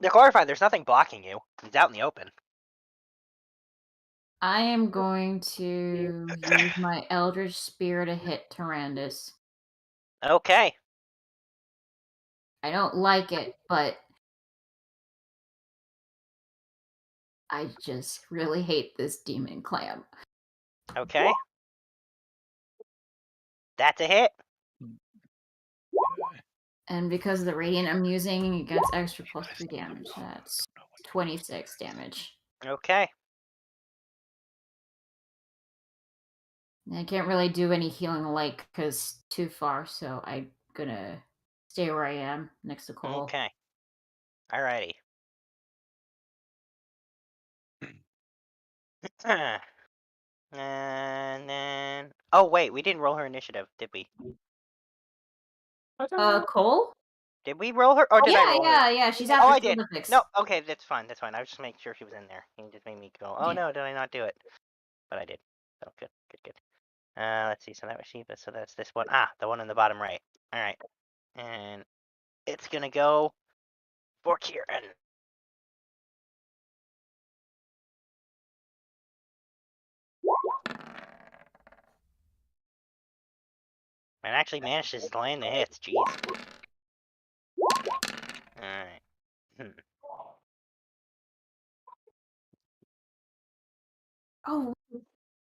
Speaker 1: To clarify, there's nothing blocking you. It's out in the open.
Speaker 3: I am going to use my Eldritch Spear to hit Turandus.
Speaker 1: Okay.
Speaker 3: I don't like it, but I just really hate this demon clam.
Speaker 1: Okay. That's a hit.
Speaker 3: And because of the radiant I'm using, it gets extra plus 3 damage. That's 26 damage.
Speaker 1: Okay.
Speaker 3: And I can't really do any healing like because too far, so I'm gonna stay where I am next to Cole.
Speaker 1: Okay. Alrighty. And then... Oh, wait, we didn't roll her initiative, did we?
Speaker 3: Cole?
Speaker 1: Did we roll her? Or did I roll her?
Speaker 3: Yeah, she's
Speaker 1: Oh,
Speaker 3: after
Speaker 1: I did.
Speaker 3: Celdifyx.
Speaker 1: No, okay, that's fine. I was just making sure she was in there. You just made me go, oh no, did I not do it? But I did. So, good. Let's see, so that was Shiva, so that's this one. Ah, the one in the bottom right. Alright. And it's gonna go for Kieran. Man actually manages to land the hits, jeez. Alright.
Speaker 3: Oh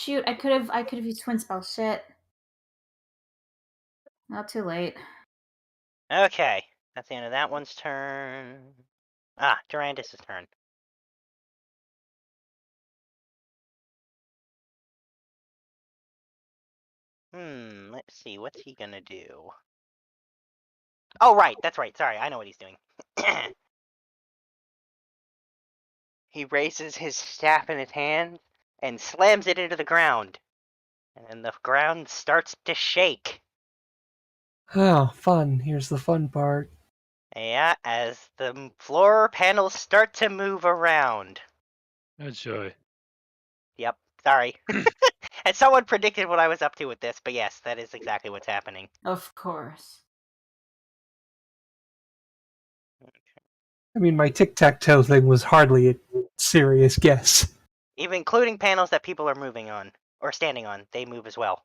Speaker 3: shoot, I could have used twin spell. Shit. Not too late.
Speaker 1: Okay, that's the end of that one's turn. Ah, Turandus' turn. Let's see, what's he gonna do? Oh, right, that's right, sorry, I know what he's doing. He raises his staff in his hand and slams it into the ground. And then the ground starts to shake.
Speaker 6: Oh, fun. Here's the fun part.
Speaker 1: Yeah, as the floor panels start to move around.
Speaker 7: Oh joy.
Speaker 1: Yep, sorry. And someone predicted what I was up to with this, but yes, that is exactly what's happening.
Speaker 3: Of course.
Speaker 6: I mean, my tic-tac-toe thing was hardly a serious guess.
Speaker 1: Even including panels that people are moving on, or standing on, they move as well.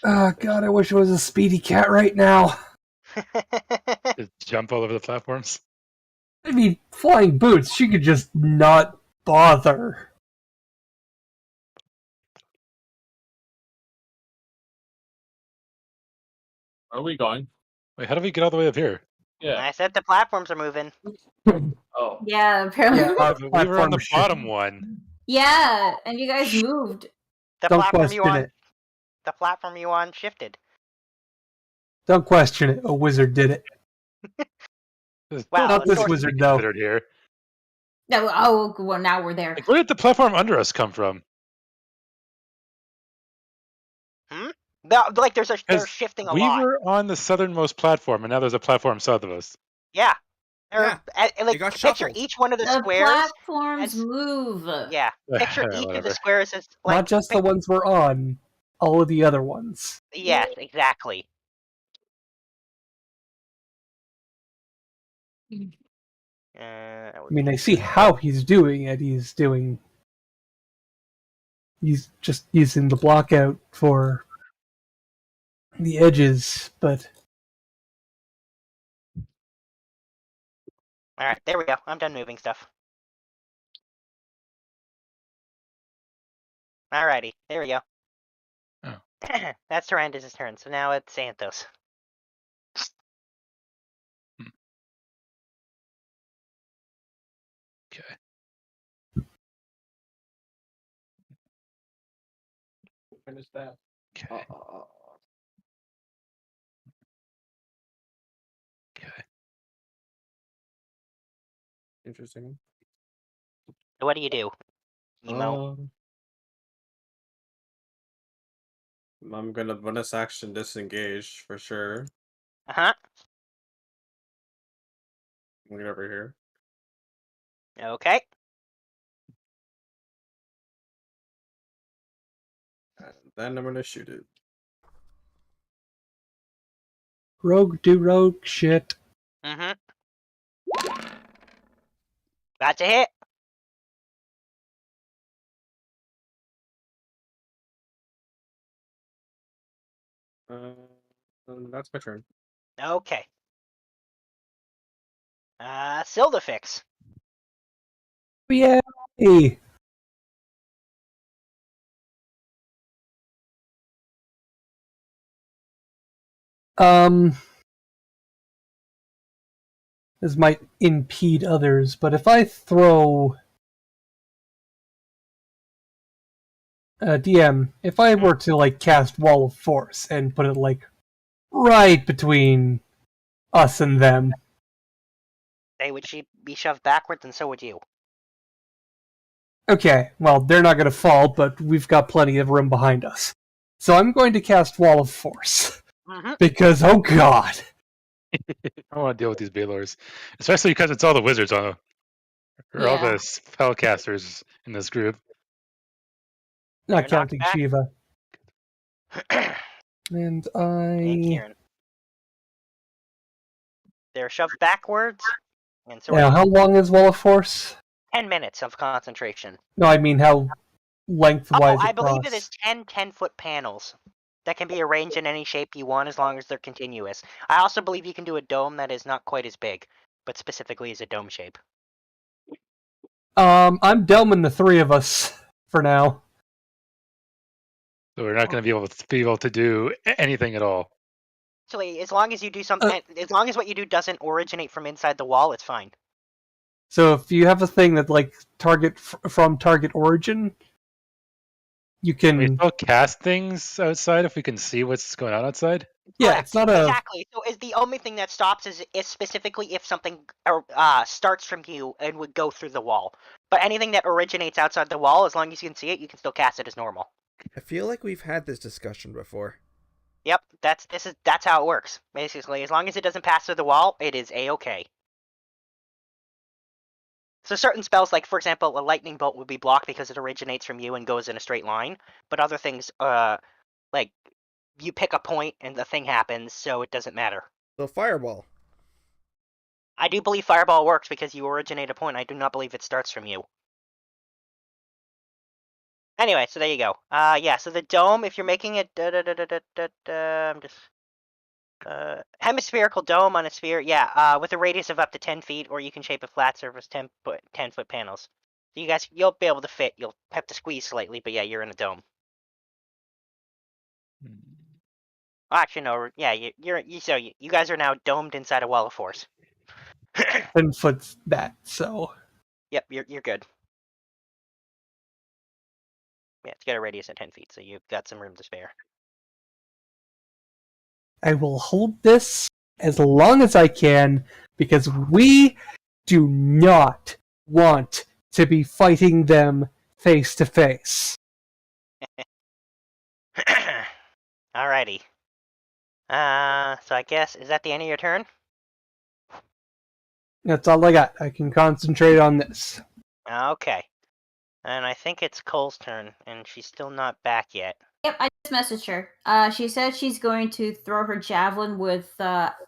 Speaker 6: Oh, God, I wish it was a speedy cat right now.
Speaker 7: Just jump all over the platforms.
Speaker 6: I mean, flying boots, she could just not bother.
Speaker 8: Where are we going?
Speaker 7: Wait, how do we get all the way up here?
Speaker 8: Yeah.
Speaker 1: I said the platforms are moving.
Speaker 8: Oh.
Speaker 3: Yeah, apparently.
Speaker 6: Yeah,
Speaker 7: We were on the
Speaker 6: platform
Speaker 7: bottom
Speaker 6: shift.
Speaker 7: one.
Speaker 3: Yeah, and you guys moved.
Speaker 1: The
Speaker 6: Don't
Speaker 1: platform you
Speaker 6: question
Speaker 1: on.
Speaker 6: it.
Speaker 1: The platform you on shifted.
Speaker 6: Don't question it. A wizard did it.
Speaker 1: Wow,
Speaker 6: Not
Speaker 1: of
Speaker 6: this
Speaker 1: course-
Speaker 6: wizard, though.
Speaker 7: Here.
Speaker 3: No, oh, well, now we're there.
Speaker 7: Like, where did the platform under us come from?
Speaker 1: Like they're
Speaker 7: 'Cause
Speaker 1: shifting a
Speaker 7: we
Speaker 1: lot.
Speaker 7: were on the southernmost platform, and now there's a platform south of us.
Speaker 1: Yeah.
Speaker 2: Yeah,
Speaker 1: Like
Speaker 2: got
Speaker 1: picture
Speaker 2: shuffled.
Speaker 1: each one of the
Speaker 3: The
Speaker 1: squares.
Speaker 3: platforms
Speaker 1: as-
Speaker 3: move.
Speaker 1: Yeah. Picture each of the
Speaker 7: Whatever.
Speaker 1: squares as like.
Speaker 6: Not just the ones we're on, all of the other ones.
Speaker 1: Yes, exactly.
Speaker 6: I mean, I see how he's doing it. He's just using the block out for the edges, but
Speaker 1: All right, there we go. I'm done moving stuff. Alrighty, there we go.
Speaker 7: Oh.
Speaker 1: That's Turandus' turn. So now it's Santos.
Speaker 7: Okay.
Speaker 5: Finish that.
Speaker 7: Okay. Okay.
Speaker 5: Interesting.
Speaker 1: So what do you do, Emo?
Speaker 5: I'm gonna bonus action disengage for sure.
Speaker 1: Uh-huh.
Speaker 5: Get over here.
Speaker 1: Okay.
Speaker 5: And then I'm gonna shoot it.
Speaker 6: rogue do rogue shit.
Speaker 1: Mm-hmm. That's a hit.
Speaker 5: That's my turn.
Speaker 1: Okay. Celdifyx.
Speaker 6: Yay! This might impede others, but if I throw DM, if I were to like cast Wall of Force and put it like right between us and them,
Speaker 1: They would be shoved backwards, and so would you.
Speaker 6: okay, well, they're not going to fall, but we've got plenty of room behind us. So I'm going to cast Wall of Force.
Speaker 1: Mm-hmm.
Speaker 6: Because, oh god.
Speaker 7: I don't want to deal with these Baylors. Especially because it's all the wizards on them. Or all the spellcasters in this group.
Speaker 6: Not counting Shiva. And
Speaker 1: And Kieran. They're shoved backwards, and so
Speaker 6: now, how long is Wall of Force?
Speaker 1: 10 minutes of concentration.
Speaker 6: No, I mean how lengthwise
Speaker 1: I
Speaker 6: across.
Speaker 1: believe it is 10 10-foot panels that can be arranged in any shape you want as long as they're continuous. I also believe you can do a dome that is not quite as big, but specifically is a dome shape.
Speaker 6: I'm doming the three of us for now.
Speaker 7: So we're not going to be able to do anything at all.
Speaker 1: Actually, as long as you do something, as long as what you do doesn't originate from inside the wall, it's fine.
Speaker 6: So if you have a thing that like target from target origin, you can.
Speaker 7: We still cast things outside if we can see what's going on outside.
Speaker 6: Yeah,
Speaker 1: Correct.
Speaker 6: it's not a
Speaker 1: exactly. So is the only thing that stops is specifically if something starts from you and would go through the wall. But anything that originates outside the wall, as long as you can see it, you can still cast it as normal.
Speaker 2: I feel like we've had this discussion before.
Speaker 1: Yep, that's how it works. Basically, as long as it doesn't pass through the wall, it is a-okay. So certain spells, like for example, a lightning bolt would be blocked because it originates from you and goes in a straight line. But other things, like you pick a point and the thing happens, so it doesn't matter.
Speaker 2: So fireball.
Speaker 1: I do believe fireball works because you originate a point. I do not believe it starts from you. Anyway, so there you go. Yeah. So the dome, if you're making it, I'm just. Hemispherical dome on a sphere, yeah, with a radius of up to 10 feet, or you can shape a flat surface 10-foot panels. So you'll be able to fit. You'll have to squeeze slightly, but yeah, you're in a dome. Actually, no. Yeah, you guys are now domed inside a wall of force.
Speaker 6: 10 foot that, so.
Speaker 1: Yep, you're good. Yeah, it's got a radius of 10 feet, so you've got some room to spare.
Speaker 6: I will hold this as long as I can because we do not want to be fighting them face to face.
Speaker 1: Alrighty. So I guess, is that the end of your turn?
Speaker 6: That's all I got. I can concentrate on this.
Speaker 1: Okay. And I think it's Cole's turn, and she's still not back yet.
Speaker 3: Yep, I just messaged her. She said she's going to throw her javelin with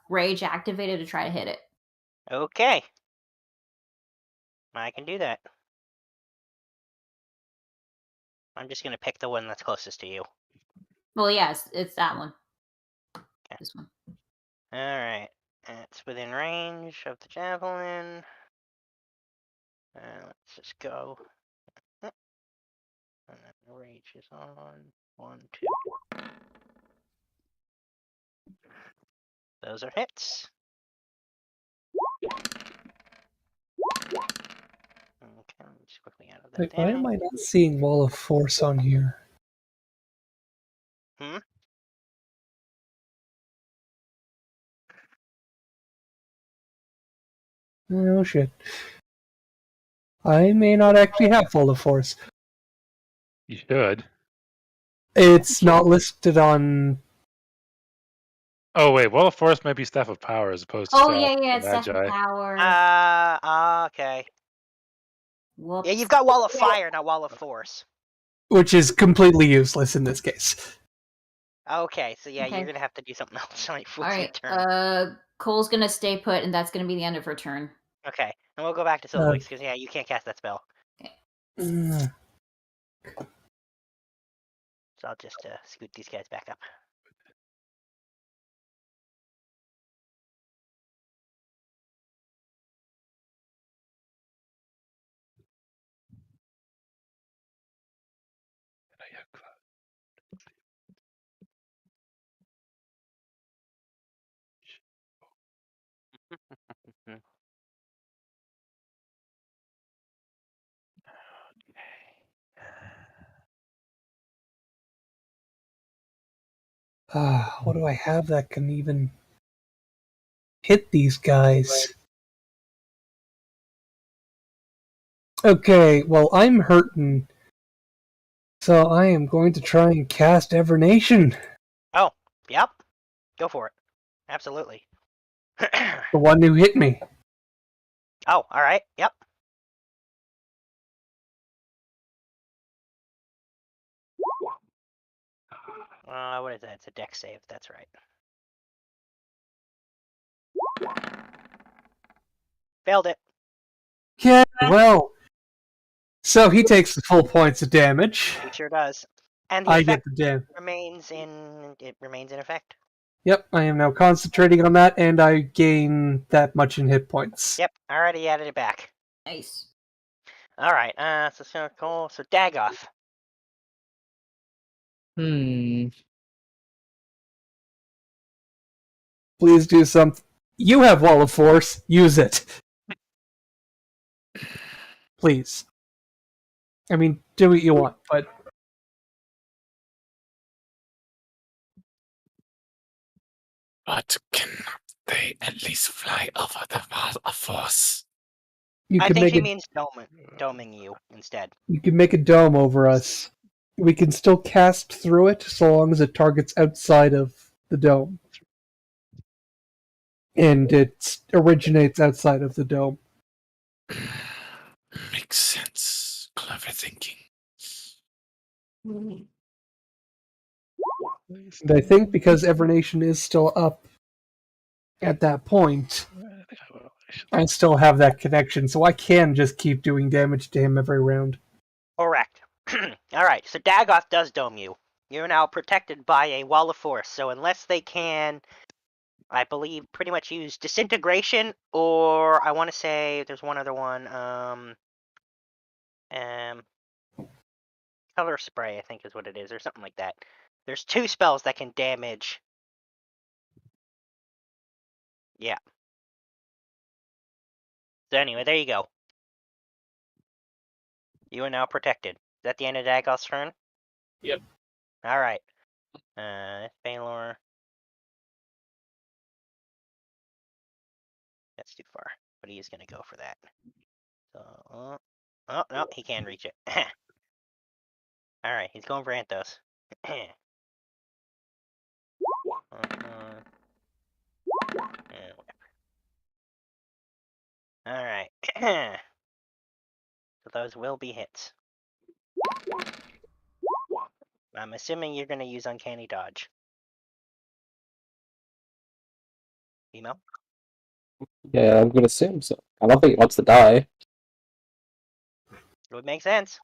Speaker 3: rage activated to try to hit it.
Speaker 1: Okay. I can do that. I'm just gonna pick the one that's closest to you.
Speaker 3: Well, yeah, it's that one.
Speaker 1: Okay.
Speaker 3: This one.
Speaker 1: Alright. It's within range of the javelin. Let's just go. And then the rage is on. 1, 2. Those are hits. Okay, let me just quickly out of that
Speaker 6: Wait, why am
Speaker 1: damage.
Speaker 6: I not seeing Wall of Force on here?
Speaker 1: Hmm?
Speaker 6: Oh shit. I may not actually have Wall of Force.
Speaker 7: You should.
Speaker 6: It's not listed on.
Speaker 7: Oh wait, Wall of Force might be Staff of Power as opposed to
Speaker 3: Oh
Speaker 7: Staff
Speaker 3: yeah,
Speaker 7: of
Speaker 3: it's Staff of
Speaker 7: Magi.
Speaker 3: Power.
Speaker 1: Okay.
Speaker 3: Whoops.
Speaker 1: Yeah, you've got Wall of Fire, not Wall of Force.
Speaker 6: Which is completely useless in this case.
Speaker 1: Okay, so yeah,
Speaker 3: Okay.
Speaker 1: you're gonna have to do something else on your
Speaker 3: All right.
Speaker 1: turn.
Speaker 3: Cole's gonna stay put, and that's gonna be the end of her turn.
Speaker 1: Okay, and we'll go back to Celdifyx, because yeah, you can't cast that spell.
Speaker 6: Mm,
Speaker 1: So I'll just scoot these guys back up.
Speaker 6: what do I have that can even hit these guys? Okay, well, I'm hurting. So I am going to try and cast Evernation.
Speaker 1: Oh, yep. Go for it. Absolutely.
Speaker 6: The one who hit me.
Speaker 1: Oh, alright, yep. What is that? It's a dex save, that's right. Failed it.
Speaker 6: Yeah, well. So he takes the full points of damage.
Speaker 1: He sure does. And the
Speaker 6: I
Speaker 1: effect
Speaker 6: get the damage.
Speaker 1: remains in effect.
Speaker 6: Yep, I am now concentrating on that, and I gain that much in hit points.
Speaker 1: Yep, I already added it back.
Speaker 3: Nice.
Speaker 1: Alright, so Dagoth.
Speaker 6: Please do something. You have Wall of Force. Use it. Please. I mean, do what you want, but
Speaker 8: But can they at least fly over the Wall of Force?
Speaker 6: you
Speaker 1: I
Speaker 6: can
Speaker 1: think
Speaker 6: make
Speaker 1: she
Speaker 6: a,
Speaker 1: means doming you instead.
Speaker 6: you can make a dome over us. We can still cast through it so long as it targets outside of the dome. And it originates outside of the dome.
Speaker 8: Makes sense. Clever thinking.
Speaker 6: And I think because Evernation is still up at that point, I still have that connection, so I can just keep doing damage to him every round.
Speaker 1: Correct. Alright, so Dagoth does dome you. You're now protected by a wall of force, so unless they can, I believe, pretty much use disintegration, or I want to say there's one other one, color spray, I think is what it is, or something like that. There's 2 spells that can damage Yeah. So anyway, there you go. You are now protected. Is that the end of Daggoth's turn?
Speaker 9: Yep.
Speaker 1: Alright. Baylor. That's too far. But he is going to go for that. So, oh, no, he can reach it. Alright, he's going for Anthos. Alright. So those will be hits. I'm assuming you're going to use Uncanny Dodge. Email?
Speaker 9: Yeah, I'm gonna assume so. I don't think it wants to die.
Speaker 1: It would make sense.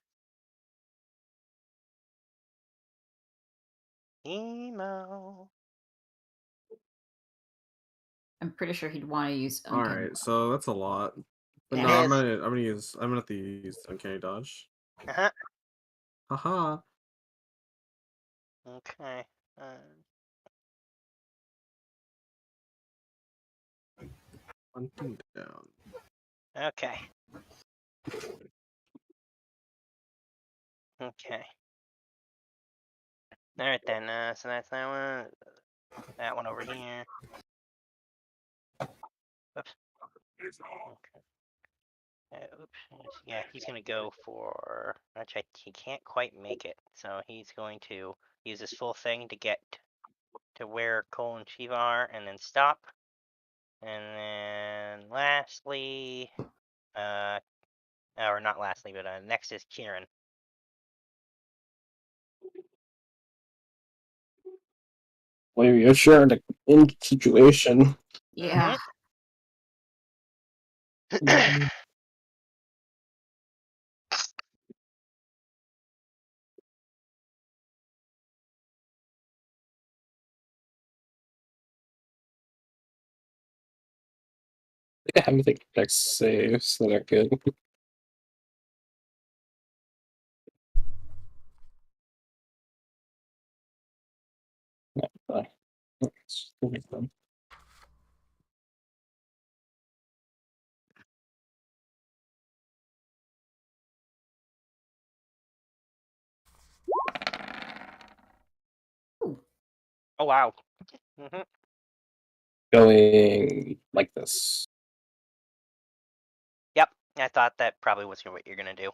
Speaker 1: Emo.
Speaker 3: I'm pretty sure he'd want to use
Speaker 5: All
Speaker 3: Uncanny.
Speaker 5: right, so that's a lot. But
Speaker 1: It
Speaker 5: no, I'm
Speaker 1: is.
Speaker 5: gonna have to use Uncanny Dodge.
Speaker 1: Uh-huh.
Speaker 5: Haha.
Speaker 1: Okay.
Speaker 5: One thing down.
Speaker 1: Okay. Okay. Alright then, so that's that one. That one over here. Oops. Okay. Oops. Yeah, he's gonna go for... Actually, he can't quite make it, so he's going to use his full thing to get to where Cole and Shiva are, and then stop. And then lastly, or not lastly, but next is Kieran.
Speaker 9: Well, you're sure in situation.
Speaker 3: Yeah.
Speaker 9: I think I have anything next saves that are good. No, it's gonna be fun.
Speaker 1: Oh wow. Mm-hmm.
Speaker 9: Going like this.
Speaker 1: Yep, I thought that probably was what you're gonna do.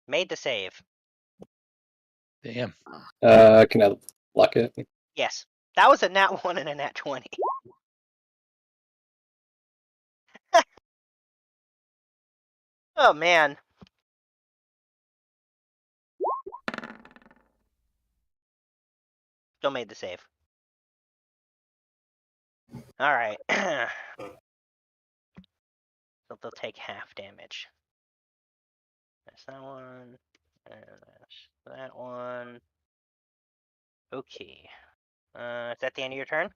Speaker 1: Made the save.
Speaker 7: Damn.
Speaker 9: Can I lock it?
Speaker 1: Yes, that was a nat 1 and a nat 20. Oh man. Still made the save. Alright. So they'll take half damage. That's that one. And that's that one. Okay. Is that the end of your turn?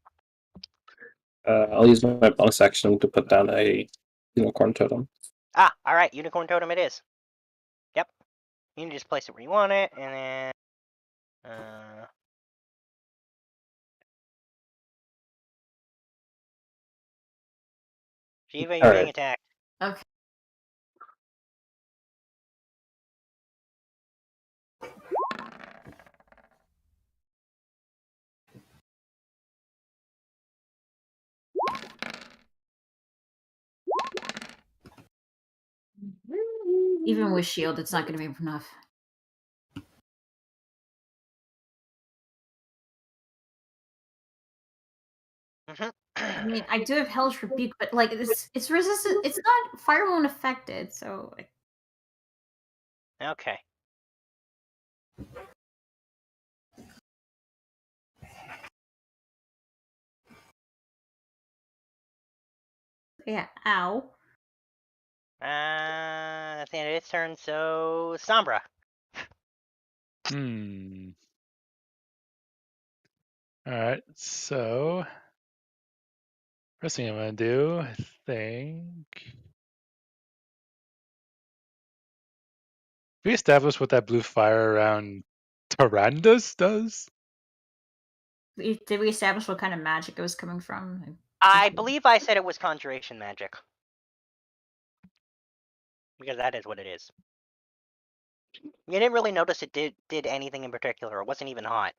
Speaker 9: I'll use my bonus action to put down a unicorn totem.
Speaker 1: Ah, alright, unicorn totem it is. Yep. You can just place it where you want it, and then Shiva, you're being attacked.
Speaker 3: Okay. Even with shield, it's not going to be enough. I mean, I do have Hellish Rebuke, but like it's resistant. It's not fire won't affected, so.
Speaker 1: Okay.
Speaker 3: Yeah. Ow.
Speaker 1: That's the end of its turn. So Sombra.
Speaker 7: All right. So first thing I'm gonna do, I think. We established what that blue fire around Turandus does.
Speaker 3: Did we establish what kind of magic it was coming from?
Speaker 1: I believe I said it was conjuration magic. Because that is what it is. You didn't really notice it did anything in particular. It wasn't even hot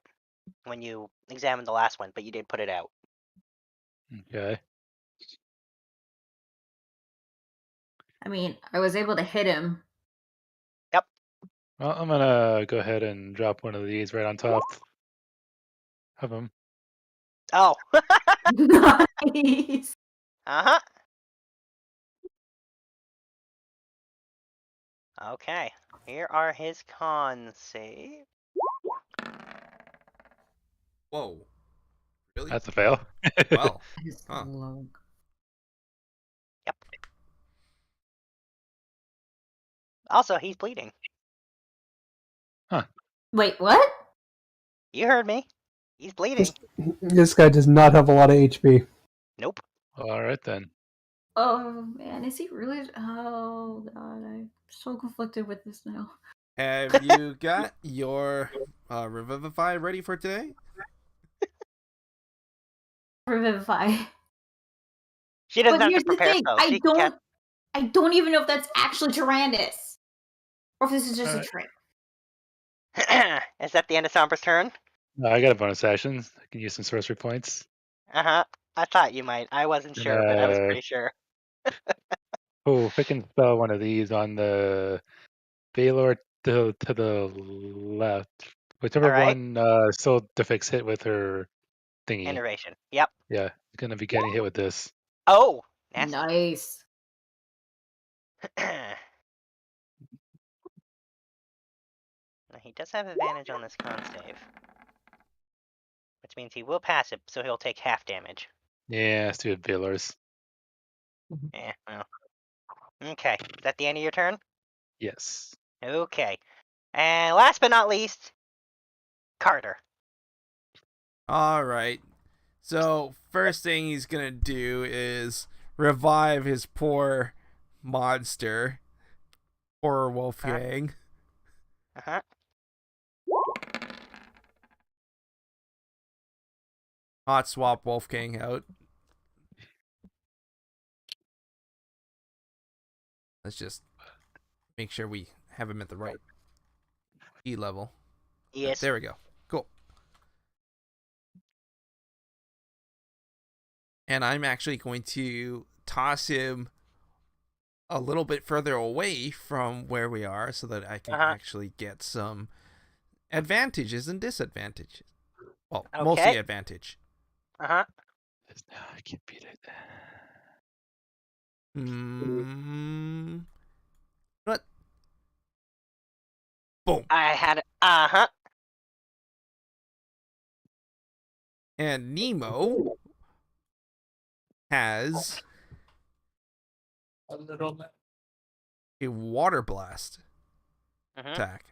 Speaker 1: when you examined the last one, but you did put it out.
Speaker 7: Okay.
Speaker 3: I mean, I was able to hit him.
Speaker 1: Yep.
Speaker 7: Well, I'm gonna go ahead and drop one of these right on top of him.
Speaker 1: Oh.
Speaker 3: Nice.
Speaker 1: Uh-huh. Okay. Here are his con saves.
Speaker 2: Whoa. Really?
Speaker 7: That's a fail.
Speaker 2: Well.
Speaker 3: His
Speaker 2: Huh.
Speaker 3: log.
Speaker 1: Yep. Also, he's bleeding.
Speaker 7: Huh.
Speaker 3: Wait, what?
Speaker 1: You heard me. He's bleeding.
Speaker 6: This guy does not have a lot of HP.
Speaker 1: Nope.
Speaker 7: All right then.
Speaker 3: Oh man, is he really? Oh god, I'm so conflicted with this now.
Speaker 2: Have you got your Revivify ready for today?
Speaker 3: Revivify.
Speaker 1: She doesn't
Speaker 3: But
Speaker 1: have
Speaker 3: here's
Speaker 1: to
Speaker 3: the
Speaker 1: prepare
Speaker 3: thing:
Speaker 1: spells.
Speaker 3: I
Speaker 1: She can cast...
Speaker 3: don't even know if that's actually Turandus, or if this is just a trick.
Speaker 1: Is that the end of Sombra's turn?
Speaker 7: I got a bonus action. I can use some sorcery points.
Speaker 1: Uh-huh. I thought you might. I wasn't sure, but I was pretty sure.
Speaker 7: Oh, if I can spell one of these on the Baylor to the left. Whichever
Speaker 1: Alright.
Speaker 7: one Celdifyx hit with her thingy.
Speaker 1: Iteration. Yep.
Speaker 7: Yeah, it's gonna be getting hit with this.
Speaker 1: Oh! Nasty.
Speaker 3: Nice.
Speaker 1: He does have advantage on this con save. Which means he will pass it, so he'll take half damage.
Speaker 7: Yeah, let's do it, Baylor's.
Speaker 1: Yeah, well. Okay. Is that the end of your turn?
Speaker 7: Yes.
Speaker 1: Okay. And last but not least, Carter.
Speaker 2: Alright. So, first thing he's gonna do is revive his poor monster. Poor Wolfgang.
Speaker 1: Uh-huh.
Speaker 2: Hot swap Wolfgang out. Let's just make sure we have him at the right E level.
Speaker 1: Yes.
Speaker 2: There we go. Cool. And I'm actually going to toss him a little bit further away from where we are so that I can actually get some advantages and disadvantages. Well, mostly advantage.
Speaker 1: Uh-huh.
Speaker 7: I can't beat it.
Speaker 2: What? Boom.
Speaker 1: I had it. Uh-huh.
Speaker 2: And Nemo has a water blast attack.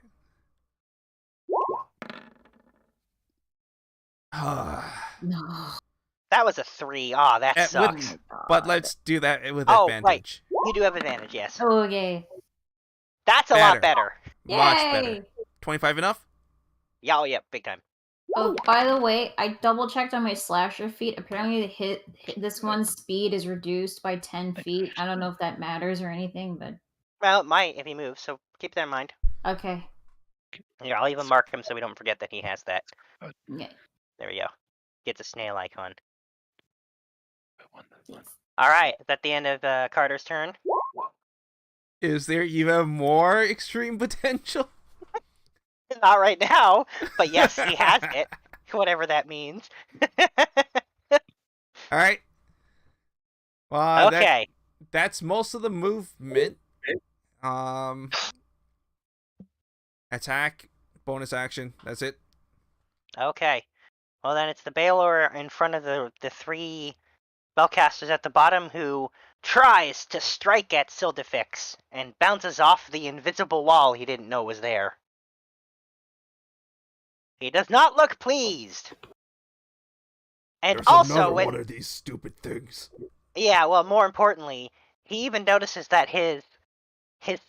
Speaker 3: No.
Speaker 1: That was a 3. Aw, that sucks.
Speaker 2: But let's do that with advantage.
Speaker 1: Right. You do have advantage, yes.
Speaker 3: Oh, yay.
Speaker 1: That's a lot better.
Speaker 2: Much better. 25 enough?
Speaker 1: Yeah, oh, yeah, big time.
Speaker 3: Oh, by the way, I double checked on my slasher feat. Apparently, hit this one's speed is reduced by 10 feet. I don't know if that matters or anything, but
Speaker 1: Well, it might if he moves, so keep that in mind.
Speaker 3: okay.
Speaker 1: Here, I'll even mark him so we don't forget that he has that.
Speaker 3: Yeah.
Speaker 1: There we go. Gets a snail icon. Alright, is that the end of Carter's turn?
Speaker 2: Is there even more extreme potential?
Speaker 1: Not right now, but yes, he has it. Whatever that means.
Speaker 2: Alright. Well,
Speaker 1: okay.
Speaker 2: That's most of the movement. Attack, bonus action, that's it.
Speaker 1: Okay. Well, then it's the Baylor in front of the 3 spellcasters at the bottom who tries to strike at Celdifyx and bounces off the invisible wall he didn't know was there. He does not look pleased. And
Speaker 2: There's
Speaker 1: also,
Speaker 2: one of these stupid things.
Speaker 1: Yeah, well, more importantly, he even notices that his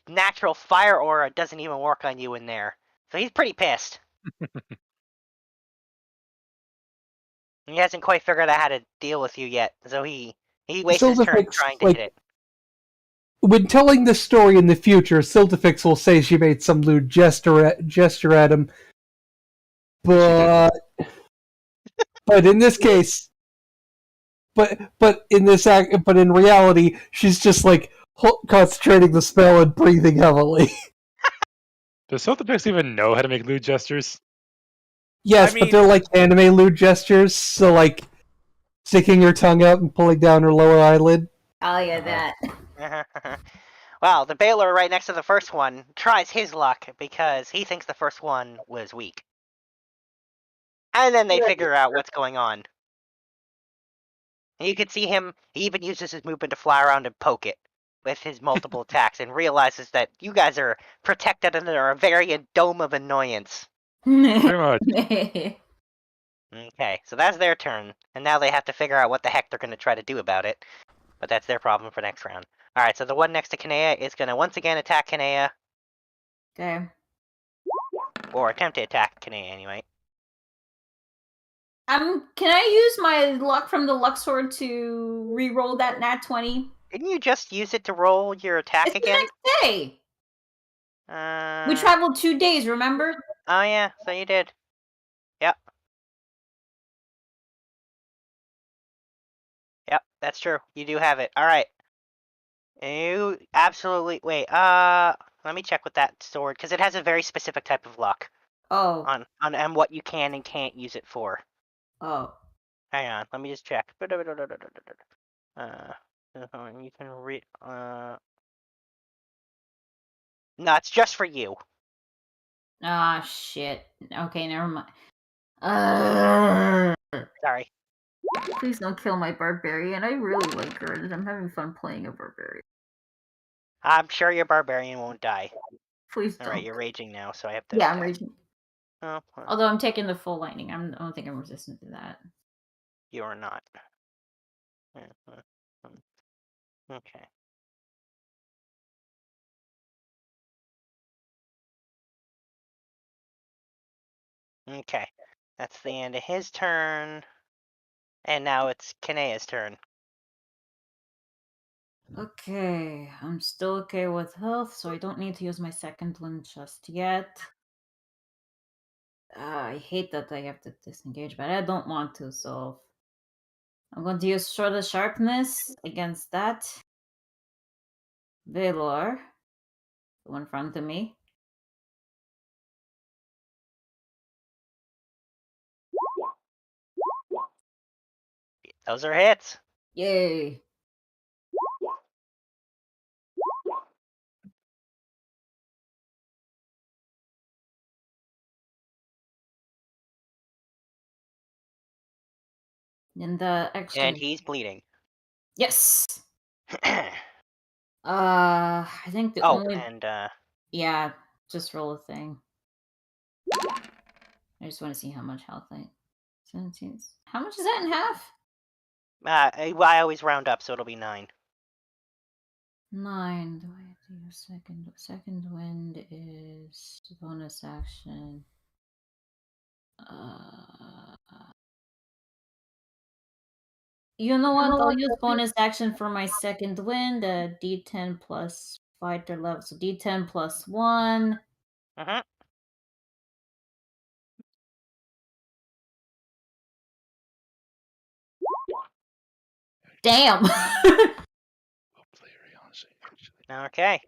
Speaker 1: natural fire aura doesn't even work on you in there. So he's pretty pissed. He hasn't quite figured out how to deal with you yet, so he wastes his turn
Speaker 6: Celdifyx,
Speaker 1: trying to hit it.
Speaker 6: When telling this story in the future, Celdifyx will say she made some lewd gesture at him, but in this case, but in reality, she's just like concentrating the spell and breathing heavily.
Speaker 7: Does Celdifyx even know how to make lewd gestures?
Speaker 6: Yes, but they're like anime lewd gestures, so like sticking her tongue out and pulling down her lower eyelid.
Speaker 3: Oh yeah, that.
Speaker 1: Well, the Baylor right next to the first one tries his luck because he thinks the first one was weak. And then they figure out what's going on. And you can see him, he even uses his movement to fly around and poke it with his multiple attacks and realizes that you guys are protected under a very dome of annoyance.
Speaker 7: Pretty much.
Speaker 1: Okay, so that's their turn. And now they have to figure out what the heck they're going to try to do about it. But that's their problem for next round. Alright, so the one next to Kanea is going to once again attack Kanea.
Speaker 3: Okay.
Speaker 1: Or attempt to attack Kanea anyway.
Speaker 3: Can I use my luck from the luck sword to re-roll that nat 20?
Speaker 1: Didn't you just use it to roll your attack
Speaker 3: It's
Speaker 1: again?
Speaker 3: the next day. We traveled 2 days, remember?
Speaker 1: Oh yeah, so you did. Yep. Yep, that's true. You do have it. Alright. You absolutely... Wait, let me check with that sword, because it has a very specific type of luck.
Speaker 3: Oh.
Speaker 1: On what you can and can't use it for.
Speaker 3: Oh.
Speaker 1: Hang on, let me just check. You can no, it's just for you.
Speaker 3: Ah, shit. Okay, never mind.
Speaker 1: Sorry.
Speaker 3: Please don't kill my barbarian. I really like her, and I'm having fun playing a barbarian.
Speaker 1: I'm sure your barbarian won't die.
Speaker 3: Please don't.
Speaker 1: Alright, you're raging now, so I have to...
Speaker 3: Yeah, I'm raging.
Speaker 1: Oh, well,
Speaker 3: Although I'm taking the full lightning. I don't think I'm resistant to that.
Speaker 1: you are not. Okay. Okay. That's the end of his turn. And now it's Kanea's turn.
Speaker 3: Okay, I'm still okay with health, so I don't need to use my second one just yet. I hate that I have to disengage, but I don't want to, so I'm going to use Sword of Sharpness against that. Valor, the one in front of me.
Speaker 1: Those are hits.
Speaker 3: Yay. And the extra.
Speaker 1: And he's bleeding.
Speaker 3: Yes. I think the only.
Speaker 1: And
Speaker 3: yeah, just roll a thing. I just want to see how much health I. 17. How much is that in half?
Speaker 1: I always round up, so it'll be 9.
Speaker 3: 9. Do I have to use second? Second wind is bonus action. You know what? I'll use bonus action for my second wind. D10 plus fighter level, so D10 plus 1. Damn.
Speaker 1: Okay.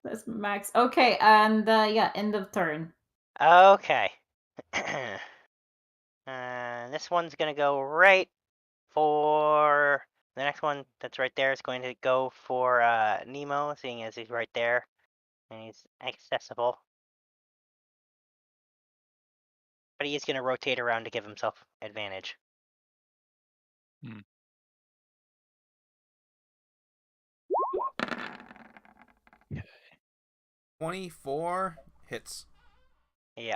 Speaker 3: That's max. Okay, and yeah, end of turn.
Speaker 1: Okay. This one's gonna go right for the next one that's right there is going to go for Nemo, seeing as he's right there and he's accessible. But he is gonna rotate around to give himself advantage.
Speaker 2: 24 hits.
Speaker 1: Yeah.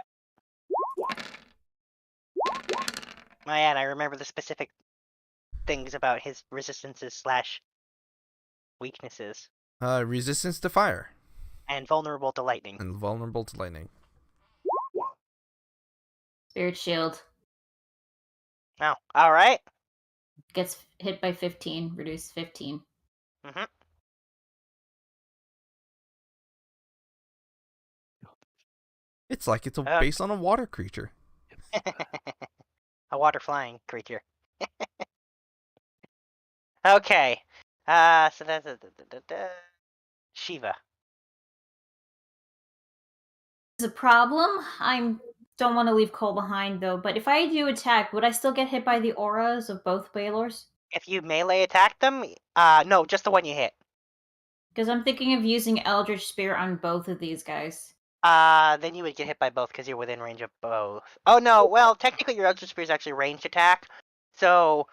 Speaker 1: And I remember the specific things about his resistances slash weaknesses.
Speaker 2: Resistance to fire.
Speaker 1: And vulnerable to lightning.
Speaker 2: And vulnerable to lightning.
Speaker 3: Spirit shield.
Speaker 1: No. All right.
Speaker 3: Gets hit by 15, reduce 15.
Speaker 1: Mm-hmm.
Speaker 2: It's like it's based on a water creature.
Speaker 1: A water flying creature. Okay. So that's Shiva.
Speaker 3: Is a problem. I don't want to leave Cole behind though, but if I do attack, would I still get hit by the auras of both Baylors?
Speaker 1: If you melee attack them, no, just the one you hit.
Speaker 3: Because I'm thinking of using Eldritch Spear on both of these guys.
Speaker 1: Then you would get hit by both because you're within range of both. Oh no, well, technically your Eldritch Spear is actually ranged attack, so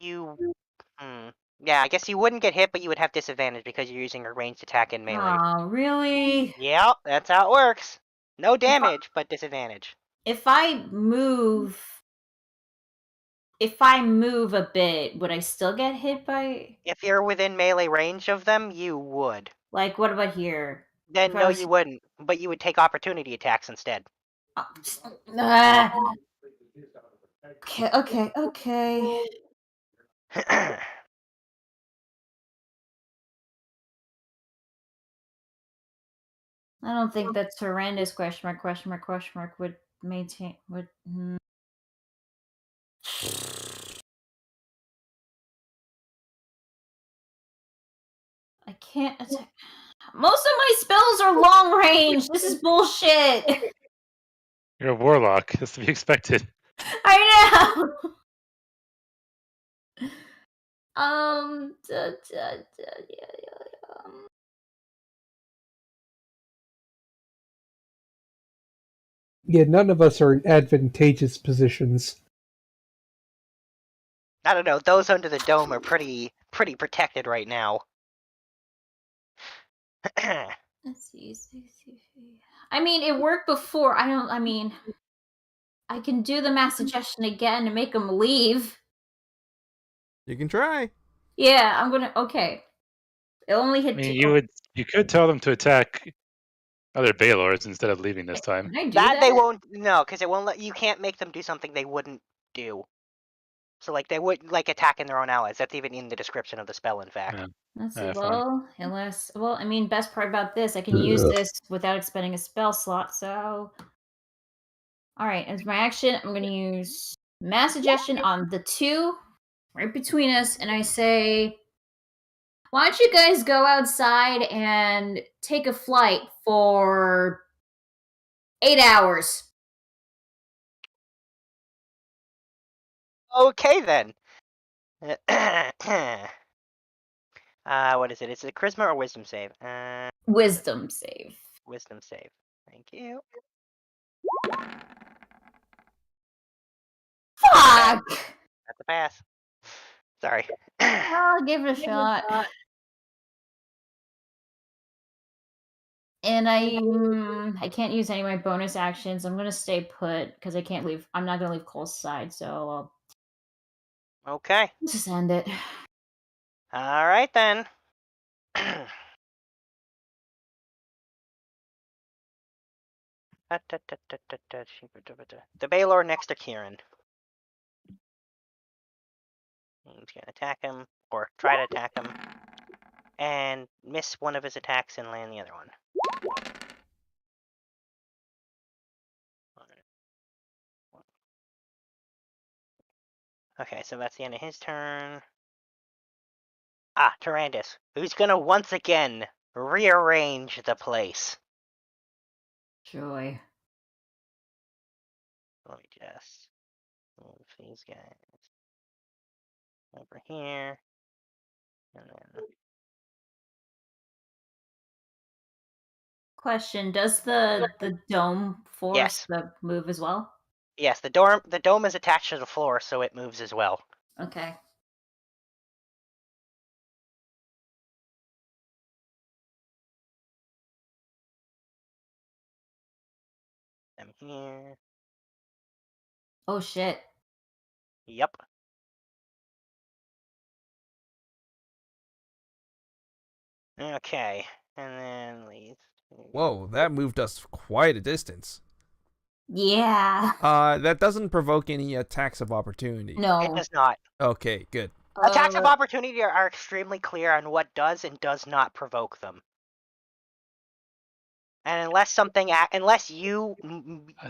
Speaker 1: you, yeah, I guess you wouldn't get hit, but you would have disadvantage because you're using a ranged attack in melee.
Speaker 3: Oh, really?
Speaker 1: Yep, that's how it works. No damage, but disadvantage.
Speaker 3: If I move a bit, would I still get hit by?
Speaker 1: If you're within melee range of them, you would.
Speaker 3: Like, what about here?
Speaker 1: Then no, you wouldn't, but you would take opportunity attacks instead.
Speaker 3: Okay. I don't think that Turandus question mark would maintain would. I can't attack. Most of my spells are long range. This is bullshit.
Speaker 7: You're a warlock. That's to be expected.
Speaker 3: I know.
Speaker 6: Yeah, none of us are in advantageous positions.
Speaker 1: I don't know. Those under the dome are pretty protected right now.
Speaker 3: Let's see. I mean, it worked before. I mean, I can do the mass suggestion again to make them leave.
Speaker 2: You can try.
Speaker 3: Yeah, I'm gonna. Okay. It only hit.
Speaker 7: I mean, you could tell them to attack other Baylors instead of leaving this time.
Speaker 3: Can I do
Speaker 1: that they won't. No, because it won't let. You can't make them do something they wouldn't do. So like they would like attacking their own allies. That's even in the description of the spell. In fact.
Speaker 7: Yeah.
Speaker 3: Let's see.
Speaker 7: Fine.
Speaker 3: I mean, best part about this, I can use this without expending a spell slot. So, all right, as my action, I'm going to use mass suggestion on the two right between us, and I say, why don't you guys go outside and take a flight for 8 hours?
Speaker 1: Okay then. What is it? Is it a charisma or wisdom save?
Speaker 3: Wisdom save.
Speaker 1: Wisdom save. Thank you.
Speaker 3: Fuck!
Speaker 1: That's a pass. Sorry.
Speaker 3: I'll give it a shot. And I can't use any of my bonus actions. I'm gonna stay put because I can't leave. I'm not gonna leave Cole's side, so I'll
Speaker 1: Okay.
Speaker 3: just end it.
Speaker 1: All right then. The Baylor next to Kieran. He's gonna attack him, or try to attack him, and miss one of his attacks and land the other one. Okay, so that's the end of his turn. Turandus, who's gonna once again rearrange the place.
Speaker 3: Joy.
Speaker 1: Let me just move these guys over here, and then
Speaker 3: Question: does the dome force
Speaker 1: yes,
Speaker 3: the move as well?
Speaker 1: yes, the dome is attached to the floor, so it moves as well.
Speaker 3: Okay.
Speaker 1: I'm here.
Speaker 3: Oh shit.
Speaker 1: Yep. Okay, and then leave.
Speaker 2: Whoa, that moved us quite a distance.
Speaker 3: Yeah.
Speaker 2: That doesn't provoke any attacks of opportunity.
Speaker 3: No.
Speaker 1: It does not.
Speaker 2: Okay, good.
Speaker 1: Attacks of opportunity are extremely clear on what does and does not provoke them. And unless you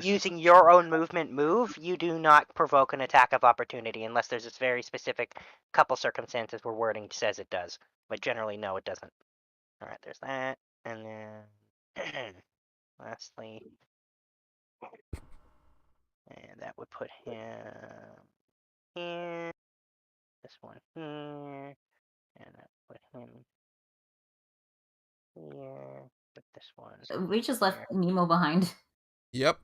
Speaker 1: using your own movement move, you do not provoke an attack of opportunity unless there's this very specific couple circumstances where wording says it does. But generally, no, it doesn't. All right, there's that, and then lastly, and that would put him here. This one here, and that would put him here. Put this one.
Speaker 3: We just left Nemo behind.
Speaker 2: Yep.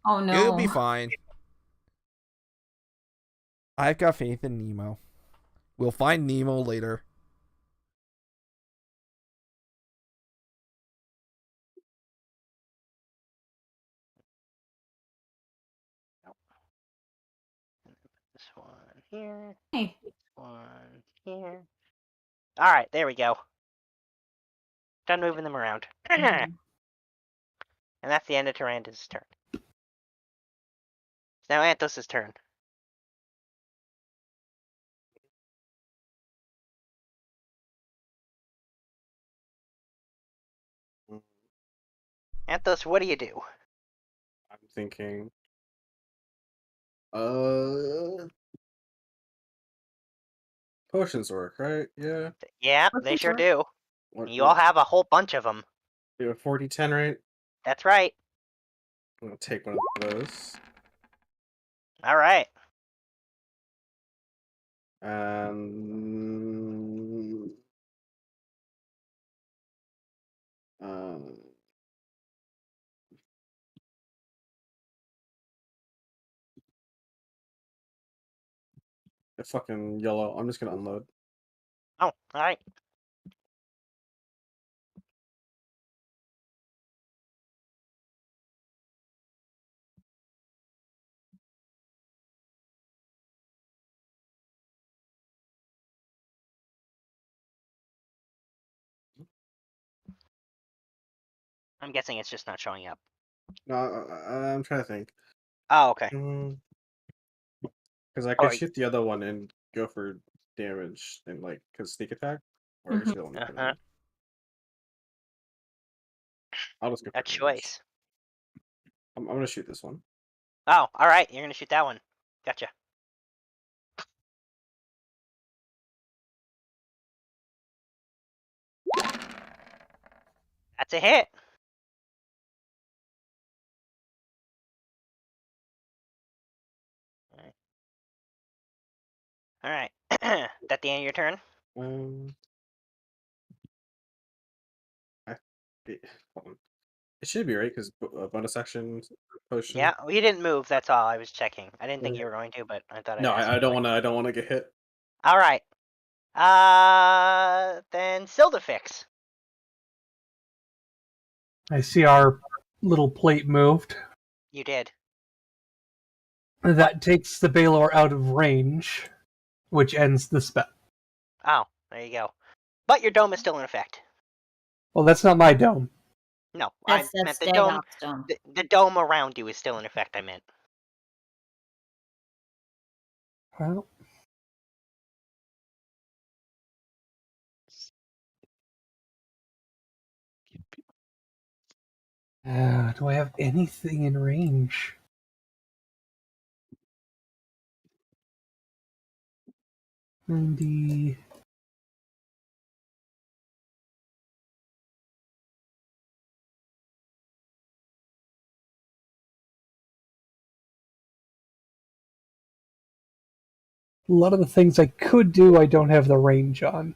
Speaker 3: Oh no.
Speaker 2: It'll be fine. I've got faith in Nemo. We'll find Nemo later.
Speaker 1: This one here.
Speaker 3: Hey.
Speaker 1: This one here. All right, there we go. Done moving them around. And that's the end of Turandus' turn. It's now Anthos' turn. Anthos, what do you do?
Speaker 5: I'm thinking. Potions work, right? Yeah.
Speaker 1: Yeah, they sure do.
Speaker 5: What,
Speaker 1: You all have a whole bunch of them.
Speaker 5: You have 40-10, right?
Speaker 1: That's right.
Speaker 5: I'm gonna take one of those.
Speaker 1: All right.
Speaker 5: The fucking yellow. I'm just gonna unload.
Speaker 1: Oh, all right. I'm guessing it's just not showing up.
Speaker 5: No, I'm trying to think.
Speaker 1: Oh, okay.
Speaker 5: Because I could shoot the other one and go for damage and cause sneak attack, or I should only put it in. I'll just go for
Speaker 1: A choice.
Speaker 5: I'm gonna shoot this one.
Speaker 1: Oh, all right. You're gonna shoot that one. Gotcha. That's a hit. All right. That the end of your turn?
Speaker 5: It should be right because bonus action potion.
Speaker 1: Yeah, well, you didn't move. That's all. I was checking. I didn't think you were going to, but I thought.
Speaker 5: No, I don't want to. I don't want to get hit.
Speaker 1: All right. Then Celdifyx.
Speaker 6: I see our little plate moved.
Speaker 1: You did.
Speaker 6: That takes the Baylor out of range, which ends the spell.
Speaker 1: Oh, there you go. But your dome is still in effect.
Speaker 6: Well, that's not my dome.
Speaker 1: No,
Speaker 3: That's
Speaker 1: I meant the dome. The dome around you is still in effect. I meant.
Speaker 6: Well, do I have anything in range? A lot of the things I could do, I don't have the range on.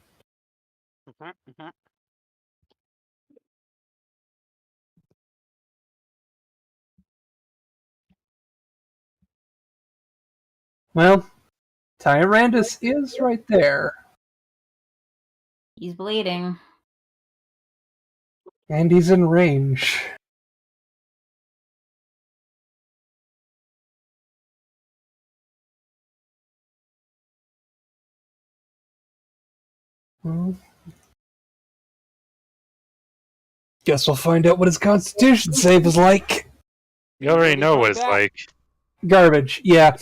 Speaker 6: Well, Turandus is right there.
Speaker 3: He's bleeding.
Speaker 6: And he's in range. Well, guess we'll find out what his constitution save is like.
Speaker 7: You already know what it's like.
Speaker 6: Garbage. Yeah.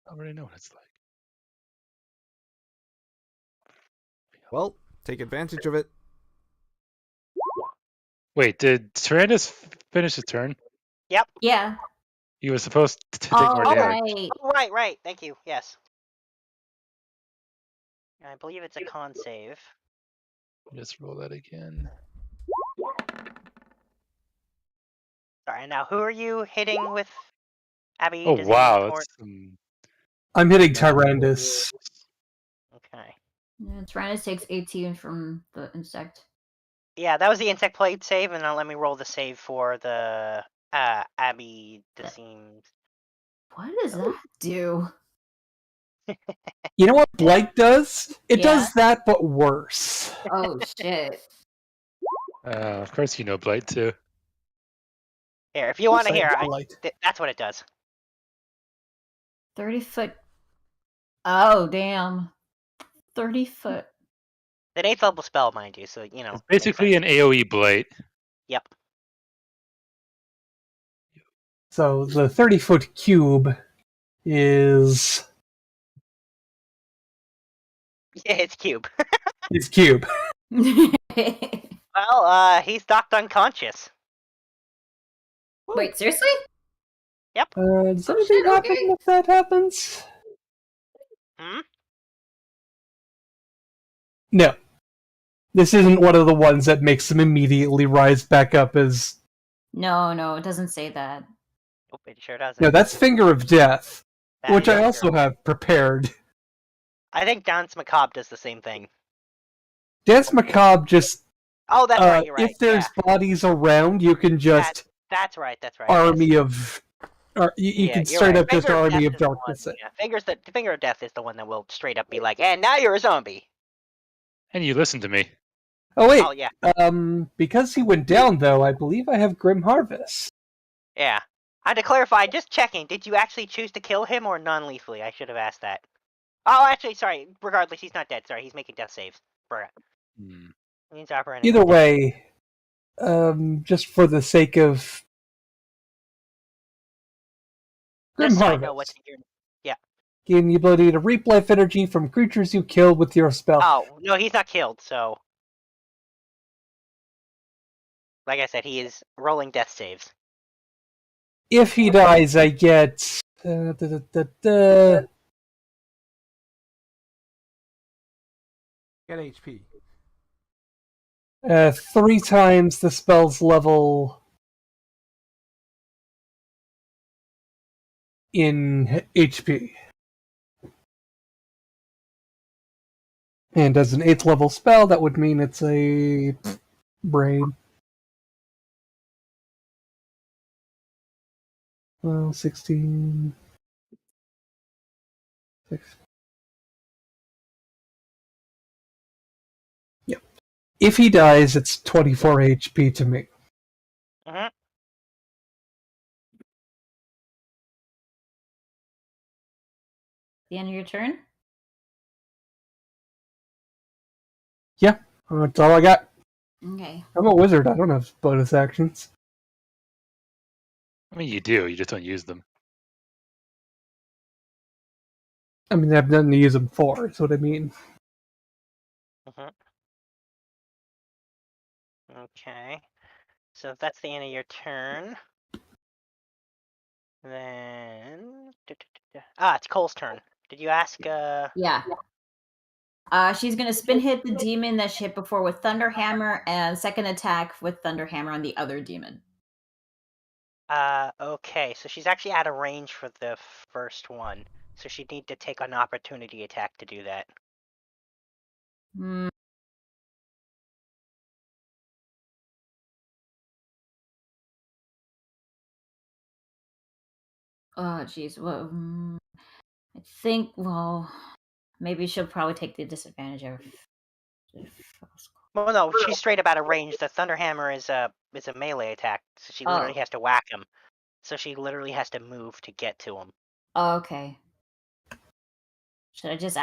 Speaker 7: I already know what it's like.
Speaker 2: Well, take advantage of it.
Speaker 7: Wait, did Turandus finish his turn?
Speaker 1: Yep.
Speaker 3: Yeah.
Speaker 7: He was supposed to take
Speaker 3: Oh,
Speaker 7: more damage.
Speaker 3: right.
Speaker 1: Oh, right. Thank you. Yes. I believe it's a con save.
Speaker 7: Just roll that again.
Speaker 1: Sorry. Now, who are you hitting with? Abby,
Speaker 7: Oh
Speaker 1: does
Speaker 7: wow,
Speaker 1: anyone
Speaker 7: that's some
Speaker 6: I'm hitting Tyrandus.
Speaker 1: Okay.
Speaker 3: Yeah, Tyrannus takes 18 from the insect.
Speaker 1: Yeah, that was the insect plate save, and now let me roll the save for the Abby Daseem.
Speaker 3: What does that do?
Speaker 6: You know what Blight does? It
Speaker 3: Yeah.
Speaker 6: does that, but worse.
Speaker 3: Oh, shit.
Speaker 7: Of course you know Blight too.
Speaker 1: Here, if you want to
Speaker 6: Sorry,
Speaker 1: hear,
Speaker 6: Blight.
Speaker 1: that's what it does.
Speaker 3: 30 foot. Oh, damn. 30 foot.
Speaker 1: An 8th level spell, mind you, so, you know.
Speaker 7: It's basically an AoE Blight.
Speaker 1: Yep.
Speaker 6: So the 30-foot cube is
Speaker 1: Yeah, it's cube.
Speaker 6: his cube.
Speaker 1: Well, he's knocked unconscious.
Speaker 3: Wait, seriously?
Speaker 1: Yep.
Speaker 6: Does anything
Speaker 3: shit,
Speaker 6: happen
Speaker 3: okay.
Speaker 6: if that happens?
Speaker 1: Hmm?
Speaker 6: No. This isn't one of the ones that makes them immediately rise back up as...
Speaker 3: No, it doesn't say that.
Speaker 1: Nope, it sure doesn't.
Speaker 6: No, that's Finger of Death,
Speaker 1: That
Speaker 6: which
Speaker 1: is
Speaker 6: I
Speaker 1: Finger
Speaker 6: also
Speaker 1: of
Speaker 6: have prepared.
Speaker 1: I think Dance Macabre does the same thing.
Speaker 6: Dance Macabre just...
Speaker 1: Oh, that's right, you're right.
Speaker 6: If there's bodies around, you can just...
Speaker 1: That's right.
Speaker 6: Army
Speaker 1: yes.
Speaker 6: of... you can
Speaker 1: you're
Speaker 6: straight
Speaker 1: right.
Speaker 6: up just
Speaker 1: Finger
Speaker 6: Army
Speaker 1: Death
Speaker 6: of
Speaker 1: is the one,
Speaker 6: Darkness.
Speaker 1: Yeah, Finger of Death is the one that will straight up be like, and now you're a zombie.
Speaker 7: And you listen to me.
Speaker 6: Oh, wait.
Speaker 1: Oh, yeah.
Speaker 6: Because he went down, though, I believe I have Grim Harvest.
Speaker 1: Yeah. I had to clarify, just checking, did you actually choose to kill him or non-lethally? I should have asked that. Oh, actually, sorry. Regardless, he's not dead. Sorry, he's making death saves. Forgot. Means operating.
Speaker 6: Either way, just for the sake of Grim
Speaker 1: Just so I
Speaker 6: Harvest,
Speaker 1: know what's in your... Yeah.
Speaker 6: gain the ability to reap life energy from creatures you kill with your spell.
Speaker 1: Oh, no, he's not killed, so... Like I said, he is rolling death saves.
Speaker 6: If he dies, I get...
Speaker 2: Get HP.
Speaker 6: 3 times the spell's level in HP. And as an 8th level spell, that would mean it's a brain. Well, 16... 6. Yep. If he dies, it's 24 HP to me.
Speaker 1: Mm-hmm.
Speaker 3: The end of your turn?
Speaker 6: Yeah, that's all I got.
Speaker 3: Okay.
Speaker 6: I'm a wizard. I don't have bonus actions.
Speaker 7: I mean, you do. You just don't use them.
Speaker 6: I mean, I have nothing to use them for, is what I mean.
Speaker 1: Mm-hmm. Okay. So if that's the end of your turn, then... it's Cole's turn. Did you ask,
Speaker 3: Yeah. She's gonna spin hit the demon that she hit before with Thunder Hammer, and second attack with Thunder Hammer on the other demon.
Speaker 1: Okay, so she's actually out of range for the first one, so she'd need to take an opportunity attack to do that.
Speaker 3: Hmm. Oh, jeez. Well, I think, well, maybe she'll probably take the disadvantage of...
Speaker 1: Well, no, she's straight up out of range. The Thunder Hammer is a melee attack, so she literally has to whack him. So she literally has to move to get to him.
Speaker 3: Oh, okay. Should I just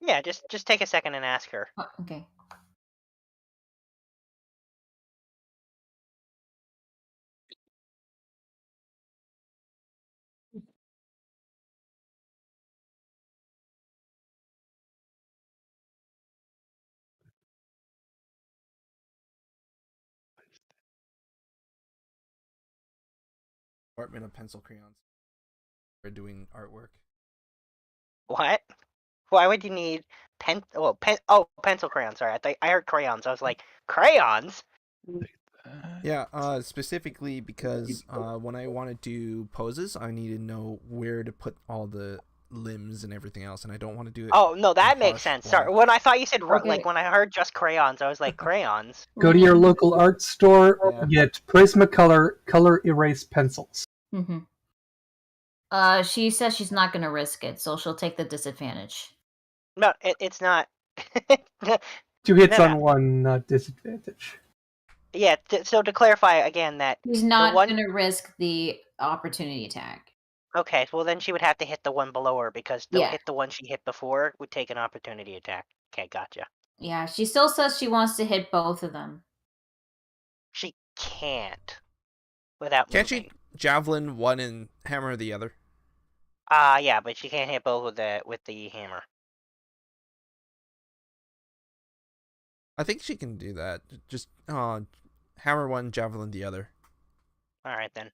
Speaker 1: Yeah, just take a second and ask her.
Speaker 3: Oh, okay.
Speaker 2: Department of pencil crayons. We're doing artwork.
Speaker 1: What? Why would you need pencil crayons? Sorry, I heard crayons. I was like, crayons?
Speaker 2: Yeah, specifically because when I want to do poses, I need to know where to put all the limbs and everything else, and I don't want to do it.
Speaker 1: Oh, no, that makes
Speaker 2: harsh
Speaker 1: sense.
Speaker 2: black.
Speaker 1: Sorry, when I thought you said,
Speaker 3: Okay.
Speaker 1: like, when I heard just crayons, I was like, crayons?
Speaker 6: Go to your local art store,
Speaker 2: Yeah.
Speaker 6: get Prismacolor color erase pencils.
Speaker 3: Mm-hmm. She says she's not gonna risk it, so she'll take the disadvantage.
Speaker 1: No, it's not.
Speaker 6: 2 hits
Speaker 1: No,
Speaker 6: on
Speaker 1: no.
Speaker 6: one, not disadvantage.
Speaker 1: Yeah, so to clarify again that...
Speaker 3: She's not
Speaker 1: one...
Speaker 3: gonna risk the opportunity attack.
Speaker 1: Okay, well then she would have to hit the one below her, because to
Speaker 3: Yeah.
Speaker 1: hit the one she hit before would take an opportunity attack. Okay, gotcha.
Speaker 3: Yeah, she still says she wants to hit both of them.
Speaker 1: She can't. Without
Speaker 2: Can't
Speaker 1: moving.
Speaker 2: she javelin one and hammer the other?
Speaker 1: Yeah, but she can't hit both with the hammer.
Speaker 2: I think she can do that. Just hammer one, javelin the other.
Speaker 1: Alright then.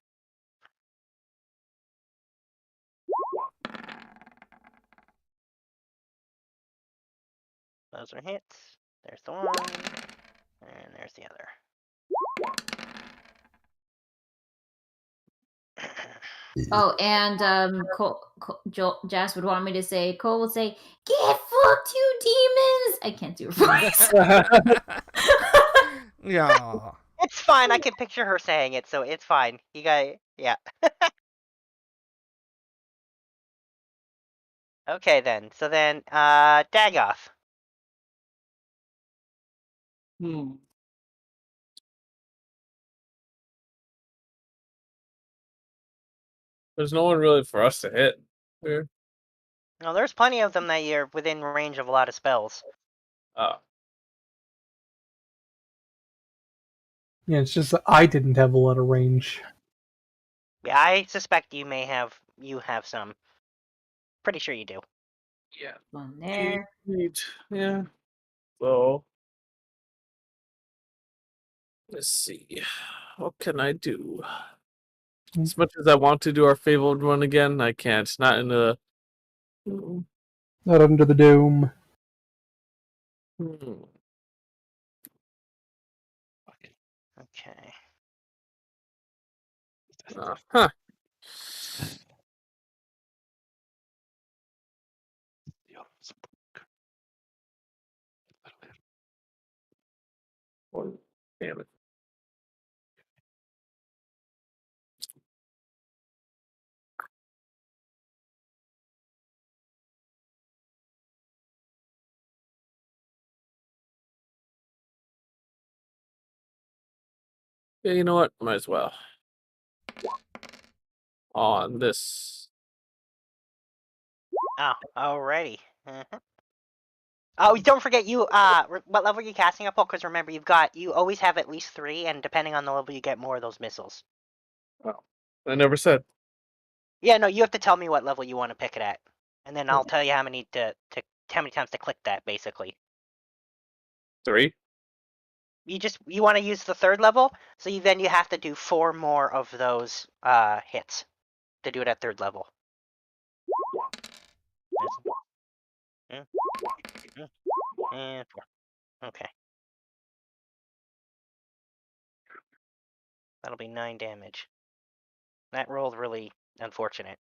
Speaker 1: Those are hits. There's the one. And there's the other.
Speaker 3: Oh, and Jazz would want me to say, Cole would say, "Get fucked, you demons!" I can't do her voice.
Speaker 2: Yeah.
Speaker 1: It's fine, I can picture her saying it, so it's fine. You guys, yeah. Okay then, so then, Dagoth.
Speaker 10: There's no one really for us to hit. Here.
Speaker 1: Well, there's plenty of them that you're within range of a lot of spells.
Speaker 10: Oh.
Speaker 6: Yeah, it's just that I didn't have a lot of range.
Speaker 1: Yeah, I suspect you have some. Pretty sure you do.
Speaker 10: Yeah.
Speaker 3: One there.
Speaker 10: Yeah. So let's see. What can I do? As much as I want to do our fabled one again, I can't. Not in the.
Speaker 6: Not under the dome.
Speaker 1: Okay.
Speaker 10: Huh. One. Damn it. Yeah, you know what? Might as well. On this.
Speaker 1: Oh, alrighty. Oh, don't forget what level are you casting up? Because remember, you always have at least 3, and depending on the level, you get more of those missiles.
Speaker 10: Oh, I never said.
Speaker 1: Yeah, no, you have to tell me what level you want to pick it at, and then I'll tell you how many times to click that, basically.
Speaker 10: 3.
Speaker 1: You want to use the 3rd level, so then you have to do 4 more of those hits to do it at 3rd level. And 4. Okay. That'll be 9 damage. That rolled really unfortunate.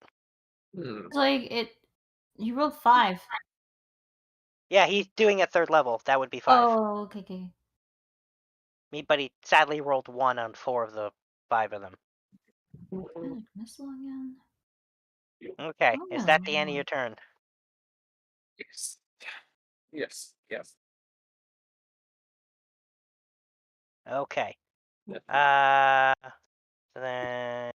Speaker 3: Like you rolled 5.
Speaker 1: Yeah, he's doing a 3rd level. That would be 5.
Speaker 3: Oh, okay.
Speaker 1: But he sadly rolled 1 on 4 of the 5 of them.
Speaker 3: Missile again.
Speaker 1: Okay, is that the end of your turn?
Speaker 10: Yes. Yes. Yes.
Speaker 1: Okay. So then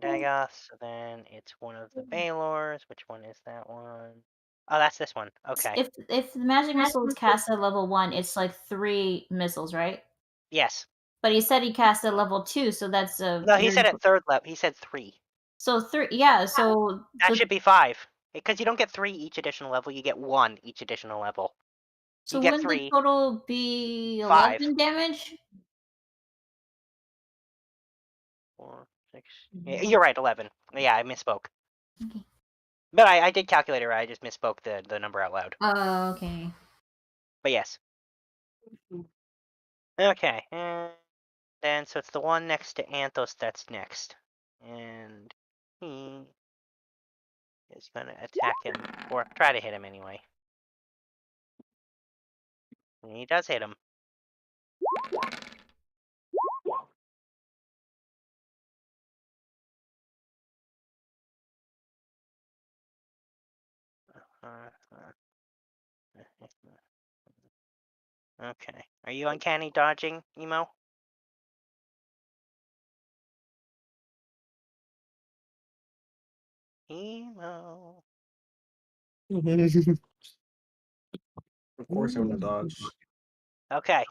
Speaker 1: Dagoth, so then it's one of the Baylors. Which one is that one? Oh, that's this one. Okay.
Speaker 3: If the magic missile is cast at level 1, it's like 3 missiles, right?
Speaker 1: Yes.
Speaker 3: But he said he cast at level 2, so that's a.
Speaker 1: No, he said at 3rd level. He said 3.
Speaker 3: So 3, yeah. So
Speaker 1: that should be 5 because you don't get 3 each additional level. You get 1 each additional level.
Speaker 3: So
Speaker 1: you get
Speaker 3: wouldn't
Speaker 1: 3.
Speaker 3: the total be
Speaker 1: 5.
Speaker 3: 11 damage?
Speaker 1: 4, 6. You're right, 11. Yeah, I misspoke.
Speaker 3: Okay.
Speaker 1: But I did calculate it right. I just misspoke the number out loud.
Speaker 3: Oh, okay.
Speaker 1: But yes. Okay, and then so it's the one next to Anthos that's next. And he is going to attack him, or try to hit him anyway. And he does hit him. Okay. Are you uncanny dodging, Emo? Emo.
Speaker 5: Of course, I'm gonna dodge.
Speaker 1: Okay.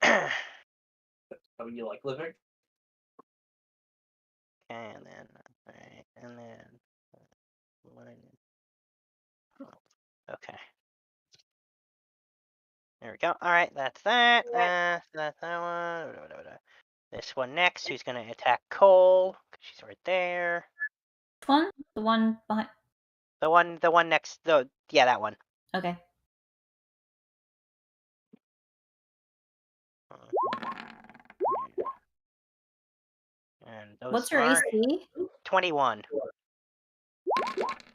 Speaker 9: How you like living?
Speaker 1: And then, alright, and then, okay. There we go. Alright, that's that. That's that one. This one next, who's gonna attack Cole? She's right there.
Speaker 3: Which one? The one behind.
Speaker 1: The one next. Yeah, that one.
Speaker 3: Okay.
Speaker 1: And those
Speaker 3: What's her
Speaker 1: are
Speaker 3: AC?
Speaker 1: 21.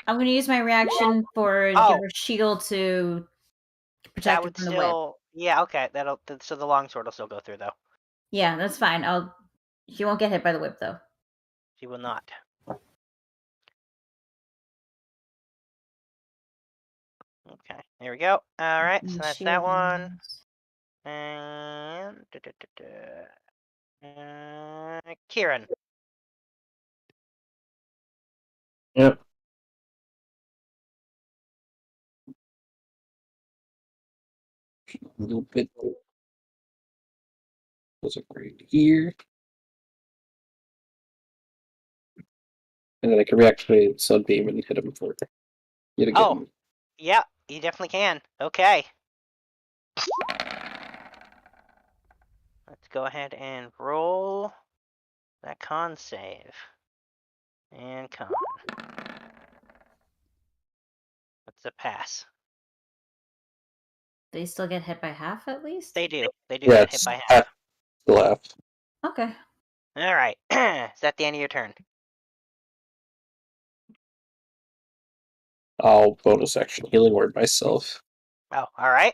Speaker 3: I'm gonna use my reaction to give her shield to protect
Speaker 1: That
Speaker 3: her
Speaker 1: would
Speaker 3: from the whip.
Speaker 1: still. Yeah, okay. So the longsword will still go through though.
Speaker 3: Yeah, that's fine. She won't get hit by the whip though.
Speaker 1: She will not. Okay, there we go. All right, so that's that one. And Kieran.
Speaker 9: Yep. A little bit. Was it great here? And then I can reactivate Sunbeam and hit him for yet again.
Speaker 1: Oh, yeah, you definitely can. Okay. Let's go ahead and roll that con save. And con. That's a pass.
Speaker 3: They still get hit by half at least?
Speaker 1: They do. They do
Speaker 9: Yeah,
Speaker 1: get hit by half.
Speaker 9: Left.
Speaker 3: Okay.
Speaker 1: All right. Is that the end of your turn?
Speaker 9: I'll bonus action healing word myself.
Speaker 1: Oh, all right.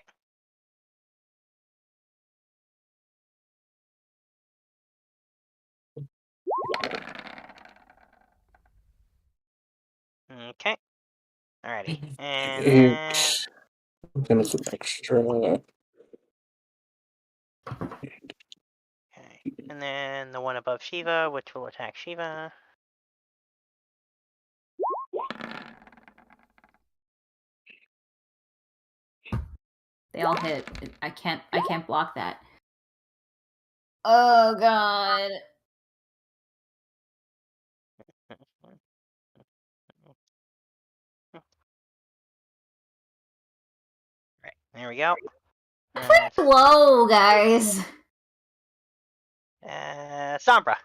Speaker 1: Okay. Alrighty. And then...
Speaker 9: I'm gonna do extra.
Speaker 1: Okay. And then the one above Shiva, which will attack Shiva.
Speaker 3: They all hit. I can't block that. Oh god. Right, there we go. Whoa, guys.
Speaker 1: Sombra.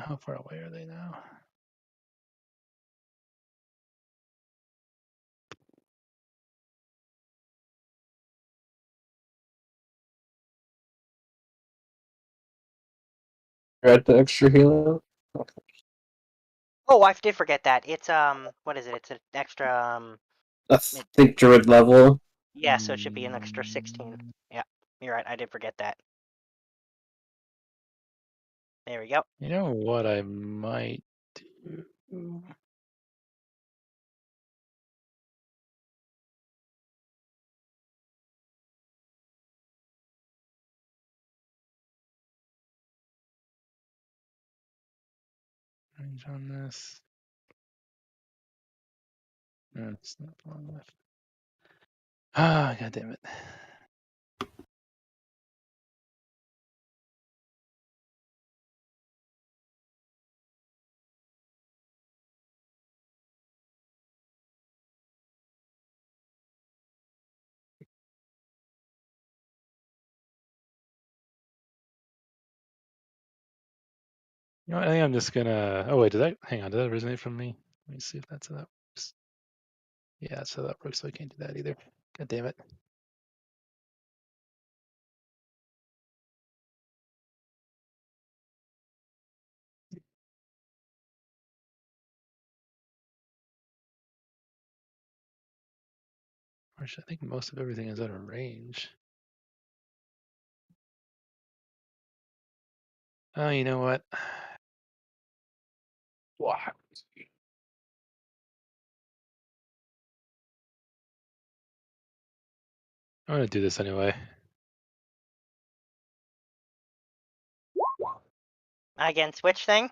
Speaker 7: How far away are they now?
Speaker 9: Add the extra healing.
Speaker 1: Oh, I did forget that. It's what is it? It's an extra
Speaker 9: I think druid level.
Speaker 1: Yeah, so it should be an extra 16. Yeah, you're right. I did forget that. There we go.
Speaker 7: You know what I might do? Range on this. No, it's not long enough. Ah, god damn it. You know what, I think I'm just gonna. Oh wait, hang on? Did that originate from me? Let me see if that's how that works. Yeah, that's how that works. So I can't do that either. God damn it. Which I think most of everything is out of range. Oh, you know what?
Speaker 8: What?
Speaker 7: I'm gonna do this anyway.
Speaker 1: Against which thing?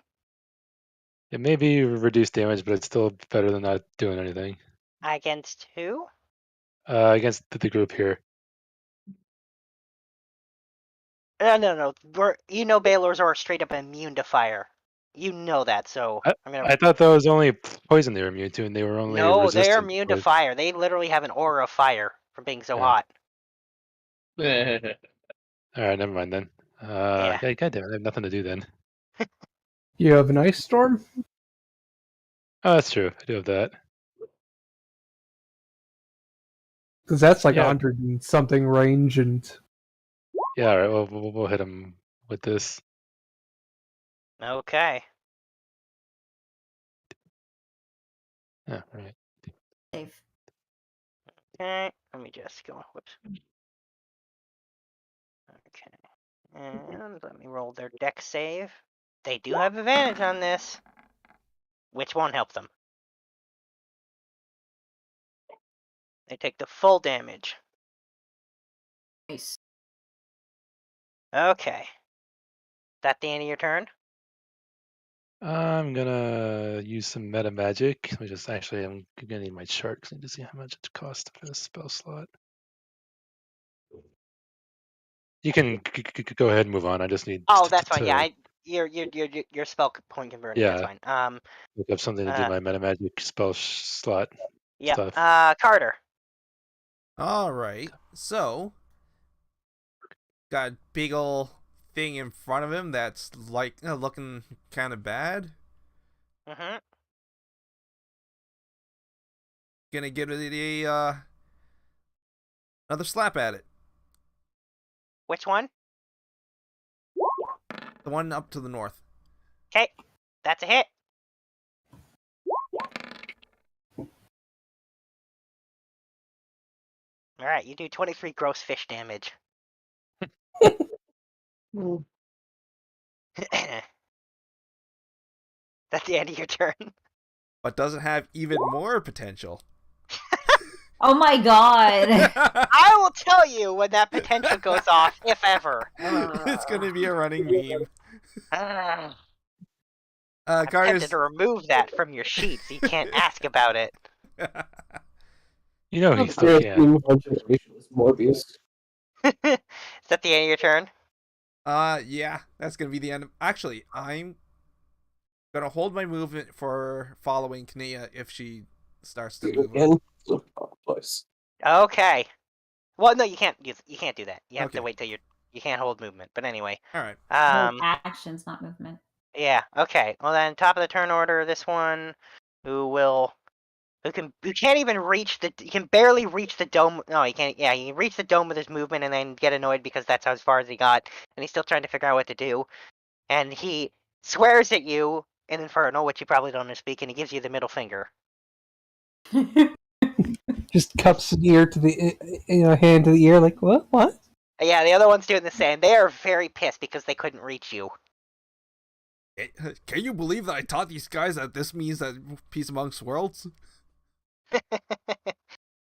Speaker 7: It may be reduced damage, but it's still better than not doing anything.
Speaker 1: Against who?
Speaker 7: Against the group here.
Speaker 1: No. You know Baylors are straight up immune to fire. You know that, so I'm gonna.
Speaker 7: I thought that was only poison they were immune to, and they were only
Speaker 1: No, they're
Speaker 7: resistant.
Speaker 1: immune to fire. They literally have an aura of fire from being so hot.
Speaker 7: All right, never mind then.
Speaker 1: Yeah.
Speaker 7: God damn it, I have nothing to do then.
Speaker 6: You have an ice storm?
Speaker 7: Oh, that's true. I do have that.
Speaker 6: Because that's like
Speaker 7: Yeah.
Speaker 6: 100 and something range, and
Speaker 7: Yeah, all right. Well, we'll hit him with this.
Speaker 1: Okay.
Speaker 7: Yeah, right.
Speaker 3: Safe.
Speaker 1: Okay. Let me just go. Whoops. Okay. And let me roll their dex save. They do have advantage on this, which won't help them. They take the full damage.
Speaker 3: Nice.
Speaker 1: Okay. That the end of your turn?
Speaker 7: I'm gonna use some meta magic. I'm gonna need my chart because I need to see how much it costs for this spell slot. You can go ahead and move on. I just need.
Speaker 1: Oh, that's fine. Yeah, your spell point converting.
Speaker 7: Yeah.
Speaker 1: That's fine.
Speaker 7: Look up something to do my meta magic spell slot
Speaker 1: Yeah.
Speaker 7: stuff.
Speaker 1: Carter.
Speaker 2: All right. So, got a big ol' thing in front of him that's like looking kind of bad.
Speaker 1: Mm-hmm.
Speaker 2: Gonna give it another slap at it.
Speaker 1: Which one?
Speaker 2: The one up to the north.
Speaker 1: Okay, that's a hit. All right, you do 23 gross fish damage. That's the end of your turn.
Speaker 2: But does it have even more potential?
Speaker 3: Oh my god!
Speaker 1: I will tell you when that potential goes off, if ever.
Speaker 2: It's gonna be a running meme.
Speaker 1: I'm
Speaker 2: Carter's...
Speaker 1: tempted to remove that from your sheet so you can't ask about it.
Speaker 7: You know he still can.
Speaker 9: Morbius.
Speaker 1: Is that the end of your turn?
Speaker 2: Yeah, that's gonna be the end of... Actually, I'm gonna hold my movement for following Knia if she starts to move.
Speaker 1: Okay. Well, no, you can't do that. You have to
Speaker 2: Okay.
Speaker 1: wait till you can't hold movement. But anyway.
Speaker 2: All right.
Speaker 3: Hold actions, not movement.
Speaker 1: Yeah. Okay. Well, then top of the turn order, this one, who can't even reach he can barely reach the dome. No, he can't. Yeah, he can reach the dome with his movement and then get annoyed because that's as far as he got, and he's still trying to figure out what to do. And he swears at you in Infernal, which you probably don't speak, and he gives you the middle finger.
Speaker 6: just cups the ear to the hand to the ear, like what? What?
Speaker 1: Yeah, the other one's doing the same. They are very pissed because they couldn't reach you.
Speaker 2: Can you believe that I taught these guys that this means that peace amongst worlds?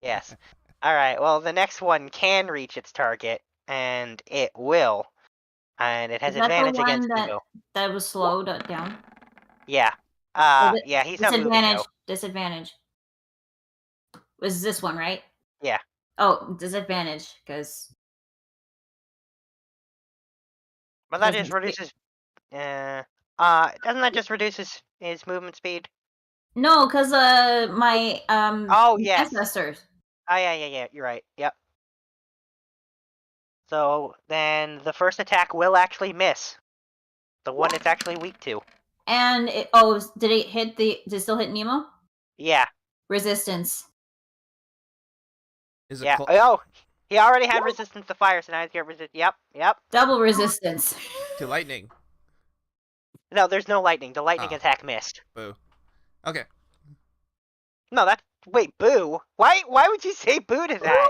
Speaker 1: Yes. All right. Well, the next one can reach its target, and it will, and it has advantage against you.
Speaker 3: That was slowed down.
Speaker 1: Yeah. Yeah. He's not moving though.
Speaker 3: Disadvantage. Was this one right?
Speaker 1: Yeah.
Speaker 3: Oh, disadvantage because.
Speaker 1: But that just reduces. Doesn't that just reduce his movement speed?
Speaker 3: No, because my
Speaker 1: yes.
Speaker 3: ancestors.
Speaker 1: Oh yeah. You're right. Yep. So then the first attack will actually miss. The one it's actually weak to.
Speaker 3: And did it still hit Nemo?
Speaker 1: Yeah.
Speaker 3: Resistance.
Speaker 2: Is it
Speaker 1: Yeah. Oh, he already had resistance to fire, so now he's got resist. Yep.
Speaker 3: Double resistance.
Speaker 2: to lightning?
Speaker 1: No, there's no lightning. The lightning attack missed.
Speaker 2: Boo. Okay.
Speaker 1: No, wait, boo. Why would you say boo to that?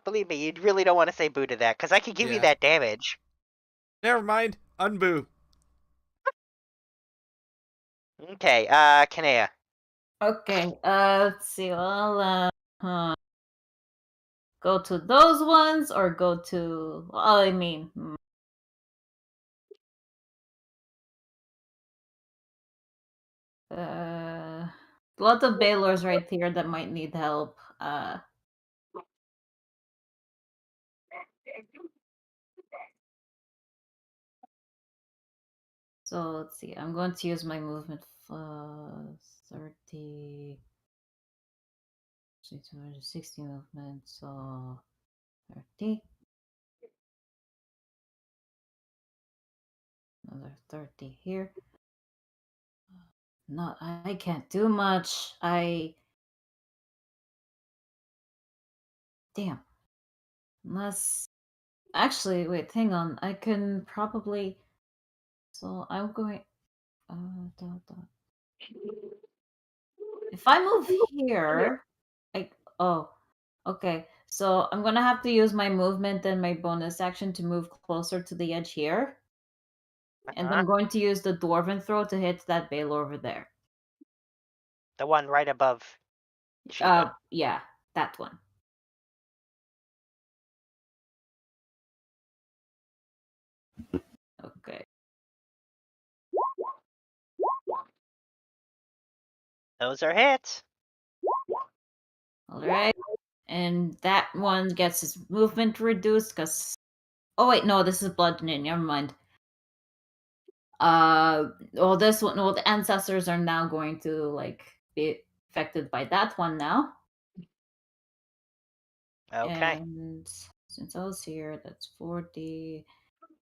Speaker 1: Believe me, you really don't want to say boo to that, because I could give you that damage.
Speaker 2: Never mind. Unboo.
Speaker 1: Okay, Kanea.
Speaker 3: Okay, let's see. Well, go to those ones or go to. Well, I mean. A lot of Baylors right here that might need help. So let's see. I'm going to use my movement 30, 60 movement. So 30. Another 30 here. No, I can't do much. Damn. Unless. Actually, wait, hang on. I can probably. So I'm going. If I move here, okay. So I'm gonna have to use my movement and my bonus action to move closer to the edge here. And I'm going to use the Dwarven Throw to hit that Baylor over there.
Speaker 1: The one right above Shiva.
Speaker 3: Yeah, that one. Okay.
Speaker 1: Those are hits.
Speaker 3: Alright. And that one gets his movement reduced because. Oh, wait, no, this is bludgeoning. Never mind. This one, the ancestors are now going to, be affected by that one now.
Speaker 1: Okay.
Speaker 3: And since I was here, that's 40.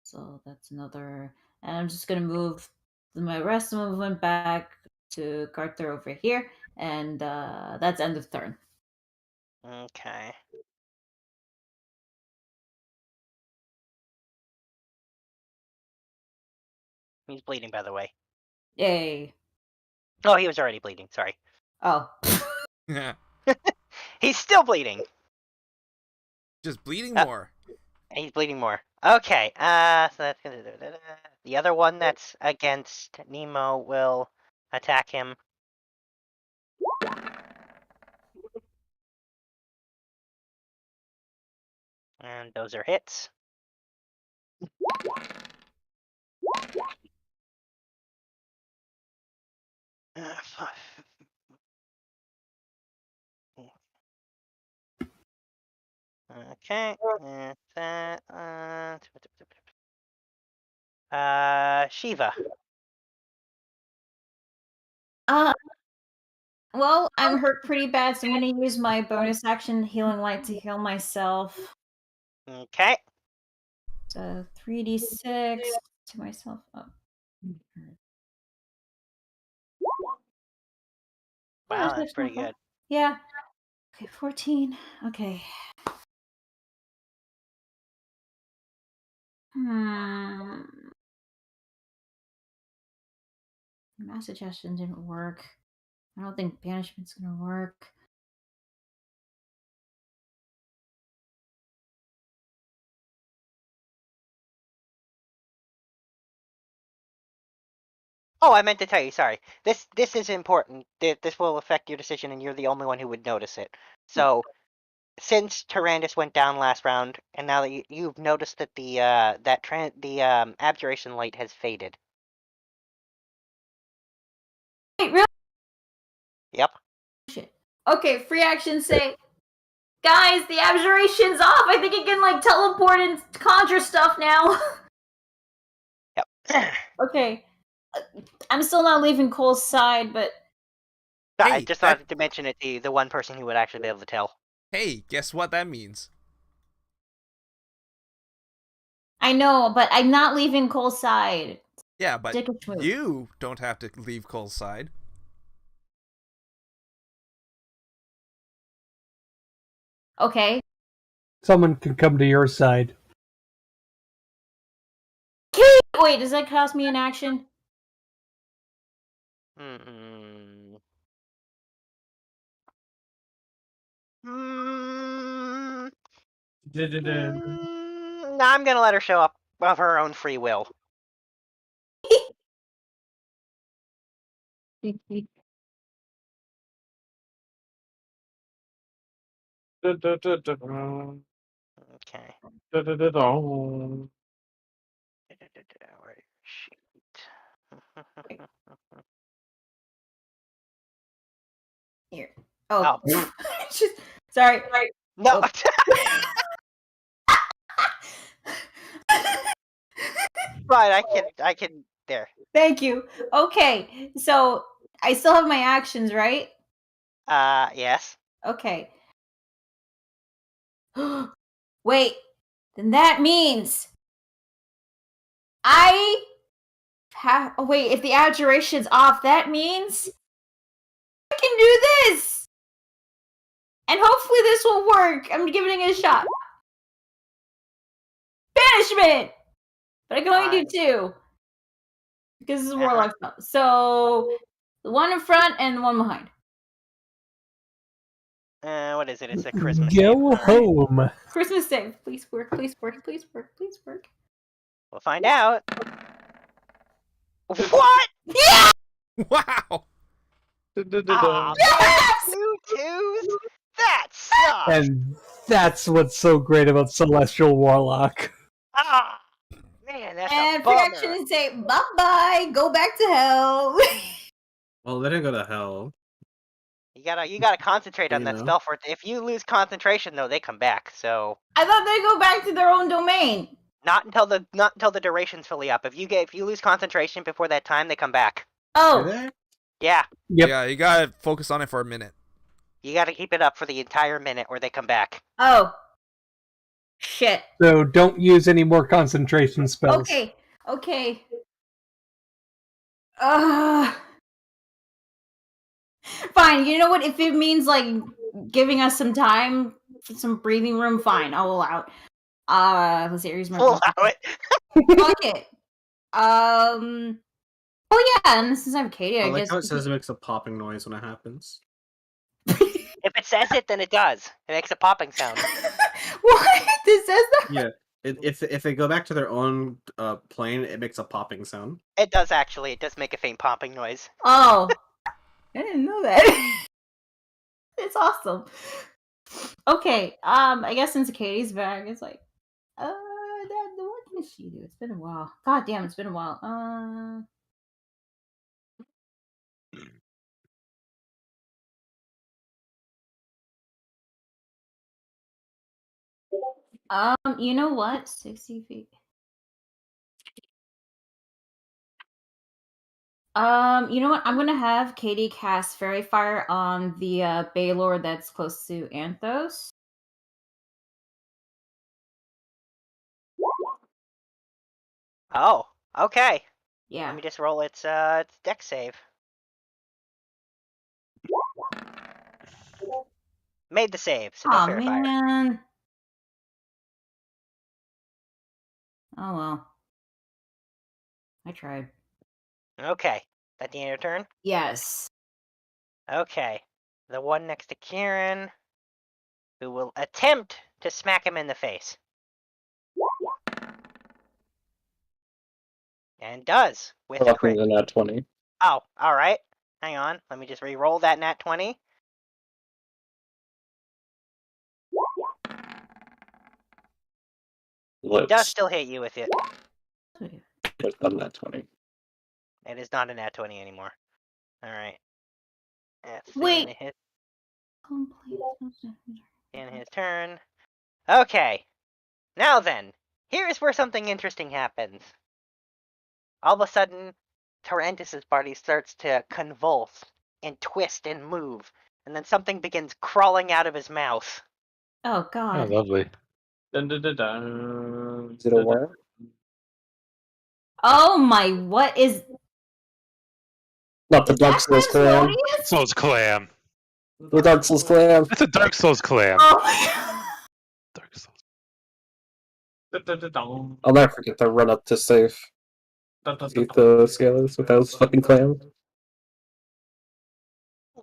Speaker 3: So that's another. And I'm just going to move my rest of the movement back to Carter over here. And that's end of turn.
Speaker 1: Okay. He's bleeding, by the way.
Speaker 3: Yay.
Speaker 1: Oh, he was already bleeding. Sorry.
Speaker 3: Oh.
Speaker 1: He's still bleeding.
Speaker 2: Just bleeding more.
Speaker 1: He's bleeding more. Okay. So that's gonna. The other one that's against Nemo will attack him. And those are hits. Okay. And that. Shiva.
Speaker 3: Well, I'm hurt pretty bad, so I'm going to use my bonus action Healing Light to heal myself.
Speaker 1: Okay.
Speaker 3: So 3d6 to myself. Oh.
Speaker 1: Wow, that's pretty good.
Speaker 3: Yeah. Okay, 14. Okay. Mass suggestion didn't work. I don't think banishment's gonna work.
Speaker 1: Oh, I meant to tell you. Sorry. This is important. This will affect your decision, and you're the only one who would notice it. So, since Turandus went down last round, and now that you've noticed that the abjuration light has faded.
Speaker 3: Wait, really?
Speaker 1: Yep.
Speaker 3: Shit. Okay, free action say, guys, the abjuration's off. I think it can teleport and conjure stuff now.
Speaker 1: Yep.
Speaker 3: Okay. I'm still not leaving Cole's side, but.
Speaker 1: Hey, I just thought to mention it to you, the one person who would actually be able to tell.
Speaker 2: Hey, guess what that means?
Speaker 3: I know, but I'm not leaving Cole's side.
Speaker 2: Yeah, but
Speaker 3: Dickish move.
Speaker 2: you don't have to leave Cole's side.
Speaker 3: Okay.
Speaker 6: Someone can come to your side.
Speaker 3: Wait, does that cost me an action?
Speaker 1: Mm. No, I'm gonna let her show up of her own free will. Okay. Where is she?
Speaker 3: Here. Oh.
Speaker 1: Oh.
Speaker 3: Sorry.
Speaker 1: No.
Speaker 3: Oh.
Speaker 1: Right, I can. There.
Speaker 3: Thank you. Okay, so I still have my actions, right?
Speaker 1: Yes.
Speaker 3: Okay. Wait, then that means I have. Oh, wait, if the abjuration's off, that means I can do this! And hopefully this will work. I'm giving it a shot. Banishment! But I can only do 2. Because this is Warlock spell. So, the one in front and the one behind.
Speaker 1: What is it? It's a Christmas
Speaker 6: Go
Speaker 1: save.
Speaker 6: home.
Speaker 3: Christmas save. Please work, please work, please work, please work.
Speaker 1: We'll find out. What?
Speaker 3: Yeah!
Speaker 2: Wow!
Speaker 1: Aw,
Speaker 3: Yes!
Speaker 1: 2 2s? That sucks!
Speaker 6: And that's what's so great about Celestial Warlock.
Speaker 1: Ah, man, that's
Speaker 3: And
Speaker 1: a
Speaker 3: free
Speaker 1: bummer.
Speaker 3: action and say, bye-bye, go back to hell.
Speaker 5: Well, they didn't go to hell.
Speaker 1: You gotta concentrate on
Speaker 5: You
Speaker 1: that
Speaker 5: know.
Speaker 1: spell for it. If you lose concentration, though, they come back. So
Speaker 3: I thought they go back to their own domain.
Speaker 1: not until the duration's fully up. If you lose concentration before that time, they come back.
Speaker 5: Do
Speaker 3: Oh,
Speaker 5: they?
Speaker 1: Yeah,
Speaker 6: Yep.
Speaker 2: Yeah, you gotta focus on it for a minute.
Speaker 1: you gotta keep it up for the entire minute, or they come back.
Speaker 3: oh. Shit.
Speaker 6: So don't use any more concentration spells.
Speaker 3: Okay, okay. Fine, you know what? If it means, like, giving us some time, some breathing room, fine, I'll allow it. Let's see, here's my...
Speaker 1: Allow it.
Speaker 3: Fuck it. Oh yeah, and since I'm Katie,
Speaker 5: I
Speaker 3: I
Speaker 5: like
Speaker 3: guess...
Speaker 5: how it says it makes a popping noise when it happens.
Speaker 1: If it says it, then it does. It makes a popping sound.
Speaker 3: What? It says that?
Speaker 5: Yeah. If they go back to their own plane, it makes a popping sound.
Speaker 1: It does actually. It does make a faint popping noise.
Speaker 3: Oh. I didn't know that. It's awesome. Okay, I guess since Katie's back, it's like, what can she do? It's been a while. God damn, it's been a while. You know what? 60 feet. You know what? I'm gonna have Katie cast Fairy Fire on the Baylor that's close to Anthos.
Speaker 1: Oh, okay.
Speaker 3: Yeah.
Speaker 1: Let me just roll its deck save. Made the save, so no
Speaker 3: Oh
Speaker 1: Fairy Fire.
Speaker 3: man. Oh well. I tried.
Speaker 1: Okay. That the end of your turn?
Speaker 3: Yes.
Speaker 1: Okay. The one next to Kieran, who will attempt to smack him in the face. And does, with a
Speaker 9: Lucky
Speaker 1: crit.
Speaker 9: than that 20.
Speaker 1: Oh, alright. Hang on. Let me just re-roll that nat 20. It does still hit you with it.
Speaker 9: With the nat 20.
Speaker 1: It is not a nat 20 anymore. Alright.
Speaker 3: Wait.
Speaker 1: In his turn. Okay. Now then, here's where something interesting happens. All of a sudden, Turandus' body starts to convulse and twist and move, and then something begins crawling out of his mouth.
Speaker 3: Oh
Speaker 7: Oh,
Speaker 3: god.
Speaker 7: lovely.
Speaker 5: Dun, dun, dun, dun.
Speaker 9: Is it a worm?
Speaker 3: Oh my, what is...
Speaker 9: Not the
Speaker 3: Is
Speaker 9: Dark
Speaker 3: that
Speaker 9: Souls clam.
Speaker 3: Clams
Speaker 7: Souls clam.
Speaker 9: The Dark Souls clam.
Speaker 7: That's a Dark Souls clam.
Speaker 3: Oh my god.
Speaker 7: Dark Souls.
Speaker 9: I'll never forget the run up to save. Eat the scalers with those fucking clam.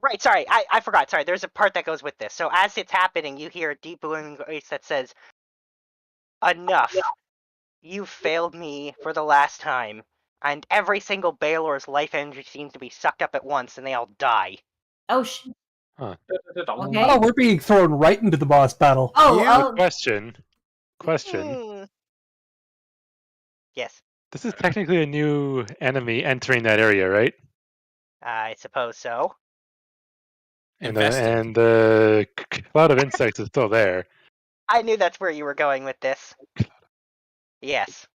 Speaker 1: Right, sorry, I forgot. Sorry, there's a part that goes with this. So as it's happening, you hear a deep booming voice that says, "Enough. You failed me for the last time." And every single Baylor's life energy seems to be sucked up at once, and they all die.
Speaker 3: Oh,
Speaker 7: Huh.
Speaker 3: Okay.
Speaker 6: Oh, we're being thrown right into the boss battle.
Speaker 3: Oh,
Speaker 7: Question.
Speaker 1: Yes,
Speaker 7: This is technically a new enemy entering that area, right?
Speaker 1: I suppose so.
Speaker 7: And
Speaker 2: Infested.
Speaker 7: the cloud of insects is still there.
Speaker 1: I knew that's where you were going with this. Yes.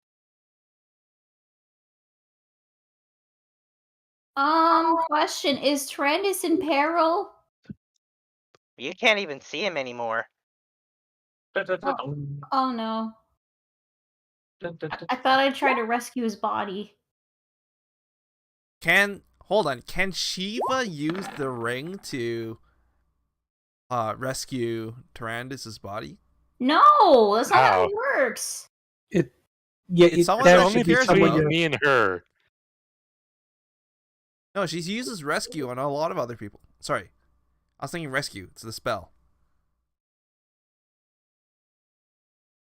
Speaker 3: question, is Turandus in peril?
Speaker 1: You can't even see him anymore.
Speaker 3: Oh no. I thought I'd try to rescue his body.
Speaker 2: Hold on, can Shiva use the ring to rescue Turandus' body?
Speaker 3: No, that's not how
Speaker 7: How?
Speaker 3: it works.
Speaker 2: It's someone
Speaker 6: that
Speaker 2: that
Speaker 7: Only
Speaker 2: she cares
Speaker 6: someone
Speaker 2: about.
Speaker 6: you-
Speaker 7: me and her.
Speaker 2: No, she uses rescue on a lot of other people. Sorry. I was thinking rescue. It's the spell.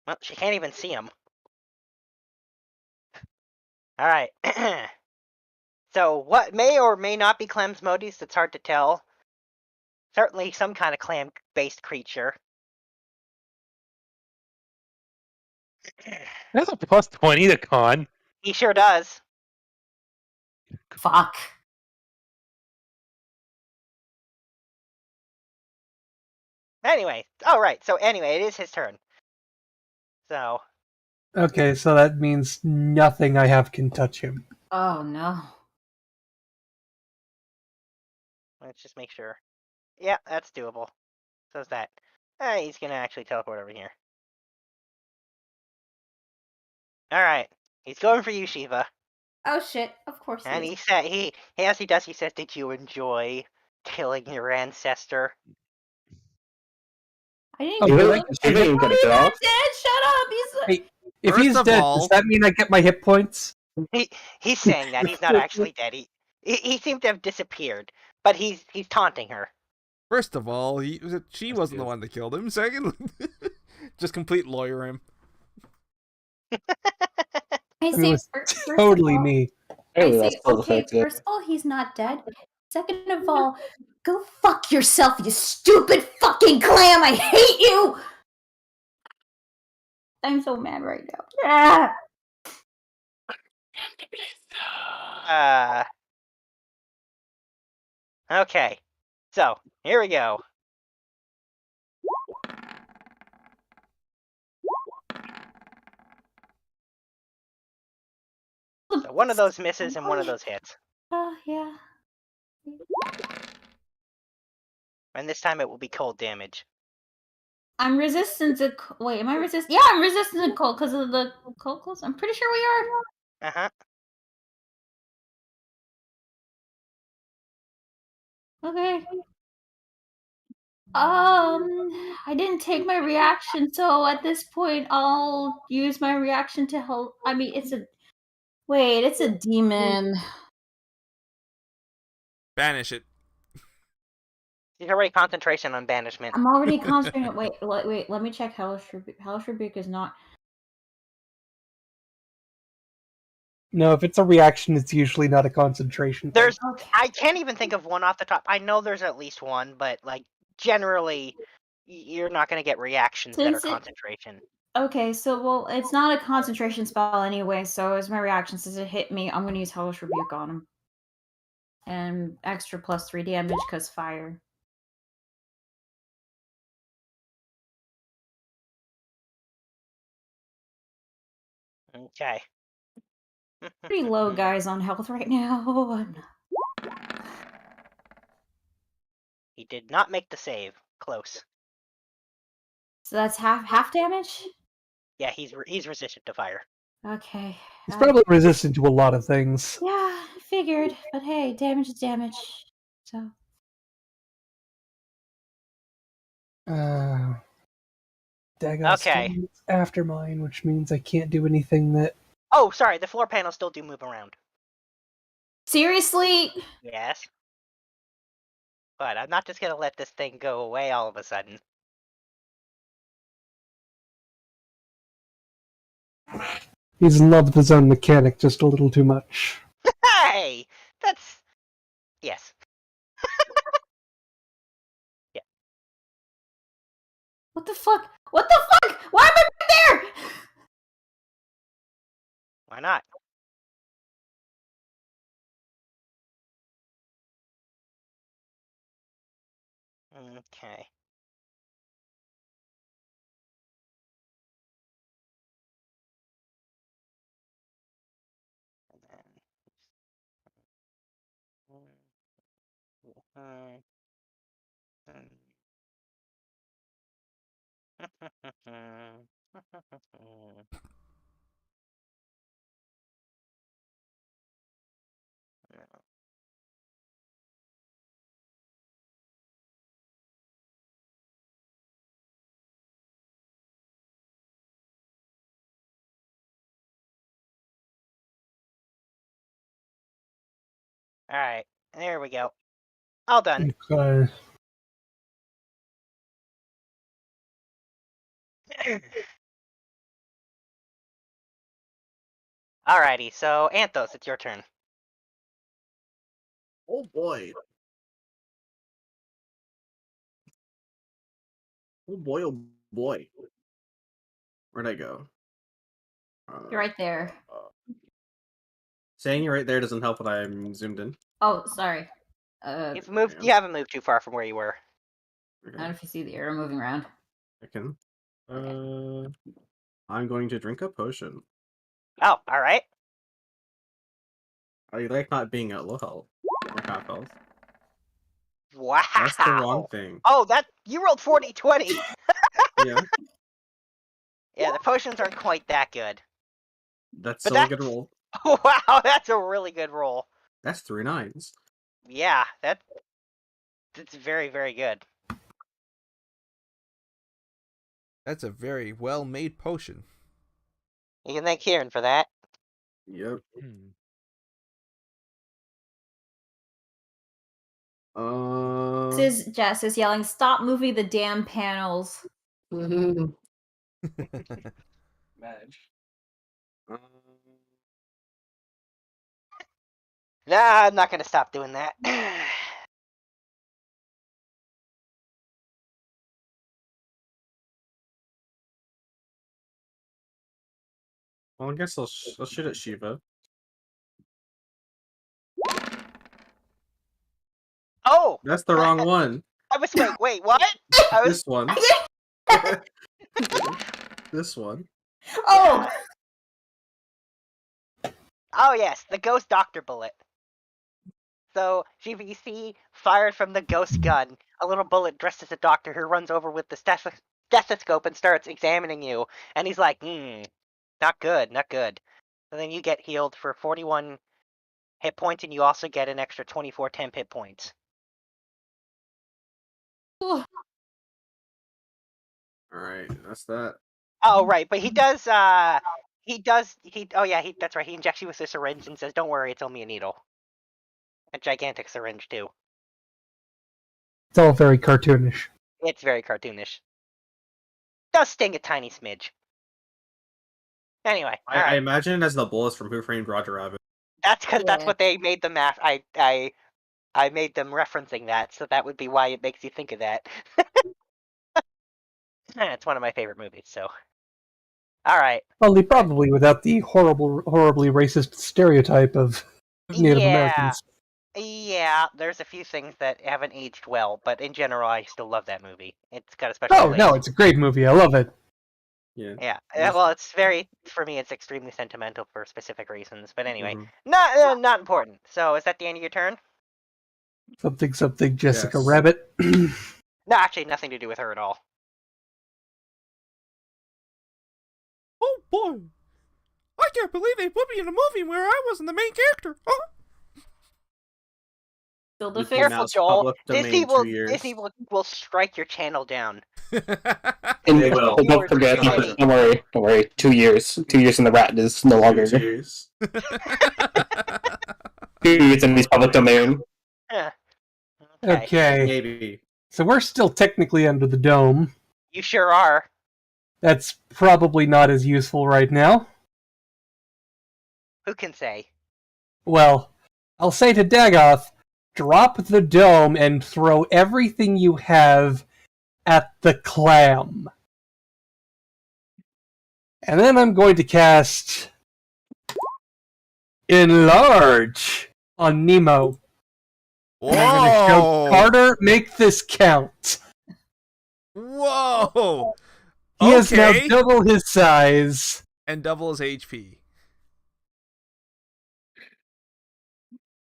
Speaker 1: Well, she can't even see him. Alright. So, what may or may not be Clam's modus, it's hard to tell. Certainly some kind of clam-based creature.
Speaker 7: That's a plus 20 to con.
Speaker 1: He sure does.
Speaker 3: Fuck.
Speaker 1: Anyway, alright, so anyway, it is his turn. So,
Speaker 6: Okay, so that means nothing I have can touch him.
Speaker 3: Oh no.
Speaker 1: let's just make sure. Yeah, that's doable. So's that. He's gonna actually teleport over here. Alright, he's going for you, Shiva.
Speaker 3: Oh shit, of course
Speaker 1: And
Speaker 3: he
Speaker 1: he
Speaker 3: is.
Speaker 1: said, as he does, he says, "Did you enjoy killing your ancestor?"
Speaker 3: I didn't
Speaker 6: Oh,
Speaker 3: kill
Speaker 6: really?
Speaker 3: him.
Speaker 9: She didn't get it off.
Speaker 3: Dead, shut up! He's
Speaker 6: Hey, if
Speaker 2: First
Speaker 6: he's
Speaker 2: of
Speaker 6: dead,
Speaker 2: all-
Speaker 6: does that mean I get my hit points?
Speaker 1: He's saying that he's not actually dead. He seemed to have disappeared, but he's taunting her.
Speaker 2: First of all, she wasn't the one that killed him. Second, just complete lawyer him.
Speaker 3: I
Speaker 6: It
Speaker 3: say,
Speaker 6: was
Speaker 3: first
Speaker 6: totally
Speaker 3: of all,
Speaker 6: me.
Speaker 3: I
Speaker 9: Hey,
Speaker 3: say,
Speaker 9: that's still
Speaker 3: okay,
Speaker 9: effective.
Speaker 3: first of all, he's not dead. Second of all, go fuck yourself, you stupid fucking clam! I hate you! I'm so mad right now. Ah!
Speaker 1: Okay. So, here we go. So one of those misses and one of those hits.
Speaker 3: Oh, yeah.
Speaker 1: And this time it will be cold damage.
Speaker 3: I'm resistant to... Wait, am I resistant? Yeah, I'm resistant to cold because of the cold clothes. I'm pretty sure we are.
Speaker 1: Uh-huh.
Speaker 3: Okay. I didn't take my reaction, so at this point, I'll use my reaction to help. I mean, it's a... Wait, it's a demon.
Speaker 2: Banish it.
Speaker 1: He's already concentration on banishment.
Speaker 3: I'm already concentrating. Wait, let me check. Hellish Rebuke. Hellish Rebuke is not...
Speaker 6: No, if it's a reaction, it's usually not a concentration.
Speaker 1: There's...
Speaker 3: Okay.
Speaker 1: I can't even think of one off the top. I know there's at least one, but, like, generally, you're not going to get reactions that are concentration.
Speaker 3: Okay, so, well, it's not a concentration spell anyway, so as my reaction says it hit me, I'm going to use Hellish Rebuke on him. And extra plus 3 damage because fire.
Speaker 1: Okay.
Speaker 3: Pretty low, guys, on health right now.
Speaker 1: He did not make the save. Close.
Speaker 3: So that's half damage?
Speaker 1: Yeah, he's resistant to fire.
Speaker 3: Okay.
Speaker 6: He's probably resistant to a lot of things.
Speaker 3: Yeah, I figured. But hey, damage is damage. So.
Speaker 6: Dagon
Speaker 1: Okay.
Speaker 6: still after mine, which means I can't do anything that.
Speaker 1: Oh, sorry, the floor panels still do move around.
Speaker 3: Seriously?
Speaker 1: Yes. But I'm not just gonna let this thing go away all of a sudden.
Speaker 6: He's in love with his own mechanic just a little too much.
Speaker 1: Hey! That's... Yes. Yeah.
Speaker 3: What the fuck? What the fuck? Why am I back there?
Speaker 1: Why not? Okay. Alright, there we go. All done.
Speaker 6: Okay.
Speaker 1: Alrighty, so Anthos, it's your turn.
Speaker 5: Oh boy. Oh boy, oh boy. Where'd I go?
Speaker 3: You're right there.
Speaker 5: Saying you're right there doesn't help when I'm zoomed in.
Speaker 3: Oh, sorry.
Speaker 1: You haven't moved too far from where you were.
Speaker 3: I don't know if you see the arrow moving around.
Speaker 5: I can. I'm going to drink a potion.
Speaker 1: Oh, alright.
Speaker 5: I like not being at low health. Or half health.
Speaker 1: Wow.
Speaker 5: That's the wrong thing.
Speaker 1: Oh, you rolled 40-20.
Speaker 5: Yeah.
Speaker 1: Yeah, the potions aren't quite that good.
Speaker 5: That's
Speaker 1: But
Speaker 5: still a good roll.
Speaker 1: Wow, that's a really good roll.
Speaker 5: That's 3 9s.
Speaker 1: Yeah, that's very, very good.
Speaker 2: That's a very well-made potion.
Speaker 1: You can thank Kieran for that.
Speaker 5: Yep.
Speaker 3: Jess is yelling, "Stop moving the damn panels."
Speaker 5: Madge.
Speaker 1: Nah, I'm not gonna stop doing that.
Speaker 5: Well, I guess I'll shoot at Shiva.
Speaker 1: Oh!
Speaker 5: That's the wrong one.
Speaker 1: I was wait, what?
Speaker 5: This one. This one.
Speaker 3: Oh!
Speaker 1: Oh yes, the ghost doctor bullet. So, Shiva, you see, fired from the ghost gun, a little bullet dressed as a doctor who runs over with the stethoscope and starts examining you. And he's like, not good, not good. And then you get healed for 41 hit points, and you also get an extra 24 temp hit points.
Speaker 5: Alright, that's that.
Speaker 1: Oh, right, but that's right, he injects you with a syringe and says, don't worry, it's only a needle. A gigantic syringe, too.
Speaker 6: It's all very cartoonish.
Speaker 1: It's very cartoonish. Does sting a tiny smidge. Anyway,
Speaker 5: I imagine it as the bullets from Who Framed Roger Rabbit.
Speaker 1: that's because that's what they made them after. I made them referencing that, so that would be why it makes you think of that. It's one of my favorite movies, so. Alright.
Speaker 6: Only probably without the horribly racist stereotype of Native Americans.
Speaker 1: Yeah, there's a few things that haven't aged well, but in general, I still love that movie. It's got a special place.
Speaker 6: No, it's a great movie. I love it.
Speaker 1: Yeah. Well, it's for me, it's extremely sentimental for specific reasons. But anyway, not important. So, is that the end of your turn?
Speaker 6: Something, Jessica Rabbit.
Speaker 1: No, actually, nothing to do with her at all.
Speaker 2: Oh boy! I can't believe they put me in a movie where I wasn't the main character. Oh.
Speaker 3: Celdifyx.
Speaker 1: Careful, Joel.
Speaker 5: Public domain 2 years.
Speaker 1: Disney will strike your channel down.
Speaker 9: And
Speaker 5: They will.
Speaker 9: don't forget,
Speaker 1: Viewers-
Speaker 9: don't worry. 2 years. 2 years in the rat is no longer
Speaker 5: 2 years.
Speaker 9: 2 years in these public domain.
Speaker 1: Yeah.
Speaker 6: Okay.
Speaker 5: Maybe.
Speaker 6: So we're still technically under the dome.
Speaker 1: You sure are.
Speaker 6: That's probably not as useful right now.
Speaker 1: Who can say?
Speaker 6: Well, I'll say to Dagoth, drop the dome and throw everything you have at the clam. And then I'm going to cast Enlarge on Nemo. And I'm going to show Carter, make this count.
Speaker 2: Whoa!
Speaker 6: He is now
Speaker 2: Okay.
Speaker 6: double his size.
Speaker 2: And double his HP.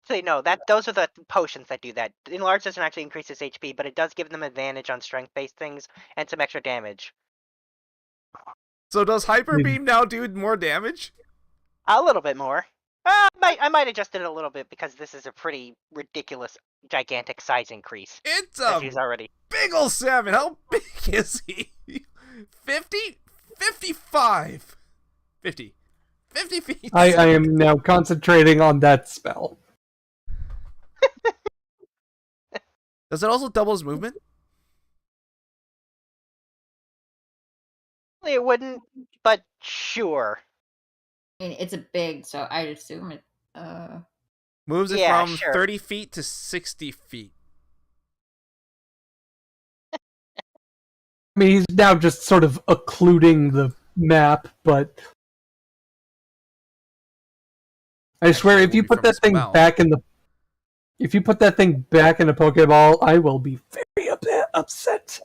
Speaker 1: Actually, no. Those are the potions that do that. Enlarge doesn't actually increase his HP, but it does give them advantage on strength-based things and some extra damage.
Speaker 2: So does Hyper Beam now do more damage?
Speaker 1: A little bit more. I might adjust it a little bit because this is a pretty ridiculous, gigantic size increase.
Speaker 2: It's
Speaker 1: He's already
Speaker 2: big ol' salmon. How big is he? 50? 55. 50. 50 feet.
Speaker 6: I am now concentrating on that spell.
Speaker 2: Does it also double his movement?
Speaker 1: It wouldn't, but sure.
Speaker 3: I mean, it's a big, so I'd assume it.
Speaker 2: Moves it
Speaker 1: Yeah,
Speaker 2: from
Speaker 1: sure.
Speaker 2: 30 feet to 60 feet.
Speaker 6: I mean, he's now just sort of occluding the map, but I swear, if you put that thing back in the Pokeball, I will be very upset.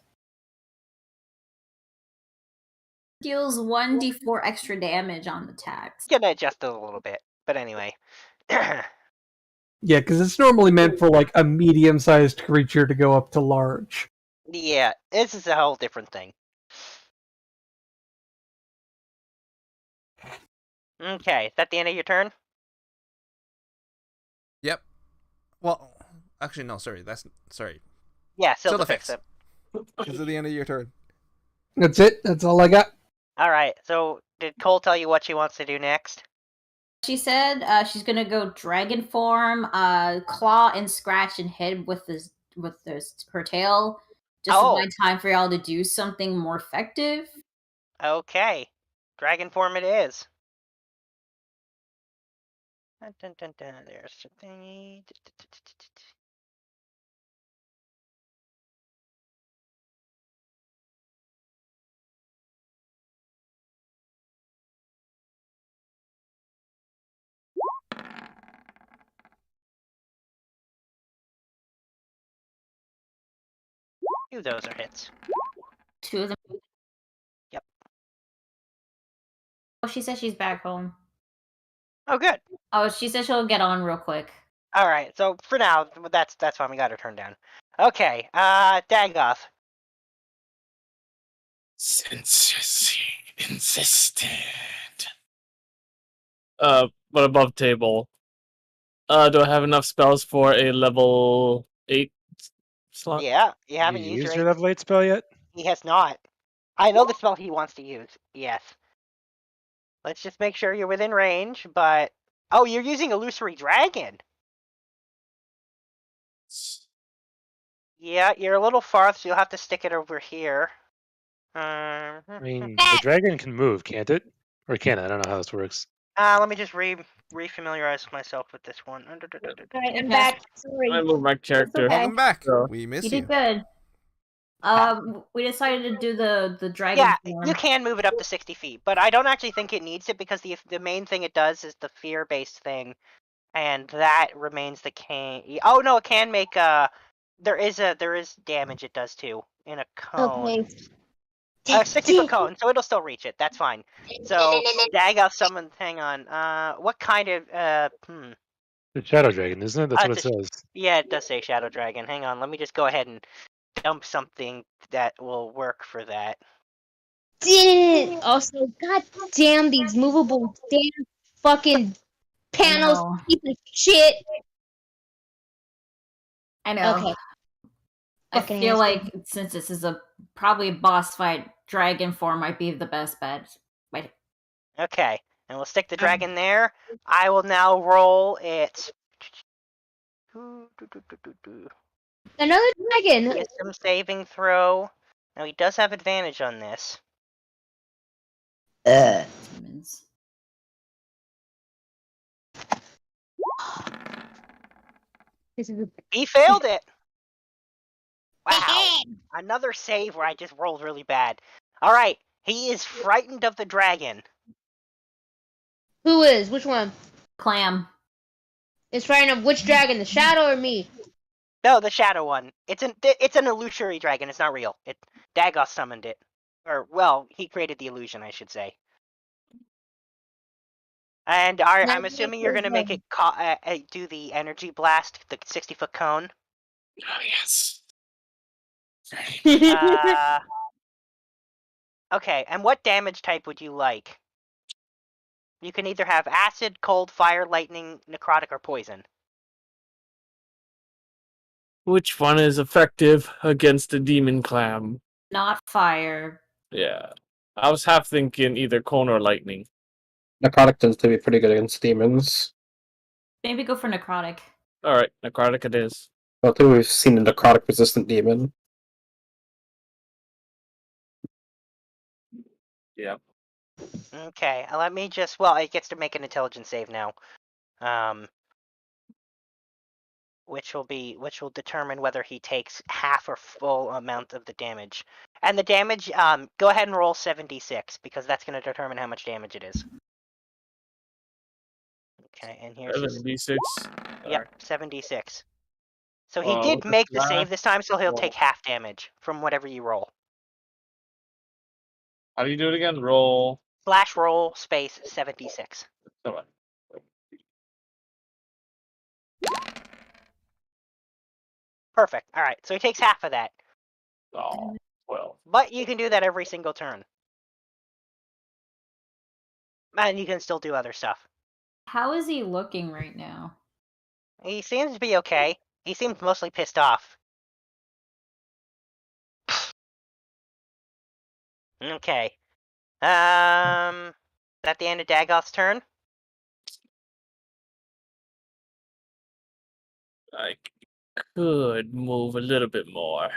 Speaker 3: Deals 1d4 extra damage on the attacks.
Speaker 1: Gonna adjust it a little bit, but anyway.
Speaker 6: Yeah, because it's normally meant for like a medium-sized creature to go up to large.
Speaker 1: Yeah, this is a whole different thing. Okay, is that the end of your turn?
Speaker 2: Yep. Well, actually, no, sorry. Sorry.
Speaker 1: Yeah,
Speaker 2: Celdifyx.
Speaker 1: Celdifyx it.
Speaker 2: Is it the end of your turn?
Speaker 6: That's it. That's all I got.
Speaker 1: Alright, so did Cole tell you what she wants to do next?
Speaker 3: She said she's gonna go dragon form, claw and scratch and hit with her tail. Just to find time for y'all to do something more effective.
Speaker 1: Okay. Dragon form it is. Dun, dun, dun, dun. There's the thingy. Two of those are hits.
Speaker 3: Two of them.
Speaker 1: Yep.
Speaker 3: Oh, she says she's back home.
Speaker 1: Oh, good.
Speaker 3: Oh, she says she'll get on real quick.
Speaker 1: Alright, so for now, that's fine. We got her turned down. Okay, Dagoth.
Speaker 8: Since she insisted.
Speaker 10: But above table. Do I have enough spells for a level 8 slot?
Speaker 1: Yeah, you haven't
Speaker 7: You
Speaker 1: used
Speaker 7: used
Speaker 1: your
Speaker 7: your level 8 spell yet?
Speaker 1: He has not. I know the spell he wants to use. Yes. Let's just make sure you're within range, but... Oh, you're using Illusory Dragon! Yeah, you're a little far, so you'll have to stick it over here.
Speaker 7: I mean, the dragon can move, can't it? Or can it? I don't know how this works.
Speaker 1: Let me just re-familiarize myself with this one.
Speaker 4: Alright, I'm back. Sorry.
Speaker 10: I moved my character.
Speaker 3: okay.
Speaker 2: Welcome back.
Speaker 10: So-
Speaker 2: We miss
Speaker 3: You
Speaker 2: you.
Speaker 3: did good. We decided to do the dragon
Speaker 1: Yeah,
Speaker 3: form.
Speaker 1: you can move it up to 60 feet, but I don't actually think it needs it because the main thing it does is the fear-based thing, and that remains the can. Oh no, it can make there is damage it does too in a cone.
Speaker 4: Okay.
Speaker 1: 60-foot cone, so it'll still reach it. That's fine. So Dagoth summoned. Hang on. What kind of
Speaker 7: The shadow dragon, isn't it? That's what it
Speaker 1: it's a-
Speaker 7: says.
Speaker 1: Yeah, it does say Shadow Dragon. Hang on, let me just go ahead and dump something that will work for that.
Speaker 4: did it. Also, god damn these movable damn fucking panels,
Speaker 3: know.
Speaker 4: piece of shit.
Speaker 3: I know.
Speaker 4: Okay.
Speaker 3: I
Speaker 4: Fucking
Speaker 3: feel
Speaker 4: asshole.
Speaker 3: like since this is probably a boss fight, dragon form might be the best bet.
Speaker 1: Okay, and we'll stick the dragon there. I will now roll it.
Speaker 4: Another dragon.
Speaker 1: Wisdom saving throw. Now he does have advantage on this.
Speaker 3: Demons.
Speaker 1: He failed it! Wow. Another save where I just rolled really bad. Alright, he is frightened of the dragon.
Speaker 4: Who is? Which one?
Speaker 3: Clam.
Speaker 4: Is frightened of which dragon? The shadow or me?
Speaker 1: No, the shadow one. It's an illusory dragon, it's not real. Dagoth summoned it. Or, well, he created the illusion, I should say. And I'm assuming you're going to make it do the energy blast, the 60-foot cone.
Speaker 8: Oh, yes.
Speaker 1: Okay, and what damage type would you like? You can either have acid, cold, fire, lightning, necrotic, or poison.
Speaker 10: Which one is effective against a demon clam?
Speaker 3: Not fire.
Speaker 10: Yeah. I was half thinking either cone or lightning.
Speaker 9: Necrotic tends to be pretty good against demons.
Speaker 3: Maybe go for necrotic.
Speaker 10: Alright, necrotic it is.
Speaker 9: Well, too, we've seen a necrotic resistant demon.
Speaker 10: Yep.
Speaker 1: Okay, let me just... Well, it gets to make an intelligence save now. Which will determine whether he takes half or full amount of the damage. And the damage, go ahead and roll 7d6, because that's going to determine how much damage it is. Okay, and here's just...
Speaker 10: 7d6.
Speaker 1: Yep, 7d6. So he did
Speaker 10: what's
Speaker 1: make
Speaker 10: the
Speaker 1: the save
Speaker 10: last
Speaker 1: this time, so he'll
Speaker 10: roll?
Speaker 1: take half damage from whatever you roll.
Speaker 10: How do you do it again? Roll.
Speaker 1: Slash roll space 7d6.
Speaker 10: Come on.
Speaker 1: Perfect. Alright, so he takes half of that.
Speaker 10: Oh, well.
Speaker 1: But you can do that every single turn. And you can still do other stuff.
Speaker 3: How is he looking right now?
Speaker 1: He seems to be okay. He seems mostly pissed off. Okay. Is that the end of Dagoth's turn?
Speaker 10: I could move a little bit more.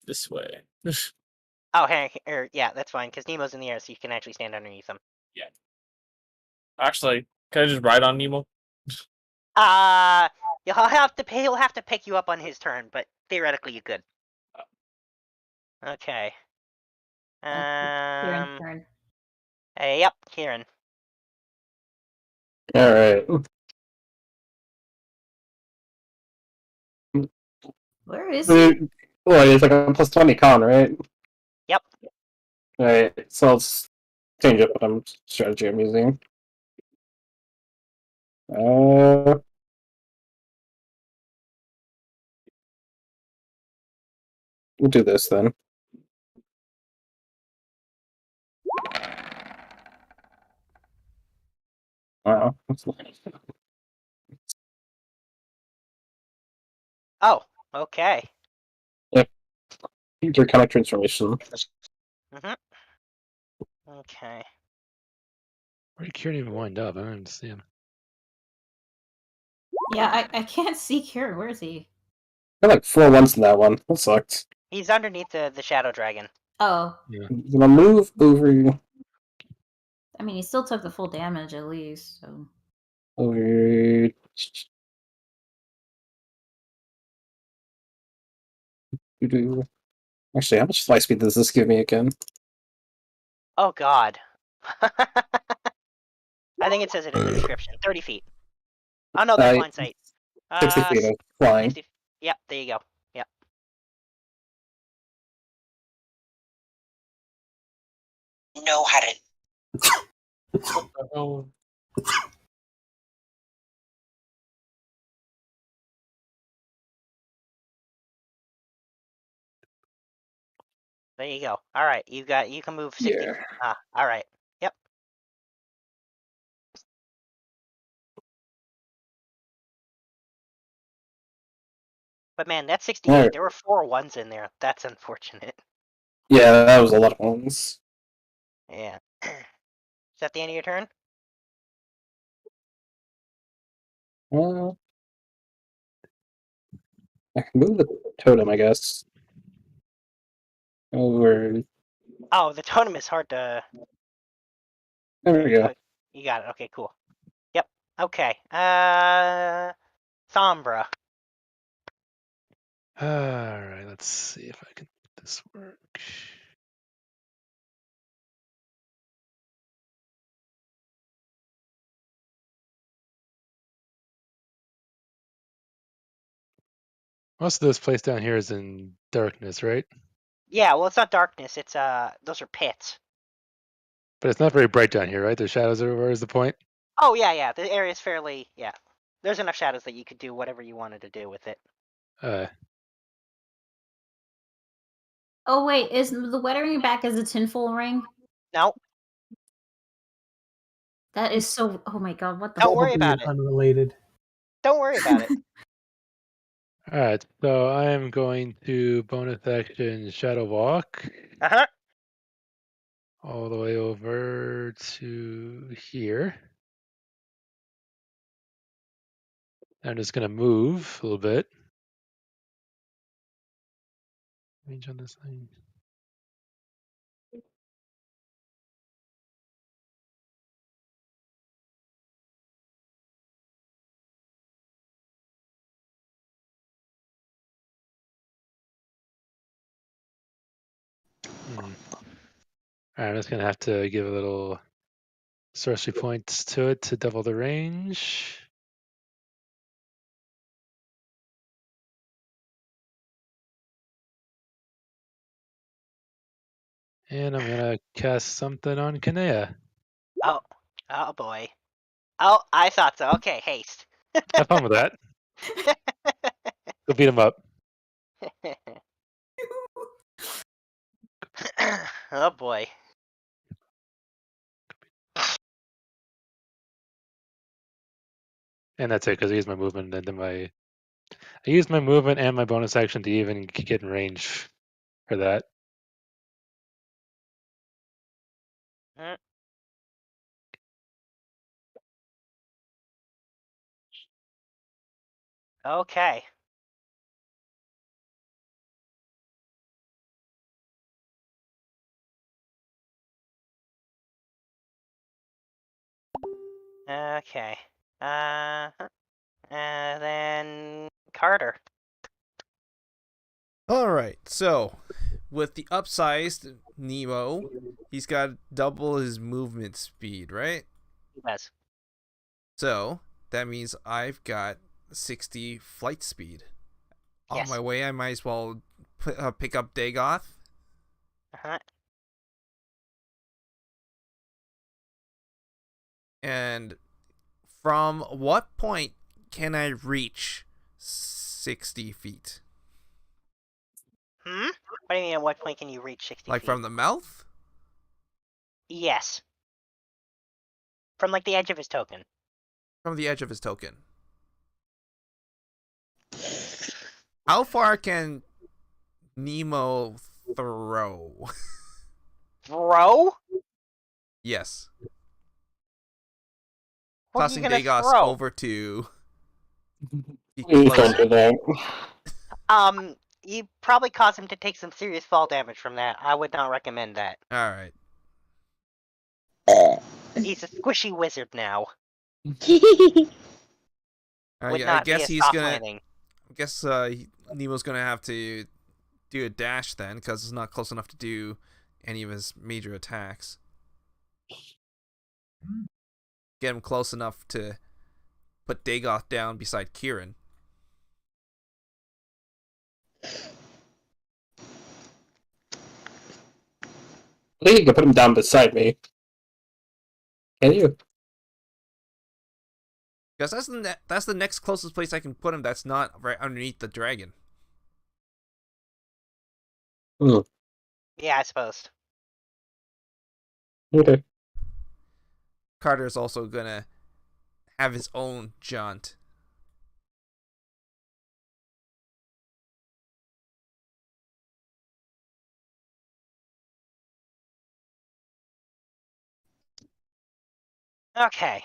Speaker 10: This way.
Speaker 1: Oh, hey, yeah, that's fine, because Nemo's in the air, so you can actually stand underneath him.
Speaker 10: Yeah. Actually, can I just ride on Nemo?
Speaker 1: He'll have to pick you up on his turn, but theoretically you could. Okay.
Speaker 3: Kieran's turn.
Speaker 1: Yep, Kieran.
Speaker 9: Alright.
Speaker 3: Where is he?
Speaker 9: Well, it's like a plus 20 con, right?
Speaker 1: Yep.
Speaker 9: Alright, so let's change up what strategy I'm using. We'll do this then. Wow.
Speaker 1: Oh, okay.
Speaker 9: Yep. Draconic transformation.
Speaker 1: Okay.
Speaker 7: Where did Kieran even wind up? I don't understand.
Speaker 3: Yeah, I can't see Kieran. Where is he?
Speaker 9: I had like 4 ones in that one. That sucked.
Speaker 1: He's underneath the shadow dragon.
Speaker 3: Oh.
Speaker 7: Yeah.
Speaker 9: I'm gonna move over.
Speaker 3: I mean, he still took the full damage at least, so.
Speaker 9: Over. Actually, how much fly speed does this give me again?
Speaker 1: Oh god. I think it says it in the description. 30 feet. Oh no, that's line sight.
Speaker 9: 60 feet of flying.
Speaker 1: 60, yep, there you go. Yep.
Speaker 8: Know how to.
Speaker 10: What the hell?
Speaker 1: There you go. All right, you can move 60.
Speaker 9: Yeah.
Speaker 1: All right. Yep. But man, that's 68.
Speaker 9: Alright.
Speaker 1: There were 4 ones in there. That's unfortunate.
Speaker 9: Yeah, that was a lot of ones.
Speaker 1: Yeah. Is that the end of your turn?
Speaker 9: Well, I can move the totem, I guess. Over.
Speaker 1: Oh, the totem is hard to.
Speaker 9: There we go.
Speaker 1: You got it. Okay, cool. Yep. Okay. Sombra.
Speaker 7: Alright, let's see if I can make this work. Most of this place down here is in darkness, right?
Speaker 1: Yeah, well, it's not darkness. It's those are pits.
Speaker 7: But it's not very bright down here, right? There's shadows everywhere is the point?
Speaker 1: Oh yeah. The area is fairly There's enough shadows that you could do whatever you wanted to do with it.
Speaker 3: Oh wait, is the wedding back as a tinfoil ring?
Speaker 1: No.
Speaker 3: That is so. Oh my god, what the?
Speaker 1: Don't worry
Speaker 6: Probably
Speaker 1: about it.
Speaker 6: unrelated.
Speaker 1: Don't worry about it.
Speaker 7: Alright, so I am going to bonus action Shadow Walk
Speaker 1: Uh-huh.
Speaker 7: all the way over to here. I'm just going to move a little bit. Range on this thing. Alright, I'm just going to have to give a little sorcery points to it to double the range. And I'm going to cast something on Kanea.
Speaker 1: Oh boy. Oh, I thought so. Okay, haste.
Speaker 7: Have fun with that. Go beat him up.
Speaker 1: Oh boy.
Speaker 7: And that's it, because I used my movement and then I used my movement and my bonus action to even get in range for that.
Speaker 1: Okay. Okay. Then Carter.
Speaker 2: Alright, so with the upsized Nemo, he's got double his movement speed, right?
Speaker 1: Yes.
Speaker 2: So that means I've got 60 flight speed.
Speaker 1: Yes.
Speaker 2: On my way, I might as well pick up Dagoth.
Speaker 1: Uh-huh.
Speaker 2: And from what point can I reach 60 feet?
Speaker 1: What do you mean, at what point can you reach 60
Speaker 2: Like
Speaker 1: feet?
Speaker 2: from the mouth?
Speaker 1: Yes. From, like, the edge of his token.
Speaker 2: From the edge of his token. How far can Nemo throw?
Speaker 1: Throw?
Speaker 2: Yes.
Speaker 1: What are
Speaker 2: Tossing
Speaker 1: you gonna
Speaker 2: Dagoth
Speaker 1: throw?
Speaker 2: over to...
Speaker 9: You can't do that.
Speaker 1: You probably cause him to take some serious fall damage from that. I would not recommend that.
Speaker 2: Alright.
Speaker 1: He's a squishy wizard now.
Speaker 2: I guess he's gonna...
Speaker 1: landing.
Speaker 2: I guess Nemo's gonna have to do a dash then, because it's not close enough to do any of his major attacks. Get him close enough to put Dagoth down beside Kieran.
Speaker 9: I think you can put him down beside me. Can you?
Speaker 2: Because that's the next closest place I can put him that's not right underneath the dragon.
Speaker 1: Yeah, I suppose.
Speaker 9: Okay.
Speaker 2: Carter's also gonna have his own jaunt.
Speaker 1: Okay.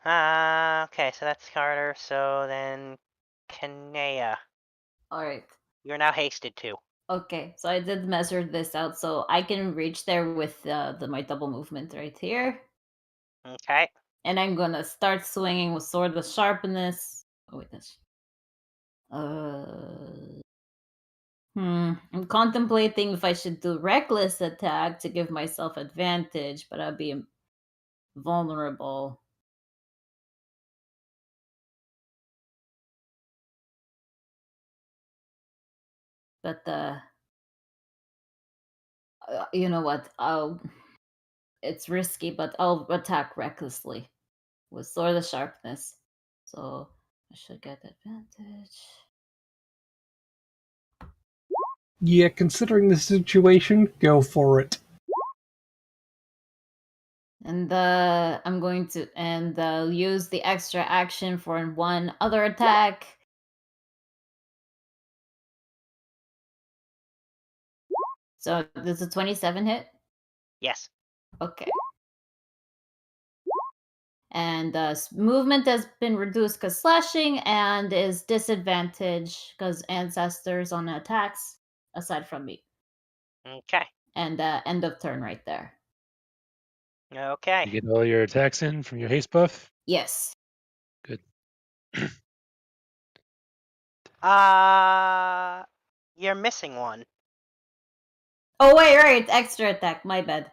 Speaker 1: Okay, so that's Carter. So then, Kanea,
Speaker 3: All right.
Speaker 1: you're now hasted too.
Speaker 3: Okay, so I did measure this out, so I can reach there with my double movement right here.
Speaker 1: Okay.
Speaker 3: And I'm gonna start swinging with Sword of Sharpness. Oh wait, that's I'm contemplating if I should do Reckless Attack to give myself advantage, but I'd be vulnerable. But you know what? It's risky, but I'll attack recklessly with Sword of Sharpness. So I should get advantage.
Speaker 6: Yeah, considering the situation, go for it.
Speaker 3: And I'm going to use the extra action for one other attack. So does a 27 hit?
Speaker 1: Yes.
Speaker 3: Okay. And movement has been reduced because slashing, and is disadvantage because ancestors on attacks aside from me.
Speaker 1: Okay.
Speaker 3: And end of turn right there.
Speaker 1: Okay.
Speaker 7: You get all your attacks in from your haste buff?
Speaker 3: Yes.
Speaker 7: Good.
Speaker 1: You're missing one.
Speaker 3: Oh wait, right, extra attack. My bad.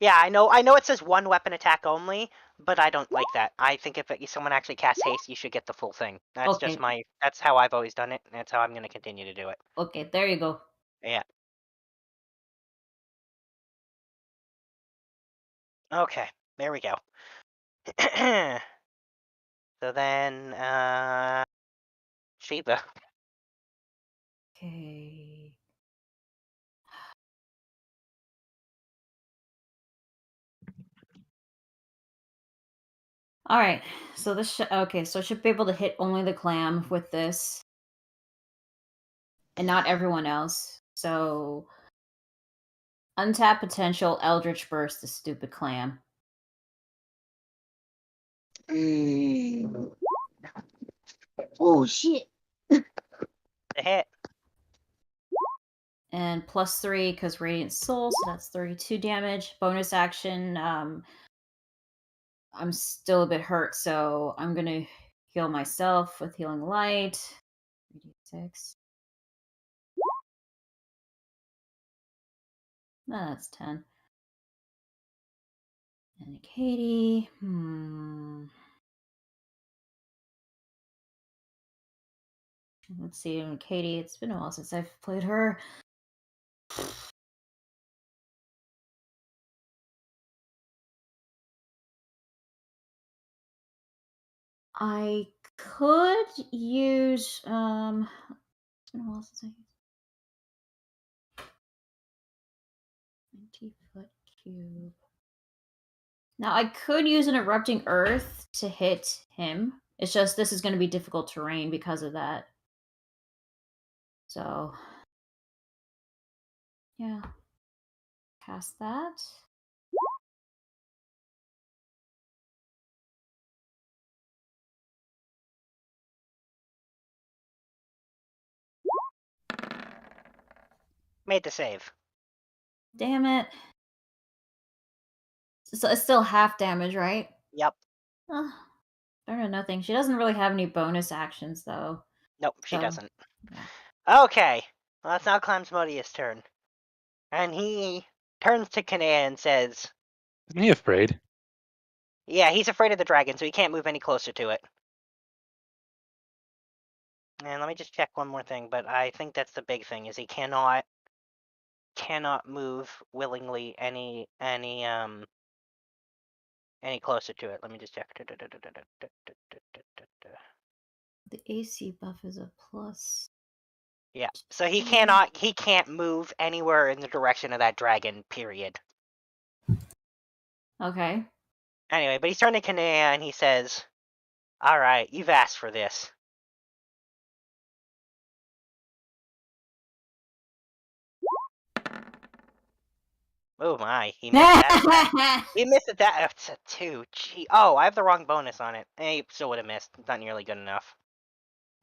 Speaker 1: Yeah, I know. I know it says one weapon attack only, but I don't like that. I think if someone actually casts haste, you should get the full thing. That's just
Speaker 3: Okay.
Speaker 1: That's how I've always done it. And that's how I'm going to continue to do it.
Speaker 3: Okay, there you go.
Speaker 1: Yeah. Okay. There we go. So then, Shiva.
Speaker 3: Okay. All right. So this okay. So I should be able to hit only the clam with this, and not everyone else. So untap potential Eldritch Burst, the stupid clam.
Speaker 11: Oh shit!
Speaker 1: The hit.
Speaker 3: And +3 because Radiant Soul, so that's 32 damage. Bonus action. I'm still a bit hurt, so I'm gonna heal myself with Healing Light. 3d6. No, that's 10. And Katie. Let's see, and Katie, it's been a while since I've played her. I could use it's been a while since I used 20-foot cube. Now I could use an erupting earth to hit him. It's just this is going to be difficult terrain because of that. So yeah, cast that.
Speaker 1: Made the save.
Speaker 3: Damn it. So it's still half damage, right?
Speaker 1: Yep.
Speaker 3: Better than nothing. She doesn't really have any bonus actions though.
Speaker 1: Nope, she
Speaker 3: So,
Speaker 1: doesn't.
Speaker 3: yeah.
Speaker 1: Okay. Well, it's now Clamsmodius' turn. And he turns to Kanea and says,
Speaker 7: Isn't he afraid?
Speaker 1: yeah, he's afraid of the dragon, so he can't move any closer to it. And let me just check one more thing, but I think that's the big thing, is he cannot move willingly any closer to it. Let me just check.
Speaker 3: The AC buff is a plus.
Speaker 1: Yeah. So he can't move anywhere in the direction of that dragon, period.
Speaker 3: Okay.
Speaker 1: Anyway, but he's turning to Kanea and he says, "Alright, you've asked for this." Oh my, he missed that. He missed it that. It's a 2. Gee. Oh, I have the wrong bonus on it. He still would have missed. Not nearly good enough.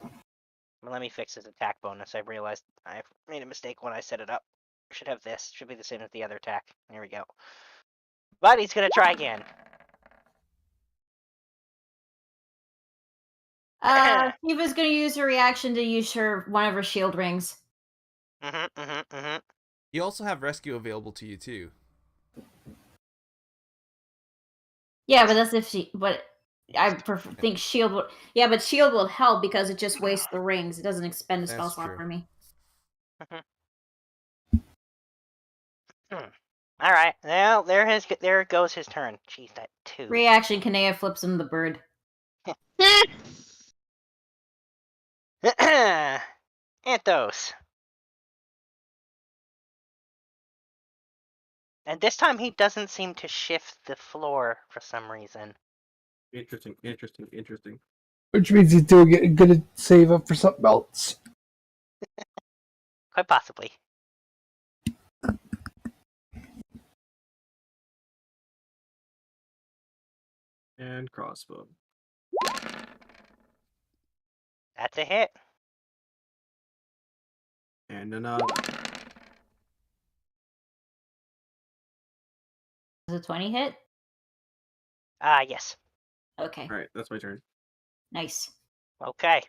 Speaker 1: But let me fix his attack bonus. I realized I made a mistake when I set it up. Should have this. Should be the same as the other attack. There we go. But he's gonna try again.
Speaker 3: Shiva's gonna use her reaction to use one of her shield rings.
Speaker 2: You also have rescue available to you too.
Speaker 3: Yeah, but that's if she. But I think shield would. Yeah, but shield will help because it just wastes the rings. It doesn't expend a spell slot for me.
Speaker 1: All right. Well, there goes his turn. Jeez, that 2.
Speaker 3: Reaction, Kanea flips him the bird.
Speaker 1: Anthos. And this time he doesn't seem to shift the floor for some reason.
Speaker 5: Interesting.
Speaker 6: Which means he's gonna save up for something else.
Speaker 1: Quite possibly.
Speaker 5: And crossbow.
Speaker 1: That's a hit.
Speaker 5: And another.
Speaker 3: Is it 20 hit?
Speaker 1: Yes.
Speaker 3: Okay.
Speaker 5: Alright, that's my turn.
Speaker 3: Nice.
Speaker 1: Okay.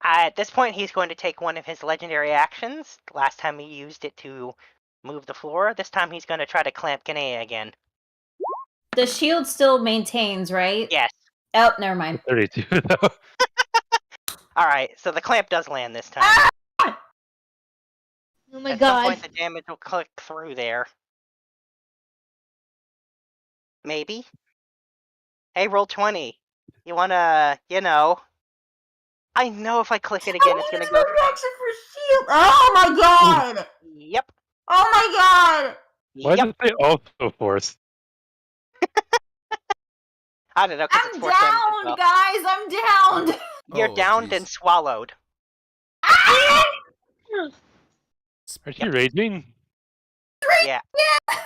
Speaker 1: At this point, he's going to take one of his legendary actions. Last time he used it to move the floor. This time he's going to try to clamp Kanea again.
Speaker 3: The shield still maintains, right?
Speaker 1: Yes.
Speaker 3: Oh, never mind.
Speaker 7: 32, though.
Speaker 1: Alright, so the clamp does land this time.
Speaker 4: Oh my
Speaker 1: At
Speaker 4: god.
Speaker 1: some point, the damage will click through there. Maybe? Hey, roll 20. You wanna, I know if I click it again, it's gonna go.
Speaker 3: Reaction for shield. Oh my god!
Speaker 1: Yep.
Speaker 3: Oh my god!
Speaker 7: Why did they also force?
Speaker 1: I don't know, because it's
Speaker 3: I'm
Speaker 1: force damage as
Speaker 3: down,
Speaker 1: well.
Speaker 3: guys! I'm downed!
Speaker 1: You're
Speaker 2: Oh,
Speaker 1: downed
Speaker 2: jeez.
Speaker 1: and swallowed.
Speaker 7: Are you raging?
Speaker 1: Yeah.
Speaker 3: Yeah!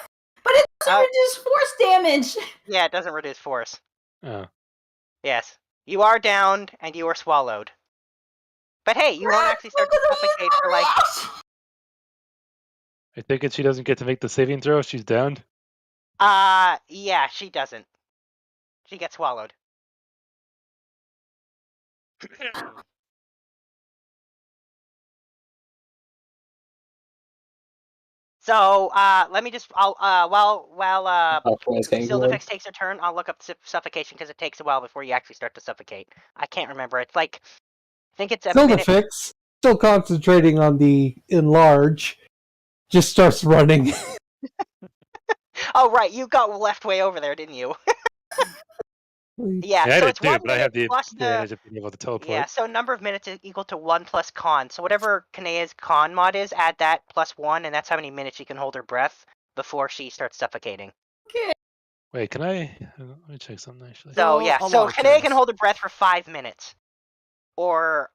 Speaker 3: But it doesn't reduce force damage!
Speaker 1: Yeah, it doesn't reduce force.
Speaker 7: Oh.
Speaker 1: Yes. You are downed and you are swallowed. But hey, you won't actually start to suffocate for like.
Speaker 7: I think she doesn't get to make the saving throw. She's downed.
Speaker 1: Yeah, she doesn't. She gets swallowed. So, let me just, while Celdifyx takes her turn, I'll look up suffocation because it takes a while before you actually start to suffocate. I can't remember. It's like, I think it's a minute.
Speaker 6: Celdifyx, still concentrating on the enlarge, just starts running.
Speaker 1: Oh, right, you got left way over there, didn't you? Yeah,
Speaker 7: I
Speaker 1: so
Speaker 7: did
Speaker 1: it's
Speaker 7: too,
Speaker 1: 1
Speaker 7: but I
Speaker 1: minute
Speaker 7: have the
Speaker 1: plus
Speaker 7: advantage of being able to teleport.
Speaker 1: Yeah, so number of minutes is equal to 1 plus con. So whatever Kanea's con mod is, add that plus 1, and that's how many minutes she can hold her breath before she starts suffocating.
Speaker 3: Okay.
Speaker 7: Wait, can I? Let me check something actually.
Speaker 1: So yeah, so Kanea can hold her breath for 5 minutes, or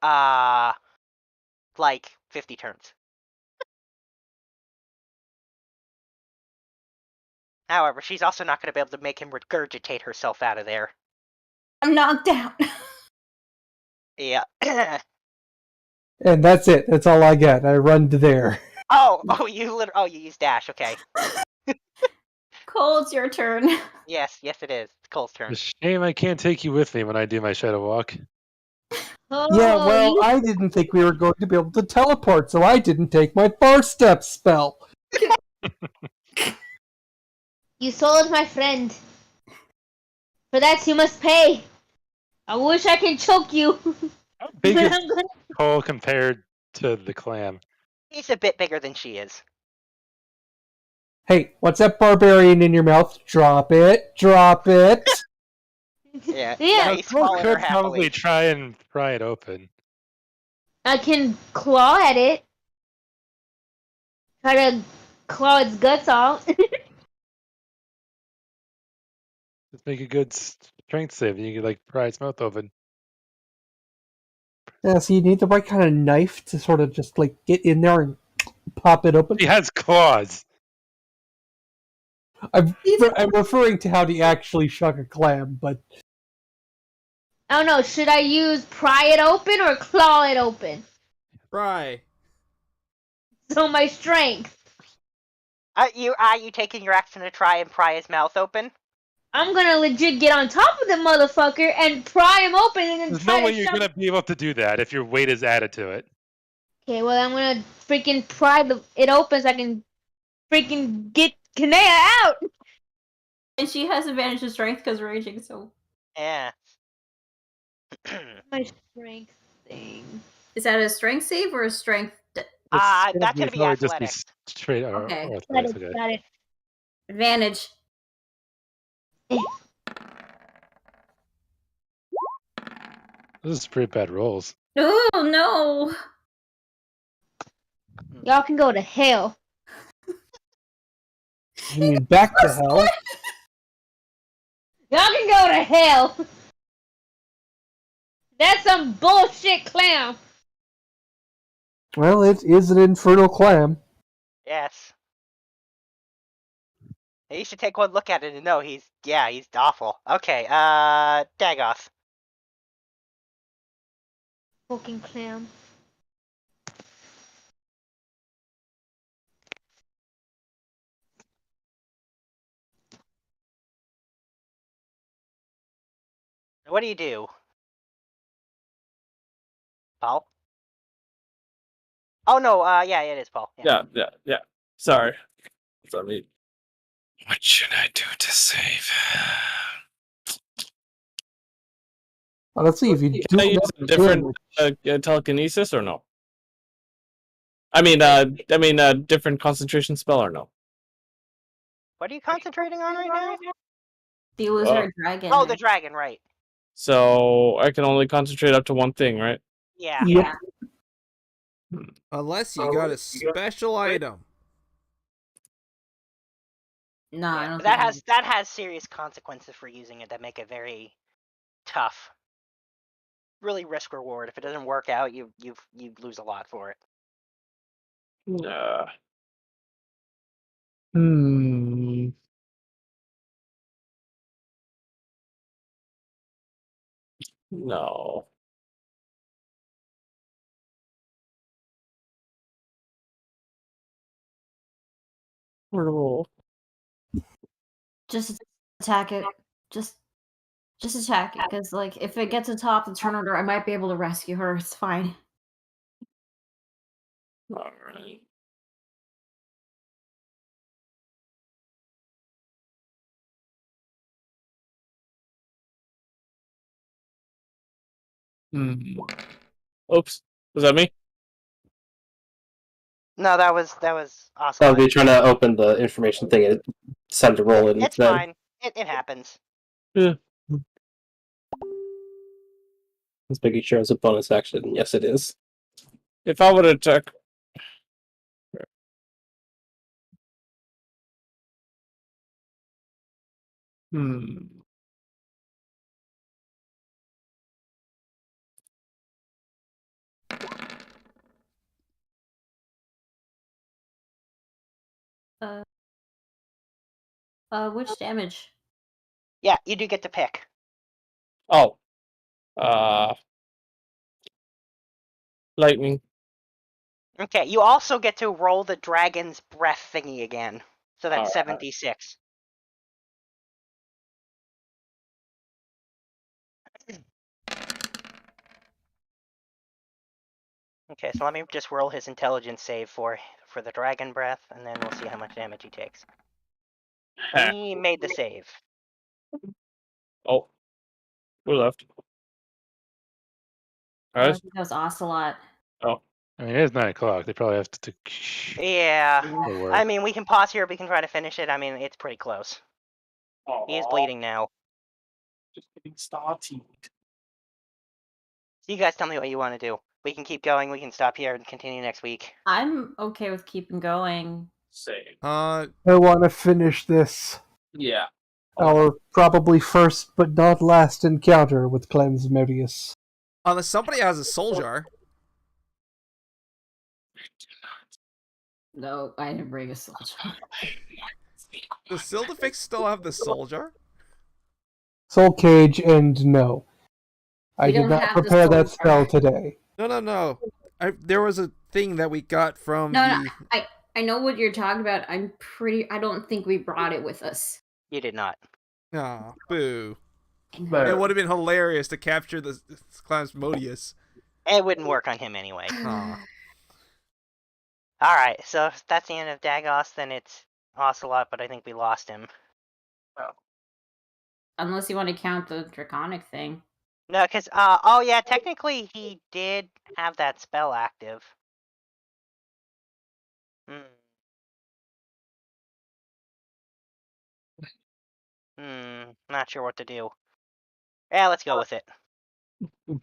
Speaker 1: like 50 turns. However, she's also not going to be able to make him regurgitate herself out of there.
Speaker 3: I'm knocked out.
Speaker 1: Yeah.
Speaker 6: And that's it. That's all I get. I run to there.
Speaker 1: You use dash. Okay.
Speaker 3: Cole, it's your turn.
Speaker 1: Yes, it is. It's Cole's turn.
Speaker 7: It's a shame I can't take you with me when I do my shadow walk.
Speaker 6: Yeah, well, I didn't think we were going to be able to teleport, so I didn't take my far step spell.
Speaker 4: You sold my friend. For that you must pay. I wish I could choke you.
Speaker 7: How big is Cole compared to the clam?
Speaker 1: He's a bit bigger than she is.
Speaker 6: Hey, what's that barbarian in your mouth? Drop it. Drop it.
Speaker 1: Yeah.
Speaker 4: Yeah,
Speaker 1: He
Speaker 7: Cole
Speaker 1: swallowed her
Speaker 7: could probably
Speaker 1: happily.
Speaker 7: try and pry it open.
Speaker 4: I can claw at it. Try to claw its guts out.
Speaker 7: Just make a good strength save. You can like pry its mouth open.
Speaker 6: Yeah, so you need the right kind of knife to sort of just like get in there and pop it open.
Speaker 7: He has claws.
Speaker 6: I'm referring to how to actually shuck a clam, but
Speaker 4: I don't know. Should I use pry it open or claw it open?
Speaker 2: Pry.
Speaker 4: So my strength.
Speaker 1: Are you taking your action to try and pry his mouth open?
Speaker 4: I'm gonna legit get on top of the motherfucker and pry him open and then
Speaker 7: There's
Speaker 4: try
Speaker 7: no way
Speaker 4: to
Speaker 7: you're
Speaker 4: shove.
Speaker 7: gonna be able to do that if your weight is added to it.
Speaker 4: Okay, well I'm gonna freaking pry it open so I can freaking get Kanea out.
Speaker 3: And she has advantage of strength because raging, so.
Speaker 1: Yeah.
Speaker 4: My strength thing.
Speaker 3: Is that a strength save or a strength?
Speaker 1: That's gonna be
Speaker 7: probably just
Speaker 1: athletics.
Speaker 7: be straight
Speaker 3: Okay.
Speaker 7: athletics. Okay.
Speaker 4: Got it.
Speaker 3: Advantage.
Speaker 7: This is pretty bad rolls.
Speaker 3: Oh no!
Speaker 4: Y'all can go to hell.
Speaker 6: I mean, back to hell.
Speaker 4: Y'all can go to hell. That's some bullshit clown.
Speaker 6: Well, it is an infernal clam.
Speaker 1: Yes. You should take one look at it and know he's awful. Okay, Dagoth.
Speaker 4: Fucking clown.
Speaker 1: What do you do? Paul? Oh no, yeah, it is Paul.
Speaker 10: Yeah. Sorry. Let me.
Speaker 8: What should I do to save?
Speaker 6: Well, let's see if you do.
Speaker 10: Can I use a different telekinesis or no? I mean, different concentration spell or no?
Speaker 1: What are you concentrating on right now?
Speaker 3: The illusory dragon.
Speaker 1: Oh, the dragon, right.
Speaker 10: So I can only concentrate up to one thing, right?
Speaker 1: Yeah.
Speaker 6: Yep.
Speaker 2: Unless you got a special item.
Speaker 3: No, I don't.
Speaker 1: That has serious consequences for using it that make it very tough. Really risk reward. If it doesn't work out, you lose a lot for it.
Speaker 10: No.
Speaker 3: Just attack it. Just attack it, because like if it gets atop the turn order, I might be able to rescue her. It's fine.
Speaker 10: All right. Oops. Was that me?
Speaker 1: No, that was awesome.
Speaker 9: I'll be trying to open the information thing and decided to roll it
Speaker 1: It's
Speaker 9: instead.
Speaker 1: fine. It happens.
Speaker 10: Yeah.
Speaker 9: It's making sure it's a bonus action. Yes, it is.
Speaker 10: If I would attack.
Speaker 3: Which damage?
Speaker 1: Yeah, you do get to pick.
Speaker 10: Oh. Lightning.
Speaker 1: Okay, you also get to roll the dragon's breath thingy again. So that's 76. Okay, so let me just roll his intelligence save for the dragon breath, and then we'll see how much damage he takes. He made the save.
Speaker 10: Oh. Who left?
Speaker 3: I think that was Ocelot.
Speaker 10: Oh.
Speaker 7: I mean, it is 9 o'clock. They probably have to.
Speaker 1: Yeah.
Speaker 7: Work.
Speaker 1: I mean, we can pause here. We can try to finish it. I mean, it's pretty close. He is bleeding now.
Speaker 10: Just getting started.
Speaker 1: So you guys tell me what you want to do. We can keep going. We can stop here and continue next week.
Speaker 3: I'm okay with keeping going.
Speaker 5: Same.
Speaker 6: I want to finish this.
Speaker 5: Yeah.
Speaker 6: Our probably first but not last encounter with CLAMS BLITZ.
Speaker 2: Unless somebody has a soul jar.
Speaker 3: No, I didn't bring a soul jar.
Speaker 2: Does Celdifyx still have the soul jar?
Speaker 6: Soul Cage, and no. I
Speaker 3: We
Speaker 6: did
Speaker 3: don't
Speaker 6: not
Speaker 3: have the
Speaker 6: prepare that
Speaker 3: soul
Speaker 6: spell
Speaker 3: jar.
Speaker 6: today.
Speaker 2: No. There was a thing that we got from
Speaker 3: No, I know what you're talking about. I don't think we brought it with us.
Speaker 1: You did not.
Speaker 2: Aw, boo.
Speaker 3: But
Speaker 2: It would have been hilarious to capture the CLAMS BLITZ.
Speaker 1: It wouldn't work on him anyway.
Speaker 2: Aw.
Speaker 1: Alright, so if that's the end of Dagos, then it's Ocelot, but I think we lost him.
Speaker 3: unless you want to count the draconic thing.
Speaker 1: No, because, oh yeah, technically he did have that spell active. Not sure what to do. Yeah, let's go with it. I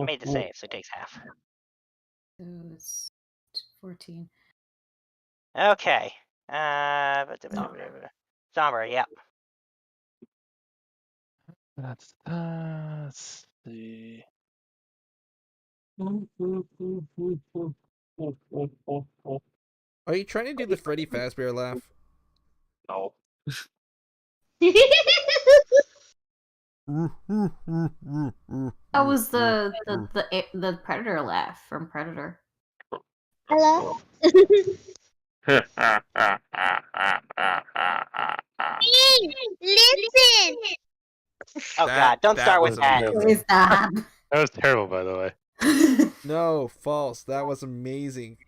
Speaker 1: made the save, so it takes half.
Speaker 3: So it's 14.
Speaker 1: Okay. Sombra, yeah.
Speaker 7: Let's see.
Speaker 2: Are you trying to do the Freddy Fazbear laugh?
Speaker 5: No.
Speaker 3: That was the predator laugh from Predator.
Speaker 4: Hello? Listen!
Speaker 1: Oh god, don't start with that.
Speaker 3: Please stop.
Speaker 7: That was terrible, by the way.
Speaker 2: No, false. That was amazing.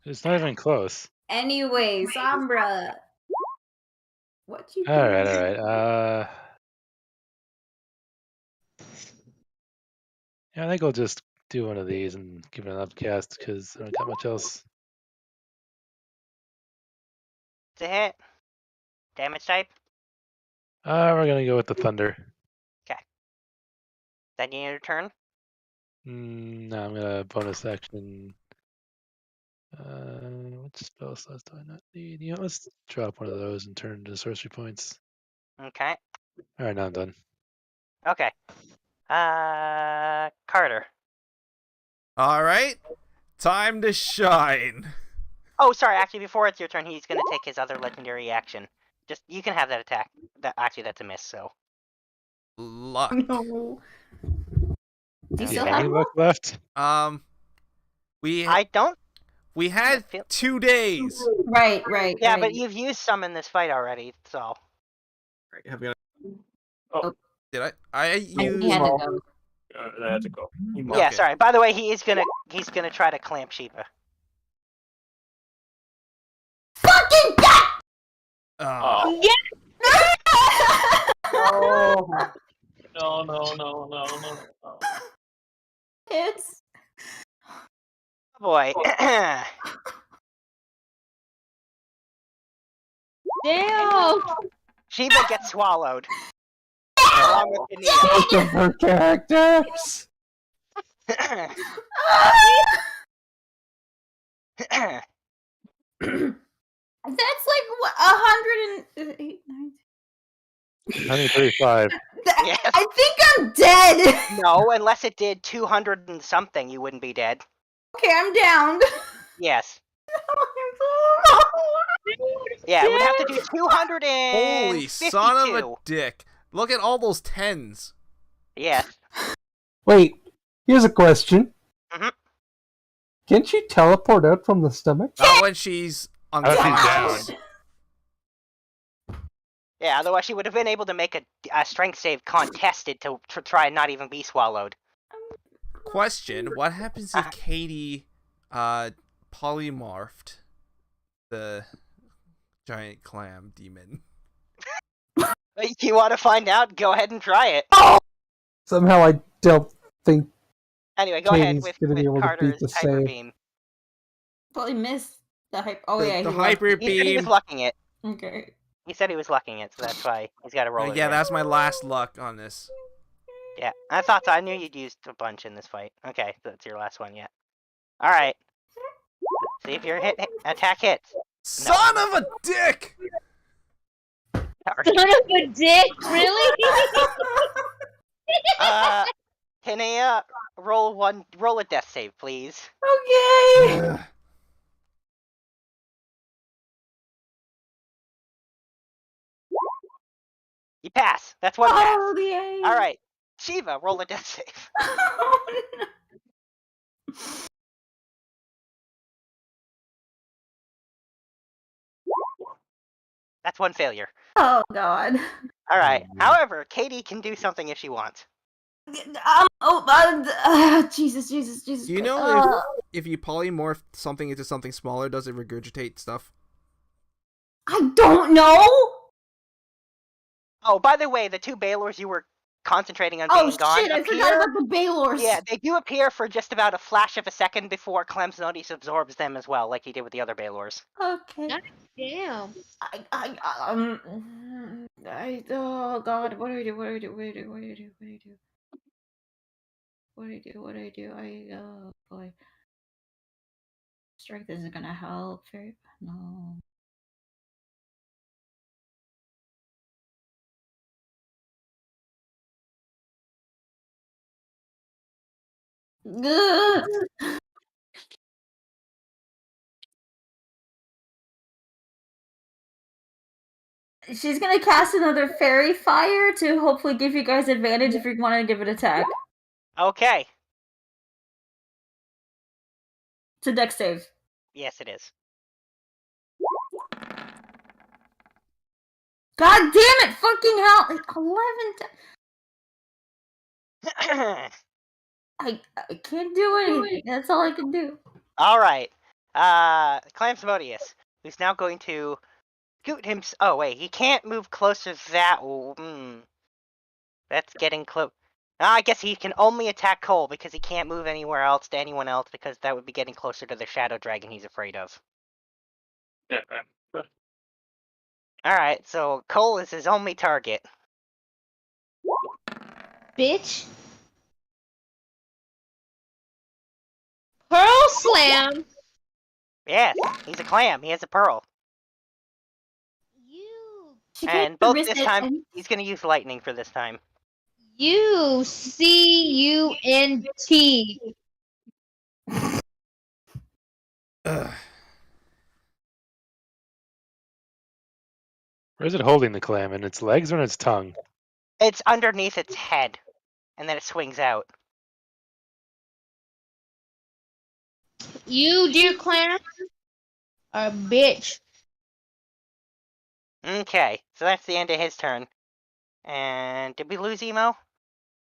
Speaker 7: It's not even close.
Speaker 3: Anyway, Sombra. What you
Speaker 7: All
Speaker 3: doing?
Speaker 7: right. Yeah, I think I'll just do one of these and give it an upcast because I don't got much else.
Speaker 1: It's a hit. Damage type?
Speaker 7: We're gonna go with the thunder.
Speaker 1: Okay. Then you need a turn?
Speaker 7: No, I'm gonna bonus action. What spell slots do I not need? You know, let's drop one of those and turn to sorcery points.
Speaker 1: Okay.
Speaker 7: All right, now I'm done.
Speaker 1: Okay. Carter.
Speaker 2: All right. Time to shine.
Speaker 1: Oh, sorry, actually, before it's your turn, he's gonna take his other legendary action. Just, you can have that attack. Actually, that's a miss, so.
Speaker 2: Luck.
Speaker 3: No. Do you still
Speaker 7: Any
Speaker 3: have
Speaker 7: luck left?
Speaker 2: We had 2 days.
Speaker 3: Right.
Speaker 1: Yeah,
Speaker 3: right.
Speaker 1: but you've used some in this fight already, so.
Speaker 5: Right, have you?
Speaker 2: Did I
Speaker 3: He
Speaker 2: used?
Speaker 3: had to go.
Speaker 5: I had to go.
Speaker 1: Yeah,
Speaker 2: Okay.
Speaker 1: sorry. By the way, he's gonna try to clamp Shiva.
Speaker 3: Fucking God!
Speaker 2: Oh.
Speaker 5: No.
Speaker 3: It's
Speaker 1: Oh boy.
Speaker 4: Damn!
Speaker 1: Shiva gets swallowed. Along with
Speaker 6: Both of her characters!
Speaker 1: Danita.
Speaker 3: that's like what, 108,
Speaker 7: 135.
Speaker 1: Yes.
Speaker 3: I think I'm dead.
Speaker 1: No, unless it did 200 and something, you wouldn't be dead.
Speaker 3: Okay, I'm down.
Speaker 1: Yes. Yeah, it would have to do 200 and
Speaker 2: Holy son of a dick. Look at all those tens.
Speaker 1: Yes.
Speaker 6: Wait, here's a question.
Speaker 1: Mhm.
Speaker 6: Can't she teleport out from the stomach?
Speaker 2: Not when she's unconscious.
Speaker 1: Yeah, otherwise she would have been able to make a strength save contested to try and not even be swallowed.
Speaker 2: Question, what happens if Katie polymorphed the giant clam demon?
Speaker 1: You want to find out? Go ahead and try it.
Speaker 6: Somehow I don't think
Speaker 1: Anyway, go ahead
Speaker 6: Katie's
Speaker 1: with
Speaker 6: gonna be able to beat
Speaker 1: Carter's
Speaker 6: the
Speaker 1: Hyper
Speaker 6: save.
Speaker 1: Beam.
Speaker 3: Probably missed. The hype. Oh
Speaker 2: The-
Speaker 3: yeah,
Speaker 2: the
Speaker 3: he
Speaker 2: hyper
Speaker 3: loved it.
Speaker 1: He said he was
Speaker 2: beam.
Speaker 1: lucking it.
Speaker 3: Okay.
Speaker 1: He said he was lucking it, so that's why he's got to roll it
Speaker 2: Yeah,
Speaker 1: again.
Speaker 2: that's my last luck on this.
Speaker 1: Yeah, I thought so. I knew you'd used a bunch in this fight. Okay, that's your last one yet. All right. See if your attack hits.
Speaker 2: Son of a dick!
Speaker 1: Sorry.
Speaker 4: Son of a dick, really?
Speaker 1: Tanea, roll a death save, please.
Speaker 3: Okay.
Speaker 2: Ugh.
Speaker 1: You pass. That's one pass.
Speaker 3: Oh, yay.
Speaker 1: All right, Shiva, roll a death save.
Speaker 3: Oh, no.
Speaker 1: That's one failure.
Speaker 3: Oh God.
Speaker 1: All right. However, Katie can do something if she wants.
Speaker 3: Jesus.
Speaker 2: Do you know if you polymorph something into something smaller, does it regurgitate stuff?
Speaker 3: I don't know.
Speaker 1: Oh, by the way, the two Baylors you were concentrating on
Speaker 3: Oh
Speaker 1: being gone
Speaker 3: shit! I
Speaker 1: appear.
Speaker 3: forgot about the Baylors.
Speaker 1: Yeah, they do appear for just about a flash of a second before CLAMS BLITZ absorbs them as well, like he did with the other Baylors.
Speaker 3: Okay.
Speaker 4: Damn.
Speaker 3: Oh God, what do I do? Oh boy. Strength isn't gonna help. No. Ugh. She's gonna cast another fairy fire to hopefully give you guys advantage if you want to give it attack.
Speaker 1: Okay.
Speaker 3: It's a dex save.
Speaker 1: Yes, it is.
Speaker 3: God damn it! Fucking hell! Like 11. I can't do anything. That's all I can do.
Speaker 1: All right. CLAMS BLITZ, who's now going to scoot him. Oh wait, he can't move closer that. That's getting close. I guess he can only attack Cole because he can't move anywhere else to anyone else because that would be getting closer to the shadow dragon he's afraid of. Alright, so Cole is his only target.
Speaker 4: Bitch. Pearl Slam.
Speaker 1: Yes, he's a clam. He has a pearl.
Speaker 4: You.
Speaker 1: And both this time, he's going to use lightning for this time.
Speaker 4: UCUNT.
Speaker 2: Ugh.
Speaker 7: Where is it holding the clam? In its legs or in its tongue?
Speaker 1: It's underneath its head, and then it swings out.
Speaker 4: You, dear clam, are a bitch.
Speaker 1: Okay, so that's the end of his turn. And did we lose Emo?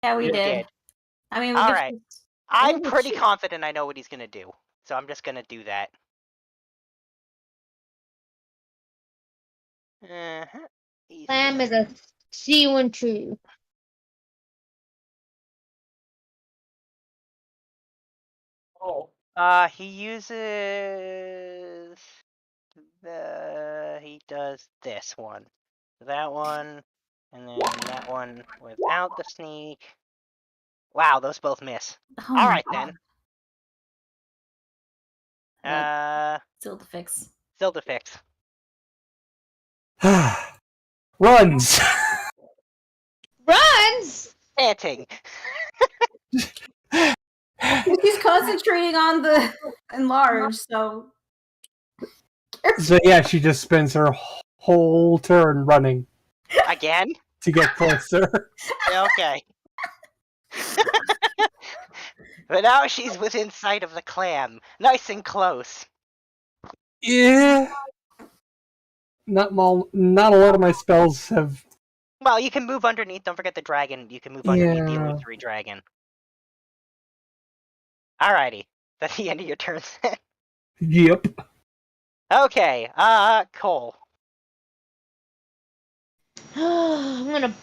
Speaker 3: Yeah, we did. I mean, we
Speaker 1: Alright. I'm
Speaker 3: Oh,
Speaker 1: pretty
Speaker 3: shit.
Speaker 1: confident I know what he's going to do. So I'm just going to do that.
Speaker 4: Clam is a C1
Speaker 5: Oh.
Speaker 1: He uses he does this one. That one, and then that one without the sneak. Wow, those both miss.
Speaker 3: Oh my
Speaker 1: Alright
Speaker 3: God.
Speaker 1: then.
Speaker 3: Celdifyx.
Speaker 1: Celdifyx.
Speaker 6: Runs.
Speaker 4: Runs.
Speaker 1: Panting.
Speaker 3: He's concentrating on the enlarge, so.
Speaker 6: So yeah, she just spends her whole turn running
Speaker 1: Again?
Speaker 6: to get closer.
Speaker 1: Okay. But now she's within sight of the clam. Nice and close.
Speaker 6: Yeah. Not a lot of my spells have.
Speaker 1: Well, you can move underneath. Don't forget the dragon. You can move underneath the
Speaker 6: Yeah.
Speaker 1: illusory dragon. Alrighty. That's the end of your turn set.
Speaker 6: Yep.
Speaker 1: Okay, Cole.
Speaker 4: I'm gonna.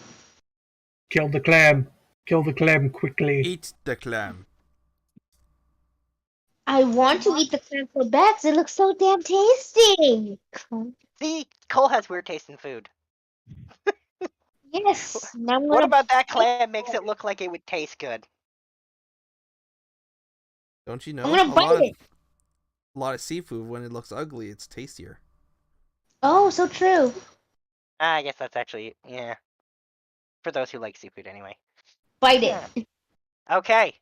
Speaker 6: Kill the clam. Kill the clam quickly.
Speaker 2: Eat the clam.
Speaker 11: I want to eat the CLAMS BLITZ. It looks so damn tasty.
Speaker 1: See, Cole has weird taste in food.
Speaker 11: Yes. Now I'm
Speaker 1: What
Speaker 11: gonna
Speaker 1: about that clam makes it look like it would taste good?
Speaker 2: Don't you
Speaker 11: I'm
Speaker 2: know?
Speaker 11: gonna bite it.
Speaker 2: A lot of seafood, when it looks ugly, it's tastier.
Speaker 11: Oh, so true.
Speaker 1: I guess that's actually, yeah. For those who like seafood anyway.
Speaker 11: Bite it.
Speaker 1: Okay.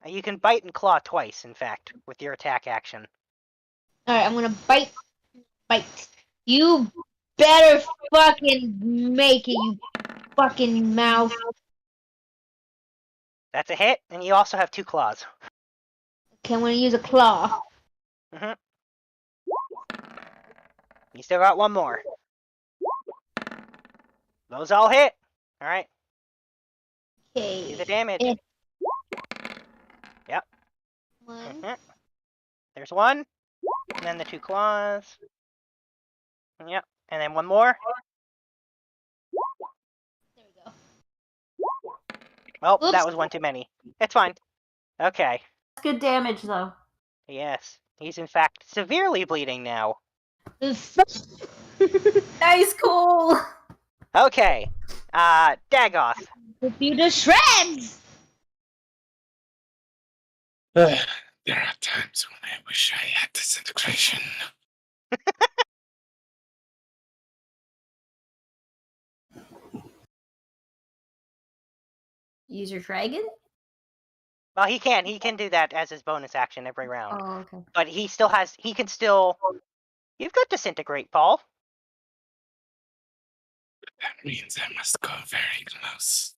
Speaker 1: You can bite and claw twice, in fact, with your attack action.
Speaker 11: Alright, I'm gonna bite. Bite. You better fucking make it, you fucking mouth.
Speaker 1: That's a hit, and you also have 2 claws.
Speaker 11: Okay, I'm gonna use a claw.
Speaker 1: Mm-hmm. You still got 1 more. Those all hit. Alright.
Speaker 11: Okay.
Speaker 1: Do the damage. Yep.
Speaker 11: 1.
Speaker 1: There's 1. And then the 2 claws. Yep. And then 1 more.
Speaker 11: There we go.
Speaker 1: Well,
Speaker 11: Oops.
Speaker 1: that was 1 too many. It's fine. Okay.
Speaker 3: That's good damage, though.
Speaker 1: Yes. He's in fact severely bleeding now.
Speaker 3: Nice, Cole!
Speaker 1: Okay. Dagoth.
Speaker 11: You to shreds!
Speaker 8: There are times when I wish I had disintegration.
Speaker 3: Use your dragon?
Speaker 1: Well, he can. He can do that as his bonus action every round.
Speaker 3: Oh, okay.
Speaker 1: But he still has. He can still. You've got disintegrate, Paul.
Speaker 8: That means I must go very close.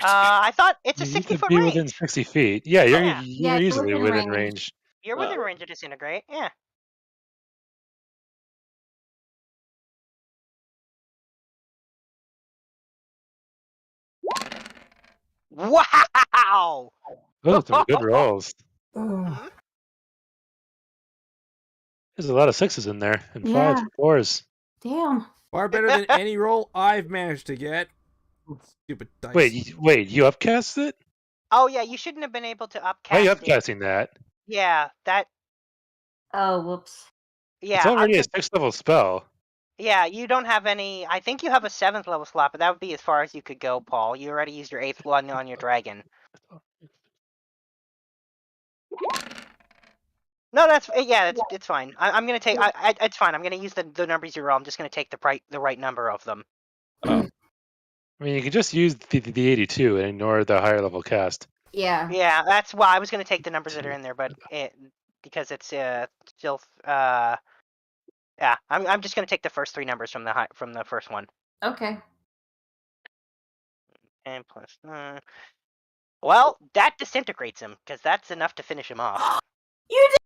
Speaker 1: I thought it's a
Speaker 7: You need to
Speaker 1: 60-foot
Speaker 7: be
Speaker 1: range.
Speaker 7: within 60 feet. Yeah, you're
Speaker 1: Yeah.
Speaker 7: you're easily within range.
Speaker 1: You're within range of disintegrate. Yeah. Wow!
Speaker 7: Those are some good rolls.
Speaker 6: Oh.
Speaker 7: There's a lot of 6s in there, and 5s
Speaker 3: Yeah.
Speaker 7: and 4s.
Speaker 3: Damn.
Speaker 2: Far better than any roll I've managed to get. Stupid dice.
Speaker 7: Wait, you upcast it?
Speaker 1: Oh yeah, you shouldn't have been able to upcast.
Speaker 7: Why are you
Speaker 1: it.
Speaker 7: upcasting that?
Speaker 1: Yeah, that.
Speaker 3: Oh, whoops.
Speaker 1: Yeah,
Speaker 7: It's already a 6th level spell.
Speaker 1: Yeah, you don't have any. I think you have a 7th level slot, but that would be as far as you could go, Paul. You already used your 8th one on your dragon. No, that's yeah, it's fine. I'm gonna take. It's fine. I'm gonna use the numbers you roll. I'm just gonna take the right number of them.
Speaker 7: I mean, you can just use the 82 and ignore the higher level cast.
Speaker 3: Yeah.
Speaker 1: Yeah, that's why I was gonna take the numbers that are in there, but because it's still yeah, I'm just gonna take the first 3 numbers from the first one.
Speaker 3: Okay.
Speaker 1: And plus, well, that disintegrates him because that's enough to finish him off.
Speaker 3: You did.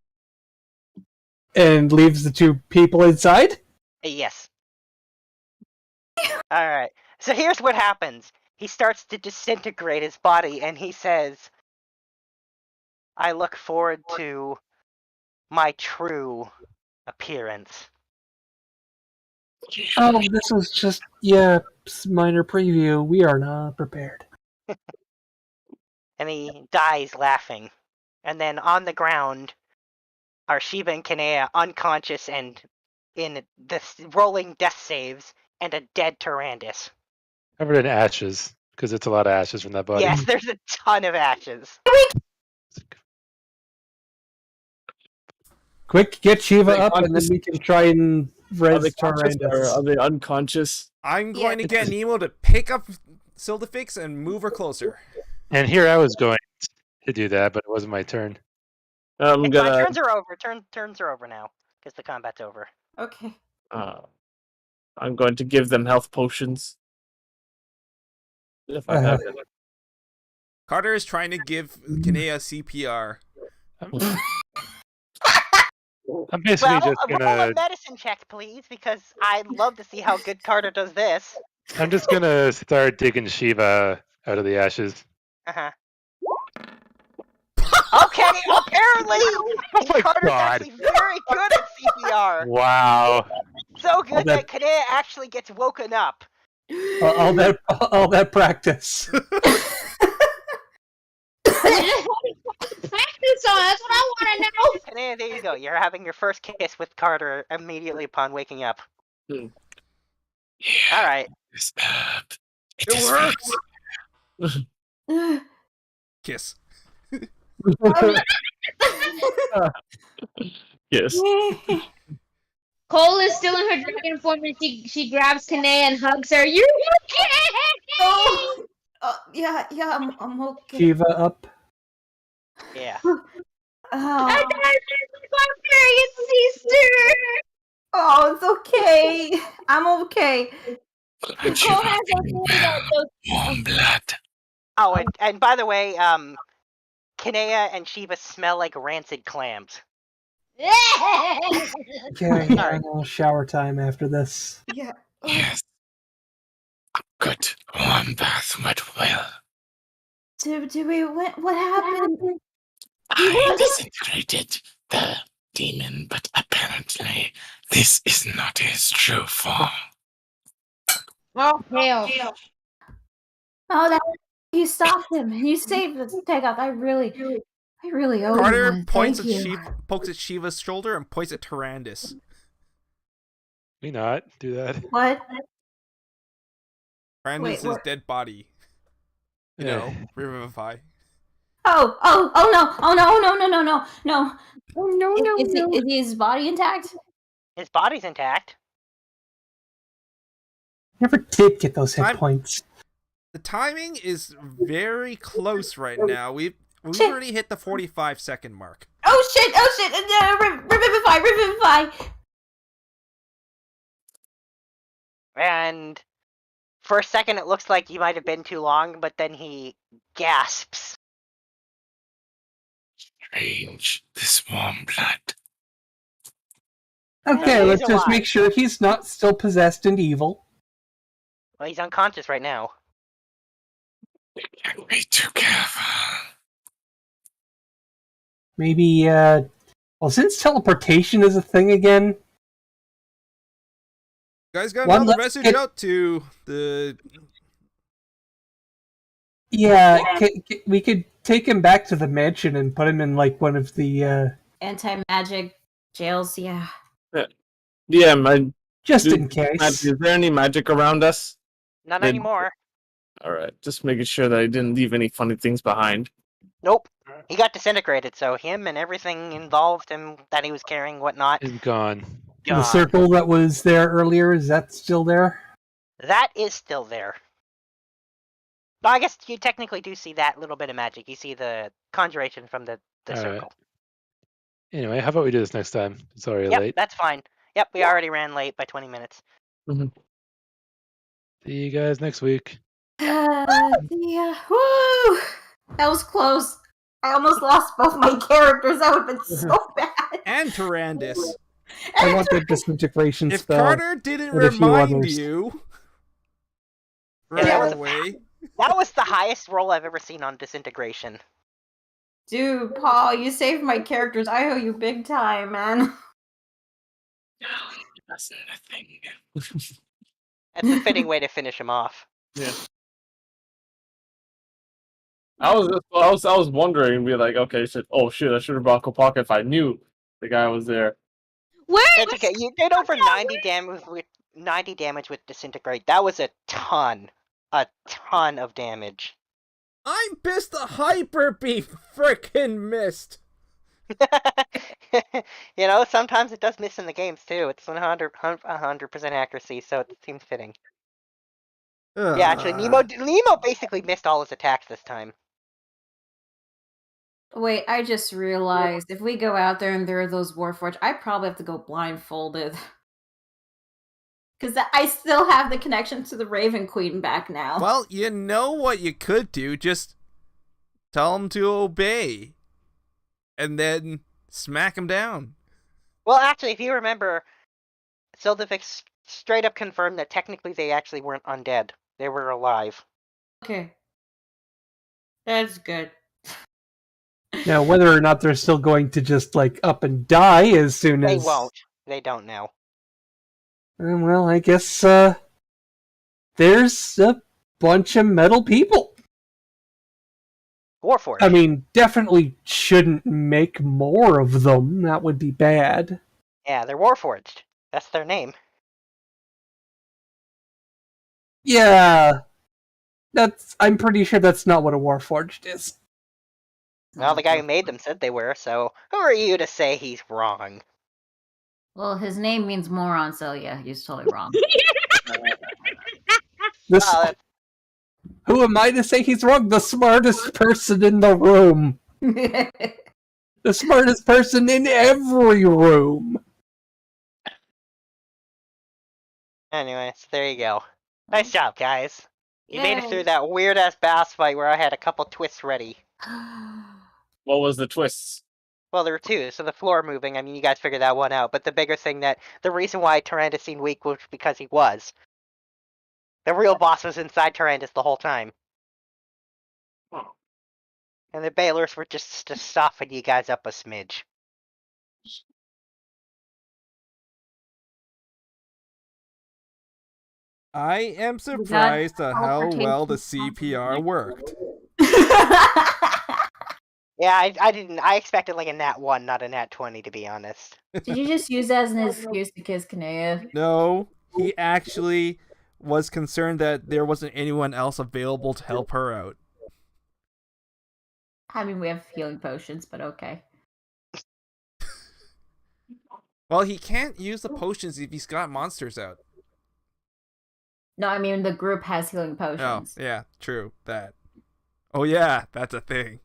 Speaker 6: And leaves the 2 people inside?
Speaker 1: Yes. All right. So here's what happens. He starts to disintegrate his body, and he says, "I look forward to my true appearance."
Speaker 6: Oh, this was just, minor preview. We are not prepared.
Speaker 1: And he dies laughing. And then on the ground are Shiva and Kanea unconscious and in the rolling death saves, and a dead Turandus.
Speaker 7: Covered in ashes, because it's a lot of ashes from that body.
Speaker 1: Yes, there's a ton of ashes.
Speaker 6: Quick, get Shiva up, and then we can try and res Turandus.
Speaker 10: Are they unconscious?
Speaker 2: I'm going to get Nemo to pick up Celdifyx and move her closer.
Speaker 7: And here I was going to do that, but it wasn't my turn.
Speaker 10: I'm
Speaker 1: gonna. Turns are over. Turns are over now because the combat's over.
Speaker 3: Okay.
Speaker 10: I'm going to give them health potions. If I have it.
Speaker 2: Carter is trying to give Kanea CPR.
Speaker 7: I'm basically
Speaker 1: Well,
Speaker 7: just
Speaker 1: roll
Speaker 7: gonna.
Speaker 1: a medicine check, please, because I'd love to see how good Carter does this.
Speaker 7: I'm just gonna start digging Shiva out of the ashes.
Speaker 1: Uh-huh. Okay, apparently Carter's actually very good at CPR.
Speaker 7: Wow.
Speaker 1: So good that Kanea actually gets woken up.
Speaker 6: All that practice.
Speaker 11: Practice on? That's what I want to know.
Speaker 1: And there you go. You're having your first kiss with Carter immediately upon waking up.
Speaker 8: Yeah,
Speaker 1: All right.
Speaker 8: this herb.
Speaker 2: It works! Kiss.
Speaker 5: Yes.
Speaker 11: Cole is still in her dragon form, and she grabs Kanea and hugs her. You okay?
Speaker 3: Oh, yeah, I'm okay.
Speaker 6: Shiva up.
Speaker 1: Yeah.
Speaker 11: I
Speaker 3: Oh,
Speaker 11: died my sister.
Speaker 3: oh, it's okay. I'm okay.
Speaker 8: But you
Speaker 11: Cole
Speaker 8: are
Speaker 11: has
Speaker 8: feeling well. Warm blood.
Speaker 1: Oh, and by the way, Kanea and Shiva smell like rancid clams.
Speaker 6: Okay,
Speaker 1: Sorry.
Speaker 6: I'll shower time after this.
Speaker 3: Yeah.
Speaker 8: Yes. A good warm bath went well.
Speaker 3: Do we? What happened?
Speaker 8: I disintegrated the demon, but apparently this is not his true form.
Speaker 11: Oh hell!
Speaker 3: Oh, that you stopped him. You saved us, Takeoff. I really owe you
Speaker 2: Carter
Speaker 3: one.
Speaker 2: points
Speaker 3: Thank
Speaker 2: at
Speaker 3: you.
Speaker 2: pokes at Shiva's shoulder and points at Turandus.
Speaker 7: We not do that.
Speaker 3: What?
Speaker 2: Turandus'
Speaker 3: what?
Speaker 2: dead body. You know, revivify.
Speaker 3: Oh no! Oh no!
Speaker 11: Oh no!
Speaker 3: Is his body intact?
Speaker 1: His body's intact.
Speaker 6: Never did get those hit
Speaker 2: I'm-
Speaker 6: points.
Speaker 2: The timing is very close right now. We've
Speaker 3: Shit.
Speaker 2: already hit the 45-second mark.
Speaker 3: Oh shit! Revivify!
Speaker 1: And for a second, it looks like he might have been too long, but then he gasps.
Speaker 8: Strange, this warm blood.
Speaker 6: Okay,
Speaker 1: He's
Speaker 6: let's just
Speaker 1: alive.
Speaker 6: make sure he's not still possessed and evil.
Speaker 1: Well, he's unconscious right now.
Speaker 8: Can't be too careful.
Speaker 6: Maybe, well, since teleportation is a thing again,
Speaker 2: You guys got
Speaker 6: One
Speaker 2: another
Speaker 6: less
Speaker 2: message
Speaker 6: hit-
Speaker 2: out to the...
Speaker 6: yeah, we could take him back to the mansion and put him in, like, one of the,
Speaker 3: Anti-magic jails. Yeah.
Speaker 5: Yeah,
Speaker 6: just
Speaker 5: dude,
Speaker 6: in case.
Speaker 5: is there any magic around us?
Speaker 1: Not
Speaker 5: Did-
Speaker 1: anymore.
Speaker 5: Alright, just making sure that I didn't leave any funny things behind.
Speaker 1: Nope. He got disintegrated, so him and everything involved him that he was carrying, whatnot,
Speaker 7: Is gone.
Speaker 6: The
Speaker 1: gone.
Speaker 6: circle that was there earlier, is that still there?
Speaker 1: That is still there. Well, I guess you technically do see that little bit of magic. You see the conjuration from the
Speaker 7: Alright.
Speaker 1: circle.
Speaker 7: Anyway, how about we do this next time? Sorry,
Speaker 1: Yep,
Speaker 7: late.
Speaker 1: that's fine. Yep, we already ran late by 20 minutes.
Speaker 7: See you guys next week.
Speaker 3: Yeah. Woo! That was close. I almost lost both my characters. That would have been so bad.
Speaker 2: And Turandus.
Speaker 6: I want the disintegration
Speaker 2: If
Speaker 6: spell.
Speaker 2: Carter didn't
Speaker 6: with a few
Speaker 2: remind
Speaker 6: others.
Speaker 2: you...
Speaker 1: Yeah, that was
Speaker 2: Right
Speaker 1: a-
Speaker 2: away.
Speaker 1: That was the highest roll I've ever seen on disintegration.
Speaker 3: Dude, Paul, you saved my characters. I owe you big time, man.
Speaker 8: That's a thing.
Speaker 1: That's a fitting way to finish him off.
Speaker 5: Yeah. I was wondering, be like, okay, shit, oh shit, I should have brought Kopaka if I knew the guy was there.
Speaker 11: Where?
Speaker 1: That's okay. You did over 90 damage with disintegrate. That was a ton of damage.
Speaker 2: I'm pissed the Hyper Beef frickin' missed.
Speaker 1: You know, sometimes it does miss in the games too. It's 100% accuracy, so it seems fitting. Yeah, actually, Nemo basically missed all his attacks this time.
Speaker 3: Wait, I just realized if we go out there and there are those Warforged, I probably have to go blindfolded. Because I still have the connection to the Raven Queen back now.
Speaker 2: Well, you know what you could do. Just tell him to obey. And then smack him down.
Speaker 1: Well, actually, if you remember, Celdifyx straight up confirmed that technically they actually weren't undead. They were alive.
Speaker 3: Okay. That's good.
Speaker 6: Now, whether or not they're still going to just, like, up and die as soon
Speaker 1: They
Speaker 6: as...
Speaker 1: won't. They don't know.
Speaker 6: Well, I guess, there's a bunch of metal people.
Speaker 1: Warforged.
Speaker 6: I mean, definitely shouldn't make more of them. That would be bad.
Speaker 1: Yeah, they're Warforged. That's their name.
Speaker 6: Yeah, I'm pretty sure that's not what a Warforged is.
Speaker 1: Well, the guy who made them said they were, so who are you to say he's wrong?
Speaker 3: Well, his name means moron, so yeah, he's totally wrong.
Speaker 6: Who am I to say he's wrong? The smartest person in the room. The smartest person in every room.
Speaker 1: Anyway, so there you go. Nice job, guys. You made it
Speaker 3: Yay.
Speaker 1: through that weird-ass boss fight where I had a couple twists ready.
Speaker 5: What was the twists?
Speaker 1: Well, there were two, so the floor moving, I mean, you guys figured that one out, but the bigger thing the reason why Turandus seemed weak was because he was. The real boss was inside Turandus the whole time. And the Bailers were just to soften you guys up a smidge.
Speaker 2: I am surprised at how well the CPR worked.
Speaker 1: Yeah, I didn't. I expected like a nat 1, not a nat 20, to be honest.
Speaker 3: Did you just use that as an excuse to kiss Kanea?
Speaker 2: No, he actually was concerned that there wasn't anyone else available to help her out.
Speaker 3: I mean, we have healing potions, but okay.
Speaker 2: Well, he can't use the potions if he's got monsters out.
Speaker 3: No, I mean, the group has healing potions.
Speaker 2: Oh, yeah, true, that. Oh yeah, that's a thing.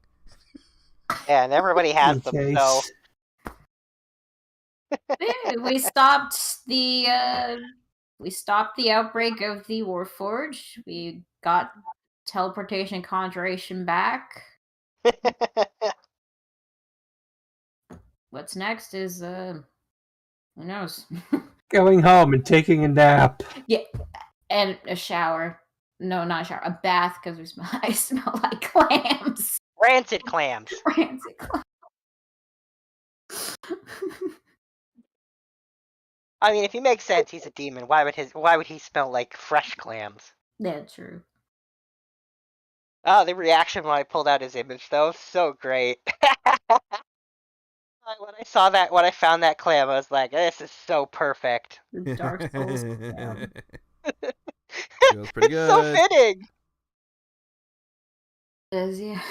Speaker 1: Yeah, and everybody has them, so...
Speaker 3: we stopped the outbreak of the Warforged. We got teleportation conjuration back. What's next is who knows?
Speaker 6: Going home and taking a nap.
Speaker 3: Yeah, and a shower. No, not a shower. A bath, because I smell like clams.
Speaker 1: Rancid clams.
Speaker 3: Rancid clams.
Speaker 1: I mean, if he makes sense, he's a demon. Why would he smell like fresh clams?
Speaker 3: Yeah, true.
Speaker 1: Oh, the reaction when I pulled out his image, though, so great. When I found that clam, I was like, this is so perfect.
Speaker 3: The Dark Souls clam.
Speaker 2: Feels pretty good.
Speaker 1: So fitting.
Speaker 3: Yeah.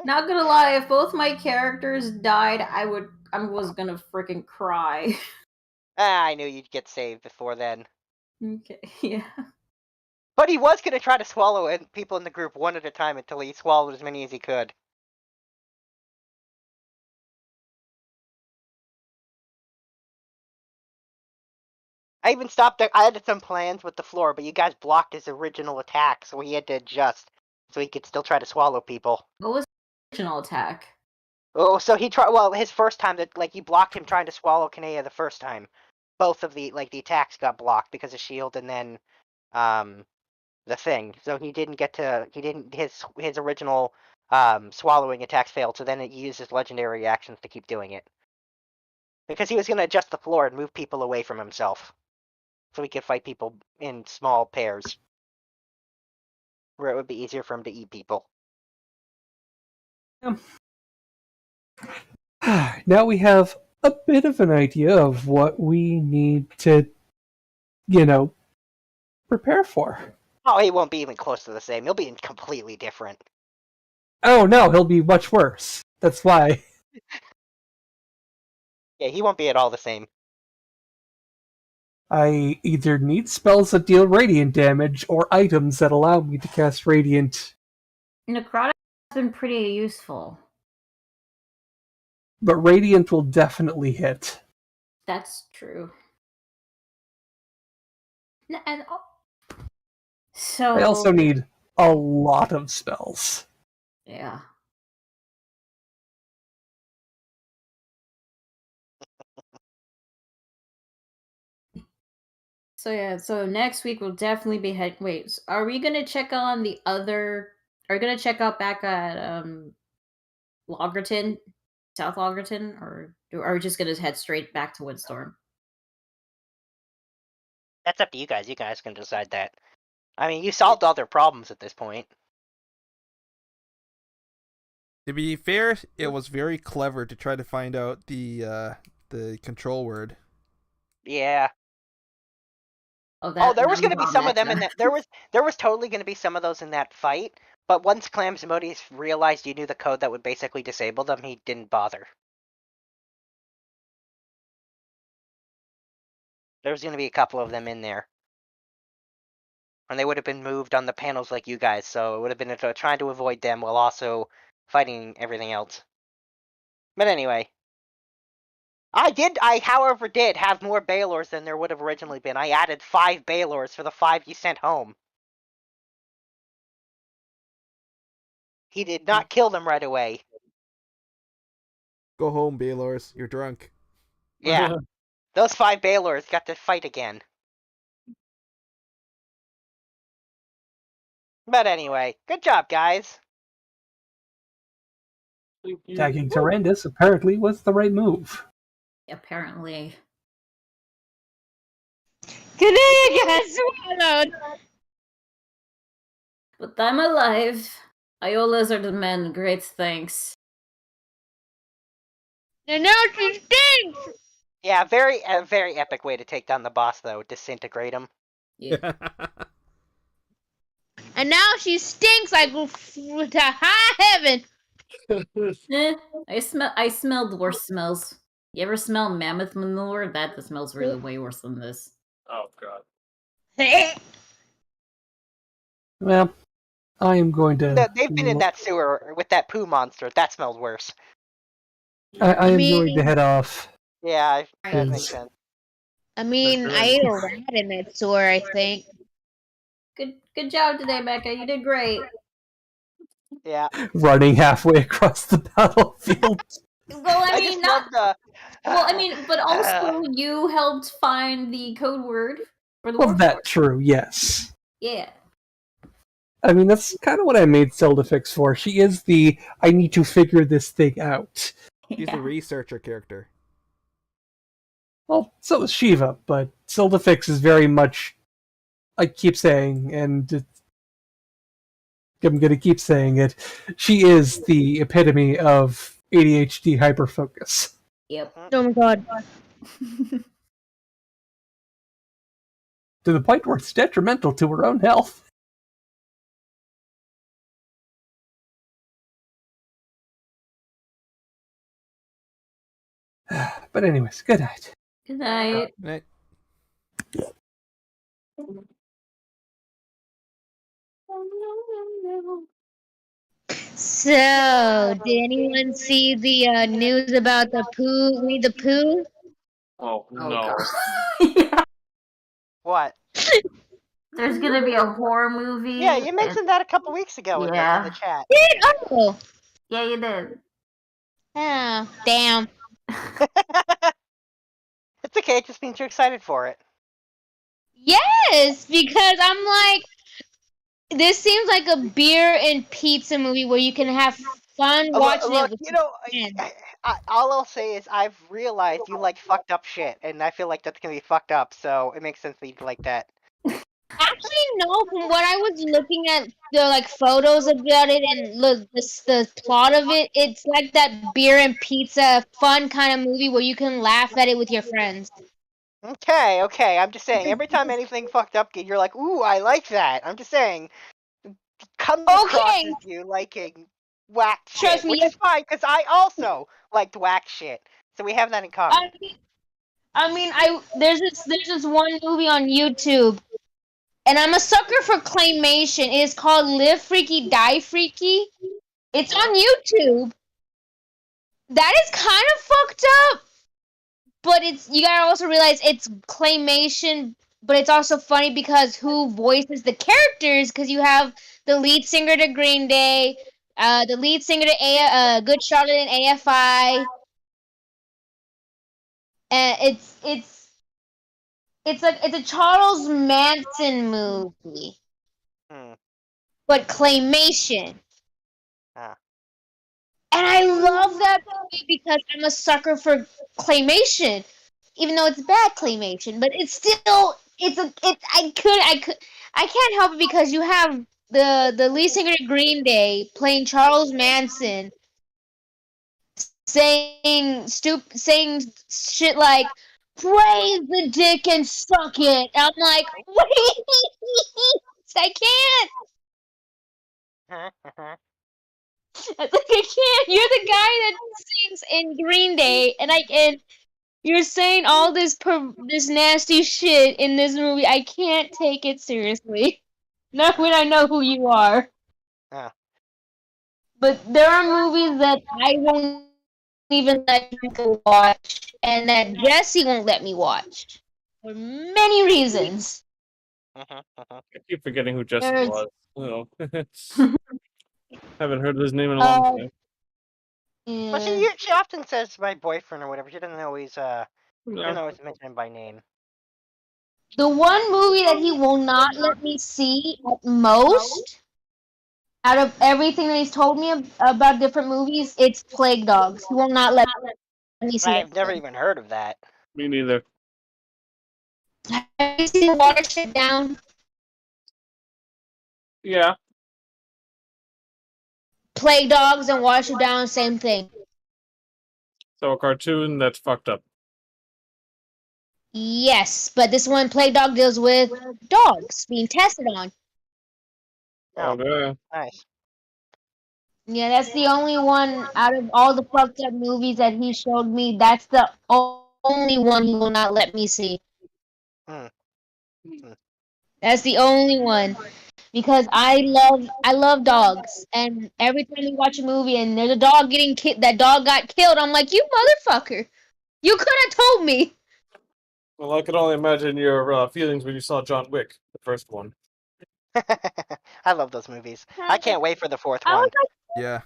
Speaker 3: Not gonna lie, if both my characters died, I was gonna freaking cry.
Speaker 1: I knew you'd get saved before then.
Speaker 3: Okay, yeah.
Speaker 1: But he was gonna try to swallow people in the group one at a time until he swallowed as many as he could. I even stopped. I had some plans with the floor, but you guys blocked his original attack, so he had to adjust so he could still try to swallow people.
Speaker 3: What was the original attack?
Speaker 1: Oh, so he tried. Well, his first time you blocked him trying to swallow Kanea the first time. Both of the attacks got blocked because of shield and then the thing. So he didn't get to. His original swallowing attacks failed. So then it used his legendary reactions to keep doing it. Because he was going to adjust the floor and move people away from himself. So he could fight people in small pairs. Where it would be easier for him to eat people.
Speaker 6: Now we have a bit of an idea of what we need to, prepare for.
Speaker 1: Oh, he won't be even close to the same. He'll be completely different.
Speaker 6: Oh no, he'll be much worse. That's why.
Speaker 1: Yeah, he won't be at all the same.
Speaker 6: I either need spells that deal radiant damage or items that allow me to cast radiant.
Speaker 3: Necrotic has been pretty useful.
Speaker 6: But radiant will definitely hit.
Speaker 3: That's true. And so
Speaker 6: I also need a lot of spells.
Speaker 3: Yeah. So next week we'll definitely be wait, are we gonna check on the other? Are we gonna check out back at Loggerton, South Loggerton, or are we just gonna head straight back to Windstorm?
Speaker 1: That's up to you guys. You guys can decide that. I mean, you solved all their problems at this point.
Speaker 2: To be fair, it was very clever to try to find out the control word.
Speaker 1: Yeah.
Speaker 3: Oh,
Speaker 1: there was
Speaker 3: that
Speaker 1: going to be
Speaker 3: was
Speaker 1: some
Speaker 3: on
Speaker 1: of them in that. There was totally going to be some of those in that fight. But once Clams Modis realized you knew the code that would basically disable them, he didn't bother. There was going to be a couple of them in there. And they would have been moved on the panels like you guys, so it would have been trying to avoid them while also fighting everything else. But anyway. I however did have more Baylors than there would have originally been. I added 5 Baylors for the 5 you sent home. He did not kill them right away.
Speaker 2: Go home, Baylors. You're drunk.
Speaker 1: Yeah. Those 5 Baylors got to fight again. But anyway, good job, guys.
Speaker 6: Attacking Turandus apparently was the right move.
Speaker 3: Apparently.
Speaker 11: Good day, got swallowed.
Speaker 3: But I'm alive. Iolas are the men. Great thanks.
Speaker 11: And now she stinks.
Speaker 1: Yeah, very epic way to take down the boss, though. Disintegrate him.
Speaker 3: Yeah.
Speaker 11: And now she stinks like to high heaven.
Speaker 3: I smelled worse smells. You ever smell mammoth manure? That smells really way worse than this.
Speaker 5: Oh god.
Speaker 6: Well, I am going to.
Speaker 1: They've been in that sewer with that poo monster. That smells worse.
Speaker 6: I am going to head off.
Speaker 1: Yeah, that makes sense.
Speaker 11: I mean, I ate a rat in that sewer, I think.
Speaker 3: Good job today, Becca. You did great.
Speaker 1: Yeah.
Speaker 6: Running halfway across the battlefield.
Speaker 3: Well, I mean, not.
Speaker 1: Well,
Speaker 3: I mean, but also you helped find the code word for the.
Speaker 6: Well, that's true. Yes.
Speaker 3: Yeah.
Speaker 6: I mean, that's kind of what I made Celdifyx for. She is the I need to figure this thing out.
Speaker 2: She's the researcher character.
Speaker 6: Well, so is Shiva, but Celdifyx is very much. I keep saying, and I'm going to keep saying it. She is the epitome of ADHD hyperfocus.
Speaker 3: Yep.
Speaker 11: Oh my god.
Speaker 6: To the point where it's detrimental to her own health. But anyways, good night.
Speaker 3: Good night.
Speaker 2: Good night.
Speaker 11: So, did anyone see the news about the Winnie the Pooh?
Speaker 5: Oh no.
Speaker 1: What?
Speaker 3: There's gonna be a horror movie.
Speaker 1: Yeah, you mentioned that a couple weeks ago in the chat.
Speaker 11: Oh.
Speaker 3: Yeah, you did.
Speaker 11: Oh, damn.
Speaker 1: It's okay, it just means you're excited for it.
Speaker 11: Yes, because I'm like, this seems like a beer and pizza movie where you can have fun watching it with
Speaker 1: all I'll say is I've realized you like fucked up shit, and I feel like that's gonna be fucked up, so it makes sense for you to like that.
Speaker 11: Actually, no. From what I was looking at, the photos about it and the plot of it, it's like that beer and pizza fun kind of movie where you can laugh at it with your friends.
Speaker 1: Okay, I'm just saying, every time anything fucked up, you're like, ooh, I like that. I'm just saying, come across as you liking whack shit,
Speaker 11: Trust me,
Speaker 1: which is fine, because I also liked whack shit, so we have that in common.
Speaker 11: There's this one movie on YouTube, and I'm a sucker for claymation. It is called Live Freaky, Die Freaky. It's on YouTube. That is kind of fucked up, but you gotta also realize it's claymation, but it's also funny because who voices the characters, because you have the lead singer to Green Day, the lead singer to Good Charlotte and AFI, and it's a Charles Manson movie, but claymation. And I love that movie because I'm a sucker for claymation, even though it's bad claymation. But it's still I can't help it because you have the lead singer of Green Day playing Charles Manson, saying shit like praise the dick and suck it. And I'm like, wait, I can't. I can't. You're the guy that sings in Green Day, and you're saying all this this nasty shit in this movie. I can't take it seriously. Not when I know who you are.
Speaker 1: Oh.
Speaker 11: But there are movies that I won't even let you watch, and that Jesse won't let me watch. For many reasons.
Speaker 10: I keep forgetting who Jesse
Speaker 11: There's-
Speaker 10: was. Oh. Haven't heard his name in a long time.
Speaker 1: Well, she often says my boyfriend or whatever. She doesn't always mention him by name.
Speaker 11: The one movie that he will not let me see at most, out of everything that he's told me about different movies, it's Plague Dogs. He will not let me see it.
Speaker 1: I've never even heard of that.
Speaker 10: Me neither.
Speaker 11: Have you seen Watership Down?
Speaker 10: Yeah.
Speaker 11: Plague Dogs and Watership Down, same thing.
Speaker 10: So a cartoon that's fucked up.
Speaker 11: Yes, but this one, Plague Dog, deals with dogs being tested on.
Speaker 1: Oh,
Speaker 10: Okay.
Speaker 1: nice.
Speaker 11: Yeah, that's the only one out of all the fucked up movies that he showed me. That's the only one he will not let me see. That's the only one, because I love dogs, and every time we watch a movie and there's a dog getting that dog got killed, I'm like, you motherfucker, you could have told me.
Speaker 10: Well, I can only imagine your feelings when you saw John Wick, the first one.
Speaker 1: I love those movies. I can't wait for the fourth
Speaker 11: I
Speaker 1: one.
Speaker 11: was like,
Speaker 2: Yeah.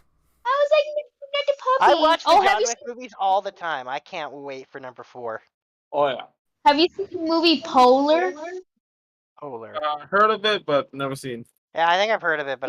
Speaker 11: the
Speaker 1: I
Speaker 11: puppy.
Speaker 1: watch the
Speaker 11: have
Speaker 1: John
Speaker 11: you
Speaker 1: Wick movies all the time. I can't wait for number 4.
Speaker 10: Oh yeah.
Speaker 11: have you seen the movie Polar?
Speaker 1: Polar.
Speaker 10: Heard of it, but never seen.
Speaker 1: Yeah, I think I've heard of it, but